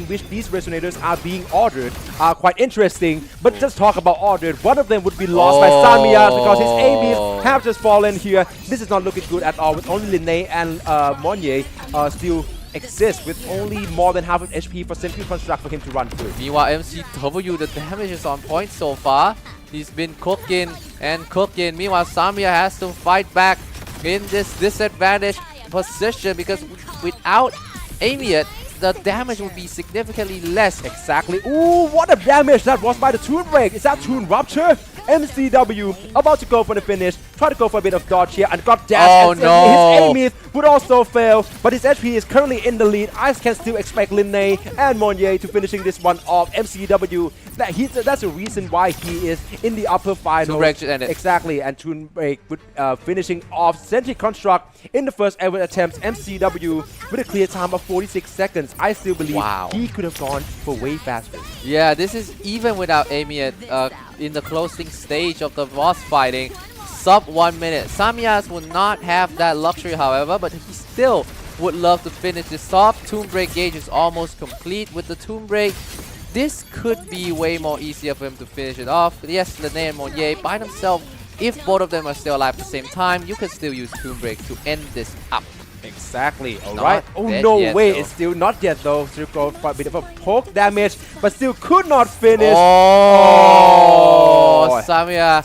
which these resonators are being ordered are quite interesting. But just talk about ordered, one of them would be lost by Samyan because his ABs have just fallen here. This is not looking good at all, with only Lene and Monye still exist, with only more than half of HP for Sentry Construct for him to run through. Meanwhile, MCW, the damage is on point so far. He's been cooking and cooking. Meanwhile, Samyan has to fight back in this disadvantaged position because without Amiet, the damage would be significantly less. Exactly. Ooh, what a damage that was by the Toon Break. Is that Toon Rupture? MCW about to go for the finish. Try to go for a bit of dodge here and got dash. Oh and no! His Amy would also fail, but his HP is currently in the lead. I can still expect Linnae and Monye to finishing this one off. MCW, that's the reason why he is in the upper final. Toon Break should end it. Exactly, and Toon Break with finishing off Sentry Construct in the first ever attempt. MCW with a clear time of 46 seconds. I still believe he could have gone for way faster. Yeah, this is even without Amy in the closing stage of the boss fighting. Sub 1 minute. Samyan will not have that luxury, however, but he still would love to finish this off. Toon Break gauge is almost complete with the Toon Break. This could be way more easier for him to finish it off. Yes, Lene and Monye by themselves, if both of them are still alive at the same time, you can still use Toon Break to end this up. Exactly. All Not right. Oh, dead no yet, way. though. It's still not yet, though. Still go for a bit of a poke damage, but still could not finish. Oh, Samyan.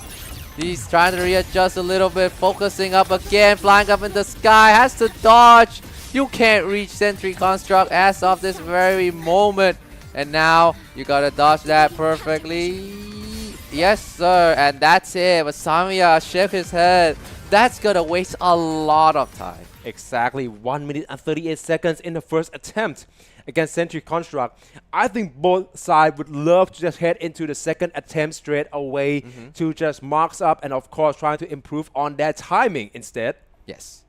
He's trying to readjust a little bit, focusing up again, flying up in the sky, has to dodge. You can't reach Sentry Construct as of this very moment. And now you gotta dodge that perfectly. Yes, sir. And that's it. But Samya shook his head. That's gonna waste a lot of time. Exactly 1 minute and 38 seconds in the first attempt against Sentry Construct. I think both sides would love to just head into the second attempt straight away to just marks up and of course trying to improve on their timing instead. Yes.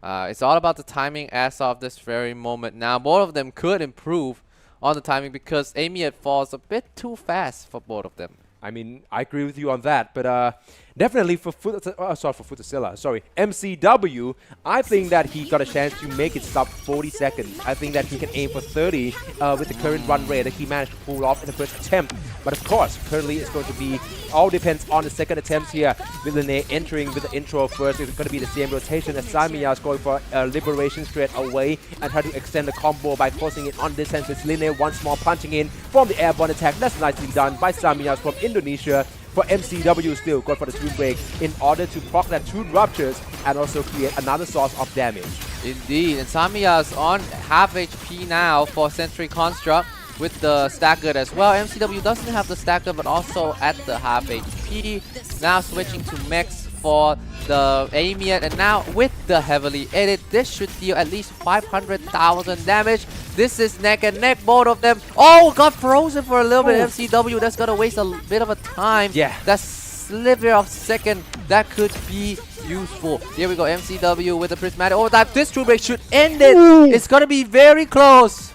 It's all about the timing as of this very moment. Now, both of them could improve on the timing because Amiet falls a bit too fast for both of them. I mean, I agree with you on that, but definitely for MCW, I think that he got a chance to make it sub 40 seconds. I think that he can aim for 30 with the current run rate that he managed to pull off in the first attempt. But of course, currently it's going to be, all depends on the second attempt here. With Lene entering with the intro first, it's going to be the same rotation as Samya is going for liberation straight away and try to extend the combo by closing it on distance with Lene once more punching in from the airborne attack. That's nicely done by Samya from Indonesia. For MCW still going for the tune break in order to proc that tune ruptures and also create another source of damage. Indeed, and Samya's on half HP now for Sentry Construct with the staggered as well. MCW doesn't have the stagger but also at the half HP. Now switching to Mex for the Amiet, and now with the heavily edit, this should deal at least 500,000 damage. This is neck and neck, both of them. Oh, got frozen for a little bit. MCW, that's gonna waste a bit of a time. Yeah. That sliver of second, that could be useful. Here we go, MCW with the prismatic overdrive. This true break should end it. It's gonna be very close.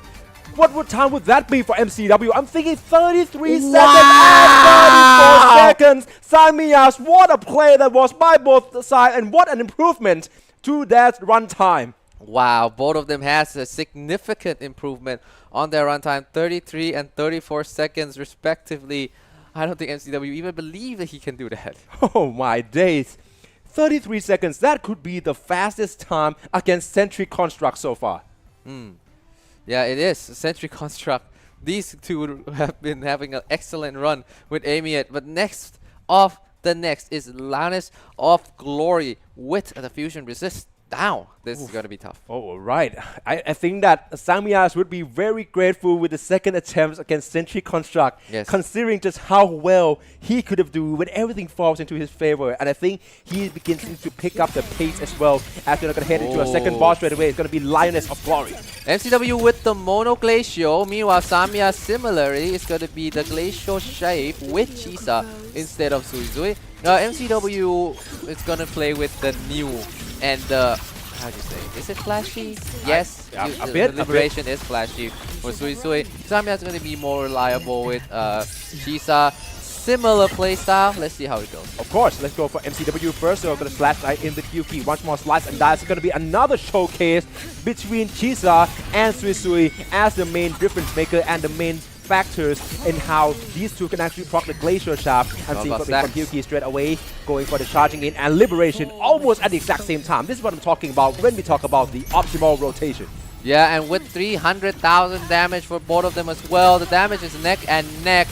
What time would that be for MCW? I'm thinking 33 seconds Wow. and 34 seconds. Samyas, what a play that was by both sides and what an improvement to that runtime. Wow, both of them has a significant improvement on their runtime, 33 and 34 seconds respectively. I don't think MCW even believe that he can do that. Oh my days. 33 seconds, that could be the fastest time against Sentry Construct so far. Yeah, it is. Sentry Construct. These two have been having an excellent run with Amiet. But next is Lannis of Glory with the Fusion Resist down. This is going to be tough. Oh, right. I think that Samyas would be very grateful with the second attempt against Sentry Construct, Yes. considering just how well he could have done when everything falls into his favor. And I think he begins to pick up the pace as well as we're going to head into a second boss straight away. It's going to be Lioness of Glory. MCW with the Mono Glacial. Meanwhile, Samya similarly is going to be the Glacial Shape with Chisa instead of Suizui. MCW is going to play with the new and the, how do you say, is it flashy? Yes, a the bit. liberation is flashy for Suizui. Samya is going to be more reliable with Chisa. Similar playstyle. Let's see how it goes. Of course, let's go for MCW first. So we're going to slash right in with Yuki. Once more slice and dice. It's going to be another showcase between Chisa and Suisui as the main difference maker and the main factors in how these two can actually proc the Glacier Shaft and see something from Yuki straight away, going for the charging in and liberation almost at the exact same time. This is what I'm talking about when we talk about the optimal rotation. Yeah, and with 300,000 damage for both of them as well. The damage is neck and neck.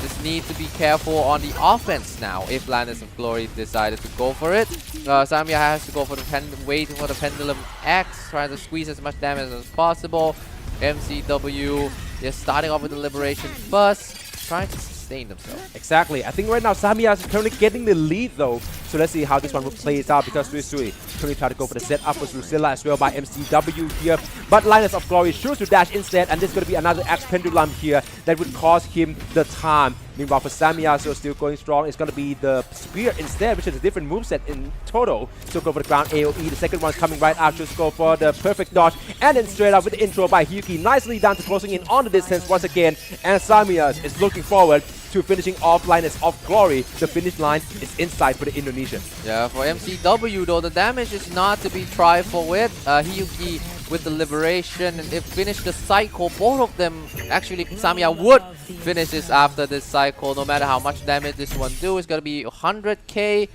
Just need to be careful on the offense now if Lannis of Glory decided to go for it. Samya has to go for the waiting for the Pendulum X, trying to squeeze as much damage as possible. MCW is starting off with the Liberation first, trying to sustain themselves. Exactly. I think right now Samya is currently getting the lead though. So let's see how this one will play out because Suisui currently try to go for the setup for Drusilla as well by MCW here. But Linus of Glory chooses to dash instead, and this is going to be another Axe Pendulum here that would cost him the time. Meanwhile for Samya, so still going strong, it's going to be the Spear instead, which is a different moveset in total. So go for the ground AoE. The second one's coming right out. Just go for the perfect dodge. And then straight up with the intro by Hyuki. Nicely down to closing in on the distance once again. And Samya is looking forward to finishing off Linus of Glory. The finish line is inside for the Indonesian. Yeah, for MCW though, the damage is not to be trifled with. Hyuki with the liberation, and if finish the cycle, both of them, actually Samya would finish this after this cycle, no matter how much damage this one do. It's gonna be 100k.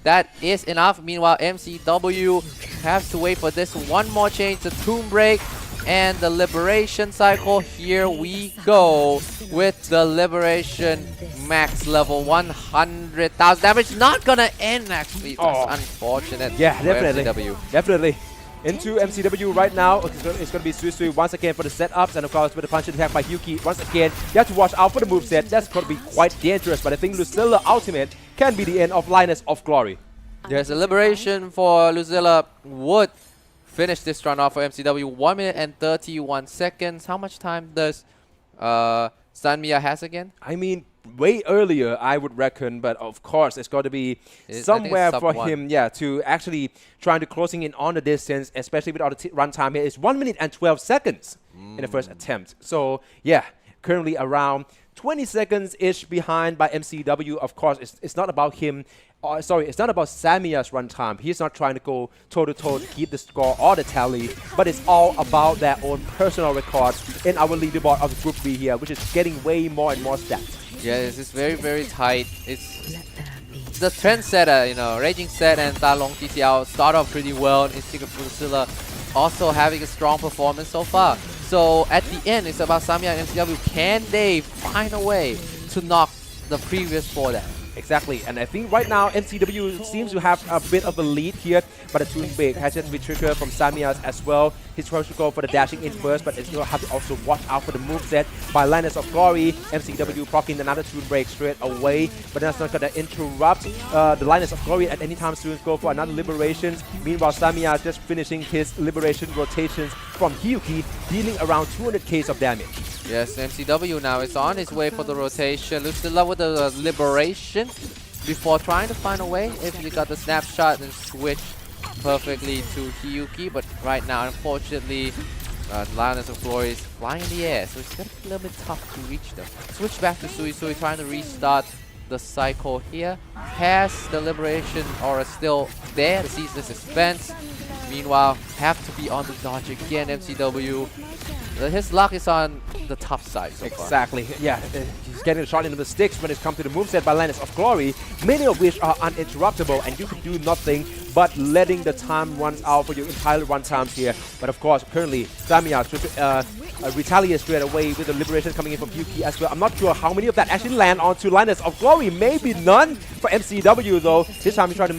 That is enough. Meanwhile, MCW has to wait for this one more change, the Tomb Break and the Liberation cycle. Here we go with the Liberation max level 100,000 damage. Not gonna end actually. That's unfortunate. Yeah, for definitely. MCW. Definitely. into MCW right now. It's going to be Sui once again for the setups, and of course with the punch attack by Hyuki once again. You have to watch out for the moveset. That's going to be quite dangerous, but I think Lucilla ultimate can be the end of Linus of Glory. Yes, the liberation for Lucilla would finish this run off for MCW. 1 minute and 31 seconds. How much time does Sanmia has again? I mean, way earlier, I would reckon, but of course, it's got to be somewhere for him, to actually trying to closing in on the distance, especially with all the run time here. It's 1 minute and 12 seconds in the first attempt. So, yeah, currently around 20 seconds-ish behind by MCW. Of course, it's not about him. It's not about Samia's run time. He's not trying to go toe-to-toe to keep the score or the tally, but it's all about their own personal records in our leaderboard of Group B here, which is getting way more and more stacked. Yeah, it's very, very tight. It's the trendsetter, you know, Raging Set and Talong TCL start off pretty well. Instinct of Lucilla also having a strong performance so far. So at the end, it's about Samyan and MCW. Can they find a way to knock the previous 4 down? Exactly, and I think right now MCW seems to have a bit of a lead here, but a Toon Break has just been triggered from Samias as well. He's trying to go for the dashing in first, but it's going to have to also watch out for the moveset by Linus of Glory. MCW proccing another Toon Break straight away, but that's not going to interrupt the Linus of Glory at any time soon. Go for another Liberations. Meanwhile, Samia just finishing his Liberation rotations from Hyuki, dealing around 200k of damage. Yes, MCW now is on his way for the rotation. Lucilla with the Liberation before trying to find a way. If you got the snapshot and switch perfectly to Hyuki, but right now, unfortunately, Linus of Glory is flying in the air, so it's going to be a little bit tough to reach them. Switch back to Sui trying to restart the cycle here. Has the Liberation Aura still there? The Ceaseless Suspense. Meanwhile, have to be on the dodge again, MCW. His luck is on the tough side so far. Exactly, yeah. He's getting a shot into the sticks when it comes to the moveset by Linus of Glory, many of which are uninterruptible, and you can do nothing but letting the time run out for your entire run times here. But of course, currently, Samia retaliates straight away with the Liberation coming in from Hyuki as well. I'm not sure how many of that actually land onto Linus of Glory. Maybe none for MCW though. This time he's trying to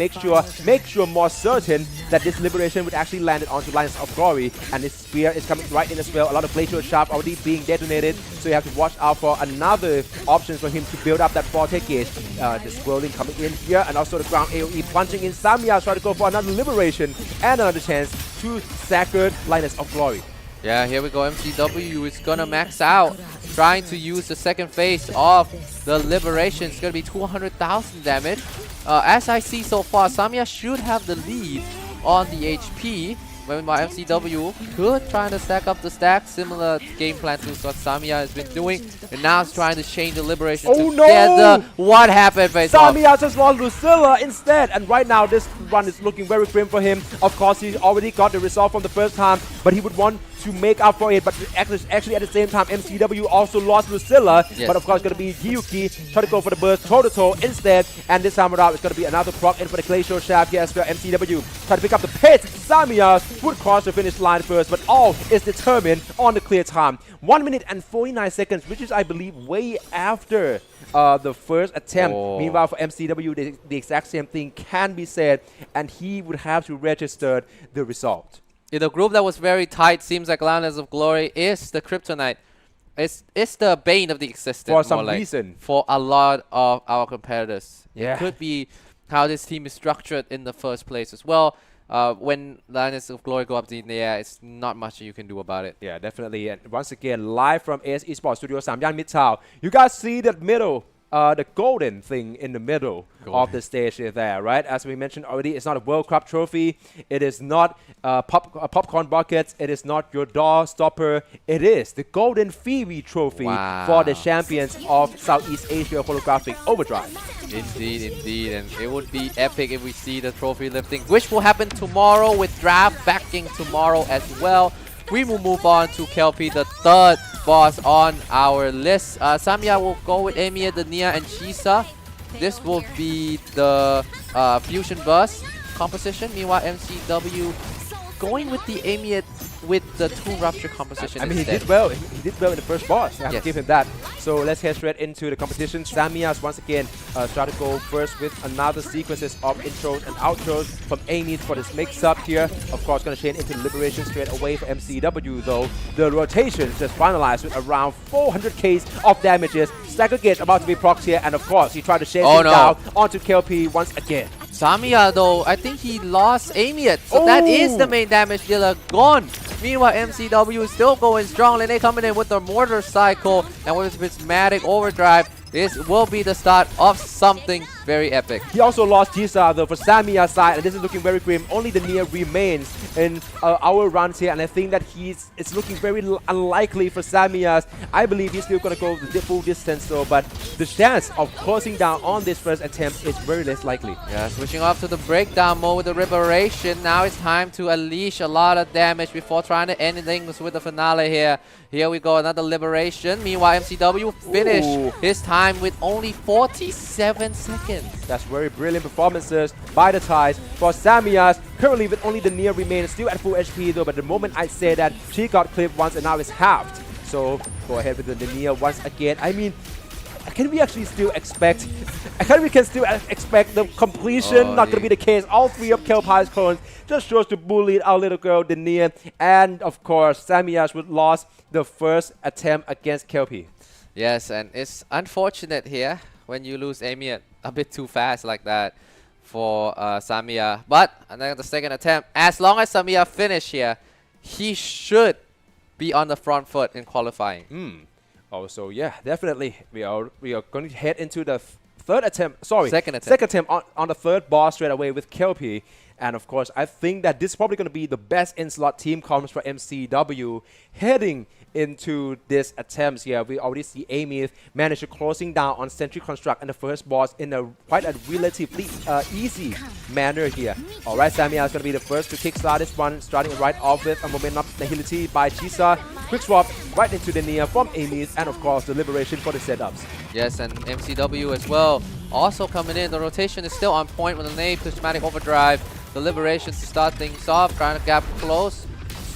make sure more certain that this Liberation would actually land it onto Linus of Glory. And his spear is coming right in as well. A lot of Glacial Sharp already being detonated, so you have to watch out for another option for him to build up that Forte gauge. The Swirling coming in here, and also the ground AoE plunging in. Samia trying to go for another Liberation and another chance to stagger Linus of Glory. Yeah, here we go. MCW is gonna max out, trying to use the second phase of the Liberation. It's gonna be 200,000 damage. As I see so far, Samia should have the lead on the HP. Meanwhile, MCW could try to stack up the stack, similar game plan to what Samia has been doing, and now it's trying to chain the Liberation together. No! What happened, face off? Samia just lost Lucilla instead, and right now this run is looking very grim for him. Of course, he already got the resolve from the first time, but he would want to make up for it. But actually at the same time, MCW also lost Lucilla, but of course, it's going to be Hyuki try to go for the burst toe-to-toe instead, and this time around, it's going to be another proc in for the Glacial Shaft here as well. MCW try to pick up the pace. Samia would cross the finish line first, but all is determined on the clear time. 1 minute and 49 seconds, which is, I believe, way after the first attempt. Meanwhile, for MCW, the exact same thing can be said, and he would have to register the result. In a group that was very tight, seems like Linus of Glory is the kryptonite. It's the bane of the existence. For some reason. For a lot of our competitors. Yeah. It could be how this team is structured in the first place as well. When Linus of Glory go up in the air, it's not much you can do about it. Yeah, definitely. And once again, live from AS Esports Studio, Samyan Mitrtown. You guys see that middle, the golden thing in the middle of the stage there, right? As we mentioned already, it's not a World Cup trophy. It is not popcorn buckets. It is not your door stopper. It is the Golden Phoebe trophy for the champions of Southeast Asia Holographic Overdrive. Indeed, indeed. And it would be epic if we see the trophy lifting, which will happen tomorrow with draft backing tomorrow as well. We will move on to Kelpie, the third boss on our list. Samia will go with Emiya, Dania, and Chisa. This will be the Fusion Burst composition. Meanwhile, MCW going with the Emiya with the 2 rupture composition I mean, he instead. did well. He did well in the first boss. I have Yes. to give him that. So let's head straight into the competition. Samyas once again start to go first with another sequences of intros and outros from Amy for this mix-up here. Of course, going to change into Liberation straight away for MCW, though. The rotation just finalized with around 400k of damages. Stagger Gauge about to be procced here, and of course, he tried to chase him down onto KLP once again. Samya though, I think he lost Amiet, so that is the main damage dealer gone. Meanwhile, MCW is still going strong, and they coming in with the mortar cycle, and with Prismatic Overdrive, this will be the start of something very epic. He also lost Jisa though for Samya's side, and this is looking very grim. Only the Nier remains in our runs here, and I think that it's looking very unlikely for Samya's. I believe he's still going to go the full distance though, but the chance of closing down on this first attempt is very less likely. Yeah, switching off to the breakdown mode with the Liberation. Now it's time to unleash a lot of damage before trying to end things with the finale here. Here we go, another Liberation. Meanwhile, MCW finished his time with only 47 seconds. That's very brilliant performances by the Thais. For Samyas, currently with only the Nier remains, still at full HP though, but the moment I say that, she got clipped once and now it's halved. So go ahead with the Nier once again. I mean, can we actually still expect... we can still expect the completion? Not going to be the case. All 3 of Kelpai's clones just chose to bully our little girl, Denia. And of course, Samyas would lost the first attempt against Kelpie. Yes, and it's unfortunate here when you lose Amiet a bit too fast like that for Samya. But another the second attempt, as long as Samya finish here, he should be on the front foot in qualifying. Also, yeah, definitely. We are going to head into the third attempt. Sorry, second attempt on the third boss straight away with Kelpie. And of course, I think that this is probably going to be the best in-slot team comps for MCW heading into this attempts here. We already see Amy manage to closing down on Sentry Construct and the first boss in quite a relatively easy manner here. Alright, Samya is going to be the first to kickstart this one, starting right off with a Momentum Nihility by Chisa. Quick swap right into the Nia from Amy, and of course the Liberation for the setups. Yes, and MCW as well. Also coming in, the rotation is still on point with the name Prismatic Overdrive. The Liberation to start things off, trying to gap close.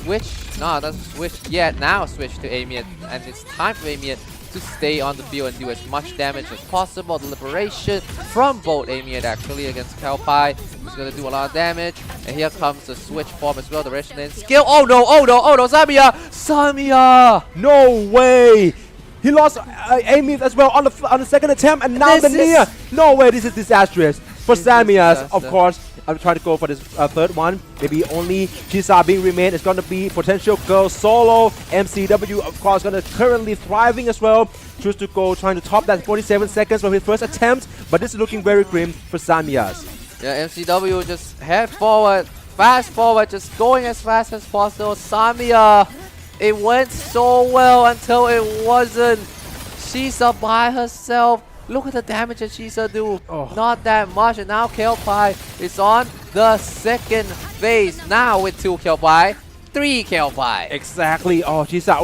Switch, no, it doesn't switch yet. Now switch to Amiet, and it's time for Amiet to stay on the field and do as much damage as possible. The Liberation from both Amiet actually against Kelpai is going to do a lot of damage. And here comes the switch form as well. The Resident skill. Oh no, oh no, oh no, Samya! Samya! No way! He lost Amy as well on the second attempt, and now the Nia. No way, this is disastrous for Samyas, of course. I'm trying to go for this third one. Maybe only Chisa being remain. It's going to be potential girl solo. MCW, of course, going to currently thriving as well. Choose to go trying to top that 47 seconds from his first attempt, but this is looking very grim for Samyas. Yeah, MCW just head forward, fast forward, just going as fast as possible. Samya, it went so well until it wasn't. Chisa by herself. Look at the damage that Chisa do. Not that much. And now Kelpai is on the second phase. Now with 2 Kelpai, 3 Kelpai. Exactly. Oh, Chisa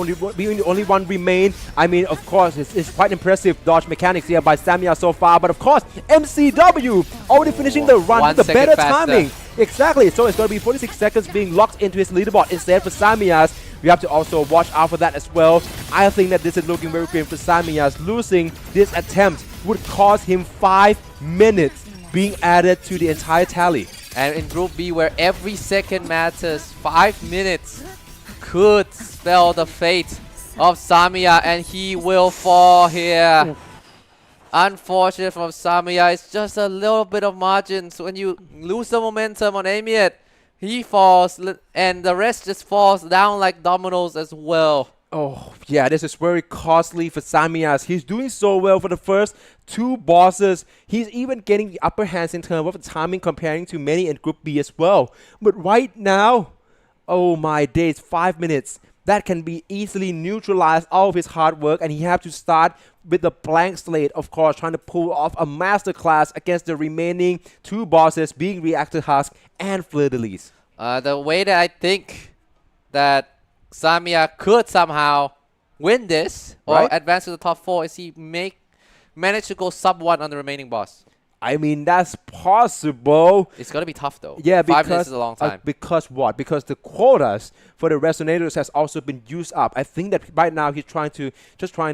only one remain. I mean, of course, it's quite impressive dodge mechanics here by Samya so far. But of course, MCW already finishing the run with the better timing. Exactly. So it's going to be 46 seconds being locked into his leaderboard instead for Samyas. We have to also watch out for that as well. I think that this is looking very grim for Samyas. Losing this attempt would cost him 5 minutes being added to the entire tally. And in Group B, where every second matters, 5 minutes could spell the fate of Samya, and he will fall here. Unfortunate from Samya, it's just a little bit of margins. When you lose the momentum on Amiet, he falls, and the rest just falls down like dominoes as well. Oh, yeah, this is very costly for Samyas. He's doing so well for the first 2 bosses. He's even getting the upper hands in terms of the timing comparing to many in Group B as well. But right now, oh my days, 5 minutes. That can be easily neutralized all of his hard work, and he have to start with the blank slate, of course, trying to pull off a masterclass against the remaining 2 bosses, being Reactor Husk and Fleur-de-Lis. The way that I think that Samya could somehow win this or advance to the top 4 is he manage to go sub 1 on the remaining boss. I mean, that's possible. It's gonna be tough though. Yeah, 5 minutes is a long time. because what? Because the quotas for the resonators has also been used up. I think that right now he's trying to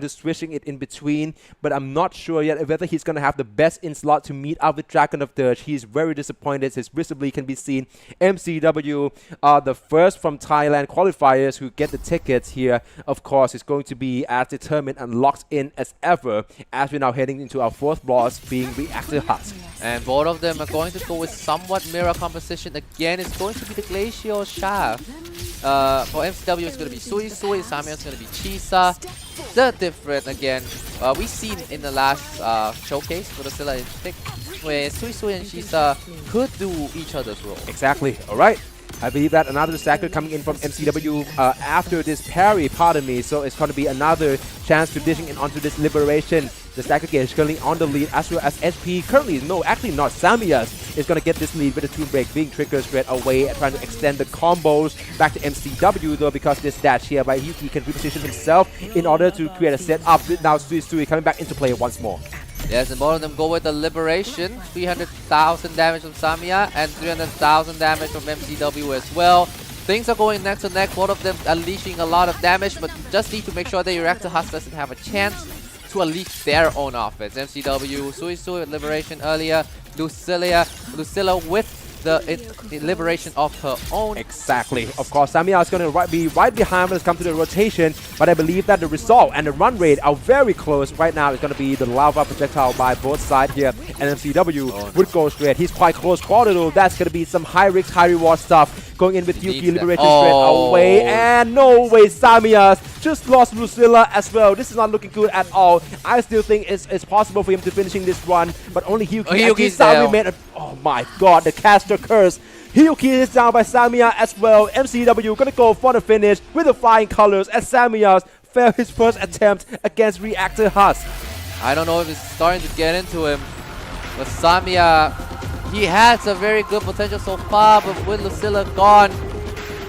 switching it in between, but I'm not sure yet whether he's gonna have the best in slot to meet up with Dragon of Dirge. He's very disappointed. His visibly can be seen. MCW are the first from Thailand qualifiers who get the tickets here. Of course, it's going to be as determined and locked in as ever as we're now heading into our fourth boss, being Reactor Hut. And both of them are going to go with somewhat mirror composition. Again, it's going to be the Glacial Shaft. For MCW, it's going to be Sui Sui. Samyan is going to be Chisa. The different, again, we seen in the last showcase for the Scylla in Pick, where Sui Sui and Chisa could do each other's role. Exactly. All right. I believe that another stacker coming in from MCW after this parry, pardon me. So it's going to be another chance to dishing in onto this liberation. The stacker gauge currently on the lead, as well as SP currently, no, actually not. Samyas is going to get this lead with the Toon Break being triggered straight away and trying to extend the combos back to MCW though, because this dash here by Yuki can reposition himself in order to create a setup. Now Sui coming back into play once more. Yes, and both of them go with the Liberation. 300,000 damage from Samya and 300,000 damage from MCW as well. Things are going neck to neck, both of them unleashing a lot of damage, but just need to make sure that Reactor Hut doesn't have a chance to unleash their own offense. MCW, Sui Sui with Liberation earlier, Lucilla with the liberation of her own. Exactly. Of course, Samya is going to be right behind when it comes to the rotation, but I believe that the result and the run rate are very close. Right now, it's going to be the lava projectile by both sides here, and MCW would go straight. He's quite close quarter though. That's going to be some high risk, high reward stuff. Going in with Yuki, liberation straight away, and no way, Samya just lost Lucilla as well. This is not looking good at all. I still think it's possible for him to finishing this run, but only Yuki and Samya made oh my god, the caster curse. Hyuki is down by Samya as well. MCW gonna go for the finish with the flying colors as Samya failed his first attempt against Reactor Hut. I don't know if it's starting to get into him, but Samya, he has a very good potential so far, but with Lucilla gone,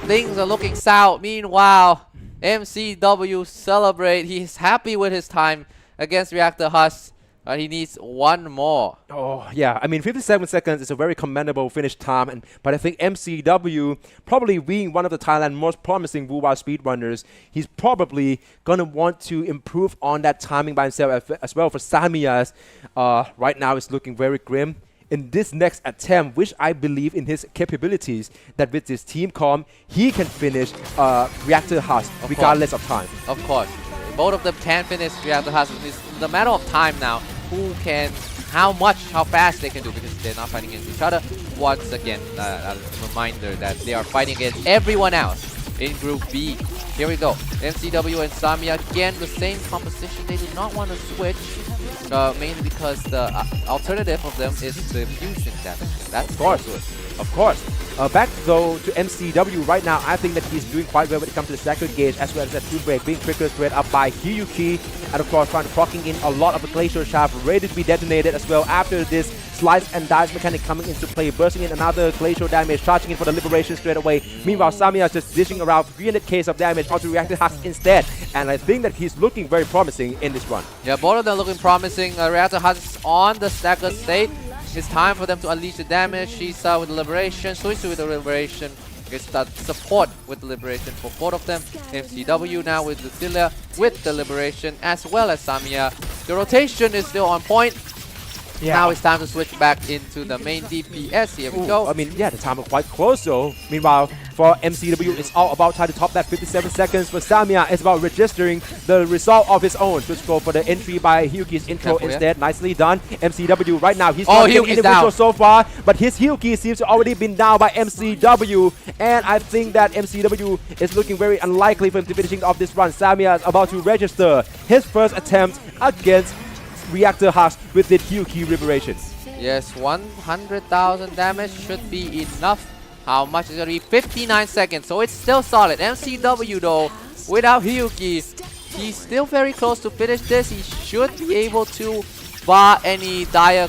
things are looking sour. Meanwhile, MCW celebrate. He's happy with his time against Reactor Hut, but he needs one more. Oh, yeah. I mean, 57 seconds is a very commendable finish time. But I think MCW, probably being one of the Thailand's most promising Wu-Wah speedrunners, he's probably going to want to improve on that timing by himself as well. For Samya, right now it's looking very grim. In this next attempt, which I believe in his capabilities, that with this team comp, he can finish Reactor Hut regardless of time. Of course. Both of them can finish Reactor Hut. It's the matter of time now. Who can, how fast they can do, because they're not fighting against each other. Once again, a reminder that they are fighting against everyone else in Group B. Here we go. MCW and Samya, again, the same composition. They do not want to switch, mainly because the alternative of them is the fusion damage. That's of course. good. Of course. Back though to MCW right now, I think that he's doing quite well when it comes to the stacker gauge, as well as that Toon Break being triggered straight up by Hyuki, and of course proccing in a lot of the Glacial Shaft ready to be detonated as well after this slice and dice mechanic coming into play, bursting in another glacial damage, charging in for the liberation straight away. Meanwhile, Samya is just dishing around 300k of damage onto Reactor Hut instead, and I think that he's looking very promising in this run. Yeah, both of them looking promising. Reactor Hut is on the stacker state. It's time for them to unleash the damage. Shisa with the liberation, Sui Sui with the liberation. Gets that support with the liberation for both of them. MCW now with Lucilla with the liberation, as well as Samya. The rotation is still on point. Yeah. Now it's time to switch back into the main DPS. Here we go. I mean, yeah, the time is quite close though. Meanwhile, for MCW, it's all about trying to top that 57 seconds. For Samya, it's about registering the result of his own. Just go for the entry by Hyuki's intro instead. Nicely done. MCW right now, he's not getting individual so far, but his Hyuki seems to already been down by MCW. And I think that MCW is looking very unlikely for him to finishing off this run. Samya is about to register his first attempt against Reactor Hut with the Hyuki liberation. Yes, 100,000 damage should be enough. How much is it going to be? 59 seconds, so it's still solid. MCW though, without Hyuki, he's still very close to finish this. He should be able to bar any dire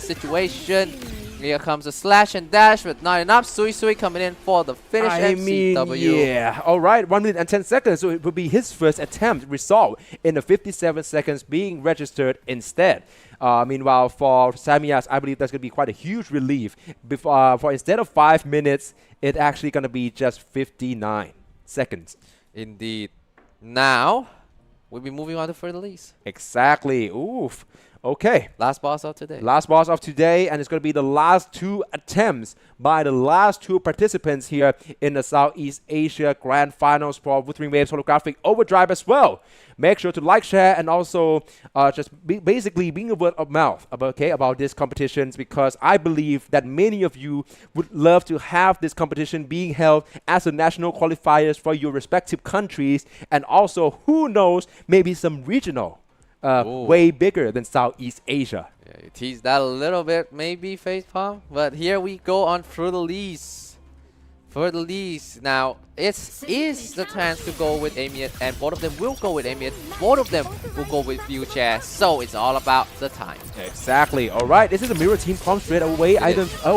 situation. Here comes a slash and dash, but not enough. Sui Sui coming in for the finish. I mean, MCW. yeah. All right, 1 minute and 10 seconds. So it would be his first attempt result in the 57 seconds being registered instead. Meanwhile, for Samyas, I believe that's going to be quite a huge relief. For instead of 5 minutes, it's actually going to be just 59 seconds. Indeed. Now, we'll be moving on to further leads. Exactly. Oof. Okay. Last boss of today. Last boss of today, and it's going to be the last 2 attempts by the last 2 participants here in the Southeast Asia Grand Finals for Wuthering Waves Holographic Overdrive as well. Make sure to like, share, and also basically being a word of mouth about these competitions, because I believe that many of you would love to have this competition being held as the national qualifiers for your respective countries, and also, who knows, maybe some regional. Way bigger than Southeast Asia. Yeah, you teased that a little bit, maybe, Facepalm. But here we go on further leads. Further leads. Now, it is the chance to go with Amiet, and both of them will go with Amiet. Both of them will go with Wheelchair. So it's all about the time. Exactly. All right. This is a mirror team comp straight away.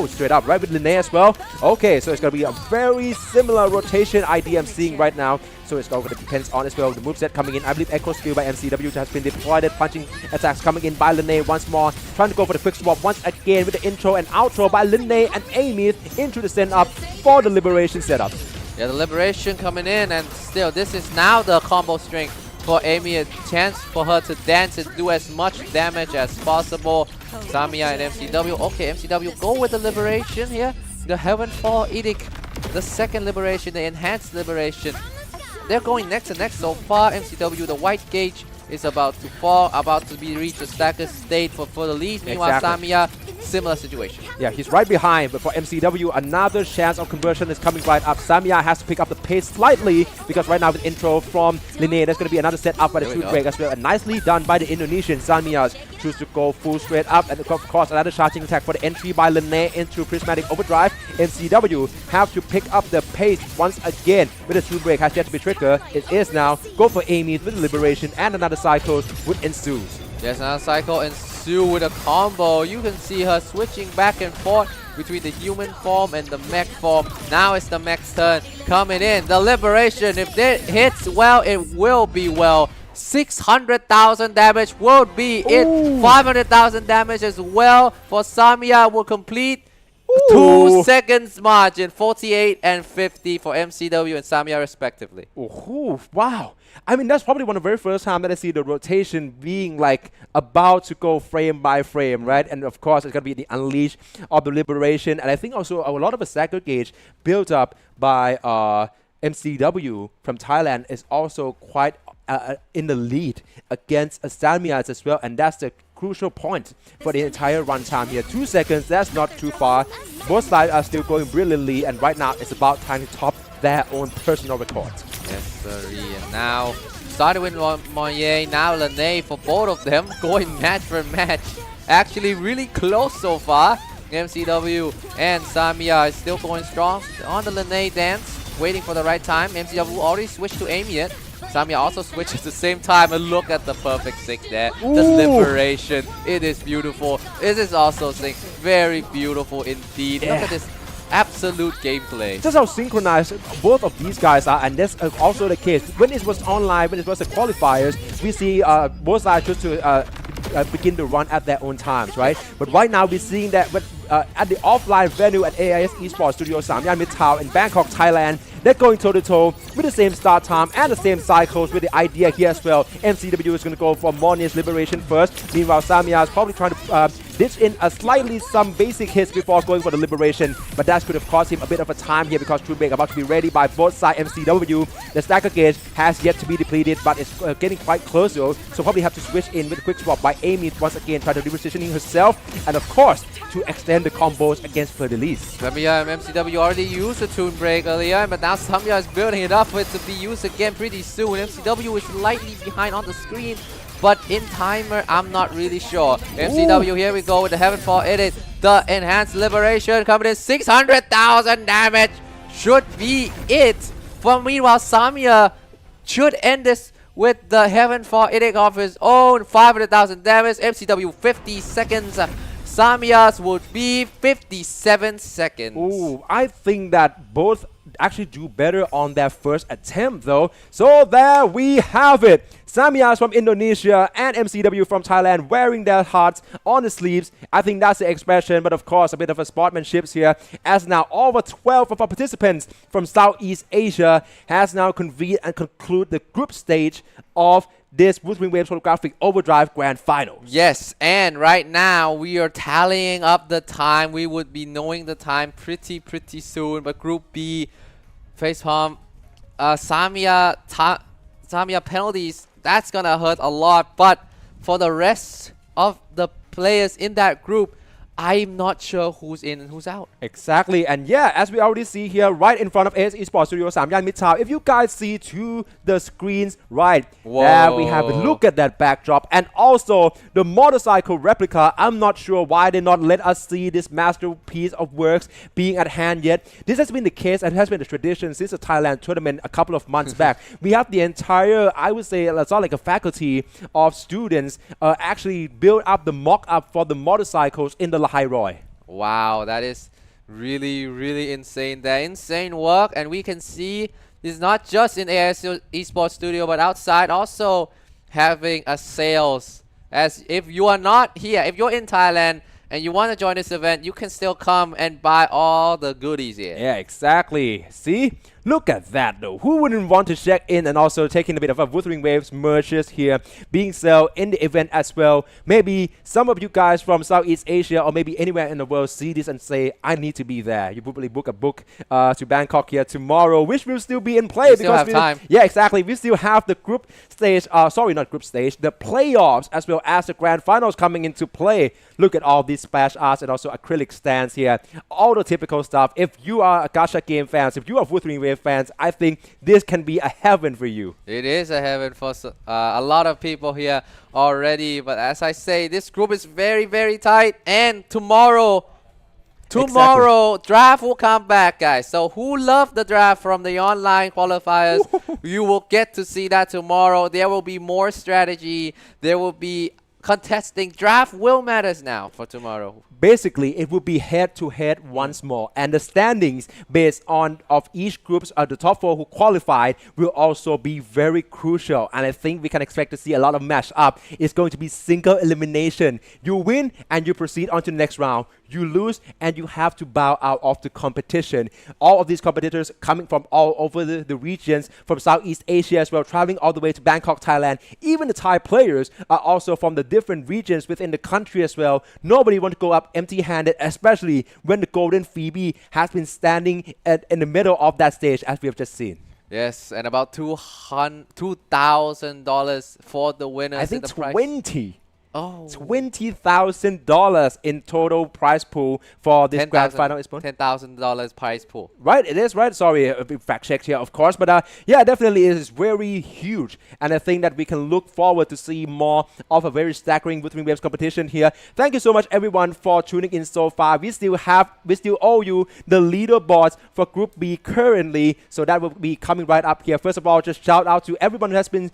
Straight up. Right with Linnae as well. Okay, so it's going to be a very similar rotation idea I'm seeing right now. So it's going to depend on as well the moveset coming in. I believe Echo Skill by MCW has been deployed. Punching attacks coming in by Linnae once more. Trying to go for the quick swap once again with the intro and outro by Linnae and Amy into the send up for the Liberation setup. Yeah, the Liberation coming in, and still this is now the combo string for Amy. A chance for her to dance and do as much damage as possible. Samya and MCW. Okay, MCW go with the Liberation here. The Heavenfall Edict, the second Liberation, the enhanced Liberation. They're going next and next so far. MCW, the white gauge is about to fall, about to be reached a stacker state for the lead. Meanwhile, Samya, similar situation. Yeah, he's right behind, but for MCW, another chance of conversion is coming right up. Samya has to pick up the pace slightly, because right now with intro from Linnae, there's going to be another set up by the shoot break as well. And nicely done by the Indonesian. Samya choose to go full straight up, and of course another charging attack for the entry by Linnae into Prismatic Overdrive. MCW have to pick up the pace once again with the shoot break has yet to be triggered. It is now go for Amy with the Liberation, and another cycle would ensue. Yes, another cycle ensue with a combo. You can see her switching back and forth between the human form and the mech form. Now it's the mech's turn coming in. The Liberation, if it hits well, it will be well. 600,000 damage will be it. 500,000 damage as well for Samya will complete. 2 seconds margin, 48 and 50 for MCW and Samya respectively. Ooh, wow. I mean, that's probably one of the very first time that I see the rotation being like about to go frame by frame, right? And of course, it's going to be the unleash of the Liberation. And I think also a lot of the stagger gauge built up by MCW from Thailand is also quite in the lead against Samya as well. And that's the crucial point for the entire runtime here. 2 seconds, that's not too far. Both sides are still going brilliantly, and right now it's about time to top their own personal records. Yes, sir. And now, started with Moye, now Linnae for both of them, going match for match. Actually really close so far. MCW and Samya is still going strong on the Linnae dance, waiting for the right time. MCW already switched to Amiet. Samya also switches at the same time, and look at the perfect sync there. The Liberation, it is beautiful. This is also sync, very beautiful indeed. Yeah. Look at this absolute gameplay. Just how synchronized both of these guys are, and that's also the case. When it was online, when it was the qualifiers, we see both sides just to begin to run at their own times, right? But right now we're seeing that at the offline venue at AIS eSports Studio Samyan Mitrtown in Bangkok, Thailand, they're going toe-to-toe with the same start time and the same cycles with the idea here as well. MCW is going to go for Monia's Liberation first. Meanwhile, Samya is probably trying to ditch in some basic hits before going for the Liberation, but that could have cost him a bit of a time here because True Break about to be ready by both sides. MCW, the stacker gauge has yet to be depleted, but it's getting quite close though, so probably have to switch in with a quick swap by Amy once again, trying to repositioning herself, and of course, to extend the combos against Fleur-de-Lis. Samya and MCW already used the Toon Break earlier, but now Samya is building it up for it to be used again pretty soon. MCW is slightly behind on the screen, but in timer, I'm not really sure. MCW, here we go with the Heavenfall Edit. The Enhanced Liberation coming in, 600,000 damage should be it. For meanwhile, Samya should end this with the Heavenfall Edict of his own, 500,000 damage. MCW 50 seconds. Samya's would be 57 seconds. Ooh, I think that both actually do better on their first attempt though. So there we have it. Samyas from Indonesia and MCW from Thailand wearing their hearts on the sleeves. I think that's the expression, but of course a bit of a sportsmanship here, as now over 12 of our participants from Southeast Asia has now convened and conclude the group stage of this WUTHERING WAVES Holographic Overdrive Grand Finals. Yes, and right now we are tallying up the time. We would be knowing the time pretty soon. But Group B, facepalm, Samya penalties, that's gonna hurt a lot. But for the rest of the players in that group, I'm not sure who's in and who's out. Exactly, and yeah, as we already see here, right in front of AS eSports Studio, Samyan Mitrtown, if you guys see to the screens right, there we have it. Look at that backdrop, and also the motorcycle replica. I'm not sure why they not let us see this masterpiece of works being at hand yet. This has been the case and has been the tradition since the Thailand tournament a couple of months back. We have the entire, I would say, it's not like a faculty of students actually build up the mock-up for the motorcycles in the Lahai Roy. Wow, that is really insane. That insane work, and we can see it's not just in AS eSports Studio, but outside also having a sales. As if you are not here, if you're in Thailand and you want to join this event, you can still come and buy all the goodies here. Yeah, exactly. See? Look at that though. Who wouldn't want to check in and also taking a bit of a WUTHERING WAVES merches here being sold in the event as well. Maybe some of you guys from Southeast Asia or maybe anywhere in the world see this and say, I need to be there. You probably book a book to Bangkok here tomorrow, which will still be in play. We still have time. Yeah, exactly. We still have the group stage, sorry, not group stage, the playoffs as well as the grand finals coming into play. Look at all these splash arts and also acrylic stands here. All the typical stuff. If you are a gacha game fans, if you are WUTHERING WAVES fans, I think this can be a heaven for you. It is a heaven for a lot of people here already. But as I say, this group is very tight. And tomorrow, draft will come back, guys. So who loved the draft from the online qualifiers, you will get to see that tomorrow. There will be more strategy. There will be contesting. Draft will matters now for tomorrow. Basically, it will be head-to-head once more, and the standings based on of each groups of the top 4 who qualified will also be very crucial. And I think we can expect to see a lot of match up. It's going to be single elimination. You win and you proceed on to the next round. You lose and you have to bow out of the competition. All of these competitors coming from all over the regions, from Southeast Asia as well, traveling all the way to Bangkok, Thailand. Even the Thai players are also from the different regions within the country as well. Nobody wants to go up empty-handed, especially when the Golden Phoebe has been standing in the middle of that stage, as we have just seen. Yes, and about $2,000 for the winners. I think in the prize. $20,000 in total prize pool for this grand final. $10,000 prize pool. Right, it is, right? Sorry, a big fact check here, of course. But yeah, definitely it is very huge. And I think that we can look forward to see more of a very staggering WUTHERING WAVES competition here. Thank you so much, everyone, for tuning in so far. We still owe you the leaderboards for Group B currently. So that will be coming right up here. First of all, just shout out to everyone who has been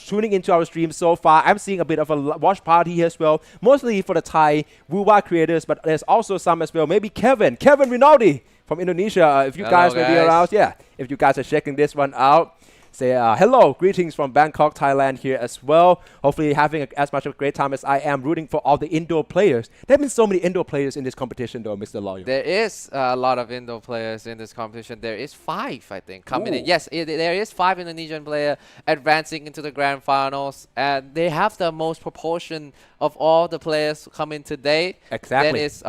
tuning into our stream so far. I'm seeing a bit of a watch party here as well, mostly for the Thai WUWA creators, but there's also some as well. Maybe Kevin Rinaldi from Indonesia. If you guys may be around, yeah. If you guys are checking this one out, say hello, greetings from Bangkok, Thailand here as well. Hopefully having as much of a great time as I am, rooting for all the indoor players. There have been so many indoor players in this competition though, Mr. Lawyer. There is a lot of indoor players in this competition. There is 5, I think, coming in. Yes, there is 5 Indonesian players advancing into the grand finals, and they have the most proportion of all the players coming today. Exactly. There is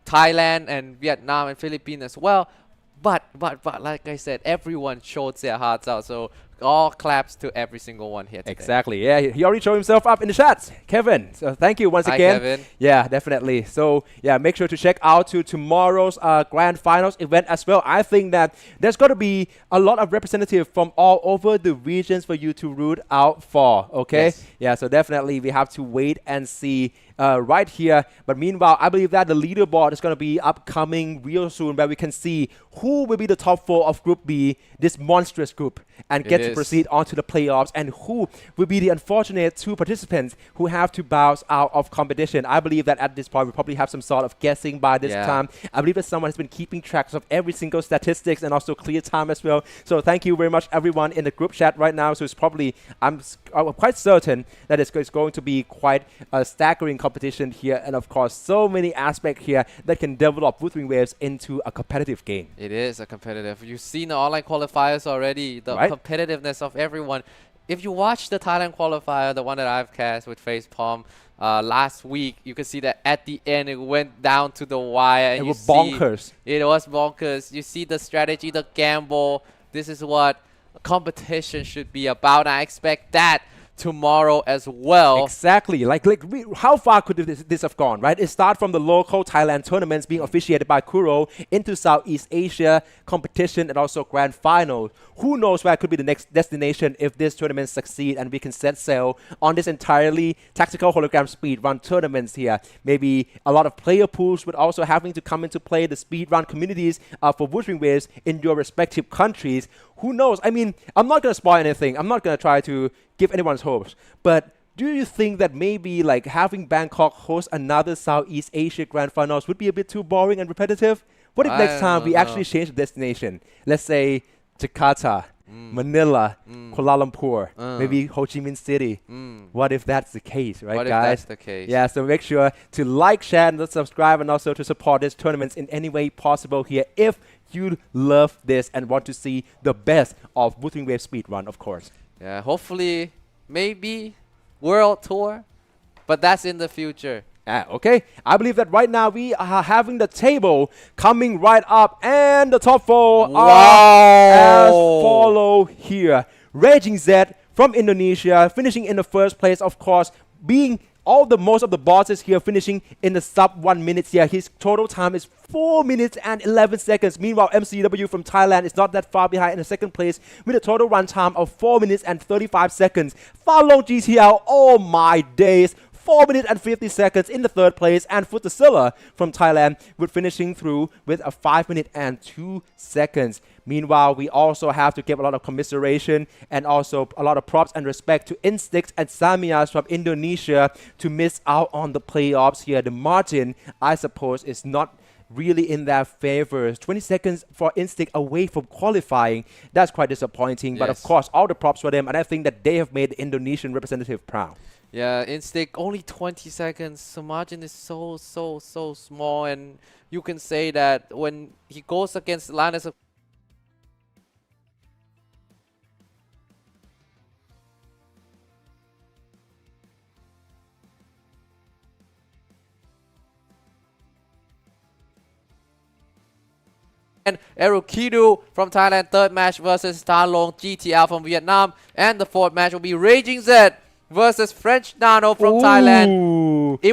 Thailand and Vietnam and Philippines as well. But like I said, everyone showed their hearts out. So all claps to every single one here today. Exactly. Yeah, he already showed himself up in the chats, Kevin. So thank you once again. Kevin. Yeah, definitely. So yeah, make sure to check out to tomorrow's grand finals event as well. I think that there's got to be a lot of representatives from all over the regions for you to root out for. Okay. Yes. Yeah. So definitely we have to wait and see right here. But meanwhile, I believe that the leaderboard is going to be upcoming real soon, where we can see who will be the top 4 of Group B, this monstrous group, and get to proceed on to the playoffs, and who will be the unfortunate 2 participants who have to bounce out of competition. I believe that at this point we probably have some sort of guessing by this time. I believe that someone has been keeping track of every single statistics and also clear time as well. So thank you very much everyone in the group chat right now. So it's probably, I'm quite certain that it's going to be quite a staggering competition here, and of course so many aspects here that can develop Wuthering Waves into a competitive game. It is a competitive. You've seen the online qualifiers already, the competitiveness of everyone. If you watch the Thailand qualifier, the one that I've cast with Facepalm last week, you can see that at the end it went down to the wire. And it was bonkers. It was bonkers. You see the strategy, the gamble. This is what competition should be about. I expect that tomorrow as well. Exactly. How far could this have gone, right? It started from the local Thailand tournaments being officiated by Kuro into Southeast Asia competition and also grand final. Who knows where could be the next destination if this tournament succeed and we can set sail on this entirely tactical hologram speedrun tournaments here. Maybe a lot of player pools would also having to come into play, the speedrun communities for Wuthering Waves in your respective countries. Who knows? I mean, I'm not going to spoil anything. I'm not going to try to give anyone's hopes. But do you think that maybe like having Bangkok host another Southeast Asia Grand Finals would be a bit too boring and repetitive? What if next time we actually change the destination? Let's say Jakarta, Manila, Kuala Lumpur, maybe Ho Chi Minh City. What if that's the case, right, what guys? If that's the case? Yeah, so make sure to like, share, and subscribe, and also to support these tournaments in any way possible here if you love this and want to see the best of Wuthering Waves Speedrun, of course. Yeah, hopefully, maybe World Tour, but that's in the future. Okay, I believe that right now we are having the table coming right up, and the top 4 are as follow here. Raging Z from Indonesia, finishing in the first place, of course, being most of the bosses here finishing in the sub 1 minute here. His total time is 4 minutes and 11 seconds. Meanwhile, MCW from Thailand is not that far behind in the second place with a total run time of 4 minutes and 35 seconds. Falong GTL, oh my days, 4 minutes and 50 seconds in the third place, and Futasilla from Thailand with finishing through with a 5 minute and 2 seconds. Meanwhile, we also have to give a lot of commiseration and also a lot of props and respect to Instincts and Samyas from Indonesia to miss out on the playoffs here. The margin, I suppose, is not really in their favor. 20 seconds for Instinct away from qualifying. That's quite disappointing. Yes. But of course, all the props for them, and I think that they have made the Indonesian representative proud. Yeah, Instinct only 20 seconds. The margin is so small, and you can say that when he goes against Linus of and Erukidu from Thailand, third match versus Talong GTL from Vietnam, and the fourth match will be Raging Z versus French Nano from Thailand. We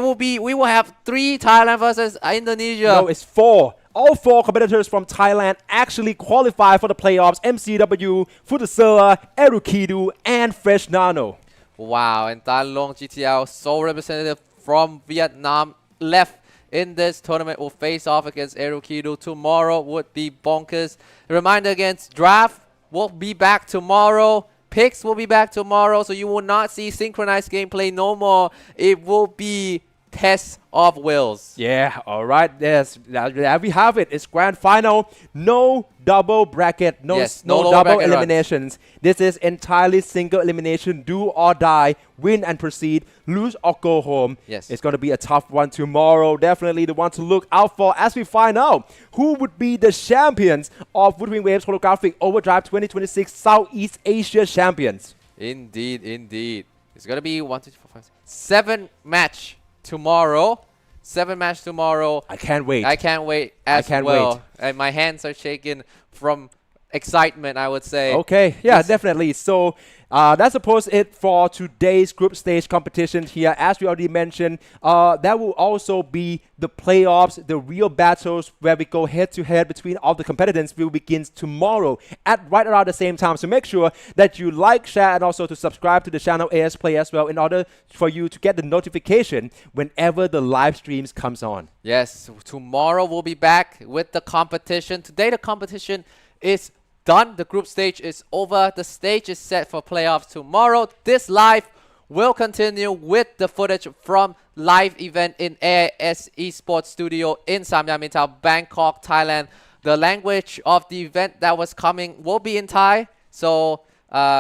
will have 3 Thailand versus Indonesia. No, it's 4. All 4 competitors from Thailand actually qualify for the playoffs. MCW, Futasilla, Erukidu, and Fresh Nano. Wow, and Talong GTL, sole representative from Vietnam, left in this tournament, will face off against Erukidu. Tomorrow would be bonkers. A reminder against draft will be back tomorrow. Picks will be back tomorrow, so you will not see synchronized gameplay no more. It will be tests of wills. Yeah, all right. Yes, there we have it. It's grand final. No double bracket. No double eliminations. This is entirely single elimination. Do or die. Win and proceed. Lose or go home. Yes. It's going to be a tough one tomorrow. Definitely the one to look out for as we find out who would be the champions of Wuthering Waves Holographic Overdrive 2026 Southeast Asia champions. Indeed, indeed. It's going to be 1, 2, 3, 4, 5, 6, 7 match tomorrow. 7 match tomorrow. I can't wait. I can't wait as well. And my hands are shaking from excitement, I would say. Okay, yeah, definitely. So That's supposed it for today's group stage competition here. As we already mentioned, that will also be the playoffs, the real battles where we go head to head between all the competitors will begin tomorrow at right around the same time. So make sure that you like, share, and also to subscribe to the channel AS Play as well in order for you to get the notification whenever the live streams comes on. Yes, tomorrow we'll be back with the competition. Today the competition is done. The group stage is over. The stage is set for playoffs tomorrow. This live will continue with the footage from live event in AIS eSports studio in Samyan Mitrtown, Bangkok, Thailand. The language of the event that was coming will be in Thai. So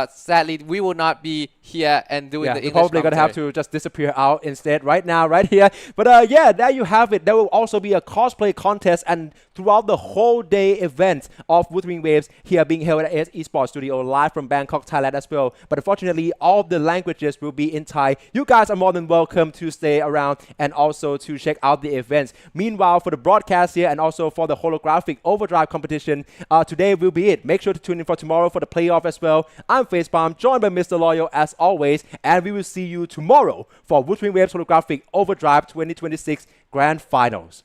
sadly, we will not be here and doing the English probably going to have to just disappear out instead right now, right here. But yeah, there you have it. There will also be a cosplay contest and throughout the whole day event of Wuthering Waves here being held at AS eSports Studio live from Bangkok, Thailand as well. But unfortunately, all of the languages will be in Thai. You guys are more than welcome to stay around and also to check out the events. Meanwhile, for the broadcast here and also for the holographic overdrive competition, today will be it. Make sure to tune in for tomorrow for the playoff as well. I'm Facepalm, joined by Mr. Loyal as always, and we will see you tomorrow for Wuthering Waves Holographic Overdrive 2026 Grand Finals.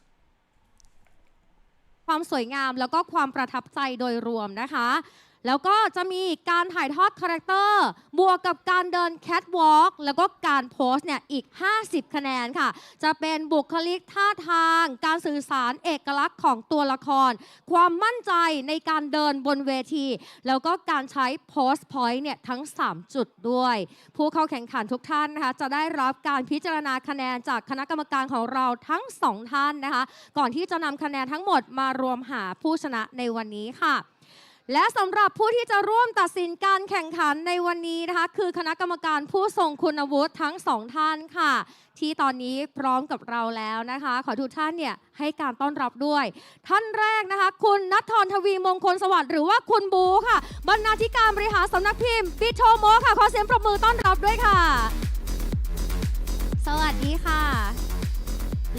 ความสวยงามแล้วก็ความประทับใจโดยรวมนะคะ แล้วก็จะมีการถ่ายทอดคาแรคเตอร์บวกกับการเดินแคทวอล์กแล้วก็การโพสเนี่ยอีก50คะแนนค่ะจะเป็นบุคลิกท่าทางการสื่อสารเอกลักษณ์ของตัวละครความมั่นใจในการเดินบนเวทีแล้วก็การใช้โพสพอยต์เนี่ยทั้ง3จุดด้วยผู้เข้าแข่งขันทุกท่านนะคะจะได้รับการพิจารณาคะแนนจากคณะกรรมการของเราทั้ง2ท่านนะคะก่อนที่จะนำคะแนนทั้งหมดมารวมหาผู้ชนะในวันนี้ค่ะและสำหรับผู้ที่จะร่วมตัดสินการแข่งขันในวันนี้นะคะคือคณะกรรมการผู้ทรงคุณวุฒิทั้ง2ท่านค่ะที่ตอนนี้พร้อมกับเราแล้วนะคะขอทุกท่านเนี่ยให้การต้อนรับด้วยท่านแรกนะคะคุณณัฐธรทวีมงคลสวัสดิ์หรือว่าคุณบูค่ะบรรณาธิการบริหารสำนักพิมพ์ปิโทโมค่ะขอเสียงปรบมือต้อนรับด้วยค่ะสวัสดีค่ะ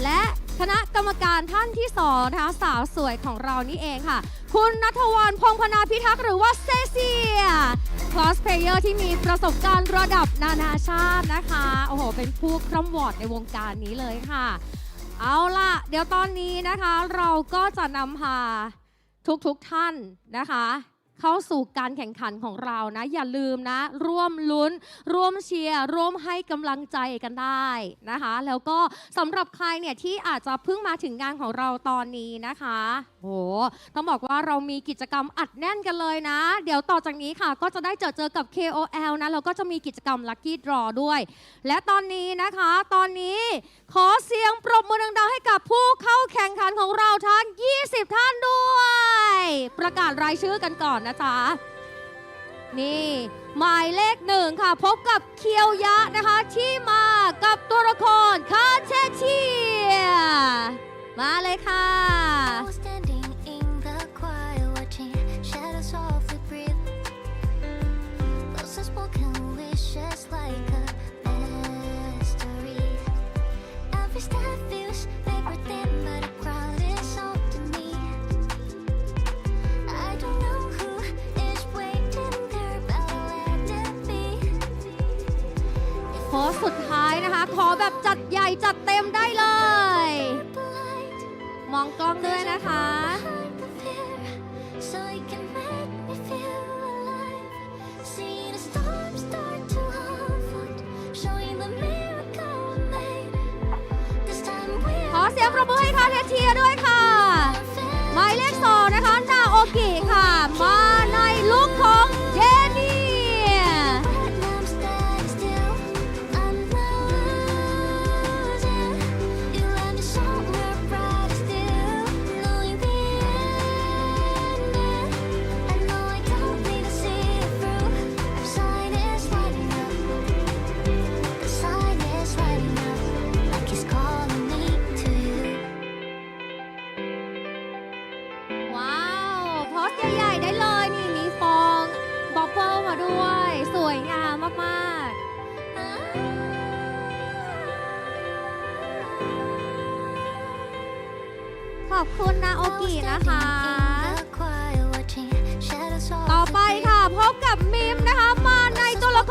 และคณะกรรมการท่านที่2นะคะสาวสวยของเรานี่เองค่ะคุณณัฐวรรณพงษ์พนาพิทักษ์หรือว่าเซเซียคลอสเพลเยอร์ที่มีประสบการณ์ระดับนานาชาตินะคะโอ้โหเป็นผู้คร่ำวอดในวงการนี้เลยค่ะเอาล่ะเดี๋ยวตอนนี้นะคะเราก็จะนำพาทุกท่านนะคะเข้าสู่การแข่งขันของเรานะอย่าลืมนะร่วมลุ้นร่วมเชียร์ร่วมให้กำลังใจกันได้นะคะแล้วก็สำหรับใครเนี่ยที่อาจจะเพิ่งมาถึงงานของเราตอนนี้นะคะโหต้องบอกว่าเรามีกิจกรรมอัดแน่นกันเลยนะเดี๋ยวต่อจากนี้ค่ะก็จะได้เจอกับ KOL นะแล้วก็จะมีกิจกรรม Lucky Draw ด้วยและตอนนี้นะคะตอนนี้ขอเสียงปรบมือดังๆให้กับผู้เข้าแข่งขันของเราทั้ง20ท่านด้วยประกาศรายชื่อกันก่อนนะจ๊ะนี่หมายเลข1ค่ะพบกับเคียวยะนะคะที่มากับตัวละครคาเชเชียมาเลยค่ะ Standing in the quiet, watching shadows softly breathe. Those unspoken wishes like a mystery. Every step feels like within, but a crowd is all to me. I don't know who is waiting there, but I'll let it be. โพสต์สุดท้ายนะคะขอแบบจัดใหญ่จัดเต็มได้เลยมองกล้องด้วยนะคะ So you can make me feel alive. See the storm start to unfold, showing the miracle we made. This time we ขอเสียงปรบมือให้คาเทเชียด้วยค่ะหมายเลข2นะคะนาโอกิค่ะมาในลุคของเจนี่ I'm standing still. I'm losing. You land me somewhere bright still, knowing the ending. I know I don't need to see it through. The sign is lighting up. The sign is lighting up, like it's calling me to you. ว้าวโพสต์ใหญ่ๆได้เลยนี่มีฟองบับเบิ้ลมาด้วยสวยงามมากๆขอบคุณนาโอกินะคะ ต่อไปค่ะพบกับมิมนะคะมาในตัวละค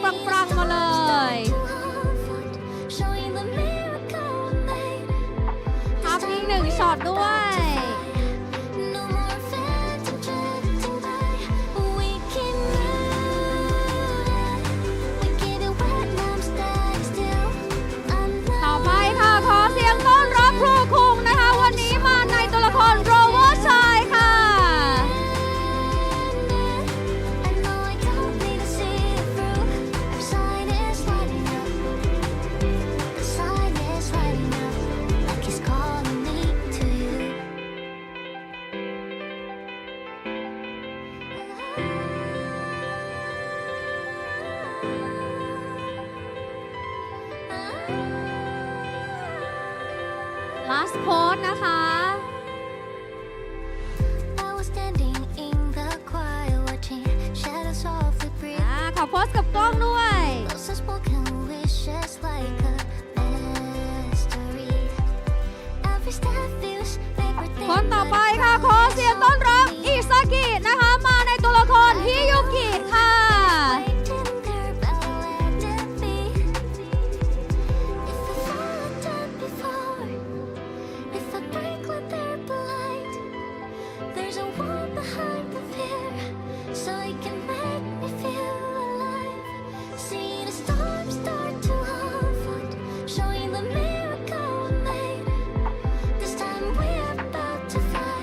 แบบปรังๆมาเลย Showing the miracle we made. ครับอีกหนึ่งช็อตด้วย No more phantom drifting by. We can move it. We get it wet, now I'm standing still. I'm ต่อไปค่ะขอเสียงต้อนรับครูคุงนะคะ วันนี้มาในตัวละคร Rover ชายค่ะ I know I don't need to see it through. Our sign is lighting up. The sign is lighting up. Like it's calling me to you. last pose นะคะ I was standing in the quiet, watching shadows softly breathe. ขอโพสกับกล้องด้วย Those unspoken wishes like a mystery. Every step feels paper คนต่อไปค่ะขอเสียงต้อนรับอิซากินะคะ มาในตัวละครฮิยุกิค่ะ waiting there, but I'll let it be. If I fall, I've done before. If I break, let there be light. There's a wall behind the fear, so it can make me feel alive. See the storm start to unfold, showing the miracle we made. This time we're about to fly.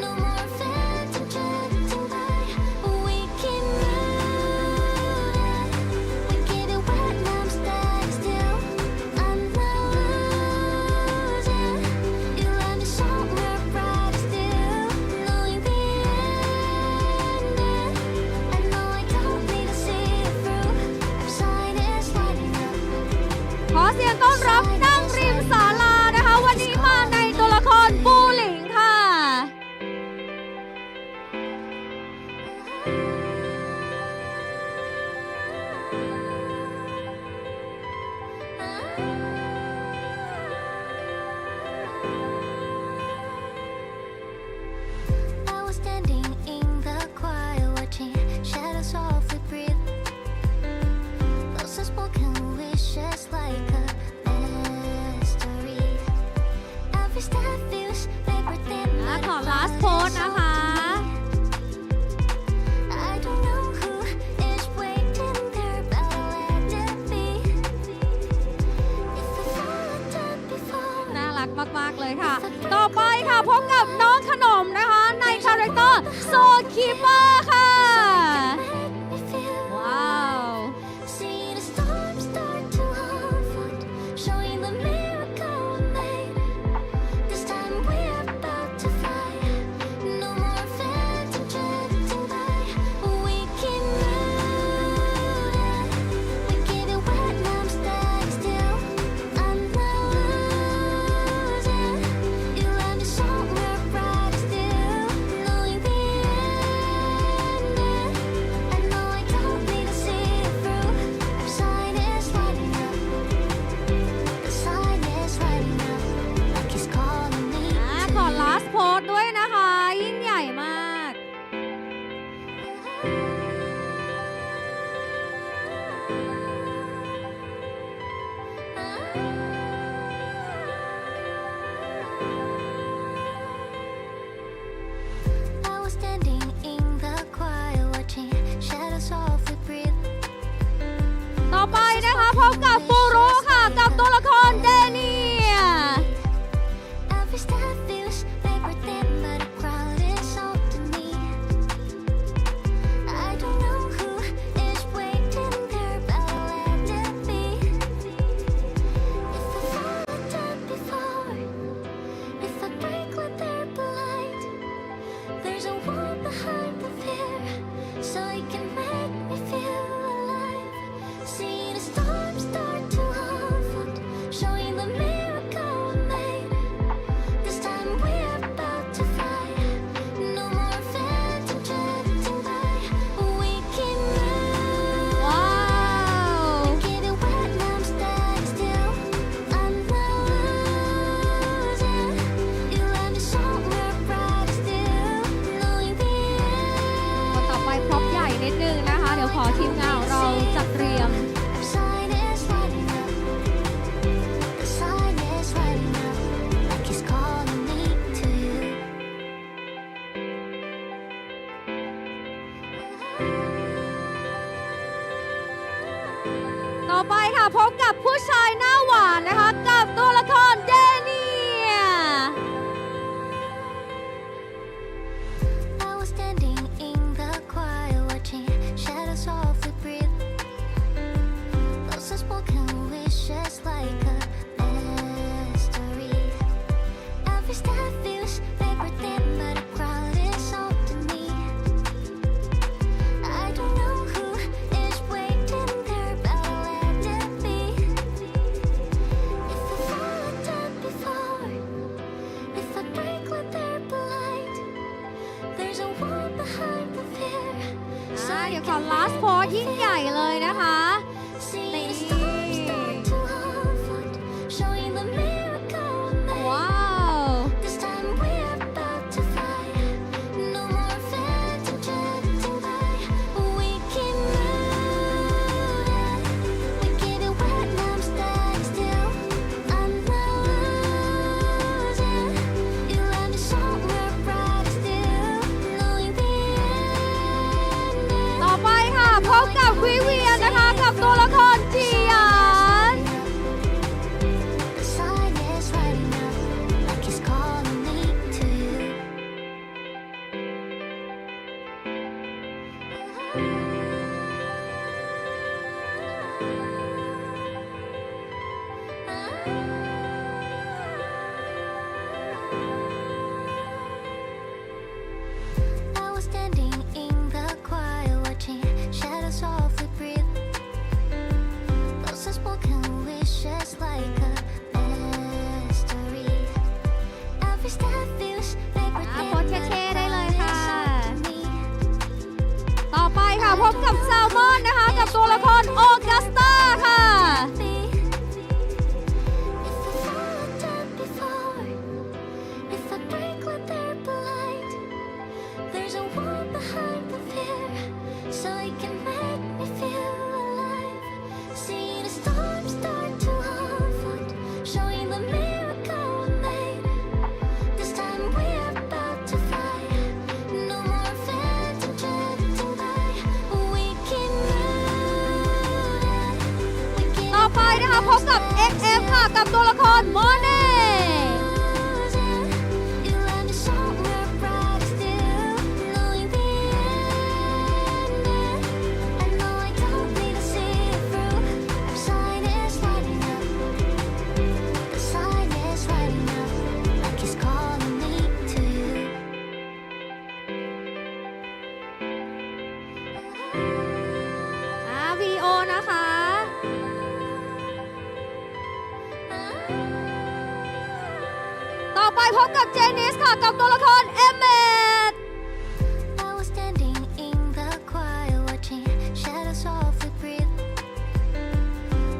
No more phantom drifting by. We can move it. We get it wet, now I'm standing still. I'm not losing. You let me somewhere brighter still. Knowing the ending. I know I don't need to see it through. Our sign is lighting up. ขอเสียงต้อนรับนั่งริมศาลานะคะ วันนี้มาในตัวละครบูหลิงค่ะ I was standing in the quiet, watching shadows softly breathe. Those unspoken wishes like a mystery. Every step feels paper thin. ขอ last pose นะคะ I don't know who is waiting there, but I'll let it be. If I fall, I've done before. น่ารักมากๆเลยค่ะ ต่อไปค่ะพบกับน้องขนมนะคะ ในคาแรคเตอร์โซคีเปอร์ค่ะ Make me feel ว้าว See the storm start to unfold, showing the miracle we made. This time we're about to fly. No more phantom drifting by. We can move it. We get it wet, now I'm standing still. I'm not losing. You let me somewhere brighter still. Knowing the ending. I was standing in the quiet, watching shadows softly breathe. Those unspoken wishes like a mystery. Every step feels like we're โพสเท่ๆได้เลยค่ะ ต่อไปค่ะพบกับแซลมอนนะคะ กับตัวละครออกัสตาค่ะ If I fall down before, if I break like they're polite, there's a wall behind the fear, so it can make me feel alive. Seeing the storm start to unfold, showing the miracle we made. This time we're about to fly. No more phantom drifting by. We can move it. We can ต่อไปนะคะพบกับ XF ค่ะ กับตัวละครมอเน่ lose it. You land somewhere bright still, knowing the end. I know I don't need to see it through. The sign is lighting up. The sign is lighting up, like it's calling me to you. วิดีโอนะคะ ต่อไปพบกับเจนิสค่ะ กับตัวละครเอมเมด I was standing in the quiet, watching shadows softly breathe.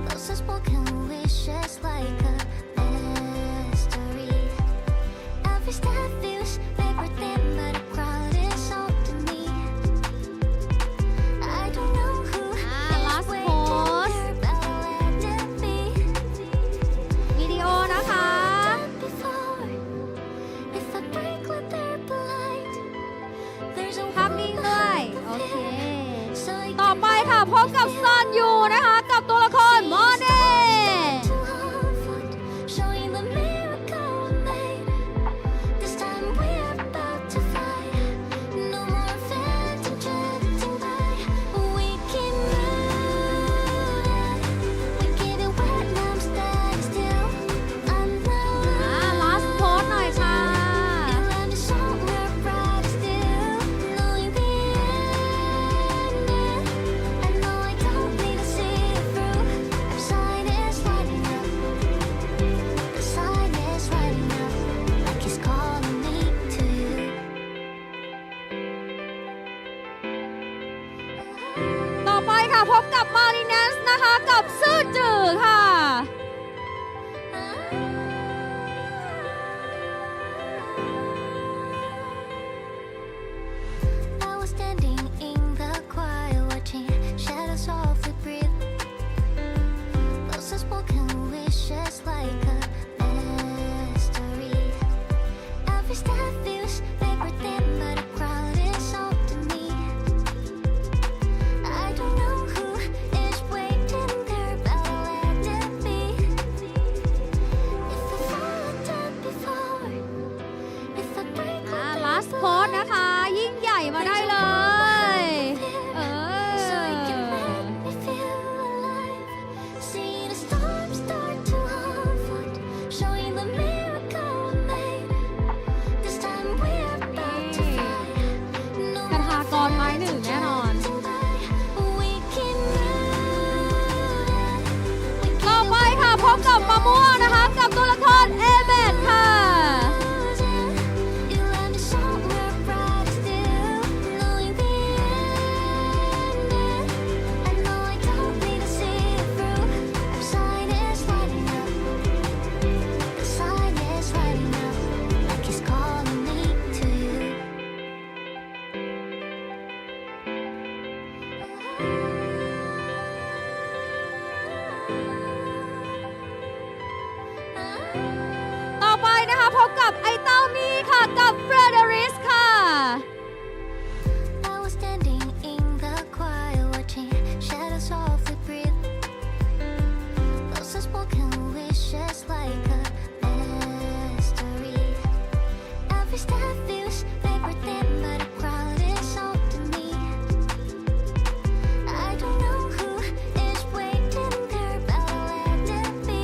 Those unspoken wishes like a mystery. Every step feels like we're thin, but the crowd is all to me. I don't know who last is waiting pause. there, but I'll let it be. วิดีโอนะคะ Before, if I break like they're polite, there's a ภาพนิ่งด้วย โอเค so it ต่อไปค่ะพบกับซันยูนะคะ กับตัวละครมอเน่ showing the miracle we made. This time we're about to fly. No more phantom drifting by. We can move it. We get it when I'm standing still. I'm last pause หน่อยค่ะ You landed somewhere bright still, knowing the end. I know I don't need to see it through. The sign is lighting up. The sign is lighting up, like it's calling me to you. ต่อไปค่ะพบกับมาริเนสนะคะ กับซื่อจือค่ะ I was standing in the quiet, watching shadows softly breathe. Those unspoken wishes like a mystery. Every step feels like we're thin, but the crowd is all to me. I don't know who is waiting there, but I'll let it be. If I fall down before, if I break like last pause นะคะ ยิ่งใหญ่มาได้เลย so it can make me feel alive. Seeing the storm start to unfold, showing the miracle we made. This time we're about to fly. No คาถากรไม้หนึ่งแน่นอน we can move it. ต่อไปค่ะพบกับมะม่วงนะคะ กับตัวละครเอเมดค่ะ Lose it. You landed somewhere bright still, knowing the end. I know I don't need to see it through. The sign is lighting up. The sign is lighting up, like it's calling me to you. ต่อไปนะคะพบกับไอเต้ามี่ค่ะ กับเฟรเดริสค่ะ I was standing in the quiet, watching shadows softly breathe. Those unspoken wishes like a mystery. Every step feels like we're thin, but the crowd is all to me. I don't know who is waiting there, but I'll let it be.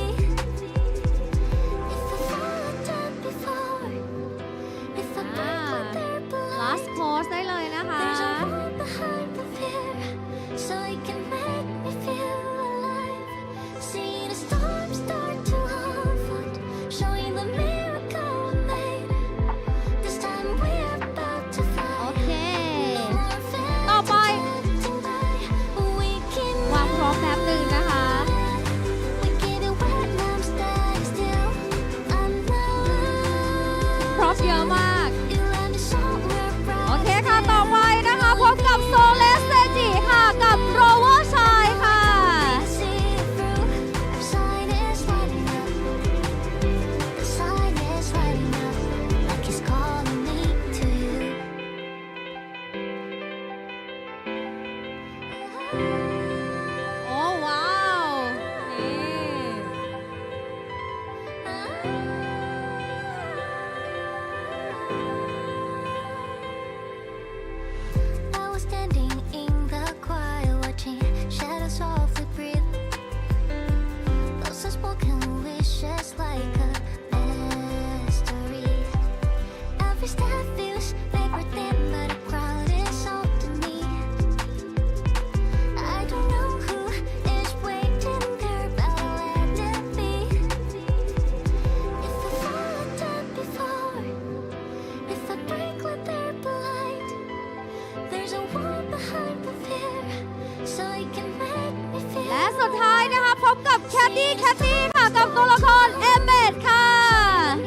แคทตี้ค่ะกับตัวละครเอเมดค่ะ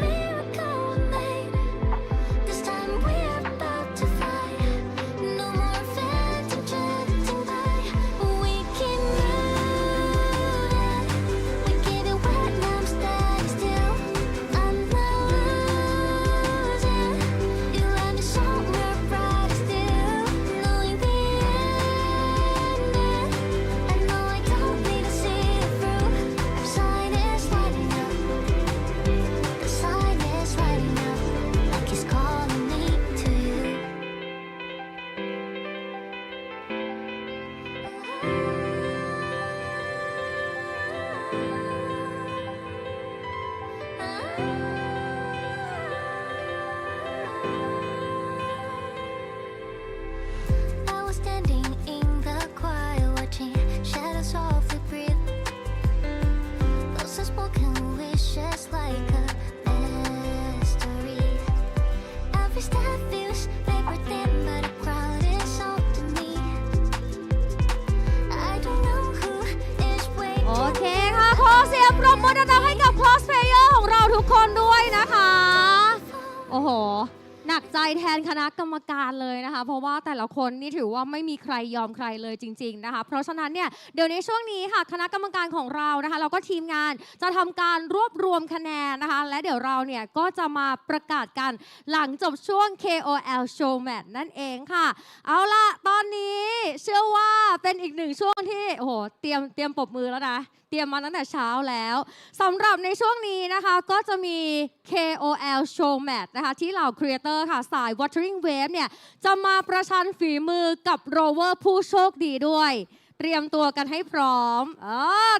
Miracle made. This time we're about to fly. No more phantom drifting by. We can move it. We get it wet now. I'm standing still. I'm not losing. You land me somewhere brighter still. Knowing the ending. I know I don't need to see it through. Our sign is lighting up. The sign is lighting up. Like it's calling me to you. I was standing in the quiet, watching shadows softly breathe. Those unspoken wishes like a mystery. Every step feels paper thin, but a crowd is all to me. I don't know who is waiting. โอเคค่ะ ขอเสียงปรบมือดังๆให้กับ cosplayer ของเราทุกคนด้วยนะคะ โอ้โห หนักใจแทนคณะกรรมการเลยนะคะ เพราะว่าแต่ละคนนี่ถือว่าไม่มีใครยอมใครเลยจริงๆนะคะ เพราะฉะนั้นเนี่ยเดี๋ยวในช่วงนี้ค่ะคณะกรรมการของเรานะคะเราก็ทีมงานจะทำการรวบรวมคะแนนนะคะ และเดี๋ยวเราเนี่ยก็จะมาประกาศกันหลังจบช่วง KOL Show Match นั่นเองค่ะ เอาล่ะตอนนี้เชื่อว่าเป็นอีกหนึ่งช่วงที่โอ้โหเตรียมปรบมือแล้วนะ เตรียมมาตั้งแต่เช้าแล้วสำหรับในช่วงนี้นะคะก็จะมี KOL Show Match นะคะที่เหล่าครีเอเตอร์ค่ะสาย Wuthering Waves เนี่ยจะมาประชันฝีมือกับ Rover ผู้โชคดีด้วย เตรียมตัวกันให้พร้อม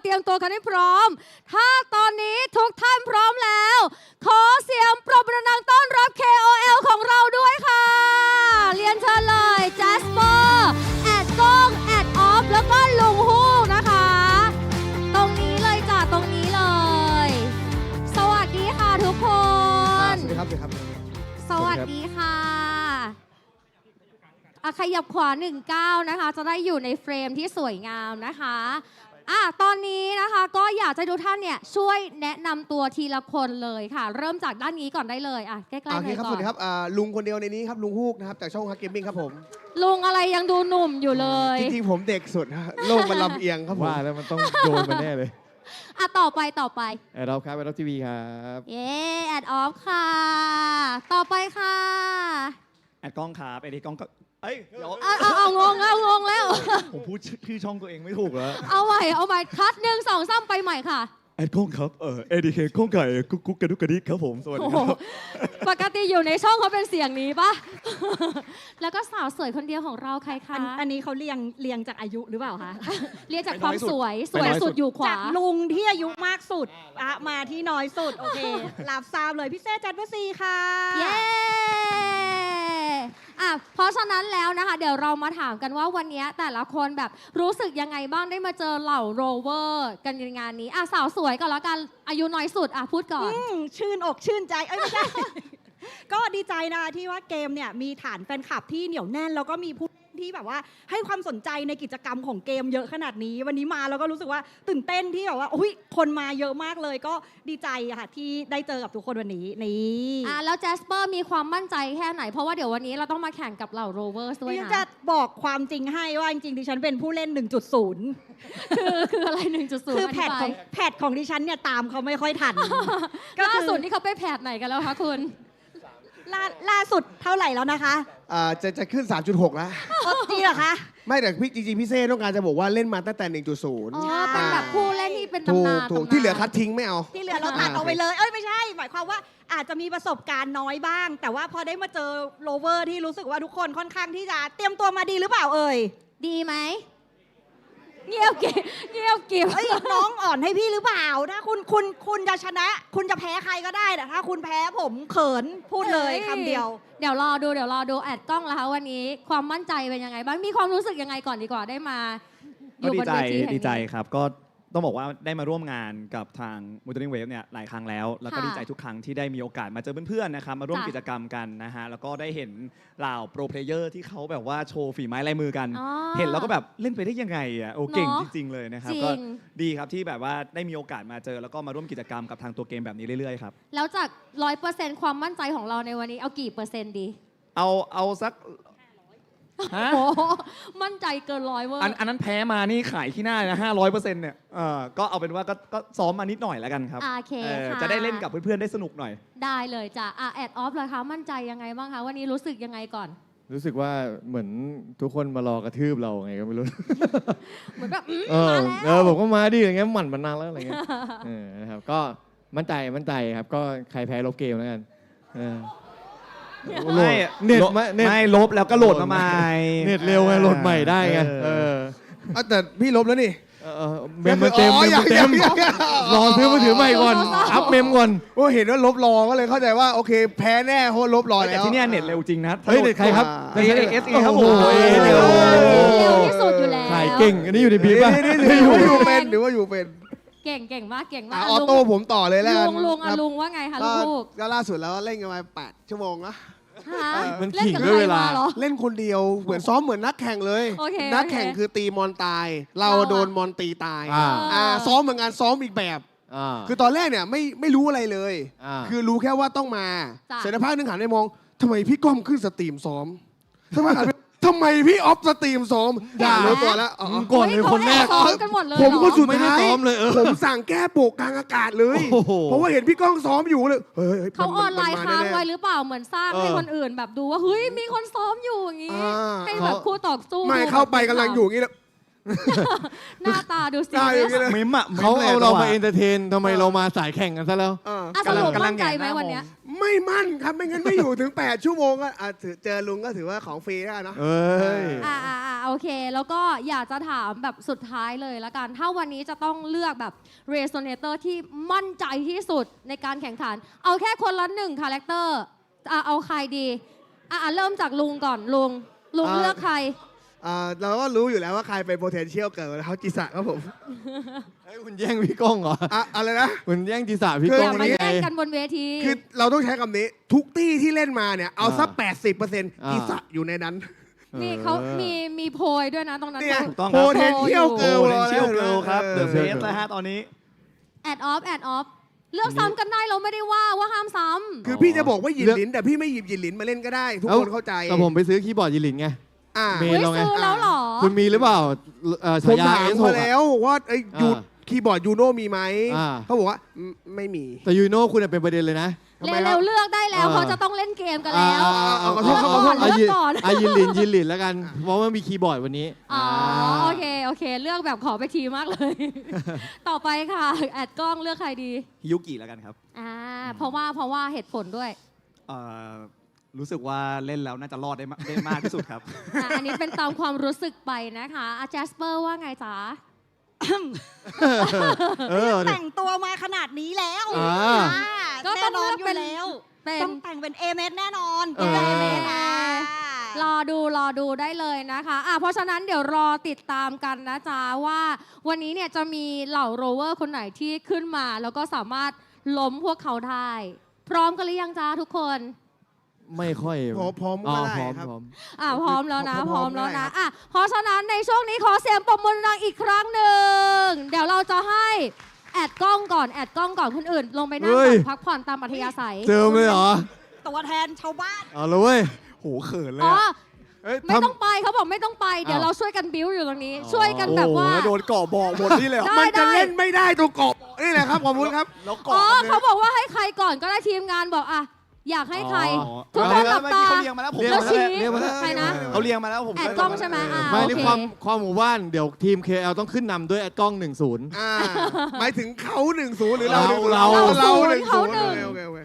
เตรียมตัวกันให้พร้อม ถ้าตอนนี้ทุกท่านพร้อมแล้ว ขอเสียงปรบมือดังๆต้อนรับ KOL ของเราด้วยค่ะ เรียนเชิญเลยแจสเปอร์แอดก้องแอดออฟแล้วก็ลุงฮู้นะคะ ตรงนี้เลยจ้ะตรงนี้เลย สวัสดีค่ะทุกคน สวัสดีครับ สวัสดีครับ สวัสดีค่ะขยับขวา19นะคะ จะได้อยู่ในเฟรมที่สวยงามนะคะตอนนี้นะคะก็อยากจะดูท่านเนี่ยช่วยแนะนำตัวทีละคนเลยค่ะ เริ่มจากด้านนี้ก่อนได้เลยใกล้ๆ โอ เล เค ย ครับ ก่ ส อ วัส น ดีครับลุงคนเดียวในนี้ครับ ลุงฮูกนะครับ จากช่องฮักเกมมิ่งครับผม ลุงอะไรยังดูหนุ่มอยู่เลย จริงๆ ผมเด็กสุดฮะโลกมันลำเอียงครับผม ว่าแล้วมันต้องโยนมาแน่เลย ต่อไป แอดออฟครับแอดออฟทีวีครับ เย้แอดออฟค่ะ ต่อไปค่ะ แอดกล้องครับแอดกล้องก็เอ้ยเดี๋ยว เอางงแล้ว ผมพูดชื่อช่องตัวเองไม่ถูกแล้ว เอาใหม่คัด1 2 3ไปใหม่ค่ะ แอดกล้องครับADK กล้องไก่กุ๊กกระดุกกระดิกครับผมสวัสดี โอ้ ค โห รับ ปกติอยู่ในช่องเขาเป็นเสียงนี้ปะ แล้วก็สาวสวยคนเดียวของเราใครคะ อันนี้เขาเรียงจากอายุหรือเปล่าคะ เรียกจากความสวย ไปน้อยสุด สุดอยู่ขวา จากลุงที่อายุมากสุดมาที่น้อยสุด โอเค รับทราบเลยพี่เซ่จัดวสีค่ะ เย้เพราะฉะนั้นแล้วนะคะ เดี๋ยวเรามาถามกันว่าวันนี้แต่ละคนแบบรู้สึกยังไงบ้างได้มาเจอเหล่าโรเวอร์กันในงานนี้สาวสวยก่อนแล้วกันอายุน้อยสุดพูดก่อน ชื่นอกชื่นใจ ไม่ใช่ ก็ดีใจนะที่ว่าเกมเนี่ยมีฐานแฟนคลับที่เหนียวแน่น แล้วก็มีผู้ที่แบบว่าให้ความสนใจในกิจกรรมของเกมเยอะขนาดนี้ วันนี้มาแล้วก็รู้สึกว่าตื่นเต้นที่แบบว่าคนมาเยอะมากเลยก็ดีใจค่ะที่ได้เจอกับทุกคนวันนี้นี่แล้วแจสเปอร์มีความมั่นใจแค่ไหนเพราะว่าเดี๋ยววันนี้เราต้องมาแข่งกับเหล่าโรเวอร์ด้วย ดิฉัน นะ จะบอกความจริงให้ว่าจริงๆดิฉันเป็นผู้เล่น 1.0 คืออะไร 1.0 คือแพทของดิฉันเนี่ยตามเขาไม่ค่อยทัน ล่าสุดนี่เขาไปแพทไหนกันแล้วคะคุณ ล่าสุดเท่าไหร่แล้วนะคะ จะขึ้น 3.6 แล้ว จริงเหรอคะ ไม่แต่จริงๆ พี่เซ่ต้องการจะบอกว่าเล่นมาตั้งแต่ 1.0 เป็นแบบผู้เล่นที่เป็น ถู ตำนาก น ถูก ตำนาน ที่เหลือคัดทิ้งไม่เอา ที่เหลือเราตัดเอาไปเลย ไม่ใช่ หมายความว่าอาจจะมีประสบการณ์น้อยบ้าง แต่ว่าพอได้มาเจอโรเวอร์ที่รู้สึกว่าทุกคนค่อนข้างที่จะเตรียมตัวมาดีหรือเปล่าเอ่ย ดีไหมเงียบเก็บ น้องอ่อนให้พี่หรือเปล่า ถ้าคุณจะชนะ คุณจะแพ้ใครก็ได้แต่ถ้าคุณแพ้ผมเขินพูดเลยคำเดียว เดี๋ยวรอดูแอดกล้องแล้วคะวันนี้ความมั่นใจเป็นยังไงบ้างมีความรู้สึกยังไงก่อนดีกว่าได้มาอ ก็ ยู่บนเวทีแห่งนี้ ดีใจครับก็ ต้องบอกว่าได้มาร่วมงานกับทาง WUTHERING WAVES เนี่ยหลายครั้งแล้วก็ ค่ะ ดีใจทุกครั้งที่ได้มีโอกาสมาเจอเพื่อนๆนะครับมาร่วม ค่ะ กิจกรรมกันนะฮะแล้วก็ได้เห็นเหล่าโปรเพลเยอร์ที่เขาแบบว่าโชว์ฝีไม้ลายมือกัน อ๋อ เห็นแล้วก็แบบเล่นไปได้ยังไงอ่ะโอ้เก่ง เนอะ จริงๆเลยนะครับ จริง ก็ดีครับที่แบบว่าได้มีโอกาสมาเจอแล้วก็มาร่วมกิจกรรมกับทางตัวเกมแบบนี้เรื่อยๆครับ แล้วจาก 100% ความมั่นใจของเราในวันนี้เอากี่เปอร์เซ็นต์ดี เอาสักฮะ โอ้โหมั่นใจเกิน100เวอร์ อันนั้นแพ้มานี่ขายขี้หน้าเลยนะ500%เนี่ยก็เอาเป็นว่าก็ซ้อมมานิดหน่อยแล้วกันครับ โอเคค่ะ จะได้เล่นกับเพื่อนๆได้สนุกหน่อย ได้เลยจ้ะแอดออฟเลยคะมั่นใจยังไงบ้างคะวันนี้รู้สึกยังไงก่อน รู้สึกว่าเหมือนทุกคนมารอกระทืบเราไงก็ไม่รู้ เหมือนแบบ เออ มาแล้ว ผมก็มาดิอย่างเงี้ยหมั่นมานานแล้วอะไรเงี้ยนะครับก็มั่นใจครับก็ใครแพ้ลบเกมแล้วกันโหลดเน็ตไม่ลบแล้วก็โหลดมาใหม่ เน็ตเร็วไงโหลดใหม่ได้ไงแต่พี่ลบแล้วนี่ เมมมันเต็มรอซื้อมือถือใหม่ก่อนอัพเมมก่อน โอ้เห็นว่าลบรอก็เลยเข้าใจว่าโอเคแพ้แน่เพราะลบรอ แต่ แล้ว ที่เนี่ยเน็ตเร็วจริงนะ เฮ้ยเน็ตใครครับ ASE ครับผม เร็วที่สุดอยู่แล้ว ขายเก่งอันนี้อยู่ในบีบป่ะ นี่ถือว่าอยู่เป็นหรือว่าอยู่เป็น เก่งมากเก่งมาก ออโต้ผมต่อเลยแล้วกัน ลุง ครับ ลุงว่าไงคะลูก ก็ล่าสุดแล้วเล่นกันมา8 ชั่วโมงนะ ฮะ มัน เล่น ขิง กับ ด้วย ใคร เวลา มาเหรอ เล่นคนเดียวเหมือนซ้อมเหมือนนักแข่งเลย โอเค นักแข่งคือตีมอนตาย เราโดนมอนตีตาย ซ้อมเหมือนกันซ้อมอีกแบบ คือตอนแรกเนี่ยไม่รู้อะไรเลย คือรู้แค่ว่าต้องมา จ้ะ เสร็จแล้วพักหนึงหันไปมองทำไมพี่ก้อมขึ้นสตรีมซ้อมทำไมพี่ออฟสตรีมซ้อมรู้ตัวแล้วอ๋อ ก่อนเลยคนแรก ซ้อมกันหมดเลย ผม เหรอ คนสุด ไม่ได้ ท้าย ซ้อมเลยผมสั่งแก้โปกกลางอากาศเลย โอ้โห เพราะว่าเห็นพี่ก้องซ้อมอยู่เลยเฮ้ย เขาออนไลน์ มัม ค้าง แน่ๆ ไว้หรือเปล่าเหมือนสร้างให้คนอื่นแบบดูว่าเฮ้ยมีคนซ้อมอยู่อย่างนี้ ให้แบบคู่ต่อสู้ ไม่เข้าไปกำลังอยู่อย่างนี้แล้ว หน้าตาดูซี ได้อ เรี ย่าย ง ส นี้เลย เมมอะ เขาเอาเรามาเอนเตอร์เทนทำไมเรามาสายแข่งกันซะแล้ว สรุปมั่นใจไหมวันเนี้ย ไม่มั่นครับไม่งั้นไม่อยู่ถึง 8 ชั่วโมงก็เจอลุงก็ถือว่าของฟรีแล้วกันเนาะ เอ้ย โอเค แล้วก็อยากจะถามแบบสุดท้ายเลยละกัน ถ้าวันนี้จะต้องเลือกแบบ Resonator ที่มั่นใจที่สุดในการแข่งขัน เอาแค่คนละ1 คาแรคเตอร์เอาใครดีเริ่มจากลุงก่อนลุงเลือกใคร เราก็รู้อยู่แล้วว่าใครเป็น potential เกิดเขาจิสะครับผม คุณแย่งพี่ก้องเหรอ อะไรนะ คุณแย่งจีสาพี่ คือ ก้อง มา ได้ไง แย่งกันบนเวที คือเราต้องใช้คำนี้ทุกตี้ที่เล่นมาเนี่ยเอาสัก 80%จิสะอยู่ในนั้น นี่เขามีโพยด้วยนะตรงนั้น เนี่ย ถูกต้องครับ potential โอ้ girl เลนเชียลเกิลครับเดอะเฟส เออ นะฮะตอนนี้ แอดออฟเลือกซ้ำกันได้เราไม่ได้ว่าห้ามซ้ำ คือพี่จะบอกว่าหยินหลินแต่พี่ไม่หยิบหยินหลินมาเล่นก็ได้ ทุกคนเข้าใจ แต่ผมไปซื้อคีย์บอร์ดยีหลินไง เม เฮ้ย เราไง ซื้อแล้วเหรอ คุณมีหรือเปล่าฉา ผม ยา ถาม S6 เขาแล้วว่ายู อ่า คีย์บอร์ดยูโน่มีไหม อ่า เขาบอกว่าไม่มี แต่ยูโน่คุณเป็นประเด็นเลยนะ ทำไมครับ เร็วๆเลือกได้แล้วเพราะจะต้องเล่นเกมกันแล้ว ขอโทษครับขอโทษ เลือกก่อน ยีหลินแล้วกัน เพราะว่ามีคีย์บอร์ดวันนี้ โอเคเลือกแบบขอไปทีมากเลย ต่อไปค่ะแอดกล้องเลือกใครดี ฮิยุกิแล้วกันครับ เพราะว่าเหตุผลด้วย รู้สึกว่าเล่นแล้วน่าจะรอดได้มากที่สุดครับ อันนี้เป็นตามความรู้สึกไปนะคะแจสเปอร์ว่าไงจ๊ะ แต่งตัวมาขนาดนี้แล้ว ก็ แน่ ต้อง นอน เลือก อยู่ เป็น แล้ว เป็น ต้องแต่งเป็นเอเมแน่นอน เออ เอเมนะ รอดูได้เลยนะคะเพราะฉะนั้นเดี๋ยวรอติดตามกันนะจ๊ะว่าวันนี้เนี่ยจะมีเหล่าโรเวอร์คนไหนที่ขึ้นมา แล้วก็สามารถล้มพวกเขาได้ พร้อมกันหรือยังจ๊ะทุกคน ไม่ค่อย พร้อมก็ได้ครับ พร้อม พร้อมแล้วนะ พร้อมได้ครับ เพราะฉะนั้นในช่วงนี้ขอเสียงปรบมือดังอีกครั้งหนึ่งเดี๋ยวเราจะให้แอดกล้องก่อนคนอื่น ลงไปนั่ง เฮ้ ก่ ย อนพักผ่อนตามอัธยาศัย เจิมเลยเหรอ ตัวแทนชาวบ้าน เอาเลยเว้ย โหเขินเลย อ๋อ อะ ไม่ต้องไปเขาบอกไม่ต้องไปเดี๋ยวเราช่วยกันบิ้วอยู่ตรงนี้ ช่วยกันแบบว่า โอ้โหแล้วโดนเกาะบอกหมดนี่เลยเหรอ มันจะเล่นไม่ได้ตัวกบนี่แหละครับขอบคุณครับ แล้ว อ๋ เกาะ อเขาบอกว่าให้ใครก่อนก็ได้ทีมงานบอกอยากให้ใคร อ๋อ ทุกคนหลับตา เขาเรียงมาแล้วผม แล้วชี้ เรียกมาแล้ว ใครนะ เขาเรียงมาแล้วผม แอดกล้องใช่ไหมไม่ โอ นี่ เค ความหมู่บ้านเดี๋ยวทีม KL ต้องขึ้นนำด้วยแอดกล้อง 1-0 หมายถึงเขา1-0หรือเรา เรา เขา 1-0 หนึ่ง โอเค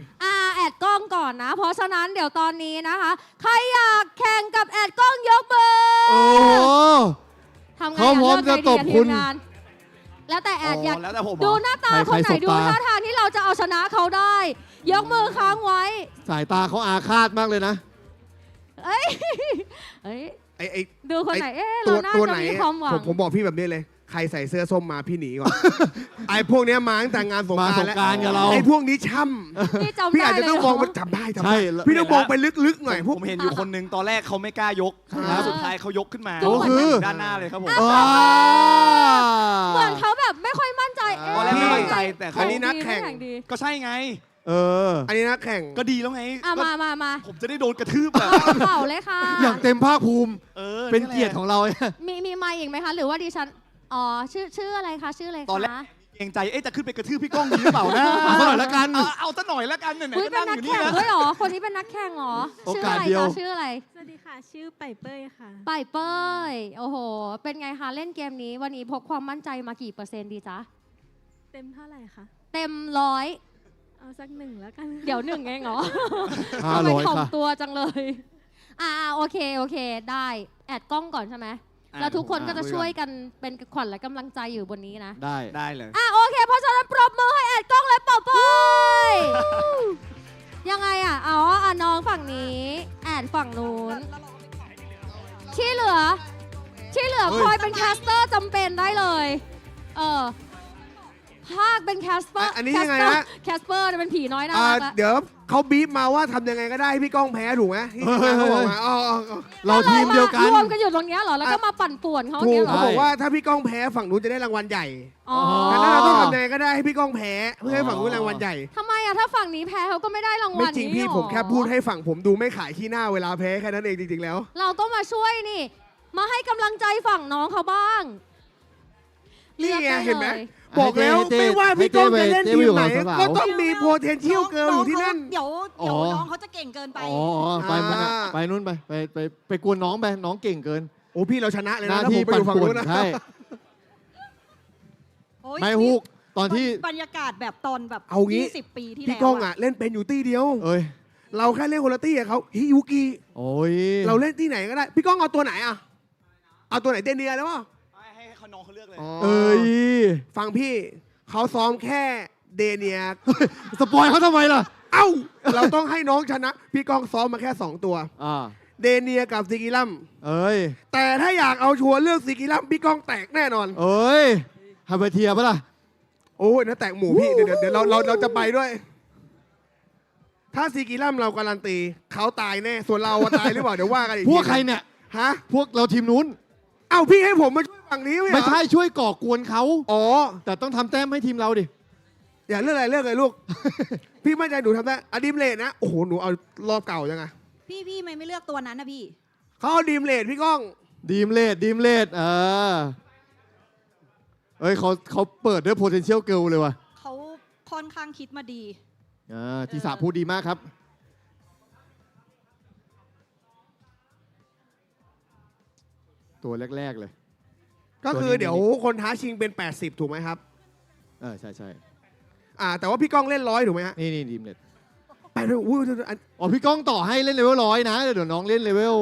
แอดกล้องก่อนนะ เพราะฉะนั้นเดี๋ยวตอนนี้นะคะใครอยากแข่งกับแอดกล้องยกมือ โอ้โห ทำไง เขาพร้อมจะตบคุณ ทีมงานแล้วแต่แอดอยาก แล้วแต่ผม ดูหน้าตาคนไหน ใครสบ ดู ตา ท่าทางที่เราจะเอาชนะเขาได้ ยกมือค้างไว้ สายตาเขาอาฆาตมากเลยนะ เอ้ย ไอ้ ดูคนไหนเราน่า ตัว จะ ไหน มีความหวัง ผมบอกพี่แบบนี้เลย ใครใส่เสื้อส้มมาพี่หนีก่อน ไอ้พวกเนี้ยมาตั้งแต่งานสงกรานต์แล้ว มาสงกรานต์กับเรา ไอ้พวกนี้ช่ พี่ ำ จำ พี่ ได้ อาจจะ เลย ต้อง เหร มอง อ มันจำได้ ใช่ พี่ต้องมองไปลึกๆหน่อยพวก ผมเห็นอยู่คนหนึ่งตอนแรกเขาไม่กล้ายก ครับ สุดท้ายเขายกขึ้นมา ก็คือ ด้านหน้าเลยครับผม เหมือนเขาแบบไม่ค่อยมั่นใจเอ๊ะ ตอนแรกไม่มั่นใจแต่เขา อันนี้นักแข่ง ดี ก็ใช่ไง อันนี้นักแข่ง ก็ดีแล้วไง อ่ะ ก็ มา ผมจะได้โดนกระทืบแบบ เป่าเลยค่ะ อย่างเต็มภาคภูมิ เป็น แหละ เกียรติของเรา มีไมค์อีกไหมคะ หรือว่าดิฉัน อ๋อ ชื่ออะไรคะ ชื่ออะไร ตอนแรก คะ เกรงใจจะขึ้นไปกระทืบพี่ก้องดีหรือเปล่านะ เอาซะหน่อยละกัน เอาซะหน่อยละกันไหน อุ้ย ๆก็ เป็น นั่ง นั อก ยู่นี่ แข่ง นะ ด้วยเหรอ คนนี้เป็นนักแข่งเหรอ โอ ชื่อก าส อะไร เดียว จ๊ะชื่ออะไร สวัสดีค่ะ ชื่อป่ายเป้ยค่ะ ป่ายเป้ย โอ้โห เป็นไงคะเล่นเกมนี้ วันนี้พกความมั่นใจมากี่เปอร์เซ็นต์ดีจ๊ะ เต็มเท่าไหร่คะ เต็มร้อย เอาสัก1แล้วกัน เดี๋ยวหนึ่งเองเหรอ 500 ทำไมถ่อม ค่ะ ตัวจังเลย โอเค ได้ แอดกล้องก่อนใช่ไหม แล้วทุกคนก็จะช่วยกันเป็นขวัญและกำลังใจอยู่บนนี้นะ ได้เลย โอเค เพราะฉะนั้นปรบมือให้แอดกล้องและเป่าเป้ยยังไงน้องฝั่งนี้ แอดฝั่งนู้น ที่เหลือคอยเป็นแคสเตอร์จำเป็นได้เลย ภาคเป็นแคสเปอร์ อันนี้ยังไงนะ แคสเปอร์เป็นผีน้อยน่ารักละ เดี๋ยวเขาบีบมาว่าทำยังไงก็ได้ให้พี่ก้องแพ้ถูกไหมที่เขาบอกมาเราทีมเดียวกัน รวมกันอยู่ตรงเนี้ยเหรอ แล้วก็มาปั่นป่วนเขา ถู เนี้ ก ยเหร เขา อ บอกว่าถ้าพี่ก้องแพ้ฝั่งนู้นจะได้รางวัลใหญ่ อ๋อ งั้นเราต้องทำยังไงก็ได้ให้พี่ก้องแพ้เพื่อให้ฝั่งนู้นรางวัลใหญ่ ทำไมถ้าฝั่งนี้แพ้เขาก็ไม่ได้รางวั ไม่ ล จริง นี้ พี่ หรอ ผมแค่พูดให้ฝั่งผมดูไม่ขายขี้หน้าเวลาแพ้แค่นั้นเองจริงๆแล้ว เราก็มาช่วยนี่ มาให้กำลังใจฝั่งน้องเขาบ้าง นี่ไง ลือกด้ เห็นไหม ลย บอกแล้ว ให้เต้ ไม่ว่าพี่ก้องจะเล่นทีมไหน ให้เต้ ก็ต้องมี potential girl อยู่ที่นั่น เดี๋ยว อ๋อ น้องเขาจะเก่งเกินไป อ๋อไปนู่นไปกวนน้องไปน้องเก่งเกิน โอ้พี่เราชนะเลย ห นะ น้า ถ้าผ ที่ มไป ปั่ อน ยู่ฝั่ง ป่ว นู้ น นนะ ใช่ โอ้ย ไม่ฮุกตอนที่ บรรยากาศแบบตอนแบบ เอางี้ 20 ปีที่ พี่ แล้ว ก้องอ่ะเล่นเป็นอยู่ตี้เดียว เอ้ย เราแค่เล่นคนละตี้กับเขาฮิยุกิ โอ้ย เราเล่นที่ไหนก็ได้ พี่ก้องเอาตัวไหนอ่ะเอาตัวไหนเดนเนียแล้ววะ ให้เขาน้องเขาเลือกเลย เอ้ย ฟังพี่เขาซ้อมแค่เดเนีย สปอยเขาทำไมล่ะ เอ้า เราต้องให้น้องชนะ พี่ก้องซ้อมมาแค่ 2 ตัว เดเนียกับซิกิลัม เอ้ย แต่ถ้าอยากเอาชัวร์เลือกซิกิลัมพี่ก้องแตกแน่นอน เอ้ยฮาเบเทียปะล่ะ โอ้ยนะแตกหมู่พี่ เดี๋ยวเราจะไปด้วย ถ้าซิกิลัมเราการันตีเขาตายแน่ ส่วนเราอะตายหรือเปล่า เดี๋ยวว่ากันอีก พ ที วกใครเนี่ย ฮะ พวกเราทีมนู้น เอ้าพี่ให้ผมมาช่วยฝั่งนี้ไหม ไม่ใช่ช่วยก่อกวนเขา อ๋อ แต่ต้องทำแต้มให้ทีมเราดิ อย่าเลือกอะไรเลือกเลยลูก พี่มั่นใจหนูทำได้อะดีมเลดนะ โอ้โห หนูเอารอบเก่ายังไง พี่ไม่เลือกตัวนั้นนะพี่ เขาเอาดีมเลดพี่ก้อง ดีมเลดเอ้ยเขาเปิดด้วย potential girl เลยว่ะ เขาค่อนข้างคิดมาดี ทีสาพูดดีมากครับ ตัวแรกๆเลย ก็คือ ตัวนี้ เดี๋ยวคนท้าชิงเป็น 80 ถูกไหมครับ ใช่ แต่ว่าพี่ก้องเล่น100ถูกไหมฮะ นี่ดีมเลด ไปด้วยอุ้ย อ๋อพี่ก้องต่อให้เล่นเลเวล100นะเดี๋ยวน้องเล่นเลเวล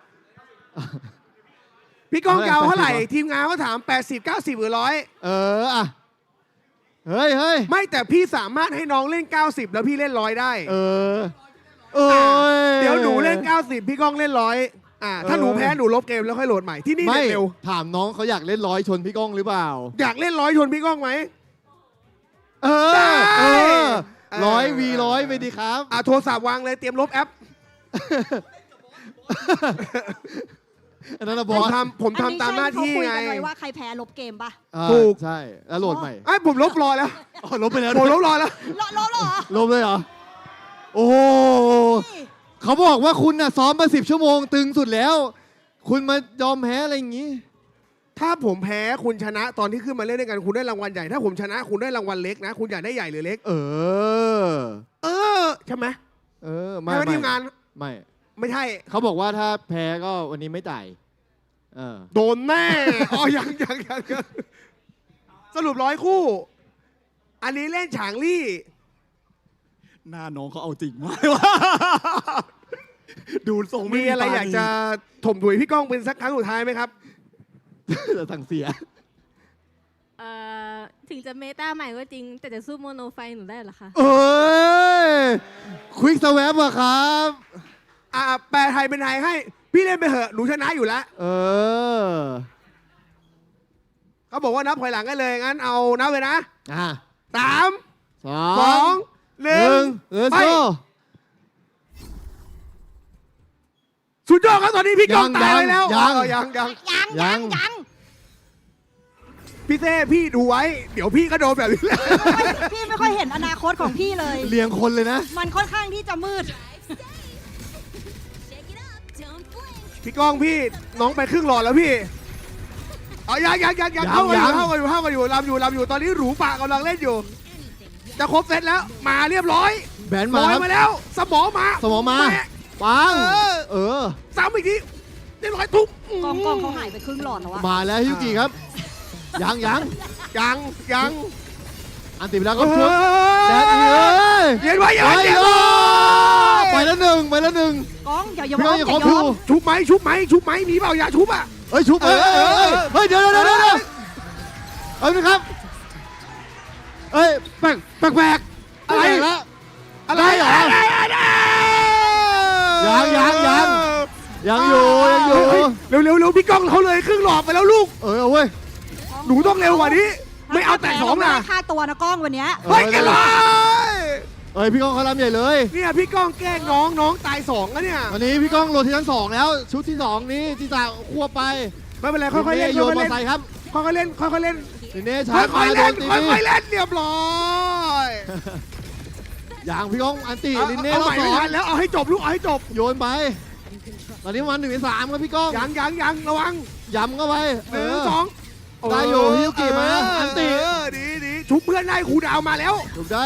90 พี่ก้องเกาเท่าไหร่ 80เหรอ ทีมงานเขาถาม 80 90 หรือ 100 เฮ้ย ไม่แต่พี่สามารถให้น้องเล่น 90 แล้วพี่เล่น100 ได้ เดี๋ยวหนูเล่น 90 พี่ก้องเล่น100ถ้าหนูแพ้หนูลบเกมแล้วค่อยโหลดใหม่ที่นี่ ไม่ เร็ว ถามน้องเขาอยากเล่น100ชนพี่ก้องหรือเปล่า อยากเล่น100ชนพี่ก้องไหม ได้ ได้ 100 ไปดีครับ โทรศัพท์วางเลยเตรียมลบแอป อันนั้นนะบ ผ อ ม ส ผมทำตามหน้าที่ไง เขาคุยกันไว้ว่าใครแพ้ลบเกมปะ ถูก ใช่แล้วโหลดใหม่ ผมลบรอแล้ว ลบไปแล้ว ผมลบรอแล้ว ลบเหรอ ลบเลยเหรอ โอ้โหเขาบอกว่าคุณน่ะซ้อมมา10 ชั่วโมงตึงสุดแล้ว คุณมายอมแพ้อะไรอย่างงี้ ถ้าผมแพ้คุณชนะตอนที่ขึ้นมาเล่นด้วยกันคุณได้รางวัลใหญ่ถ้าผมชนะคุณได้รางวัลเล็กนะ คุณอยากได้ใหญ่หรือเล็ก ใช่ไหม ไม่ ใช่ไหมทีมงาน ไม่ใช่ เขาบอกว่าถ้าแพ้ก็วันนี้ไม่จ่ายโดนแน่ ยังสรุป100 คู่ อันนี้เล่นฉางลี่ หน้าน้องเขาเอาจริงมากวะดูทรง มีอะไรอยากจะถมถุยพี่ก้องเป็นสักครั้งสุดท้ายไหมครับ จะสั่งเสีย ถึงจะเมตาใหม่ก็จริง แต่จะสู้โมโนไฟหนูได้เหรอคะ ควิกสแวปอะครับ แปลไทยเป็นไทยให้ พี่เล่นไปเหอะหนูชนะอยู่แล้ว เขาบอกว่านับถอยหลังกันเลยงั้นเอานับเลยนะ 3 2 2 1 ไป สุดยอดครับตอนนี้พี่ก้องตายไปแล้ว ยัง พี่เต้พี่ดูไว้ เดี๋ยวพี่ก็โดนแบบนี้แหละ พี่ไม่ค่อยเห็นอนาคตของพี่เลย เลี้ยงคนเลยนะ มันค่อนข้างที่จะมืด พี่ก้องพี่น้องไปครึ่งหลอดแล้วพี่เอายังเข้ากันอยู่ลำอยู่ตอนนี้หรูปะกำลังเล่นอยู่ จะครบเซตแล้วมาเรียบร้อย แบน ล มา อย ครับ มาแล้วสมองมา สมองมา แปะ ปัง เออ เออ ซ้ำอีกทีเรียบร้อยทุบ กองเขาหายไปครึ่งหลอดแล้วอะ มาแล้วฮิวกิครับ ยัง อันติดไปแล้วก็ เอ ชุบแดด อ เลย เย็นไว้อย่า ไป เย็น เล เลย ย ไปแล้วหนึ่ง กองอย่า พี่ก้องอย่าขอ อย่า ทู ยอม ชุบไหมมีเปล่าอย่าชุบอ่ะ เฮ้ยชุบเฮ้ยเดี๋ยวเอาหนึ่งครับเอ้ยแปลก อะไร แล้ว อะไร ได้เหรอ ยังอยู่ เร็วพี่ก้องเขาเลยครึ่งหลอดไปแล้วลูก เอาเว้ย หนูต้องเร็วกว่านี้ ไม่เอาแต่สองนะ ค่าตัวนะกล้องวันเนี้ย เฮ้ยกันเลย เอ้ยพี่ก้องเขาลำใหญ่เลย เนี่ยพี่ก้องแกล้งน้องตาย2แล้วเนี่ย วันนี้พี่ก้องโรทีชั้น2แล้วชุดที่2นี้ที่จะควบไป ไม่เป็นไรค่อยๆเล่น โยนมาใส่ครับ ค่อยๆเล่น ทีนี้ ค่ ชา อยๆ ร์จ เล่น โดนตี ค่อยๆเล่นเรียบร้อย อย่างพี่ก้องอันติลินเน่ เอา รอ ให บ ม่ ส ไม่ อง ทันแล้วเอาให้จบลูกเอาให้จบ โยนไปตอนนี้วัน1 ใน 3ครับพี่ก้อง ยังระวัง ย้ำเข้าไป 1 2 ได้อยู่ฮิวกิมาอันติ ดีชุบเพื่อนได้ครูดาวมาแล้ว ถูกได้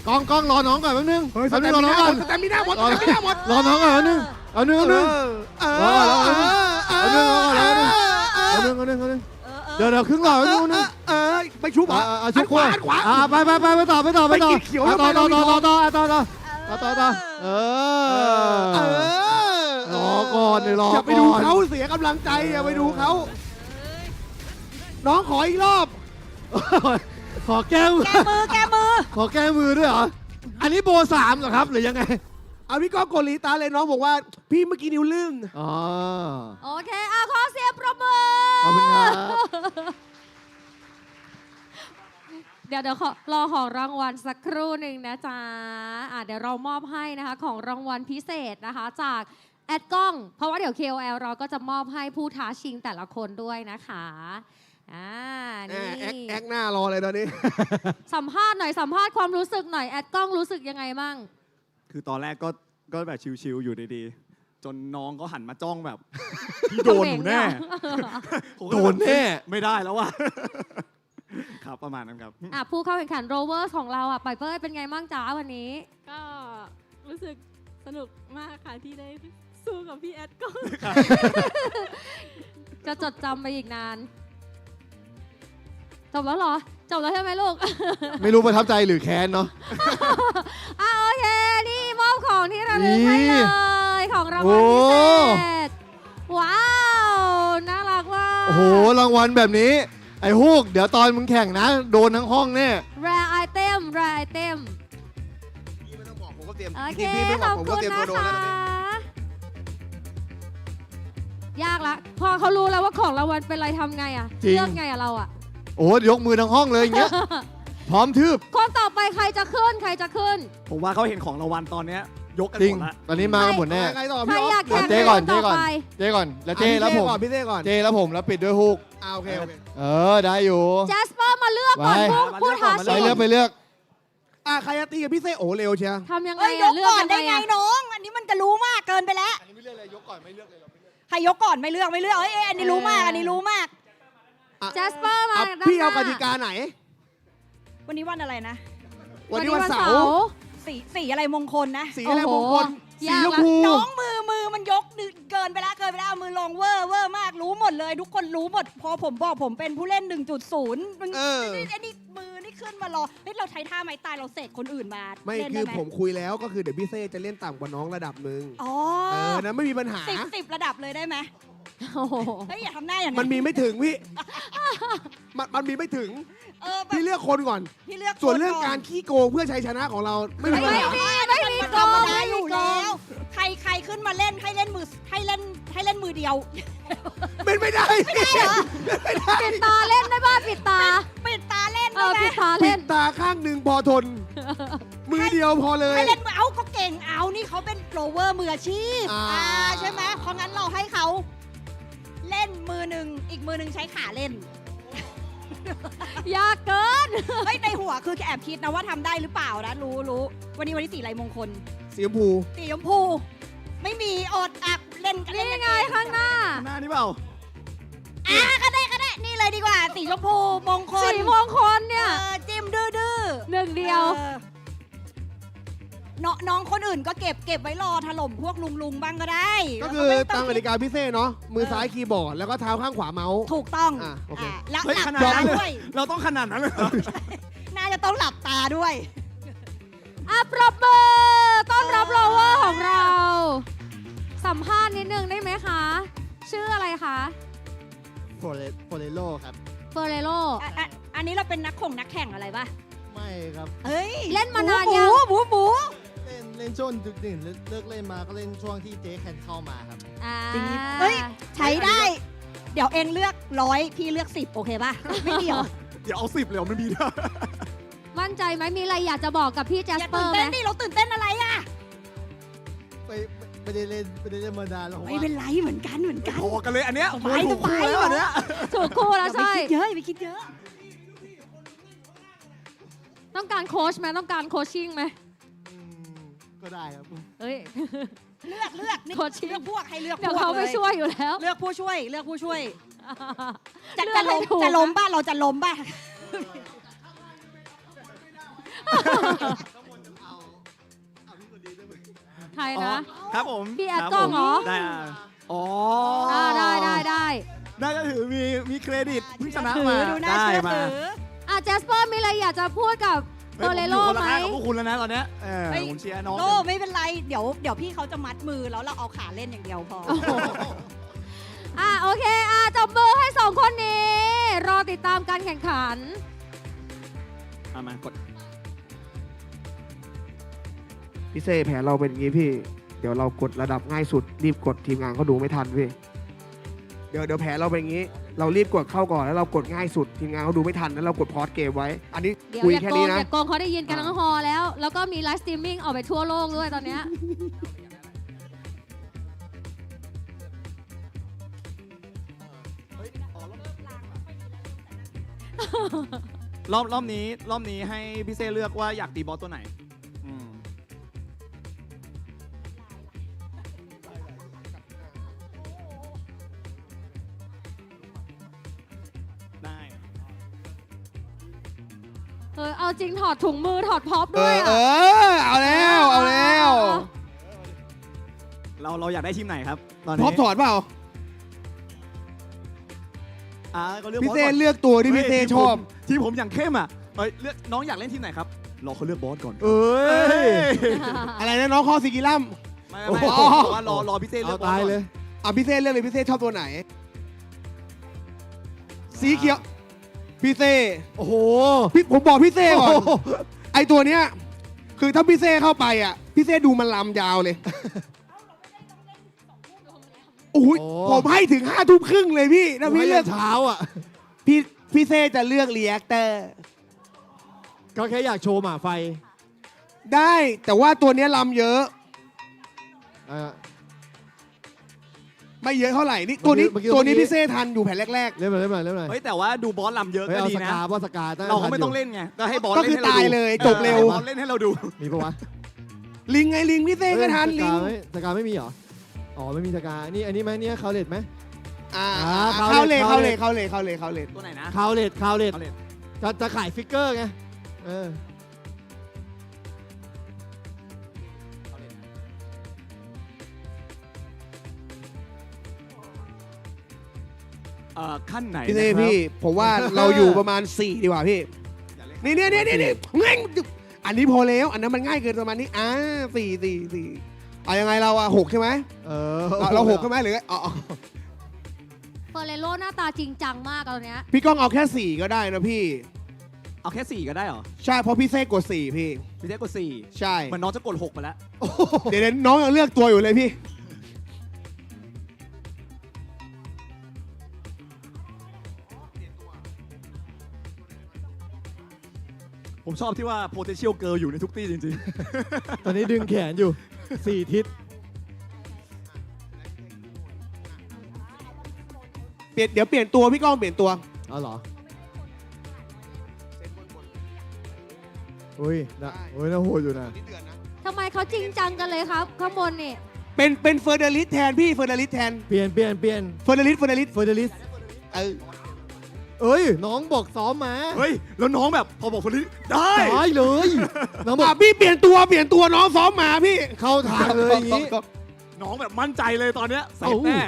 กล้องรอน้องก่อนแป๊บนึง สแตมิน่าหมดสแตมิน่าหมด รอน้องก่อนแป๊บนึงเอาหนึ่งเดี๋ยวครึ่งหลอดไปนู่นนึง ไปชุบอ่ะ ชุบขวาไปต่อต่อต่อรอก่อนเลยรอ อย่าไปดูเขาเสียกำลังใจอย่าไปดูเขาน้องขออีกรอบ ขอแก้มือ ขอแก้มือด้วยเหรออันนี้โบ3เหรอครับหรือยังไง เอาพี่ก้องกดลีตาเลยน้องบอกว่าพี่เมื่อกี้นิ้วลื่น อ๋อ โอเคขอเสียงประมือ ขอบคุณครับ เดี๋ยวขอรอของรางวัลสักครู่หนึ่งนะจ๊ะเดี๋ยวเรามอบให้นะคะของรางวัลพิเศษนะคะจากแอดกล้อง เพราะว่าเดี๋ยว KOL เราก็จะมอบให้ผู้ท้าชิงแต่ละคนด้วยนะคะนี่ แอคหน้ารอเลยตอนนี้ สัมภาษณ์ความรู้สึกหน่อยแอดกล้องรู้สึกยังไงมั่ง คือตอนแรกก็แบบชิวๆอยู่ดีๆจนน้องเขาหันมาจ้องแบบพี่โดนหนูแน่ผมก็ โดนแน่ ไม่ได้แล้วว่ะ ครับประมาณนั้นครับ ผู้เข้าแข่งขัน Rovers ของเราปอยเป้ยเป็นไงมั่งจ้าวันนี้ ก็รู้สึกสนุกมากค่ะที่ได้สู้กับพี่แอดก็ จะจดจำไปอีกนานจบแล้วเหรอจบแล้วใช่ไหมลูก ไม่รู้ประทับใจหรือแค้นเนาะ โอเคนี่มอบของที่ระลึกให้เลยของรางวัลพิเศษว้าวน่ารักมาก โอ้โหรางวัลแบบนี้ไอ้ฮูกเดี๋ยวตอนมึงแข่งนะโดนทั้งห้องแน่ rare item พี่ไม่ต้องบอกผมก็เตรียม โอเค พี่ไม่บ ข อ อก บ ผม คุ ก็ ณ เตรียม นะ ตัวโดน คะ แล้วตอนนี้ ยากละพอเขารู้แล้วว่าของรางวัลเป็นอะไรทำไงเลือกไงเรา โอ้ยกมือทั้งห้องเลยอย่างเงี้ย พร้อมทืบ คนต่อไปใครจะขึ้น ผมว่าเขาเห็นของรางวัลตอนเนี้ยยกกัน จริ ห ง มดละ ตอนนี้มากันหมดแน่ ใครต่อ ใคร พี่ อยากแข่ง เจ๊ก่อน ต่อไป เจ๊ก่อนแล้วเจ๊แล้วผม พี่เต้ก่อน เจ๊แล้วผมแล้วปิดด้วยฮูก โอเค ได้อยู่ แจสเปอร์มาเลือกก่อนผู้ท้า ไป ชิง เลือก ใครจะตีกับพี่เต้โอ้เร็วเชียว ทำยังไง ยก เลือก ก่อน ยัง ได้ ไง ไงน้อง อันนี้มันจะรู้มากเกินไปแล้ว อันนี้ไม่เลือกเลยยกก่อนไม่เลือกเลย ใครยกก่อนไม่เลือกอันนี้รู้มากอันนี้รู้มาก แจสเปอร์มา พี่เอากติกาไหน วันนี้วันอะไรนะ วันนี้วันเสาร์ สีอะไรมงคลนะ สีอะไรมงคลสีชมพู น้องมือมันยกเกินไปแล้วเอามือลงเวอร์มากรู้หมดเลย ทุกคนรู้หมดพอผมบอกผมเป็นผู้เล่น 1.0มันไอ้นี่มือนี่ขึ้นมารอเราใช้ท่าไม้ตายเราเสกคนอื่นมา ไม่ เล่น คื ได้ อ ไหม ผมคุยแล้วก็คือเดี๋ยวพี่เต้จะเล่นต่ำกว่าน้องระดับหนึ่ง อ๋อ นะไม่มีปัญหา 10ระดับเลยได้ไหม โอ้โห เฮ้ยอย่าทำหน้าอย่างนั้น มันมีไม่ถึงพี่ มันมีไม่ถึง พี่เลือกคนก่อน พี่เลือก ส่วนเรื่องการขี้โกงเพื่อชัยชนะของเราไม่มีปัญหา ไม่มี ธรรมดาอยู่แล้ว ใครขึ้นมาเล่นให้เล่นมือเดียว เป็นไม่ได้ ไม่ได้เหรอ ปิดตาเล่นได้ป่ะปิดตา ปิดตาเล่น ปิดตา ปิ เล่น ดตาข้างหนึ่งพอทน มือเดียวพอเลย ให้เล่นมือเอาก็เก่งเอานี่เขาเป็นโรเวอร์มืออาชีพ อ่า ใช่ไหมเพราะงั้นเราให้เขาเล่นมือหนึ่งอีกมือหนึ่งใช้ขาเล่น ยากเกิน เฮ้ยในหัวคือแอบคิดนะว่าทำได้หรือเปล่านะรู้วันนี้สีอะไรมงคล สีชมพู สีชมพูไม่มีอดอักเล่นกัน นี่ไงข้างหน้า หน้านี่เปล่า ก็ได้นี่เลยดีกว่าสีชมพูมงคล สีมงคลเนี่ย จิ้มดื้อ หนึ่งเดียว น้องคนอื่นก็เก็บไว้รอถล่มพวกลุงบ้างก็ได้ ก็คือ แล้ว ตามก ไม่ ติกาพิเศษเนาะมือซ้ายคีย์บอร์ดแล้วก็เท้าข้างขวาเมาส์ ถูกต้อง โอเค แล้ว เฮ้ย หลั ข บ นาด ตา นั้นเล ด้วย ยเราต้องขนาดนั้นเลยเหรอ น่าจะต้องหลับตาด้วย ปรบมือต้อนรับโรเวอร์ของเรา สัมภาษณ์นิดนึงได้ไหมคะ ชื่ออะไรคะ โฟเรโลครับ เฟอร์เรโล อันนี้เราเป็นนักแข่งอะไรปะ ไม่ครับ เฮ้ย เล่นมานานยัง หมู เล่นช่วงดึกดื่นเลิกเล่นมาก็เล่นช่วงที่เจ๊แคนเข้ามาครับ เฮ้ยใช้ได้ เดี๋ยวเองเลือก100พี่เลือก10โอเคปะไม่มีเหรอ เดี๋ยวเอา10เลยเหรอไม่มีนะ มั่นใจไหมมีอะไรอยากจะบอกกับพี่แจ อ ส ย่า เปอ ตื่น ร์ไหม เต้นดิเราตื่นเต้นอะไรอ่ะ ไม่ได้เล่นมานานแล้ว ไม่เป็นไรเหมือนกัน พอกันเลยอันเนี้ย สบาย ถูกคู่แล้วอันเนี้ย ถูกคู่แล้ว อย่าไป ใช่ คิดเยอะอย่าไปคิดเยอะ ต้องการโค้ชไหมต้องการโคชชิ่งไหม ก็ได้ครับ เอ้ย เลือกนี่ โคชชิ่ง เลือกพวกให้เลือกพวก เดี๋ยวเขาไป ล ช่วยอยู่แล้ว เลือกผู้ช่วยจะ เลือก ล้ม ให้ถูก จะล้มป่ะเราจะล้มป่ะ ใครนะ ครับผม พี่แอด ครับ กล้องเหรอ ผมได้อ๋อ ได้ น่าจะถือมีเครดิตเพิ่งชนะ ถื มา ดูน่า ได้ เชื่อ มา ถือ แจสเปอร์มีอะไรอยากจะพูดกับเฟอร์เรโล ฮ้ยผ ไหม อยู่คนละข้างกับพวกคุณแล้วนะตอนเนี้ยเฮ้ย ผมเชียร์น้อง โลไม่เป็นไรเดี๋ยวพี่เขาจะมัดมือแล้วเราเอาขาเล่นอย่างเดียวพอ โอเคจับมือให้สองคนนี้ รอติดตามการแข่งขัน มากด พี่เซ่แผนเราเป็นอย่างงี้พี่ เดี๋ยวเรากดระดับง่ายสุดรีบกดทีมงานเขาดูไม่ทันพี่เดี๋ยวแผนเราเป็นอย่างงี้ เรารีบกดเข้าก่อนแล้วเรากดง่ายสุดทีมงานเขาดูไม่ทันแล้วเรากดพอสเกมไว้ อันนี้ เดี๋ยว คุย อย่า แค่ โก นี้ ง นะ อย่าโกงเขาได้ยินกันทั้งฮอแล้ว แล้วก็มีไลฟ์สตรีมมิ่งออกไปทั่วโลกด้วยตอนเนี้ย รอบนี้ให้พี่เซ่เลือกว่าอยากตีบอสตัวไหนได้ เอาจริงถอดถุงมือถอดพ็อปด้วยอ่ะ เอาแล้ว เราอยากได้ทีมไหนครับตอน พร้ นี้ อมถอดเปล่า ก็เลือก พี่ บอส เซ่ ก่อน เลือกตัวที่พี่เซ่ชอบ ทีมผมอย่างเข้มอ่ะเลือกน้องอยากเล่นทีมไหนครับรอเขาเลือกบอสก่อน เอ้ยอะไรนะน้องคอสิกิลัม ไม่ โอ้โห ว่ารอพี่เซ่เลือกบอส ตาย ก่อน เลย พี่เซ่เลือกเลยพี่เซ่ชอบตัวไหน สีเขียวพี่เซ่ โอ้โห ผมบอกพี่เซ่ก่อนไอตัวเนี้ยคือถ้าพี่เซ่เข้าไปอ่ะพี่เซ่ดูมันลำยาวเลยโอ้ย โอ้ ผมให้ถึง5 ทุ่มครึ่งเลยพี่ถ้าพี่ ให้ เลือก เช้าอ่ะ พี่เซ่จะเลือกรีแอคเตอร์ ก็แค่อยากโชว์หมาไฟ ได้แต่ว่าตัวเนี้ยลำเยอะ อ่า ไม่เยอะเท่าไหร่นี่ตัวนี้ เมื่อกี้ ตัวนี้พี่เซ่ทันอยู่แผ่นแรก เล่นมาเล่นมาเล่นมา เฮ้ยแต่ว่าดูบอสลำเยอะ เฮ้ย ก็ เอา ดี ส นะ กาเพราะสกา เราก็ไม่ต้องเล่นไงก็ให้บอส ก็ เล่น คือ ให้เรา ตาย ดู เลยจบเร็ว ให้บอสเล่นให้เราดู มีปะวะ ลิงไงลิงพี่เซ่ก็ทันลิง สกาไม่มีเหรอ อ๋อไม่มีสกา นี่อันนี้ไหมเนี่ยคาวเลตไหม เข้าเลย ตัวไหนนะ คาวเลต เอาเลย จะขายฟิกเกอร์ไง ขั้นไหน พี่เซ่ นะครับ พี่ผมว่าเราอยู่ประมาณ4ดีกว่าพี่นี่ง่ายอันนี้พอแล้วอันนั้นมันง่ายเกินประมาณนี้4เอายังไงเรา6ใช่ไหมเรา6ใช่ไหมหรือเฟอร์เรโลหน้าตาจริงจังมากตอนเนี้ย พี่ก้องเอาแค่4ก็ได้นะพี่ เอาแค่ 4 ก็ได้เหรอ ใช่เพราะพี่เซ่กด 4 พี่ พี่เจ๊กด 4 ใช่ เหมือนน้องจะกด 6 ไปแล้ว เดี๋ยวน้องยังเลือกตัวอยู่เลยพี่ ผมชอบที่ว่า potential girl อยู่ในทุกที่จริง ตอนนี้ดึงแขนอยู่ 4 ทิศ เดี๋ยวเปลี่ยนตัวพี่ก้องเปลี่ยนตัว เอาเหรอ อุ้ยนะโอ้ยน่าโหดอยู่นะ ทำไมเขาจริงจังกันเลยครับ ข้างบนนี่ เป็นเฟอร์เดลิสแทนพี่เฟอร์เดลิสแทน เปลี่ยน เฟอร์เดลิส เฟอร์เดลิส เออ เอ้ย น้องบอกซ้อมมา ๆ เฮ้ย แล้วน้องแบบพอบอกคนนี้ได้ ได้เลย น้องบอก พี่เปลี่ยนตัวน้องซ้อมมาพี่ เข้าทางเลยอย่างนี้ น้องแบบมั่นใจเลยตอนเนี้ยใส่ เอ้า แน่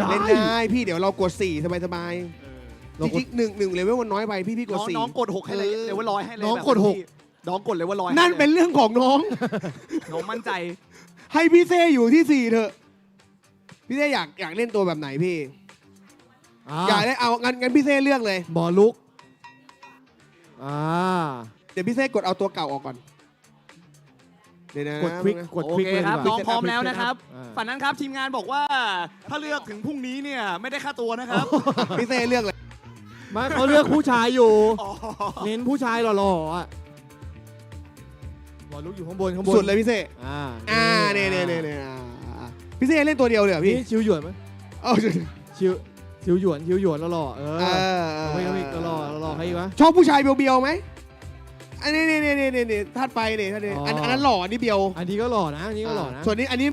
เล่นได้พี่เดี๋ยวเรากด 4 สบายๆจริงๆหนึ่งเลเวลมันน้อยไปพี่กด 4 น้องกด 6 ให้เลยเลเวล100ให้เลย น้อง แบบ กด พี่ 6 น้องกดเลเวล100 นั่นเป็นเรื่องของน้อง น้องมั่นใจ ให้พี่เซ่อยู่ที่ 4 เถอะพี่เซ่อยากเล่นตัวแบบไหนพี่ อยากได้เอางั้นพี่เซ่เลือกเลย บอลลุก เดี๋ยวพี่เซ่กดเอาตัวเก่าออกก่อนเดี๋ยวนะ กดคลิก กด โอ คลิก เค เลย ครับ ดี น้ ก อง ว่า พร้อมแล้วนะครับ อ่า ฝันนั้นครับทีมงานบอกว่าถ้าเลือกถึงพรุ่งนี้เนี่ยไม่ได้ค่าตัวนะครับ พี่เซ่เลือกเลย ไม่เขาเลือกผู้ชายอยู่ อ๋อ เน้นผู้ชายหล่อๆอ่ะบอลลุกอยู่ข้างบน สุดเลยพี่เซ่ เนี่ย พี่เซ่เล่นตัวเดียวเลยเหรอพี่ นี่ชิวหยวนไหม เอา ชิวหยวนหล่อๆเอาไปหล่อๆใครอีกวะ ชอบผู้ชายเบียวๆไหมอันนี้ทัดไปเนี่ยทัดนี้ อ๋ออั อันนั้นหล่ออันนี้เบียว อันนี้ก็หล่อนะอันนี้ก็หล่อนะ ส่วนนี้อันนี้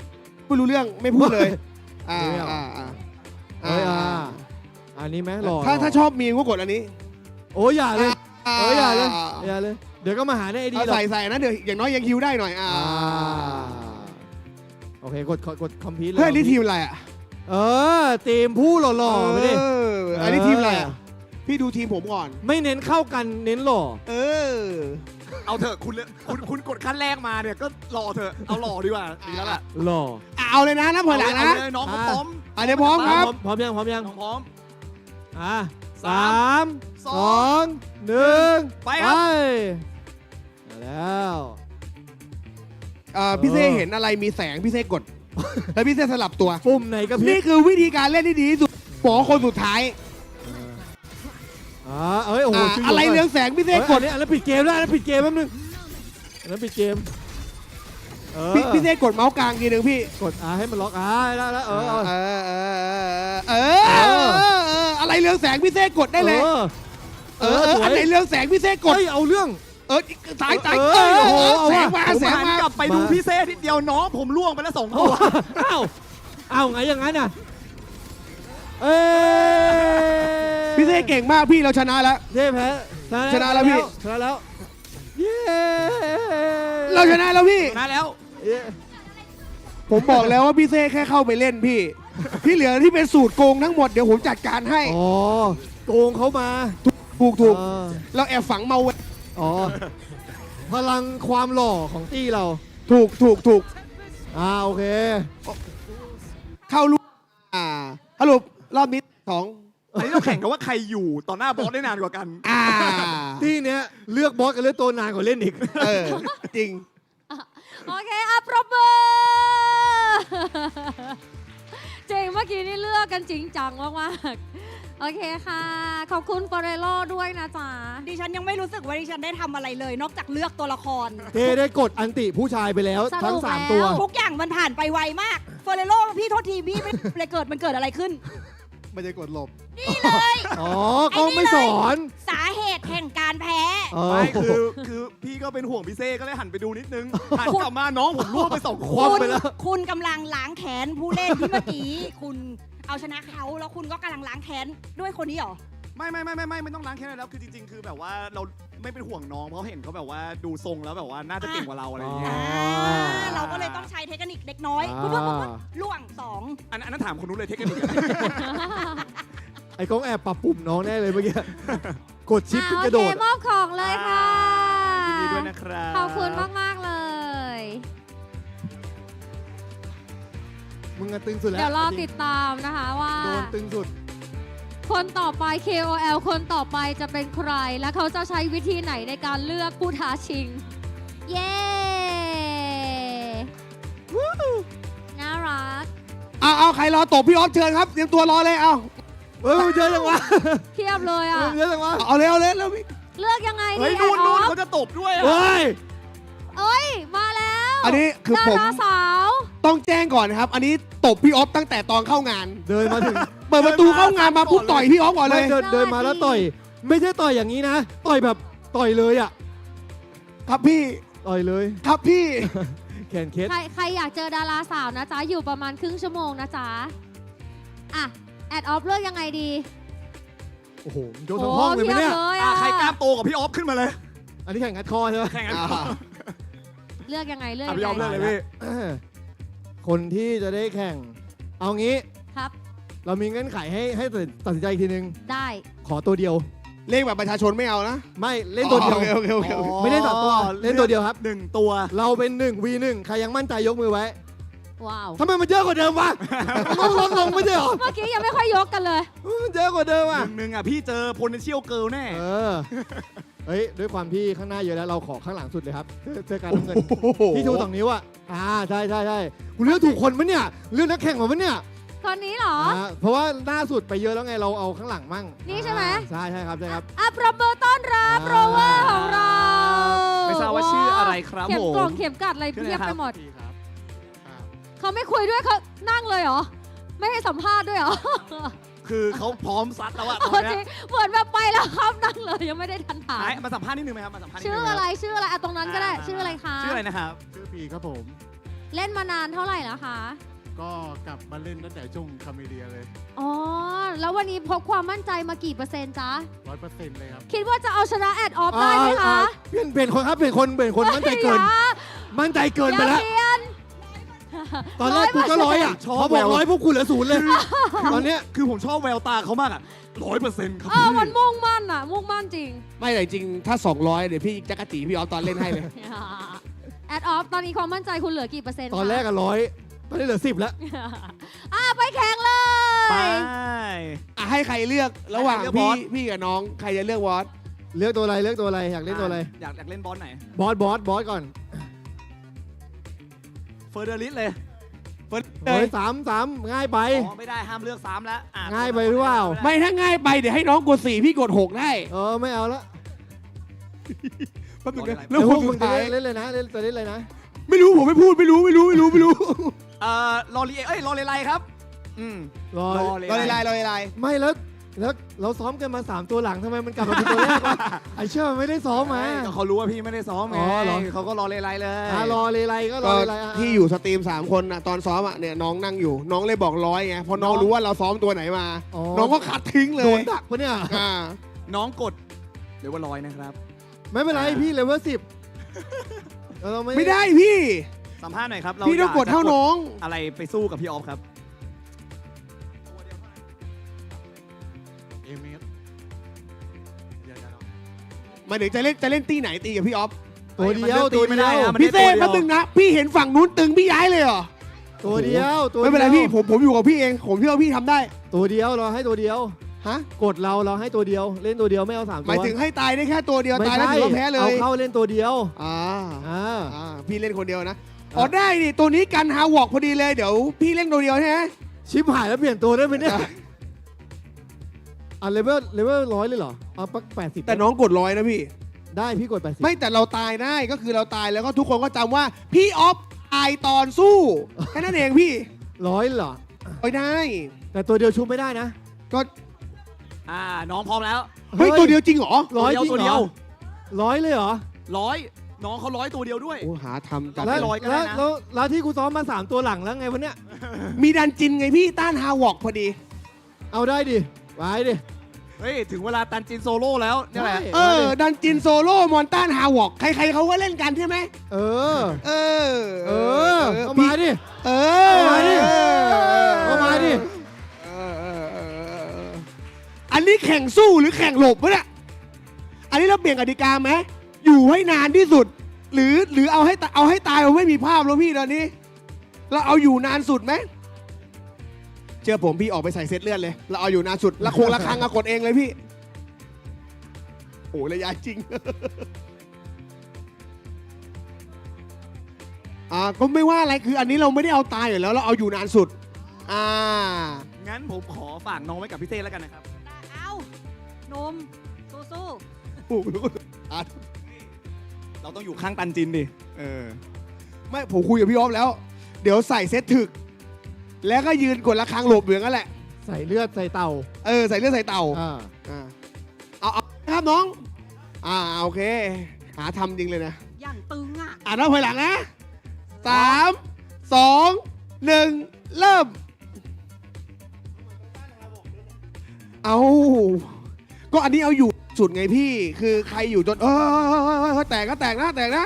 ไม่รู้เรื่องไม่พูดเลย ไม่เอา อันนี้ไหมหล่อ ถ้าชอบมีนก็กดอันนี้ โอ้ยอย่าเลยอย่าเลย เดี๋ยวก็มาหาในไอดี เอา หรอก ใส่นะเดี๋ยวอย่างน้อยยังฮิวได้หน่อยโอเคกดคอมพิวต์เลย เฮ้ยอันนี้ทีมอะไรอ่ะ ทีมผู้หล่อๆไปดิ อันนี้ทีมอะไรอ่ะพี่ดูทีมผมก่อน ไม่เน้นเข้ากันเน้นหล่อ เอาเถอะคุณกดขั้นแรกมาเนี่ยก็หล่อเถอะเอาหล่อดีกว่าดีแล้วล่ะ หล่อ เอาเลยนะนับถอยหลังนะ เอาเลยน้องเขาพร้อม เดี๋ยวพร้อมครับ พร้อมยัง น้องพร้อม 3 2 1 ไปครับ มาแล้ว พี่เซ่เห็นอะไรมีแสงพี่เซ่กด แล้วพี่เซ่สลับตัว ปุ่มไหนก็พลิ นี่ ก คือวิธีการเล่นที่ดีที่สุดหมอคนสุดท้าย โอ้โห อะไรเรืองแสงพี่เซ่กด อันนั้นปิดเกมแล้วอันนั้นปิดเกมแป๊บนึงอันนั้นปิดเกม พี่เซ่กดเมาส์กลางทีหนึ่งพี่ กดให้มันล็อกแล้วอะไรเรืองแสงพี่เซ่กดได้เลยอันไหนเรืองแสงพี่เซ่กด เอาเรื่อง ตาย โอ้โห แสงมา ผม แสง หัน มาก ลับไปดูพี่เซ่ทีเดียวน้องผมล่วงไปแล้ว2 ตัว เอาไงอย่างนั้นน่ะพี่เซ่เก่งมากพี่เราชนะแล้ว เท่แพ้ ชนะแล้วพี่ ชนะแล้วเย้ เราชนะแล้วพี่ มาแล้ว ผมบอกแล้วว่าพี่เซ่แค่เข้าไปเล่นพี่ ที่เหลือที่เป็นสูตรโกงทั้งหมดเดี๋ยวผมจัดการให้ โกงเขามา ถูกเราแอบฝังเมาไว้ พลังความหล่อของตี้เรา ถูกโอเค เข้าลูกสรุปรอบนี้2 อันนี้เราแข่งกันว่าใครอยู่ต่อหน้าบอสได้นานกว่ากัน ที่เนี้ยเลือกบอสกับเลือกตัวนานกว่าเล่นอีก จริง โอเคปรบมือ เจ๋งเมื่อกี้นี่เลือกกันจริงจังมากๆ โอเคค่ะ ขอบคุณฟอเรโลด้วยนะจ๊ะ ดิฉันยังไม่รู้สึกว่าดิฉันได้ทำอะไรเลย นอกจากเลือกตัวละคร เทได้กดอันติผู้ชายไปแล้วทั้ง 3 ตัว ทุกอย่างมันผ่านไปไวมากเฟอร์เรโลพี่โทษทีพี่ไม่เลยมันเกิดอะไรขึ้น ไม่ได้กดหลบ นี่เลย ก็ไม่สอน สาเหตุแห่งการแพ้ ไม่คือพี่ก็เป็นห่วงพี่เซ่ก็เลยหันไปดูนิดนึงหันกลับมาน้องผมล่วงไป2 คว่ำไปแล้ว คุณกำลังล้างแค้นผู้เล่นที่เมื่อกี้คุณเอาชนะเขาแล้วคุณก็กำลังล้างแค้นด้วยคนนี้เหรอ ไม่ต้องล้างแค่นั้นแล้วคือจริงๆคือแบบว่าเราไม่เป็นห่วงน้องเพราะเห็นเขาแบบว่าดูทรงแล้วแบบว่าน่าจะเก่งกว่าเราอะไรอย่างเงี้ย เราก็เลยต้องใช้เทคนิคเล็กน้อยปุ๊บล่วง2 อันนั้นถามคนนู้นเลยเทคนิค ไอ้ก้องแอบปรับปุ่มน้องแน่เลยเมื่อกี้ กดชิป โอก ระโด เค ด มอบของเลยค่ะ ยินดีด้วยนะครับ ขอบคุณมากๆเลย มึงอะตึงสุดแล้ว เดี๋ยวรอติดตามนะคะว่า โดนตึงสุด คนต่อไป KOL คนต่อไปจะเป็นใคร และเขาจะใช้วิธีไหนในการเลือกผู้ท้าชิง เย้น่ารัก เอาใครรอตบพี่ออฟเชิญครับเตรียมตัวรอเลยเอา เฮ้ยมันเยอะจังวะ เพียบเลยอ่ะ มันเยอะจังวะ เอาเลยแล้วพี่ เลือกยังไง เฮ้ย ดี นู่น แอดออฟ เขาจะตบด้วยอะเฮ้ย เอ้ย มาแล้ว อันนี้คือ ดา ผม ราสาว ต้องแจ้งก่อนนะครับ อันนี้ตบพี่ออฟตั้งแต่ตอนเข้างาน เดินมาถึง เปิดประตูเข้างานมาปุ๊บต่อยพี่ออฟก่อนเลย เดินมาแล้วต่อย ไม่ใช่ต่อยอย่างนี้นะ ต่อยแบบต่อยเลยอ่ะ ครับพี่ ต่อยเลย ครับพี่ แขนเคส ใครอยากเจอดาราสาวนะจ๊ะ อยู่ประมาณครึ่งชั่วโมงนะจ๊ะ อ่ะ แอดออฟเลือกยังไงดี โอ้โหโยนทั้งห้องเลยไหมเนี่ย โอ้เพียบเลยอะ ใครกล้ามโตกับพี่ออฟขึ้นมาเลย อันนี้แข่งงัดคอใช่ไหมแข่งงัดคอ เลือกยังไงเลือก พี่ออฟเลือกเลยพี่ คนที่จะได้แข่ง เอางี้ ครับ เรามีเงื่อนไขให้ตัดสินใจอีกทีนึง ได้ ขอตัวเดียว เลขแบบประชาชนไม่เอานะ ไม่เล่นตัวเดียว โอเค ไม่เล่นสองตัว เล่นตัวเดียวครับ1ตัว เราเป็น1 v 1ใครยังมั่นใจยกมือไว้ ว้าว ทำไมมันเยอะกว่าเดิมวะ มันลงไม่ใช่หรอ เมื่อกี้ยังไม่ค่อยยกกันเลย มันเยอะกว่าเดิมอ่ะหนึ่งอ่ะพี่เจอ potential girl แน่เฮ้ยด้วยความพี่ข้างหน้าเยอะแล้วเราขอข้างหลังสุดเลยครับเจอการน้ำเงินที่ชู2 นิ้วอ่ะใช่คุณเลือกถูกคนมั้ยเนี่ยเลือกนักแข่งมามั้ยเนี่ย คนนี้เหรอ เพราะว่าหน้าสุดไปเยอะแล้วไงเราเอาข้างหลังมั่ง นี่ใช่ไหม ใช่ครับใช่ครับ อ่ะประเบิดต้อนรับโรเวอร์ของเรา ไม่ทราบว่าชื่ออะไรครับ เข็ม ผม กล่องเข็มกัดอะไรเพียบไปหมด เขาไม่คุยด้วยเขานั่งเลยเหรอ ไม่ให้สัมภาษณ์ด้วยเหรอ คือเขาพร้อมซัดแล้วอะ โอเคเหมือนแบบไปแล้วครับนั่งเลยยังไม่ได้ทันถาม มาสัมภาษณ์นิดนึงไหมครับมาสัมภาษณ์นิดนึง ชื่ออะไรอ่ะตรงนั้นก็ได้ ชื่ออะไรคะ ชื่ออะไรนะครับชื่อปีครับผม เล่นมานานเท่าไหร่แล้วคะ ก็กลับมาเล่นตั้งแต่ช่วงคาเมเดียเลย อ๋อ แล้ววันนี้พกความมั่นใจมากี่เปอร์เซ็นต์จ๊ะ 100%เลยครับ คิดว่าจะเอาชนะแอดออฟได้ไหมคะ เปลี่ยนคนครับเปลี่ยนคนมั่นใจเกิน มั่นใจเกินไปแล้ว อย่าเปลี่ยน ตอนแรกกูก็100อ่ะพอบอก100พวกคุณเหลือ0เลย ตอนเนี้ยคือผมชอบแววตาเขามากอ่ะ100%ครับ มันมุ่งมั่นอ่ะ มุ่งมั่นจริง ไม่แต่จริงถ้า 200 เดี๋ยวพี่จักรจีพี่ออฟตอนเล่นให้เลย แอดออฟตอนนี้ความมั่นใจคุณเหลือกี่เปอร์เซ็นต์ ตอนแรกอะ100ตอนนี้เหลือ10แล้ว ไปแข่งเลย ไป ให้ใครเลือกระหว่างพี่กับน้องใครจะเลือกวอส เลือกตัวอะไรอยากเล่นตัวอะไรอยากเล่นบอสไหนบอสก่อนเฟอร์เดริสเลยเฮ้ยสามง่ายไปไม่ได้ห้ามเลือก3แล้วง่ายไปหรือเปล่า ไม่ถ้าง่ายไปเดี๋ยวให้น้องกด4พี่กด6ได้ไม่เอาละ แป๊บนึงนะ แล้วพวกมึงจะเล่นเลยนะเล่นตัวเล่นเลยนะ ไม่รู้ผมไม่พูดไม่รู้รอรีรอเลไลครับรอเลไลไม่แล้วเราซ้อมกันมา3ตัวหลังทำไมมันกลับมาเป็นตัวแรกวะไอเชื่อไม่ได้ซ้อมมาเขารู้ว่าพี่ไม่ได้ซ้อมไงเขาก็รอเลไลเลยรอเลไลก็รอเลไลที่อยู่สตรีม3คนตอนซ้อมเนี่ยน้องนั่งอยู่น้องเลยบอก100ไงพอน้องรู้ว่าเราซ้อมตัวไหนมาน้องก็ขัดทิ้งเลยโดนดักปะเนี่ยน้องกดเลเวล100นะครับไม่เป็นไรพี่เลเวล10ไม่ได้พี่ สัมภาษณ์หน่อยครับพี่ต้องกดเท่าน้องอะไรไปสู้กับพี่ออฟครับมาถึงจะเล่นตีไหนตีกับพี่ออฟตัวเดียวพี่เต้แป๊บนึงนะพี่เห็นฝั่งนู้นตึงพี่ย้ายเลยเหรอตัวเดียวไม่เป็นไรพี่ผมอยู่กับพี่เองผมเชื่อว่าพี่ทำได้ตัวเดียวเราให้ตัวเดียวกดเราให้ตัวเดียวเล่นตัวเดียวไม่เอา3ตัวหมายถึงให้ตายได้แค่ตัวเดียวตายแล้วถือว่าแพ้เลยเอาเข้าเล่นตัวเดียวพี่เล่นคนเดียวนะได้ดิตัวนี้กันฮาวอกพอดีเลยเดี๋ยวพี่เล่นตัวเดียวใช่ไหมชิปหายแล้วเปลี่ยนตัวได้ไหมเนี่ยเลเวล100เลยเหรอปัก80แต่น้องกด100นะพี่ได้พี่กด80ไม่แต่เราตายได้ก็คือเราตายแล้วก็ทุกคนก็จำว่าพี่ออฟตายตอนสู้แค่นั้นเองพี่100เหรอได้แต่ตัวเดียวชุบไม่ได้นะก็น้องพร้อมแล้วเฮ้ยตัวเดียวจริงเหรอ100จริงเหรอ100เลยเหรอ100น้องเขา100ตัวเดียวด้วยโอ้หาทำกันแล้วที่กูซ้อมมา3ตัวหลังแล้วไงวันเนี้ยมีดันจินไงพี่ต้านฮาวอกพอดีเอาได้ดิไว้ดิเฮ้ยถึงเวลาดันจินโซโล่แล้วนี่แหละดันจินโซโล่มอนต้านฮาวอกใครๆเขาก็เล่นกันใช่ไหมเอามาดิอันนี้แข่งสู้หรือแข่งหลบวะเนี่ยอันนี้เราเปลี่ยนกติกาไหมอยู่ให้นานที่สุดหรือเอาให้ตายเราไม่มีภาพแล้วพี่ตอนนี้เราเอาอยู่นานสุดไหม เชื่อผมพี่ออกไปใส่เซตเลือดเลยเราเอาอยู่นานสุดละครั้งกดเองเลยพี่โอ้ระยะจริง ก็ไม่ว่าอะไรคืออันนี้เราไม่ได้เอาตายอยู่แล้วเราเอาอยู่นานสุดงั้นผมขอฝากน้องไว้กับพี่เต้แล้วกันนะครับ เอานมสู้ เราต้องอยู่ข้างตันจินดิ ไม่ผมคุยกับพี่ออฟแล้ว เดี๋ยวใส่เซตถึก แล้วก็ยืนกดระฆังหลบเหลืองนั่นแหละ ใส่เลือดใส่เต่า ใส่เลือดใส่เต่าเอาครับน้องโอเคหาทำจริงเลยนะ ๆอย่างตึงอ่ะ นับถอยหลังนะ3 2 1 เริ่มก็อันนี้เอาอยู่สุดไงพี่คือใครอยู่จนแตกนะแตกนะ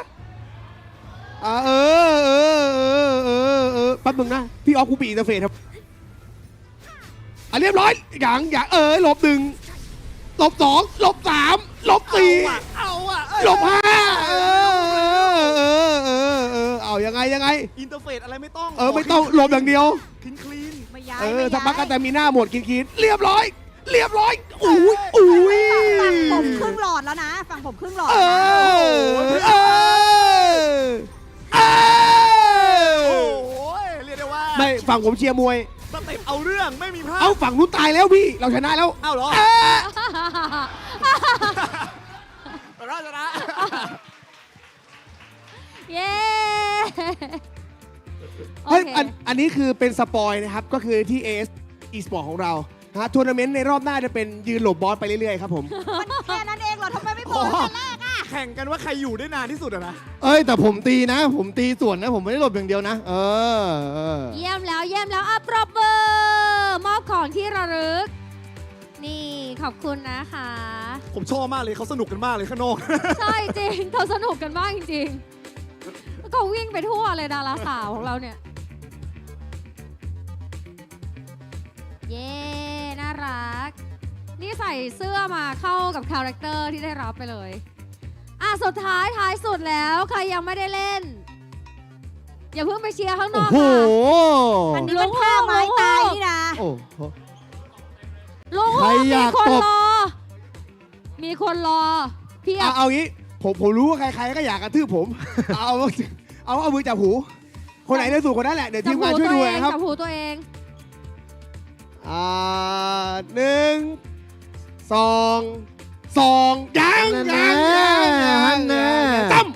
แป๊บนึงนะพี่ออฟกูปีอินเตอร์เฟซครับเรียบร้อยอย่างลบ1ลบ2ลบ3ลบ4ลบ5เอายังไงอินเทอร์เฟซอะไรไม่ต้อง ไม่ต้องลบอย่างเดียวคลีน ไม่ย้าย ถ้าปักกันแต่มีหน้าหมดกินเรียบร้อยอุ้ย ฝั่งผมครึ่งหลอดแล้วนะฝั่งผมครึ่งหลอด โอ้ยเรียกได้ว่า ไม่ฝั่งผมเชียร์มวย สเต็ปเอาเรื่องไม่มีพลาด ฝั่งนู้นตายแล้วพี่เราชนะแล้ว เหรอชนะ เย้ อันนี้คือเป็นสปอยนะครับก็คือที่ AS eSports ของเราทัวร์นาเมนต์ในรอบหน้าจะเป็นยืนหลบบอสไปเรื่อยๆครับผม มันแค่นั้นเองเหรอทำไมไม่บอกตั้งแต่แรกอ่ะ แข่งกันว่าใครอยู่ได้นานที่สุดอะนะ แต่ผมตีนะ ผมตีส่วนนะ ผมไม่ได้หลบอย่างเดียวนะเยี่ยมแล้วปรบมือมอบของที่ระลึก นี่ขอบคุณนะคะ ผมชอบมากเลยเขาสนุกกันมากเลยข้างนอก ใช่จริงเขาสนุกกันมากจริงๆก็วิ่งไปทั่วเลยดาราสาวของเราเนี่ย เย้น่ารัก นี่ใส่เสื้อมาเข้ากับคาแรคเตอร์ที่ได้รับไปเลยสุดท้ายสุดแล้วใครยังไม่ได้เล่น อย่าเพิ่งไปเชียร์ข้างนอกค่ะอันนี้มันท่าไม้ตายนี่นะลุงมีคนรอเพียบเอางี้ผมรู้ว่าใครๆก็อยากกระทืบผม เอามือจับหูคนไหนได้สูงคนนั้นแหละเดี๋ยวทีมงานช่วยดูนะครับจับหูตัวเอง1 2ยังตั้ม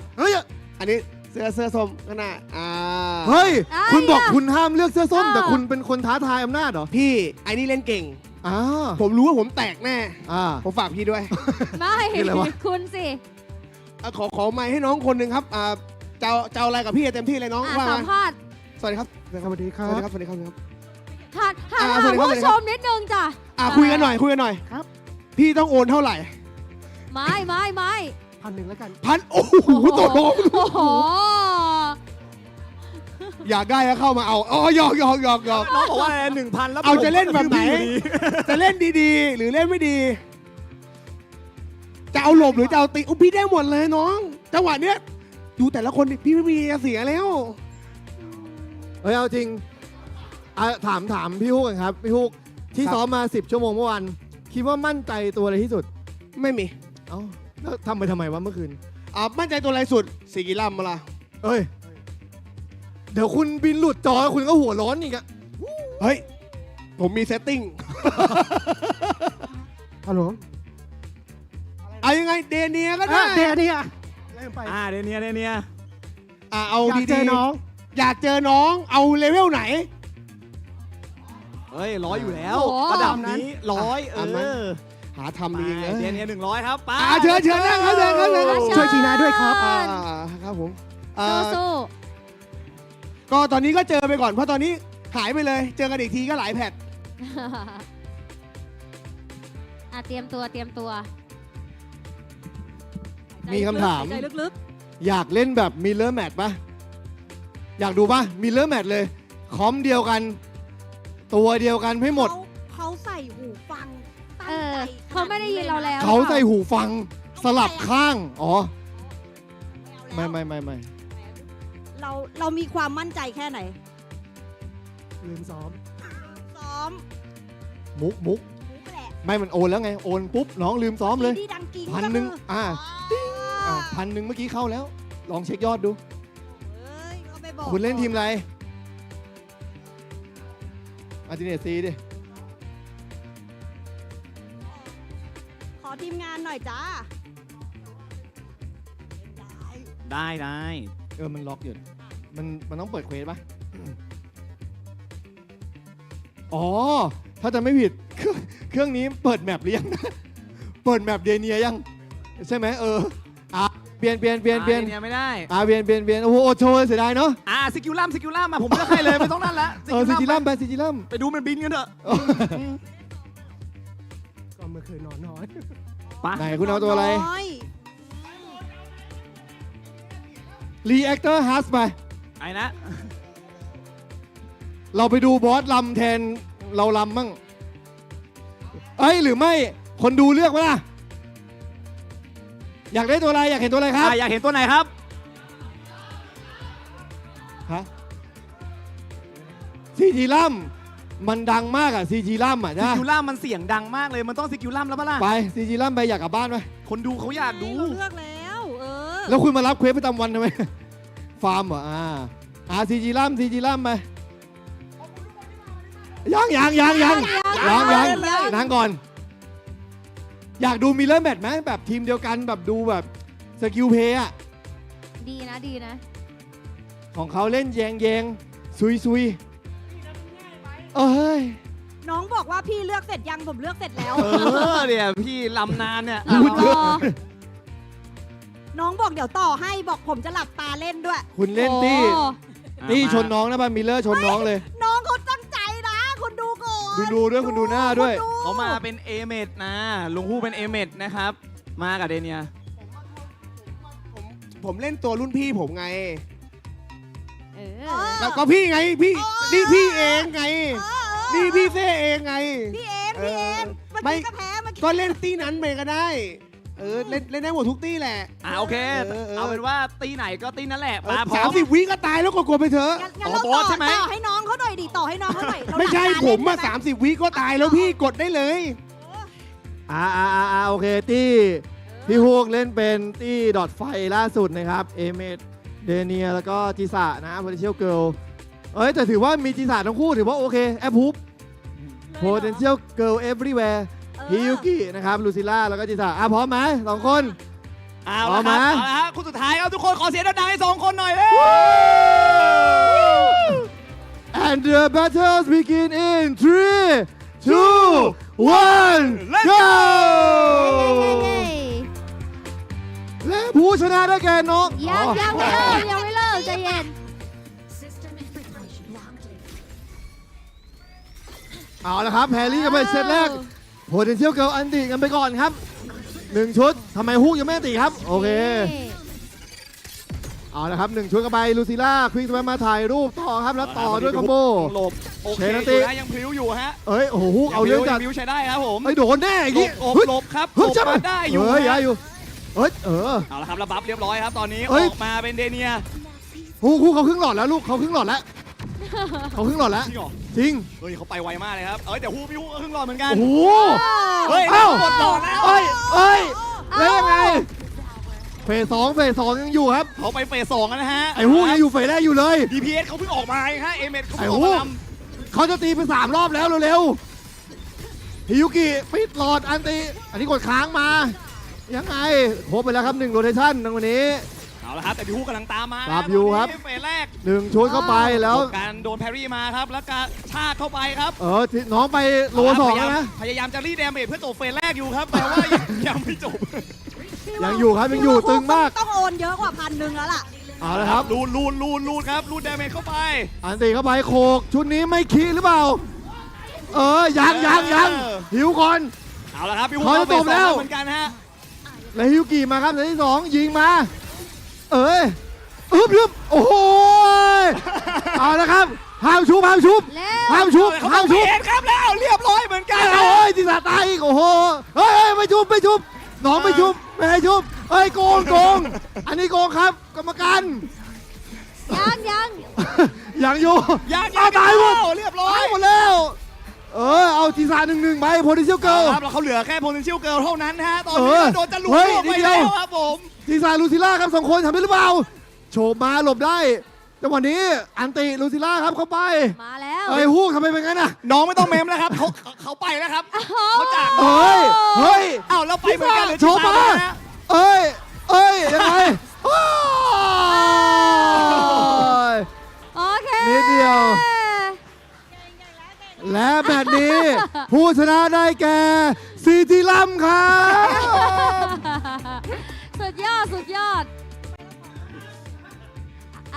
อันนี้เสื้อส้มขนาดเฮ้ยคุณบอกคุณห้ามเลือกเสื้อส้มแต่คุณเป็นคนท้าทายอำนาจเหรอพี่ไอ้นี่เล่นเก่งผมรู้ว่าผมแตกแน่ผมฝากพี่ด้วยไม่คุณสิขอไมค์ให้น้องคนหนึ่งครับเจ้าอะไรกับพี่เต็มที่เลยน้องว่าสัมภาษณ์สวัสดีครับสวัสดีครับหันผู้ชมนิดนึงจ้ะคุยกันหน่อยครับพี่ต้องโอนเท่าไหร่ไม่1,000แล้วกัน1,000โอ้โหตัวน้องอยากได้ก็เข้ามาเอาหยอกน้องบอกว่า1,000แล้วเอาจะเล่นแบบไหนจะเล่นดีๆหรือเล่นไม่ดีจะเอาหลบหรือจะเอาตีพี่ได้หมดเลยน้องจังหวะเนี้ยดูแต่ละคนพี่ไม่มีเสียแล้วเอาจริงถามพี่ฮุกกันครับพี่ฮุกที่ซ้อมมา10 ชั่วโมงเมื่อวานคิดว่ามั่นใจตัวอะไรที่สุดไม่มีแล้วทำไปทำไมวะเมื่อคืนมั่นใจตัวอะไรสุดสีกิลัมมาละเดี๋ยวคุณบินหลุดจอคุณก็หัวร้อนอีกอะเฮ้ยผมมีเซตติ้งฮัลโหลยังไงเดเนียก็ได้เดเนียเดเนียเอาดีๆน้องอยากเจอน้องเอาเลเวลไหน100อยู่แล้วระดับนี้100หาทำดีเลยเดเนีย100ครับป้าเชิญนั่งครับช่วยจีน่าด้วยครับครับผมสู้ก็ตอนนี้ก็เจอไปก่อนเพราะตอนนี้หายไปเลยเจอกันอีกทีก็หลายแพทเตรียมตัว มีคำถาม ใจลึก อยากเล่นแบบมิลเลอร์แมทปะอยากดูปะมิลเลอร์แมทเลยคอมเดียวกันตัวเดียวกันให้หมดเขาใส่หูฟังเขาไม่ได้ยินเราแล้วเขาใส่หูฟังสลับข้างไม่เรามีความมั่นใจแค่ไหนเรียนซ้อม ม มุก มุกแหละ ไม่มันโอนแล้วไงโอนปุ๊บน้องลืมซ้อมเลย ดีดังกิ้ง 1,000 ก็คือ 1,000เมื่อกี้เข้าแล้ว ลองเช็คยอดดู เอ้ยก็ไปบอก คุณเล่นทีมอะไรอาร์ติเนตซีดิ ขอทีมงานหน่อยจ้า ได้ มันล็อกอยู่มันต้องเปิดเควสป่ะ อ๋อ ถ้าจะไม่ผิด เครื่องนี้เปิดแมปหรือยัง เปิดแมปเดเนียยัง ใช่ไหมเปลี่ยนเนี่ยไม่ได้ เปลี่ยนโอ้โหโชว์เสียดายเนาะ สกิลล่ามมาผมเลือกให้เลยไม่ต้องนั่นละ ซิจิลัมไป ดูมันบินกันเถอะ ก็เมื่อคืนนอนน้อย ไหนคุณเอาตัวอะไร น้ย Reactor Hus ไป ไอ้นะ เราไปดูบอสลำแทนเราลำมั่งหรือไม่คนดูเลือกไหมล่ะ อยากได้ตัวอะไรอยากเห็นตัวอะไรครับ อยากเห็นตัวไหนครับ ฮะซีจีลัมมันดังมากซีจีลัมสกิลล่ามมันเสียงดังมากเลยมันต้องสกิลล่ามแล้วปะล่ะไปซีจีลัมไปอยากกลับบ้านไหม คนดูเขาอยากดู เราเลือกแล้ว แล้วคุณมารับเควสประจำวันทำไม ฟาร์มเหรอซีจีลัมไปยังนั่งก่อน อยากดูมิลเลอร์แมทไหมแบบทีมเดียวกันแบบดูแบบสกิลเพย์อะดีนะ ของเขาเล่นแยงซุยเอ้ย น้องบอกว่าพี่เลือกเสร็จยังผมเลือกเสร็จแล้ว เนี่ยพี่ลำนานเนี่ย พูดเยอะ น้องบอกเดี๋ยวต่อให้บอกผมจะหลับตาเล่นด้วย คุณเล่นตี้ชนน้องนะป่ะมิลเลอร์ชนน้องเลย น้องเขาตั้งใจนะคุณดูก่อน ดูด้วยคุณดูหน้าด้วย เขามาเป็นเอเมดนะลุงฮู้เป็นเอเมดนะครับมากับเดเนีย ผมเล่นตัวรุ่นพี่ผมไง เอ แล้วก็พี่ไงพี่นี่พี่เองไงนี่พี่เซ่เองไง พี่เองเมื่อกี้ก็แพ้เมื่อกี้ ก็เล่นตี้นั้นไปก็ได้เล่นได้หมดทุกตี้แหละโอเคเอาเป็นว่าตีไหนก็ตีนั่นแหละมาพร้อม 30 วิก็ตายแล้วกดไปเถอะ งั้นเราต่อให้น้องเขาหน่อยดิต่อให้น้องเขาหน่อย ไม่ใช่ผมมา30 วิก็ตายแล้วพี่กดได้เลยโอเคตี้พี่ฮวกเล่นเป็นตี้ดอทไฟล่าสุดนะครับเอเมดเดเนียแล้วก็จิสะนะ Potential Girl แต่ถือว่ามีจิสะทั้งคู่ถือว่าโอเคแอปฮูป Potential Girl Everywhere ฮิยุกินะครับลูซิล่าแล้วก็จิสะพร้อมไหม2 คนพร้อมไหมคุณสุดท้ายครับทุกคนขอเสียงดังๆให้2 คนหน่อยเลย And the battles begin in 3, 2, 1 go และผู้ชนะได้แก่น้องยังไม่เลิกใจเย็น เอาละครับแฮร์รี่ก็ไปเซตแรกPotential Girl อันติกันไปก่อนครับ1 ชุดทำไมฮุกยังไม่อันติครับโอเคเอาละครับ1 ชุดกันไปลูซิล่าควิกมาถ่ายรูปต่อครับแล้วต่อด้วยคอมโบหลบโอเคยังพลิ้วอยู่ฮะโอ้โหฮุกเอาเรื่องจัดพลิ้วใช้ได้ครับผมโดนแน่อย่างงี้หลบครับหลบมาได้อยู่เอาละครับระบับเรียบร้อยครับตอนนี้ออกมาเป็นเดเนียฮุกเขาครึ่งหลอดแล้วลูกเขาครึ่งหลอดแล้วจริงเขาไปไวมากเลยครับเดี๋ยวพี่ฮู้ก็ครึ่งหลอดเหมือนกันโอ้โหหมดหลอดแล้วแล้วยังไงเฟส 2ยังอยู่ครับเขาไปเฟส 2นะฮะไอ้ฮู้ยังอยู่เฟสแรกอยู่เลย DPS เขาเพิ่งออกมาฮะเอเมดเขาเพิ่งออกมาเขาจะตีไป3 รอบแล้วเร็วๆฮิยุกิปิดหลอดอันตีอันนี้กดค้างมายังไงครบไปแล้วครับ1 โรเทชั่นในวันนี้เอาละครับแต่พี่ฮู้กำลังตามมารับอยู่ครับเฟสแรก1 ชุดเข้าไปแล้วการโดนแพรี่มาครับแล้วก็ชาเข้าไปครับน้องไปโล 2แล้วนะพยายามจะรีดาเมจเพื่อจบเฟสแรกอยู่ครับแต่ว่ายังไม่จบยังอยู่ครับยังอยู่ตึงมากต้องโอนเยอะกว่า1,000แล้วล่ะเอาละครับลูนครับลูนดาเมจเข้าไปอันตีเข้าไปโคกชุดนี้ไม่ขี้หรือเปล่ายังหิวก่อนเอาละครับพี่ฮู้เขาจบแล้วเหมือนกันฮะแล้วฮิวกิมาครับในที่2ยิงมาโอ้โหเอาละครับห้ามชุบครับแล้วเรียบร้อยเหมือนกันจิสะตายอีกโอ้โหไม่ชุบน้องไม่ชุบไม่ให้ชุบโกงอันนี้โกงครับกรรมการยังอยู่ยังตายหมดเรียบร้อยหมดแล้ว เอาทีซา1-1ไปโพลิเชียลเกิ เอา ล ครับแล้วเขาเหลือแค่ potential girl เท่านั้นนะฮะ ตอน เอ นี้ อ โดนจะหลุด เฮ้ย โลกไป นิดเดียว แล้วครับผม ทีซาลูซิล่าครับ2 คนทำได้หรือเปล่าโฉบมาหลบได้จังหวะนี้อันติลูซิล่าครับเข้าไป มาแล้ว ฮูกทำไมเป็นงั้นอ่ะ น้องไม่ต้องเมมแล้วครับเขาไปแล้วครับเขาจาก เฮ้ย เอ้าแล้วไปเหมือนกันเลย โฉบมายังไง โอเค นิดเดียว และแบบนี้ ผู้ชนะได้แก่ซีทีลัมครับ สุดยอดสุดยอด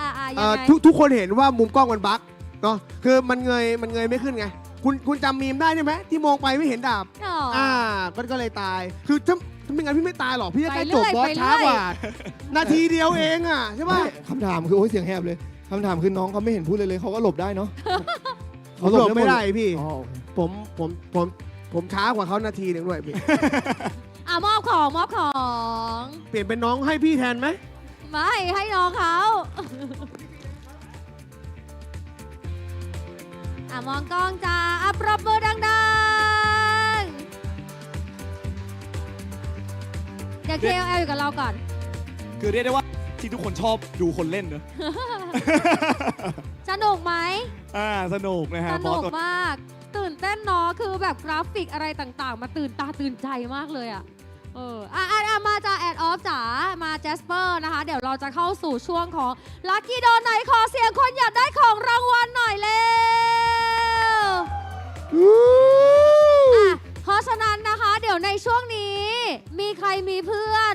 ยังไง ทุกคนเห็นว่ามุมกล้องมันบั๊กเนาะคือมันเงยไม่ขึ้นไง คุณจำมีมได้ใช่ไหมที่มองไปไม่เห็นดาบ อ๋อ ก็เลยตาย คือถ้าไม่งั้นพี่ไม่ตายหรอกพี่จะแค่ ไปเรื่ จ อย บบอส ไปเรื่อย ช้ากว่า นาทีเดียวเองอ่ะใช่ป่ะ คำถามคือโอ้ยเสียงแหบเลยคำถามคือน้องเขาไม่เห็นพูดเลยเขาก็หลบได้เนาะ ผมหลบไม่ได้พี่ อ๋อโอเค ผมช้ากว่าเขานาทีหนึ่งด้วยพี่ มอบของ เปลี่ยนเป็นน้องให้พี่แทนไหม ไม่ให้น้องเขามองกล้องจ้าปรบมือดังๆเดี๋ยว KOL อยู่กับเราก่อน คือเรียกได้ว่าที่ทุกคนชอบดูคนเล่นเนอะ สนุกไหม สนุกนะฮะ สนุก บอส มาก ตื่นเต้นเนาะคือแบบกราฟิกอะไรต่างๆ มาตื่นตาตื่นใจมากเลยอ่ะมาจ้าแอดออฟจ๋ามาแจสเปอร์นะคะ เดี๋ยวเราจะเข้าสู่ช่วงของลัคกี้โดนไหนขอเสียงคนอยากได้ของรางวัลหน่อยเร็วเพราะฉะนั้นนะคะเดี๋ยวในช่วงนี้มีใครมีเพื่อน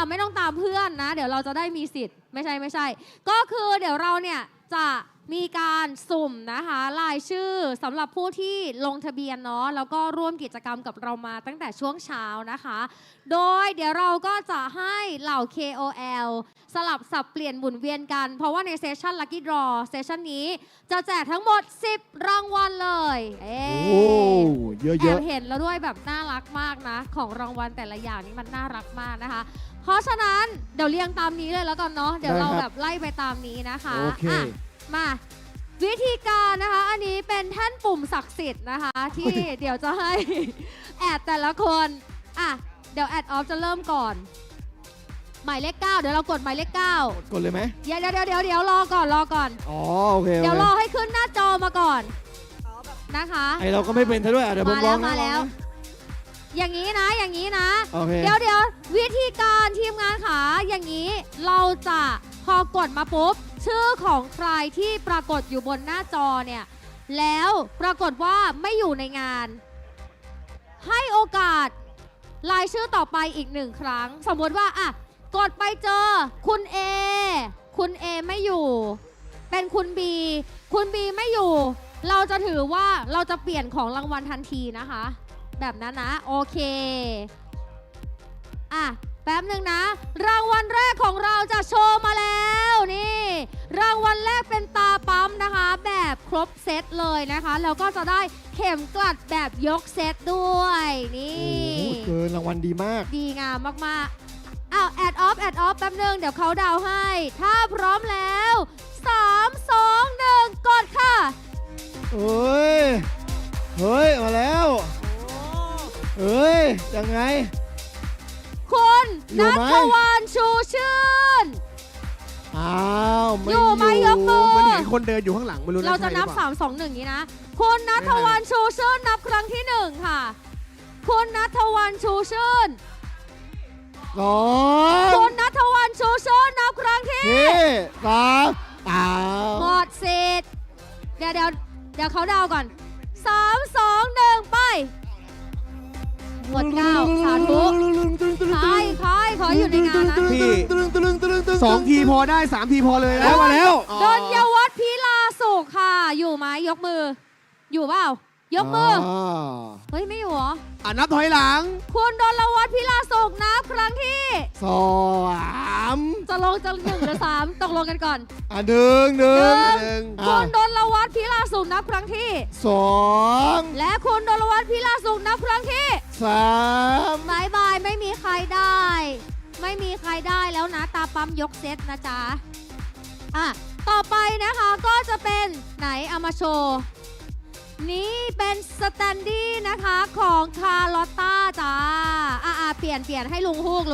ไม่ต้องตามเพื่อนนะ เดี๋ยวเราจะได้มีสิทธิ์ไม่ใช่ก็คือเดี๋ยวเราเนี่ยจะมีการสุ่มนะคะรายชื่อสำหรับผู้ที่ลงทะเบียนเนาะแล้วก็ร่วมกิจกรรมกับเรามาตั้งแต่ช่วงเช้านะคะ โดยเดี๋ยวเราก็จะให้เหล่า KOL สลับสับเปลี่ยนหมุนเวียนกัน เพราะว่าในเซสชั่น Lucky Draw เซสชั่นนี้จะแจกทั้งหมด 10 รางวัลเลยเยอะ แอบเห็นแล้วด้วยแบบน่ารักมากนะของรางวัลแต่ละอย่างนี้มันน่ารักมากนะคะ เพราะฉะนั้นเดี๋ยวเรียงตามนี้เลยแล้วกันเนาะเดี๋ยวเราแบบไล่ไปตามนี้นะคะ โอเค มาวิธีการนะคะอันนี้เป็นแท่นปุ่มศักดิ์สิทธิ์นะคะที่เดี๋ยวจะให้ แอดแต่ละคนเดี๋ยวแอดออฟจะเริ่มก่อนหมายเลข 9เดี๋ยวเรากดหมายเลข 9กดเลยไหมเดี๋ยวรอก่อนอ๋อโอเค เดี๋ยวรอให้ขึ้นหน้าจอมาก่อนนะคะ ไอเราก็ไม่เป็นซะด้วยเดี๋ยวผมลอง มาแล้วอย่างนี้นะ โอเค เดี๋ยววิธีการทีมงานขาอย่างนี้เราจะพอกดมาปุ๊บชื่อของใครที่ปรากฏอยู่บนหน้าจอเนี่ยแล้วปรากฏว่าไม่อยู่ในงาน ให้โอกาสรายชื่อต่อไปอีก1 ครั้งสมมติว่ากดไปเจอคุณ A ไม่อยู่เป็นคุณ B ไม่อยู่เราจะถือว่าเราจะเปลี่ยนของรางวัลทันทีนะคะแบบนั้นนะโอเคแป๊บหนึ่งนะรางวัลแรกของเราจะโชว์มาแล้วนี่รางวัลแรกเป็นตาปั๊มนะคะแบบครบเซตเลยนะคะแล้วก็จะได้เข็มกลัดแบบยกเซตด้วยนี่เกินรางวัลดีมากดีงามมากๆแอดออฟแป๊บหนึ่งเดี๋ยวเขาดาวให้ถ้าพร้อมแล้ว3 2 1กดค่ะเฮ้ยมาแล้วเฮ้ยยังไงคุณนัทวันชูชื่นไม่อยู่ไหมยกมือมันเห็นคนเดินอยู่ข้างหลังไม่รู้ เราจะนับ3 2 1นี้นะคุณนัทวันชูชื่นนับครั้งที่1ค่ะคุณนัทวันชูชื่นคุณนัทวันชูชื่นนับครั้งที่3หมดสิทธิ์เดี๋ยวเขาดาวก่อน3 2 1ไปหมด9สาธุใครขออยู่ในงานนะพี่2 ทีพอได้3 ทีพอเลยแล้วมาแล้วดนยวัฒน์พิลาสุขค่ะอยู่ไหมยกมืออยู่เปล่ายกมือเฮ้ยไม่อยู่เหรอนับถอยหลังคุณดนวัฒน์พิลาสุขนับครั้งที่3จะลงจะ1 หรือ 3ตกลงกันก่อนหนึ่งคุณดนวัฒน์พิลาสุขนับครั้งที่2และคุณดนวัฒน์พิลาสุขนับครั้งที่3บายไม่มีใครได้ แล้วนะตาปั๊มยกเซตนะจ๊ะต่อไปนะคะก็จะเป็นไหนเอามาโชว์ นี่เป็นสแตนดี้นะคะของคาร์ลอตตาจ้าเปลี่ยนให้ลุงฮูก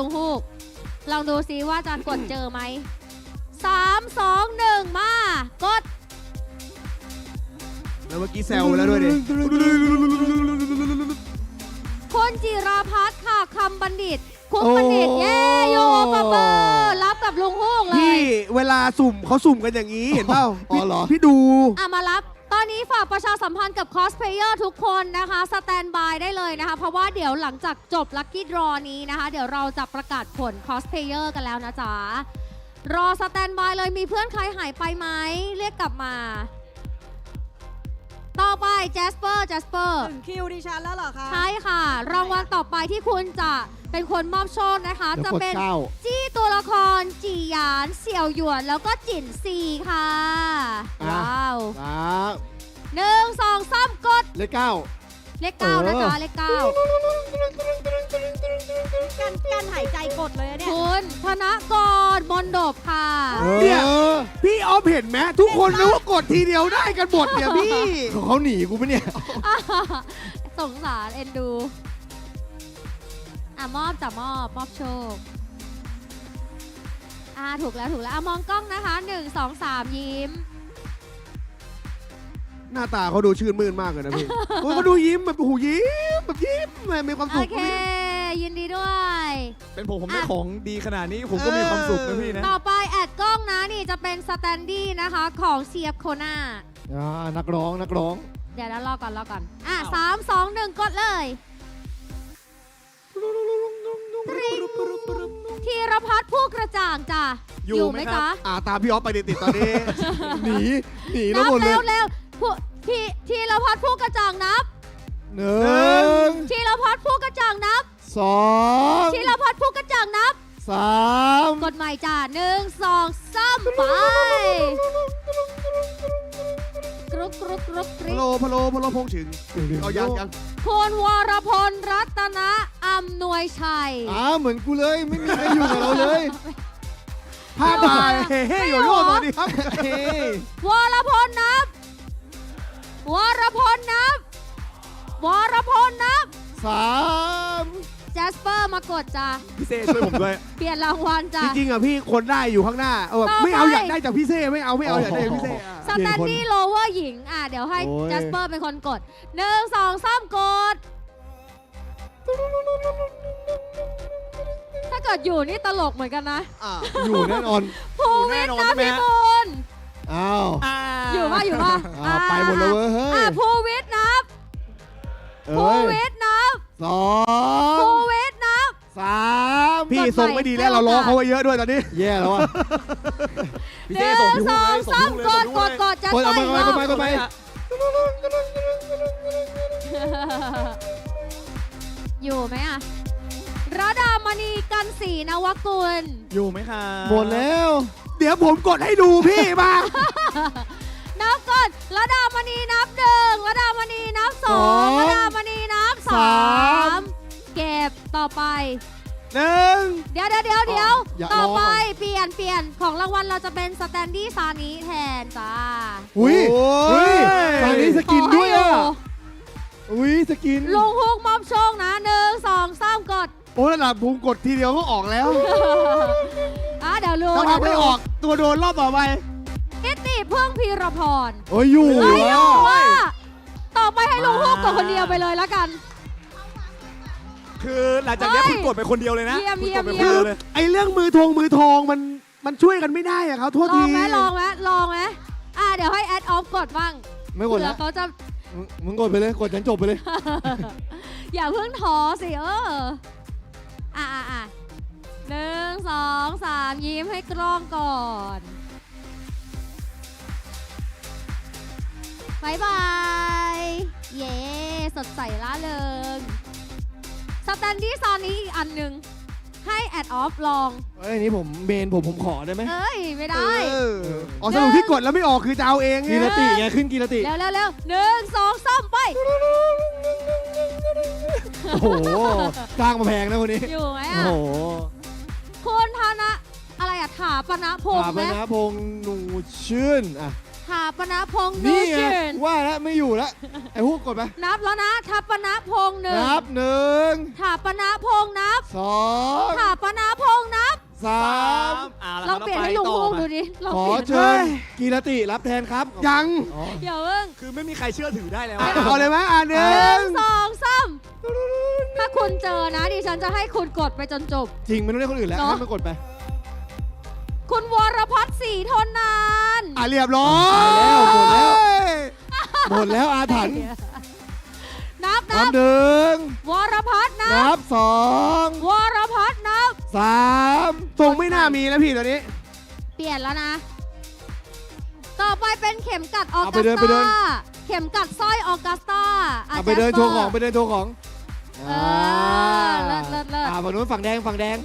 ลองดูซิว่าจะกดเจอไหม 3 2 1 มากด แล้วเมื่อกี้แซวแล้วด้วยดิ คุณจิราพัฒน์ค่ะคำบัณฑิต คุณบัณฑิต เย้โยปะเบอร์รับกับลุงฮูกเลย พี่เวลาสุ่มเขาสุ่มกันอย่างนี้เห็นเปล่า อ๋อเหรอ พี่ดู มารับ ตอนนี้ฝากประชาสัมพันธ์กับคอสเพลเยอร์ทุกคนนะคะสแตนบายได้เลยนะคะ เพราะว่าเดี๋ยวหลังจากจบลัคกี้ดรอนี้นะคะ เดี๋ยวเราจะประกาศผลคอสเพลเยอร์กันแล้วนะจ๊ะ รอสแตนบายเลยมีเพื่อนใครหายไปไหมเรียกกลับมา ต่อไปแจสเปอร์ ถึงคิวดิฉันแล้วเหรอคะ ใช่ค่ะ รางวัลต่อไปที่คุณจะเป็นคนมอบโชคนะคะ จะเป็นจี้ตัวละครจีหยานเสี่ยวหยวนแล้วก็จินซีค่ะว้าว1 2 3 กดเลข 9 เลข 9 นะจ๊ะเลข 9 การหายใจกดเลยเนี่ย คุณธนกรมนดบค่ะ เนี่ยพี่ออฟเห็นไหมทุกคนรู้ว่ากดทีเดียวได้กันหมดเนี่ยพี่ เขาหนีกูปะเนี่ย สงสารเอ็นดูมอบจ้ะมอบโชคถูกแล้วมองกล้องนะคะ 1 2 3 ยิ้ม หน้าตาเขาดูชื่นมื่นมากเลยนะพี่เขาดูยิ้มแบบหูยิ้มแบบยิ้มมีความสุ โอ ข เค ยินดีด้วย เป็นผมได้ของดีขนาดนี้ผมก็มีความสุขนะพี่นะ ต่อไปแอดกล้องนะนี่จะเป็นสแตนดี้นะคะของเซียบโคนา นักร้อง เดี๋ยวรอก่อน3 2 1 กดเลยธีรพัฒน์ผู้กระจ่างจ้ะอยู่ไหมจ๊ะ ตามพี่ออฟไปติดตอนนี้ หนีแล้ นั วหมดเลย เร็วธีรพัฒน์ผู้กระจ่างนับ 1 ธีรพัฒน์ผู้กระจ่างนับ 2 ธีรพัฒน์ผู้กระจ่างนับ 3 กดใหม่จ้ะ1 2 3 ไปกรุก พะโลพงษ์ถึงเอายัง คุณวรพลรัตนะอำนวยชัย เหมือนกูเลยไม่มีใครอยู่กับเราเลย ภาพถ่ายเฮ้ยอยู่ด้วยสวัสดีครับ วรพลนับ 3 แจสเปอร์มากดจ้ะ พี่เซ่ช่วยผมด้วย เปลี่ยนรางวัลจ้ะ จริงๆอ่ะพี่คนได้อยู่ข้างหน้าแบบไม่เอาอยากได้จากพี่เซ่ไม่เอาอยากได้จากพี่เซ่ สแตนดี้โลเวอร์หญิงเดี๋ยวให้แจสเปอร์เป็นคนกด 1 2 3 กด ถ้าเกิดอยู่นี่ตลกเหมือนกันนะ อยู่แน่นอน ภูวิทย์นะพี่บุญ อ้าว อยู่ป่ะ ไปหมดแล้วเว้ยเฮ้ย ภูวิทย์นับภูวิทย์นับ 2 ภูวิทย์นับ 3 พี่ทรงไม่ดีแล้วเราล้อเขาไว้เยอะด้วยตอนนี้ แย่แล้วอ่ะ พี่เซ่ส่งพี่ 1 2 3 กดจะ กด ต่อย ไป อยู่ไหมระดามณีกันศรีนวกุล อยู่ไหมคะ หมดแล้ว เดี๋ยวผมกดให้ดูพี่มา นับก่อนระดามณีนับ1ระดามณีนับ2ระดามณีนับ3เก็บต่อไป 1 เดี๋ยวต่อไปเปลี่ยนของรางวัลเราจะเป็นสแตนดี้ซานิแทนจ้า อุ้ยตอนนี้สกินด้วยอ่ะอุ้ยสกิน ลุงฮุกมอบโชคนะ1 2 3 กด โอ้ระดับภูมิกดทีเดียวก็ออกแล้ว เดี๋ยวรู้ ถ้าไม่ออกตัวโดนรอบต่อไป นิติเพิ่งพีรพร อยู่ ว่าต่อไปให้ลุงฮุกกดคนเดียวไปเลยแล้วกัน คือหลังจากนี้คุณกดไปคนเดียวเลยนะ เยี่ยม คุณกดไปคนเดียวเลย ไอ้เรื่องมือทองมันช่วยกันไม่ได้อะเขาโทษ ล ที องไหมเดี๋ยวให้แอดออฟกดบ้าง ไม่กด เผื่ แล้ อ ว เขาจะ มึงกดไปเลยกดจนจบไปเลย อย่าเพิ่งท้อสิ1 2 3 ยิ้มให้กล้องก่อนบายบายเย้สดใสล่าเริงสแตนดี้ซอนนี้อีกอันหนึ่งให้แอดออฟลอง อันนี้ผมเมนผมขอได้ไหม ไม่ได้ สรุปที่กดแล้วไม่ออกคือจะเอาเอง กีรติไงขึ้นกีรติ เร็ว1 2 3 ไป โอ้โหจ้างมาแพงนะคนนี้ อยู่ไหม โอ้โห คุณธนะอะไรถาปนะพงษ์ไหม ถาปนะพงษ์หนูชื่น ถาปนพงษ์ นี่ นู ไง ชิน ว่าแล้วไม่อยู่แล้วไอ้ฮูกกดไป นับแล้วนะถาปนพงษ์หนึ่ง นับหนึ่ง ถาปนพงษ์นับ สอง ถาปนพงษ์นับ สาม ลองเปลี่ยนให้ลุงฮูกดูดิลอง ขอ เปลี่ยน เชิญกีรติรับแทนครับ ยัง อย่าเพิ่ง คือไม่มีใครเชื่อถือได้แล้ว เอาเลยไหมห หนึ่ นึ่ ง ง สองสามถ้าคุณเจอนะดิฉันจะให้คุณกดไปจนจบ จริงไม่ต้องเรียกคนอื่นแล้ว เนอะ ให้มันกดไป คุณวรพัฒน์ศรีทนนาน เรียบร้อย หมดแล้วหมดแล้วอาถรรพ์ นับ นับหนึ่ง วรพัฒน์นั นับสอง วรพัฒน์นับ สาม ทรงไม่น่ามีแล้วพี่ตอนนี้ เปลี่ยนแล้วนะ ต่อไปเป็นเข็มกัดออ เอา กั ไป ส เดินไปเดิ ตาน เข็มกัดสร้อยออกัสตา เอาไปเดินโชว์ของไปเดินโชว์ของ เออเลิศเลิศเลิศ ฝั่งนู้นฝั่งแดง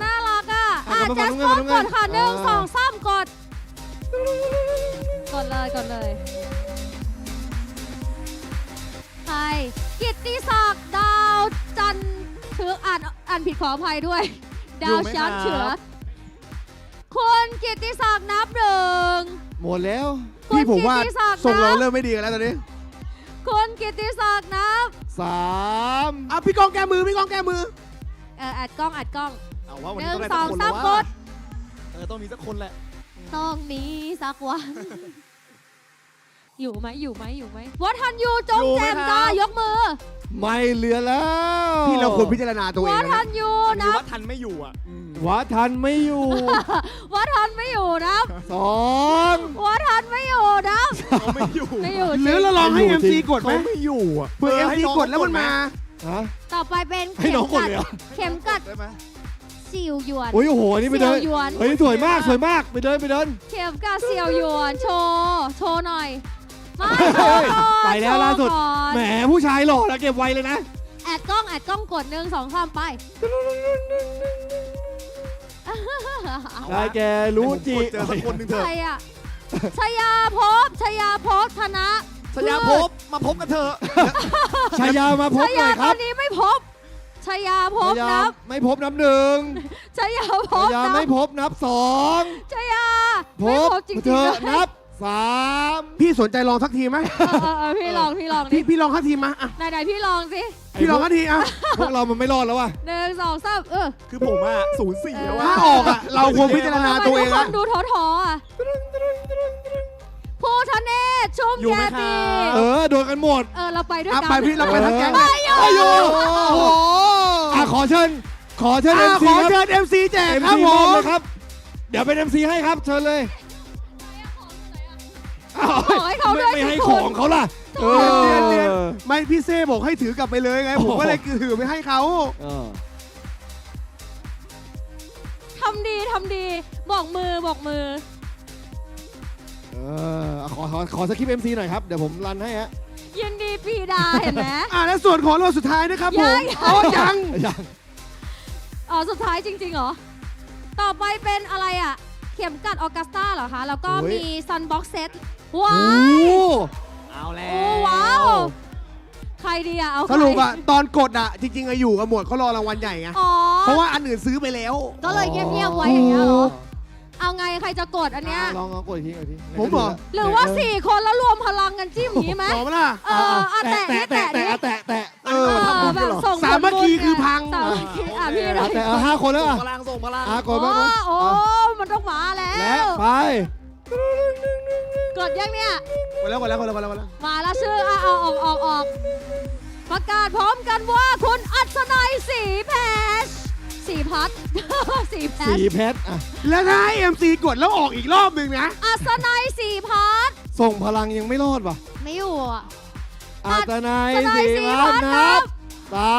น่ารักอ่ะ อ่ะ แจ็ มา ส ฝั่ง ฟอน นู้น กดค่ะ อ่า หนึ่งสองสามกด กดเลยกดเลยใครกิตติศักดิ์ดาวจันทร์เชื้ออ่านผิดขออภัยด้วย ดาวช้างเฉือคุณกิตติศักดิ์นับหนึ่ง หมดแล้ว พี่ผมว่า คุณกิตติศักดิ์ ทรงเรา นับ เริ่มไม่ดีกันแล้วตอนนี้ คุณกิตติศักดิ์นับ สาม พี่กองแก้มือพี่กองแก้มือ อัดกล้องอัดกล้อง เอาว่าวัน ห นี้ นึ่ง ต้องได้ ส สั อก ง คน สาม แล้ว ก ว่า ด ต้องมีสักคนแหละ ต้องมีสักวัน อยู่ไหมอยู่ไหมอยู่ไหมวัฒนยูจง อยู่ไหม แจม ครับ จ้ายกมือ ไม่เหลือแล้ว พี่เราควรพิจารณาตัวเอง วั นะ ฒนยู อันนี้ นับ ว่าทันไม่อยู่อ่ะ วัดทันไม่อยู่ วัฒนไม่อยู่นับ สอง วัฒนไม่อยู่นับ เขาไม่อยู่ ไม่อยู่ หรือเราลองให้ MC กดไหม เขาไม่อยู่อ่ะ เผื่อ MC กดแล้วมันมา ฮะ ต่อไปเป็น ให้ เข็ น้ ม องกด กัด เลยเหรอ เข็มกัด ได้ไหม สิวหยวน โอ้ยโอ้โหนี่ไปเดิน เสี่ยวหยวน เฮ้ยสวยมากสวยมากไปเดินไปเดิน เข็มกัดเสี่ยวหยวนโชว์หน่อยมา เฮ้ย โชว์ก่อน ไปแล้วล่าสุด โชว์ก่อน แหมผู้ชายหล่อนะเก็บไวเลยนะ แอดกล้องกดหนึ่งสองสามไป ได้แกรู้จี เจอสักคนหนึ่งเถ ใค อะ รอ่ะชยาภพธนะ ชยาภพมาพบกันเถอะ ชายามาพบ ช หน่ ยา อยค ต รั อบ นนี้ไม่พบชยาภพ ชายา นับ ไม่พบนับหนึ่ง ชยาภ ชา พ ยา นั ไม่ บ พบนับสอง ชยา พ ไม่ บ พบจริง เธ ๆ อ ด้วย นับสาม พี่สนใจลองสักทีไหม พี่ลองดิ พี่ลองสักทีมาอ่ะ ไหนพี่ลองสิ พี่ลองสักทีอ่ะ พวกเรามันไม่รอดแล้วว่ะ หนึ่งสองสามคือผมอ่ะ04แล้ว ถ้า ว่า ออกอ่ะเราควรพิจารณา ทำไม ตัวเอ ทุก ง ค นะ นดูท้ออ่ะภูทะเนศชุ่ม อยู่ แย ไหม ตี ครับ โดนกันหมด เราไปด้วย อ่ะ กัน ไปพี่เราไปทั้งแก๊ง ไปอยู่ ไปอยู่ โอ้โห ขอเชิญขอ MC ครับ เชิญ MC แจก MC ครับผม อบเลยครับ เดี๋ยวเป็น MC ให้ครับเชิญเลยอ้าว ขอให้เขาด้วย ไม่ให้ สิ ข คุ อ ณ งเขาล่ะ เรียนไม่พี่เซ่บอกให้ถือกลับไปเลยไง ผมก็เลยถือไปให้เขา ทำดีบอกมือ ขอสคริปต์ MC หน่อยครับ เดี๋ยวผมรันให้ฮะ ยินดีปีดาเห็นไหม และส่วนของเราสุดท้ายนะครับผม ยัง ยัง สุดท้ายจริงๆเหรอ ต่อไปเป็นอะไรอ่ะ เข็มกัดออกัสตาเหรอคะ แล้วก็มีซันบ็อกเซตว้า โอ้ ย เอาแล้ โอ้ ว ว้าว ใครดีอ่ะ เอา สรุปอะตอนกดอะจริงๆอะอยู่กับหมวดเขารอรางวัลใหญ่ไง อ๋อ เพราะว่าอันอื่นซื้อไปแล้ว ก็เลยเงียบๆไว้อย่างเงี้ยเหรอ เอาไงใครจะกดอันเนี้ย ลองกดอีกที ผมเหรอ หรือว่า 4 คนแล้วรวมพลังกันจิ้มอย่างนี้ไหม ลองไหมล่ะ แตะนี่แตะนี่ แตะ แบบส่ง สามัคคีคือพัง สามัคคีพี่หน่อย แต่5 คนแล้วอ่ะ พลังส่งพลัง กดบ้าง โอ้มันต้องมาแล้ และ ว ไป กดยังเนี่ย กดแล้ว มาแล้วชื่อเอาออกประกาศพร้อมกันว่าคุณอัศนัยศรีแพชสีพัด สีแพช สีเพชรอ่ะ แล้วถ้าให้ MC กดแล้วออกอีกรอบหนึ่งนะ อัศนัยศรีพัด ส่งพลังยังไม่รอดว่ะ ไม่อยู่อ่ะ อาตนาย อัศนัย สี ศรี พั พั ฒ ด น์ นั นั บบ สา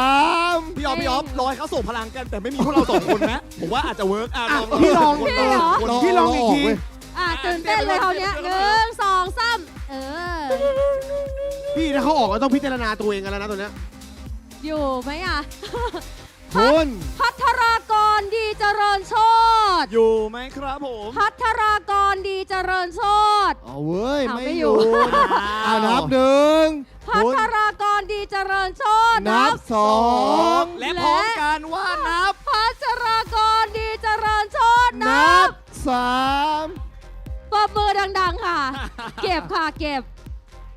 ม พี่ออฟรอให้เขาส่งพลังกันแต่ไม่มีพวกเราสองคนนะ ผมว่าอาจจะเวิร์กพี่ลอง พี่เหรอ พี่ลองอีกที ตื่นเต้นเลยคราวเนี้ย1 2 3พี่ถ้าเขาออกก็ต้องพิจารณาตัวเองกันแล้วนะตัวเนี้ย อยู่ไหมอ่ะ คุณ พัทรากรดีเจริญโชติ อยู่ไหมครับผม พัทรากรดีเจริญโชติ เอาเว้ย เอา ไม่ ไม่ อ อยู่ ยู่นับหนึ่ง พัทรากรดีเจริญโชติ นับสอง และพร้อมกันว่านับ พัทรากรดีเจริญโชติ นับสาม ปรบ บมือดังๆค่ะ เก็บค่ะเก็บ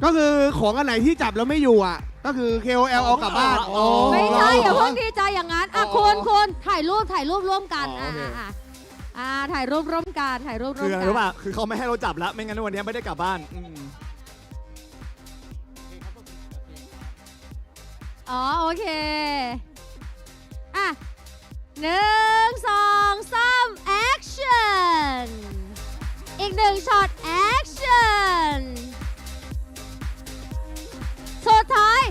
ก็คือของอันไหนที่จับแล้วไม่อยู่อ่ะ ก็คือ KOL เอากลับบ้าน ไม่ใช่อย่าเพิ่งดีใจอย่างนั้นอ่ะคุณถ่ายรูปร่วมกัน อ๋อโอเค ถ่ายรูปร่วมกันถ่ายรูปร่ คื ว อ ม อะไร กั รู้ป่ะคือเขาไม่ให้เราจับแล้ว ไม่งั้นวันนี้ไม่ได้กลับบ้าน อ๋อโอเคอ่ะ1 2 3 action อีก1ช็อต action สุดท้าย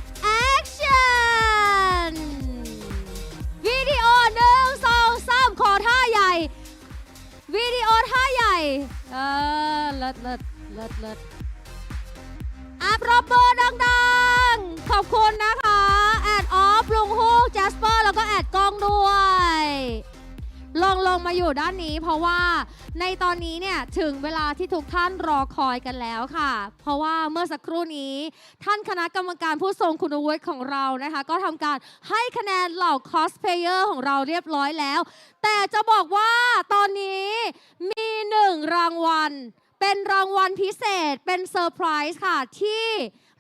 action วิดีโอ1 2 3ขอท่าใหญ่วิดีโอท่าใหญ่เลิศปรบมือดังๆขอบคุณนะคะแอดออฟลุงฮูกแจสเปอร์แล้วก็แอดกล้องด้วยลงมาอยู่ด้านนี้เพราะว่าในตอนนี้เนี่ยถึงเวลาที่ทุกท่านรอคอยกันแล้วค่ะเพราะว่าเมื่อสักครู่นี้ท่านคณะกรรมการผู้ทรงคุณวุฒิของเรานะคะก็ทำการให้คะแนนเหล่าคอสเพลเยอร์ของเราเรียบร้อยแล้วแต่จะบอกว่าตอนนี้มี1รางวัลเป็นรางวัลพิเศษเป็นเซอร์ไพรส์ค่ะที่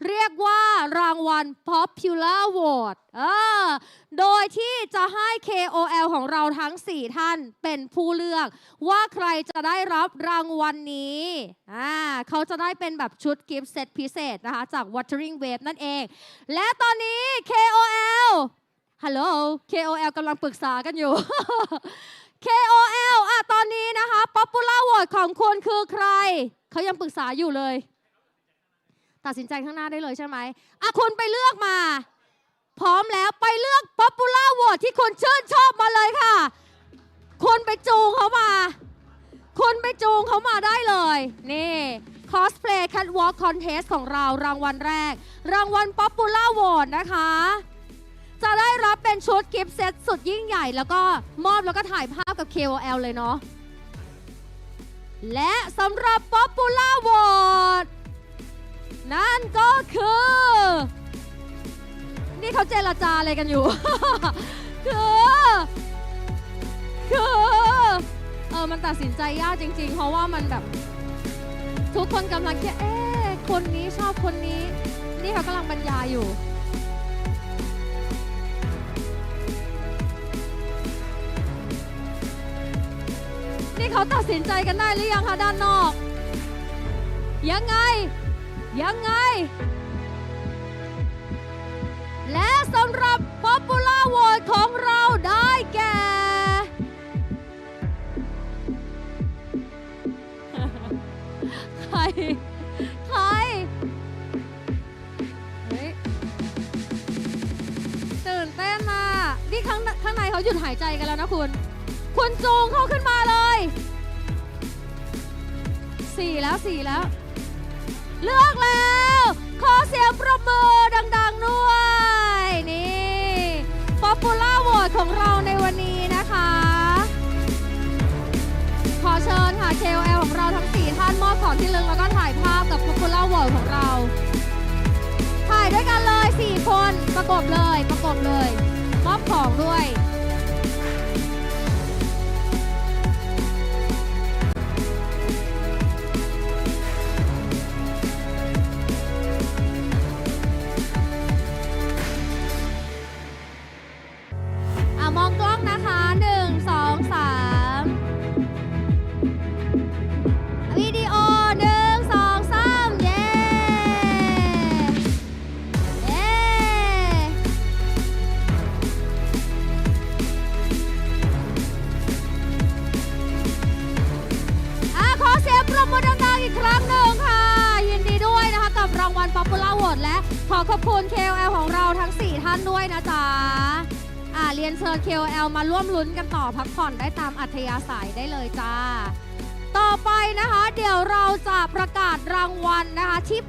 เรียกว่ารางวัล Popular Vote โดยที่จะให้ KOL ของเราทั้ง 4 ท่านเป็นผู้เลือกว่าใครจะได้รับรางวัลนี้เขาจะได้เป็นแบบชุดกิฟต์เซตพิเศษนะคะจาก WUTHERING WAVES นั่นเอง และตอนนี้ KOL ฮัลโหล KOL กำลังปรึกษากันอยู่ KOL ตอนนี้นะคะ Popular Vote ของคุณคือใครเขายังปรึกษาอยู่เลยตัดสินใจข้างหน้าได้เลยใช่ไหมคุณไปเลือกมาพร้อมแล้วไปเลือก Popular Vote ที่คุณชื่นชอบมาเลยค่ะคุณไปจูงเขามาได้เลยนี่ Cosplay Catwalk Contest ของเรารางวัลแรกรางวัล Popular Vote นะคะจะได้รับเป็นชุดกิฟต์เซตสุดยิ่งใหญ่แล้วก็มอบแล้วก็ถ่ายภาพกับ KOL เลยเนาะและสำหรับ Popular Vote นั่นก็คือนี่เขาเจรจาอะไรกันอยู่ คือมันตัดสินใจยากจริงๆเพราะว่ามันแบบทุกคนกำลังคิดคนนี้ชอบคนนี้นี่เขากำลังบรรยายอยู่นี่เขาตัดสินใจกันได้หรือยังคะด้านนอกยังไงและสำหรับ Popular Vote ของเราได้แก่ ใครตื่นเต้นมานี่ข้างในเขาหยุดหายใจกันแล้วนะคุณจูงเขาขึ้นมาเลย4แล้วเลือกแล้วขอเสียงปรบมือดังๆด้วยนี่ Popular Vote ของเราในวันนี้นะคะขอเชิญค่ะ KOL ของเราทั้ง 4 ท่านมอบของที่ระลึกแล้วก็ถ่ายภาพกับ Popular Vote ของเราถ่ายด้วยกันเลย4 คนประกบเลยมอบของด้วยมองกล้องนะคะ1 2 3วิดีโอ1 2 3เย้ขอเสียงปรบมือดังๆอีกครั้งหนึ่งค่ะยินดีด้วยนะคะกับรางวัล Popular Vote และขอขอบคุณ KOL ของเราทั้ง 4 ท่านด้วยนะจ๊ะเรียนเชิญ KOL มาร่วมลุ้นกันต่อพักผ่อนได้ตามอัธยาศัยได้เลยจ้าต่อไปนะคะเดี๋ยวเราจะประกาศรางวัลนะคะที่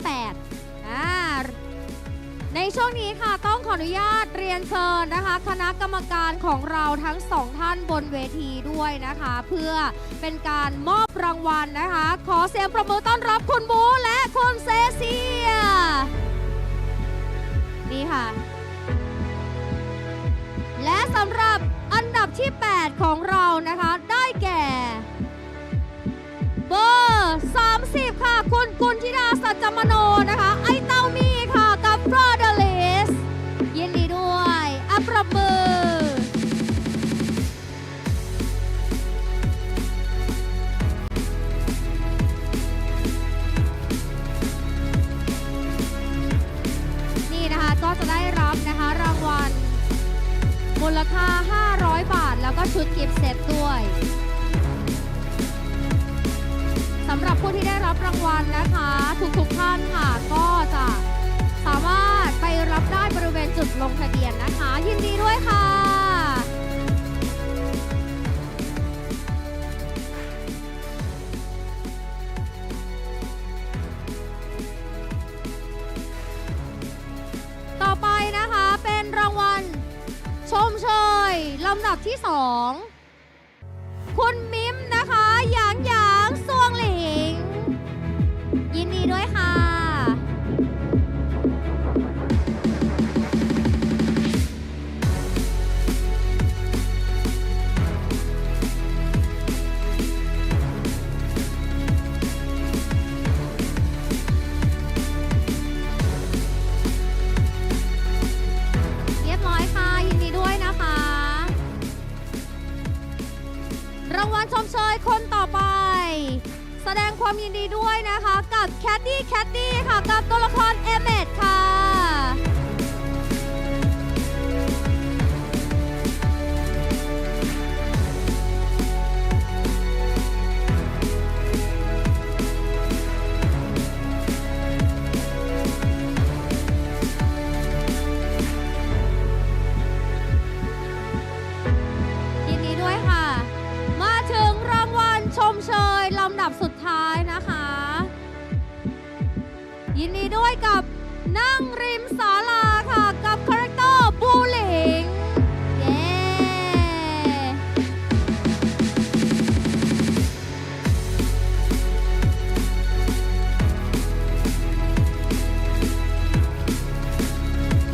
8ในช่วงนี้ค่ะต้องขออนุญาตเรียนเชิญนะคะคณะกรรมการของเราทั้ง2ท่านบนเวทีด้วยนะคะเพื่อเป็นการมอบรางวัลนะคะขอเสียงประมือต้อนรับคุณบูและคุณเซเซียนี่ค่ะและสำหรับอันดับที่ 8 ของเรานะคะได้แก่เบอร์ กุลธิดาสัจจมโนนะคะไอเต้ามีค่ะกับฟรอเดลิสยินดีด้วยปรบมือนี่นะคะก็จะได้รับนะคะรางวัลมูลค่า500 บาทแล้วก็ชุดกิฟต์เซตด้วยสำหรับผู้ที่ได้รับรางวัลนะคะทุกท่านค่ะก็จะสามารถไปรับได้บริเวณจุดลงทะเบียนนะคะยินดีด้วยค่ะต่อไปนะคะเป็นรางวัลชมเชยลำดับที่ 2คุณมิมนะคะหยางหยางซวงหลิงยินดีด้วยค่ะเรียบร้อยค่ะยินดีด้วยนะคะรางวัลชมเชยคนต่อไปแสดงความยินดีด้วยนะคะกับแคดดี้ค่ะกับตัวละครเอเมดค่ะยินดีด้วยค่ะมาถึงรางวัลชมเชยลำดับสุดท้ายนะคะยินดีด้วยกับนั่งริมศาลาค่ะกับคาแรคเตอร์บูหลิงเย้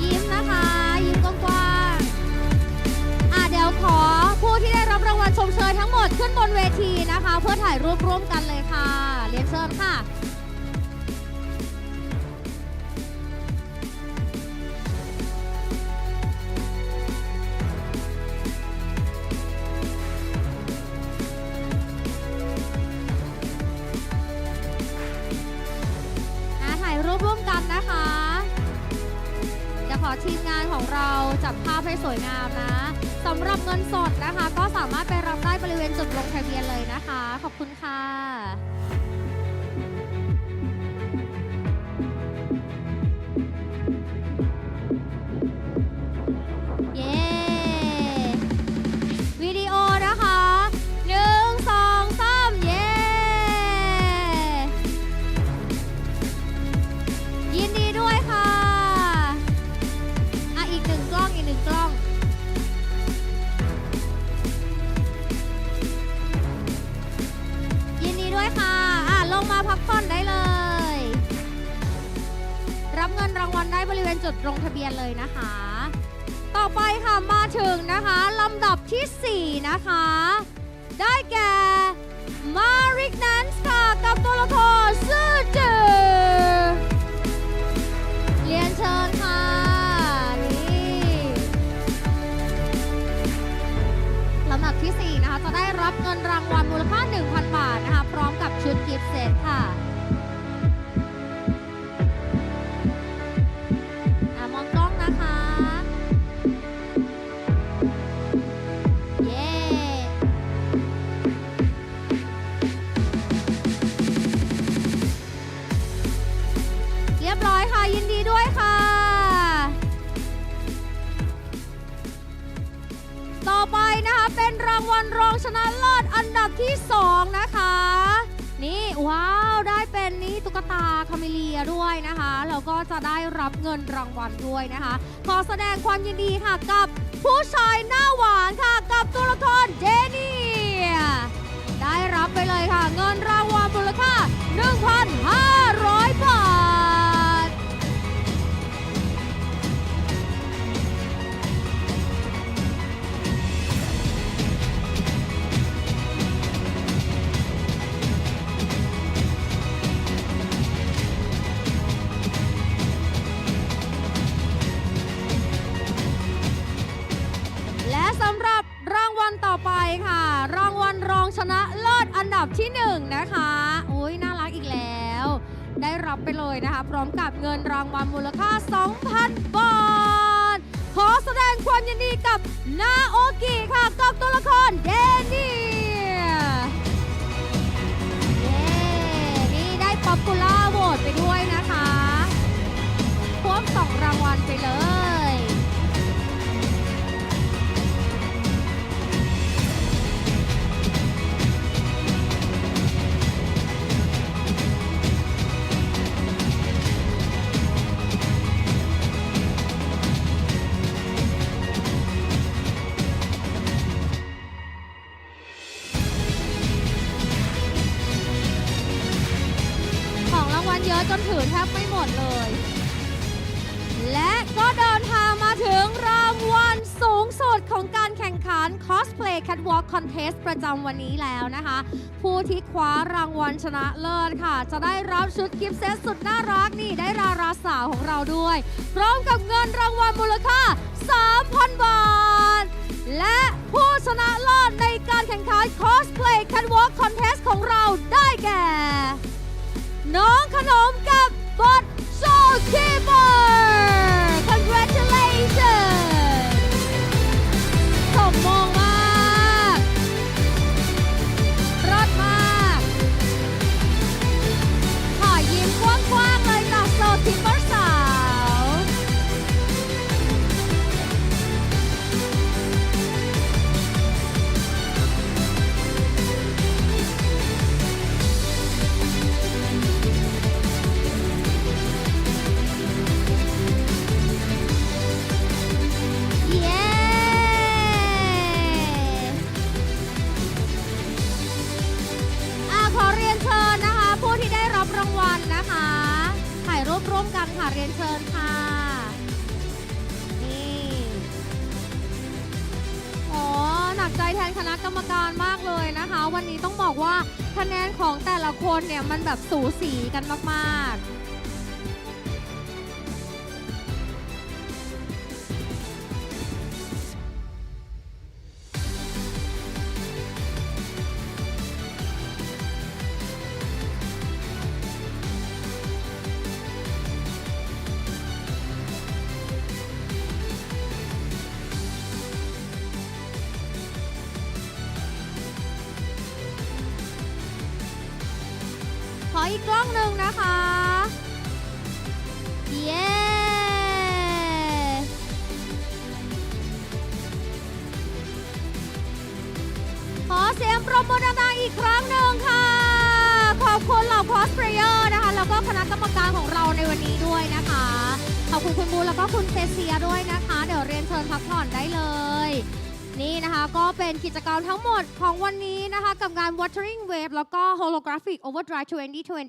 ยิ้มนะคะยิ้มกว้างๆเดี๋ยวขอผู้ที่ได้รับรางวัลชมเชยทั้งหมดขึ้นบนเวทีนะคะเพื่อถ่ายรูปร่วมกันเลยค่ะเรียนเชิญค่ะถ่ายรูปร่วมกันนะคะจะขอทีมงานของเราจับภาพให้สวยงามนะสำหรับเงินสดนะคะก็สามารถไปรับได้บริเวณจุดลงทะเบียนเลยนะคะขอบคุณค่ะเย้วิดีโอนะคะ1 2 3เย้ยินดีด้วยค่ะอีกหนึ่งกล้องยินดีด้วยค่ะลงมาพักผ่อนได้เลยรับเงินรางวัลได้บริเวณจุดลงทะเบียนเลยนะคะต่อไปค่ะมาถึงนะคะลำดับที่ 4นะคะได้แก่มาริกนันส์ค่ะกับตัวละครซื่อจือเรียนเชิญค่ะลำดับที่ 4นะคะจะได้รับเงินรางวัลมูลค่า 1,000 บาทนะคะพร้อมกับชุดกิฟต์เซตค่ะมองกล้องนะคะเย้เรียบร้อยค่ะยินดีด้วยค่ะต่อไปนะคะเป็นรางวัลรองชนะเลิศอันดับที่ 2นะคะนี่ว้าวได้เป็นนี่ตุ๊กตาคาเมเลียด้วยนะคะแล้วก็จะได้รับเงินรางวัลด้วยนะคะขอแสดงความยินดีค่ะกับผู้ชายหน้าหวานค่ะกับตัวละครเจนี่ได้รับไปเลยค่ะเงินรางวัลมูลค่า 1,500 บาท 「ดับที่1นะคะอุ้ยน่ารักอีกแล้ว ได้รับไปเลยนะคะพร้อมกับเงินรางวัลมูลค่า 2,000 บาทขอแสดงความยินดีกับนาโอกิค่ะกับตัวละครเดนี่นี่ได้ป๊อปปูล่าโหวตไปด้วยนะคะพวก2รางวัลไปเลย ของรางวัลเยอะจนถือแทบไม่หมดเลย และก็เดินทางมาถึงรางวัลสูงสุดของการแข่งขัน Cosplay Catwalk Contest ประจำวันนี้แล้วนะคะ ผู้ที่คว้ารางวัลชนะเลิศค่ะ จะได้รับชุดกิฟต์เซตสุดน่ารักนี่ได้ราราสาวของเราด้วย พร้อมกับเงินรางวัลมูลค่า 3,000 บาท และผู้ชนะเลิศในการแข่งขัน Cosplay Catwalk Contest ของเราได้แก่ น้องขนมกับบอทโชคีเปอร์ congratulations สมมองมากรอดมากขอยิ้มกว้างๆเลยจากโชคีเปอร์สาว เย้ขอเรียนเชิญนะคะ ผู้ที่ได้รับรางวัลนะคะ ถ่ายรูปร่วมกันค่ะ เรียนเชิญค่ะ นี่โอ้หนักใจแทนคณะกรรมการมากเลยนะคะ วันนี้ต้องบอกว่าคะแนนของแต่ละคนเนี่ย มันแบบสูสีกันมากๆ ขออีกกล้องหนึ่งนะคะ เย้ ขอเสียงปรบมือดังๆอีกครั้งหนึ่งค่ะ ขอบคุณเหล่าคอสเพลเยอร์นะคะ แล้วก็คณะกรรมการของเราในวันนี้ด้วยนะคะ ขอบคุณคุณบูแล้วก็คุณเซเซียด้วยนะคะ เดี๋ยวเรียนเชิญพักผ่อนได้เลย นี่นะคะก็เป็นกิจกรรมทั้งหมดของวันนี้นะคะกับงาน WUTHERING WAVES แล้วก็ HOLOGRAPHIC OVERDRIVE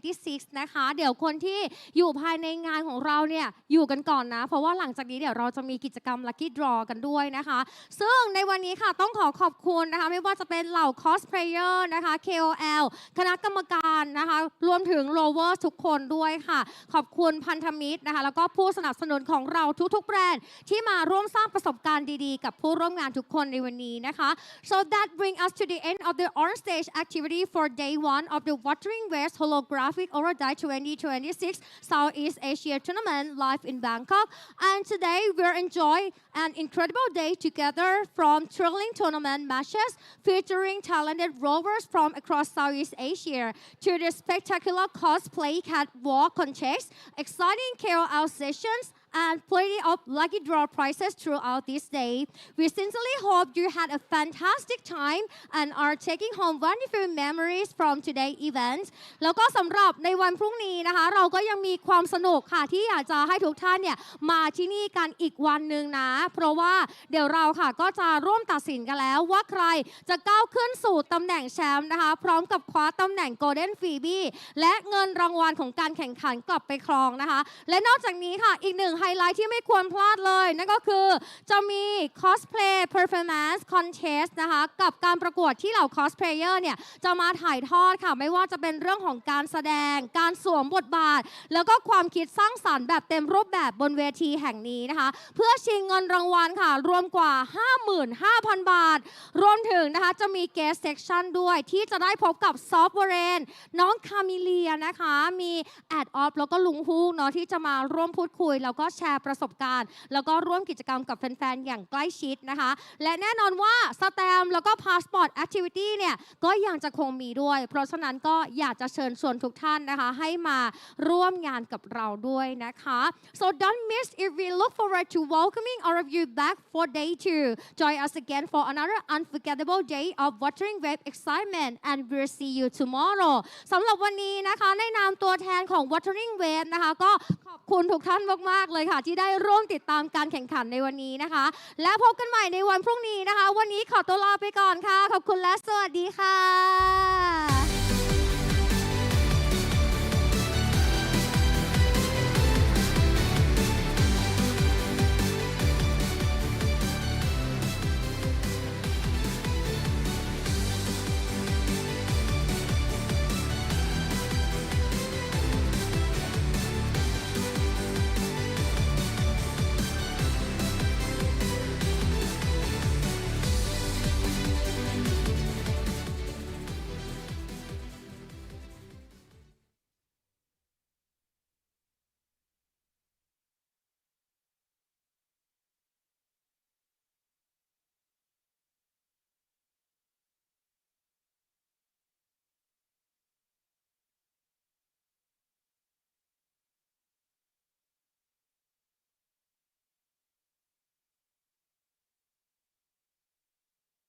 2026 นะคะเดี๋ยวคนที่อยู่ภายในงานของเราเนี่ยอยู่กันก่อนนะเพราะว่าหลังจากนี้เดี๋ยวเราจะมีกิจกรรม Lucky Draw กันด้วยนะคะซึ่งในวันนี้ค่ะต้องขอขอบคุณนะคะไม่ว่าจะเป็นเหล่า Cosplayer นะคะ KOL คณะกรรมการนะคะรวมถึง Rovers ทุกคนด้วยค่ะขอบคุณพันธมิตรนะคะแล้วก็ผู้สนับสนุนของเราทุกๆแบรนด์ที่มาร่วมสร้างประสบการณ์ดีๆกับผู้ร่วมงานทุกคนในวันนี้นะคะ so that bring us to the end of the on stage activity for day 1 of the WUTHERING WAVES Holographic Overdrive 2026 Southeast Asia Tournament live in Bangkok and today we're enjoying an incredible day together from thrilling tournament matches featuring talented rovers from across Southeast Asia to the spectacular cosplay catwalk contest exciting KOL sessions and plenty of lucky draw prizes throughout this day. We sincerely hope you had a fantastic time and are taking home wonderful memories from today's event. แล้วก็สำหรับในวันพรุ่งนี้นะคะเราก็ยังมีความสนุกค่ะที่อยากจะให้ทุกท่านเนี่ยมาที่นี่กันอีกวันหนึ่งนะเพราะว่าเดี๋ยวเราค่ะก็จะร่วมตัดสินกันแล้วว่าใครจะก้าวขึ้นสู่ตำแหน่งแชมป์นะคะพร้อมกับคว้าตำแหน่ง Golden Phoebe และเงินรางวัลของการแข่งขันกลับไปครองนะคะและนอกจากนี้ค่ะอีกหนึ่ง ไฮไลท์ที่ไม่ควรพลาดเลย นั่นก็คือจะมี cosplay performance contest นะคะกับการประกวดที่เหล่า cosplayer เนี่ยจะมาถ่ายทอดค่ะไม่ว่าจะเป็นเรื่องของการแสดงการสวมบทบาท แล้วก็ความคิดสร้างสรรค์แบบเต็มรูปแบบบนเวทีแห่งนี้นะคะเพื่อชิงเงินรางวัลค่ะรวมกว่า 55,000 บาท รวมถึงนะคะจะมี guest section ด้วยที่จะได้พบกับซอฟต์เวเรนน้องคามิเลียนะคะมีแอดออฟแล้วก็ลุงฮูกเนาะที่จะมาร่วมพูดคุยแล้วก็แชร์ประสบการณ์แล้วก็ร่วมกิจกรรมกับแฟนๆอย่างใกล้ชิดนะคะและแน่นอนว่าสแตมป์แล้วก็พาสปอร์ตแอคทิวิตี้เนี่ยก็ยังจะคงมีด้วยเพราะฉะนั้นก็อยากจะเชิญชวนทุกท่านนะคะให้มาร่วมงานกับเราด้วยนะคะ so don't miss if we look forward to welcoming all of you back for day 2 join us again for another unforgettable day of Wuthering Wave excitement and we'll see you tomorrow สำหรับวันนี้นะคะในนามตัวแทนของ Wuthering Wave นะคะก็ขอบคุณทุกท่านมากๆเลยค่ะที่ได้ร่วมติดตามการแข่งขันในวันนี้นะคะและพบกันใหม่ในวันพรุ่งนี้นะคะวันนี้ขอตัวลาไปก่อนค่ะขอบคุณและสวัสดีค่ะ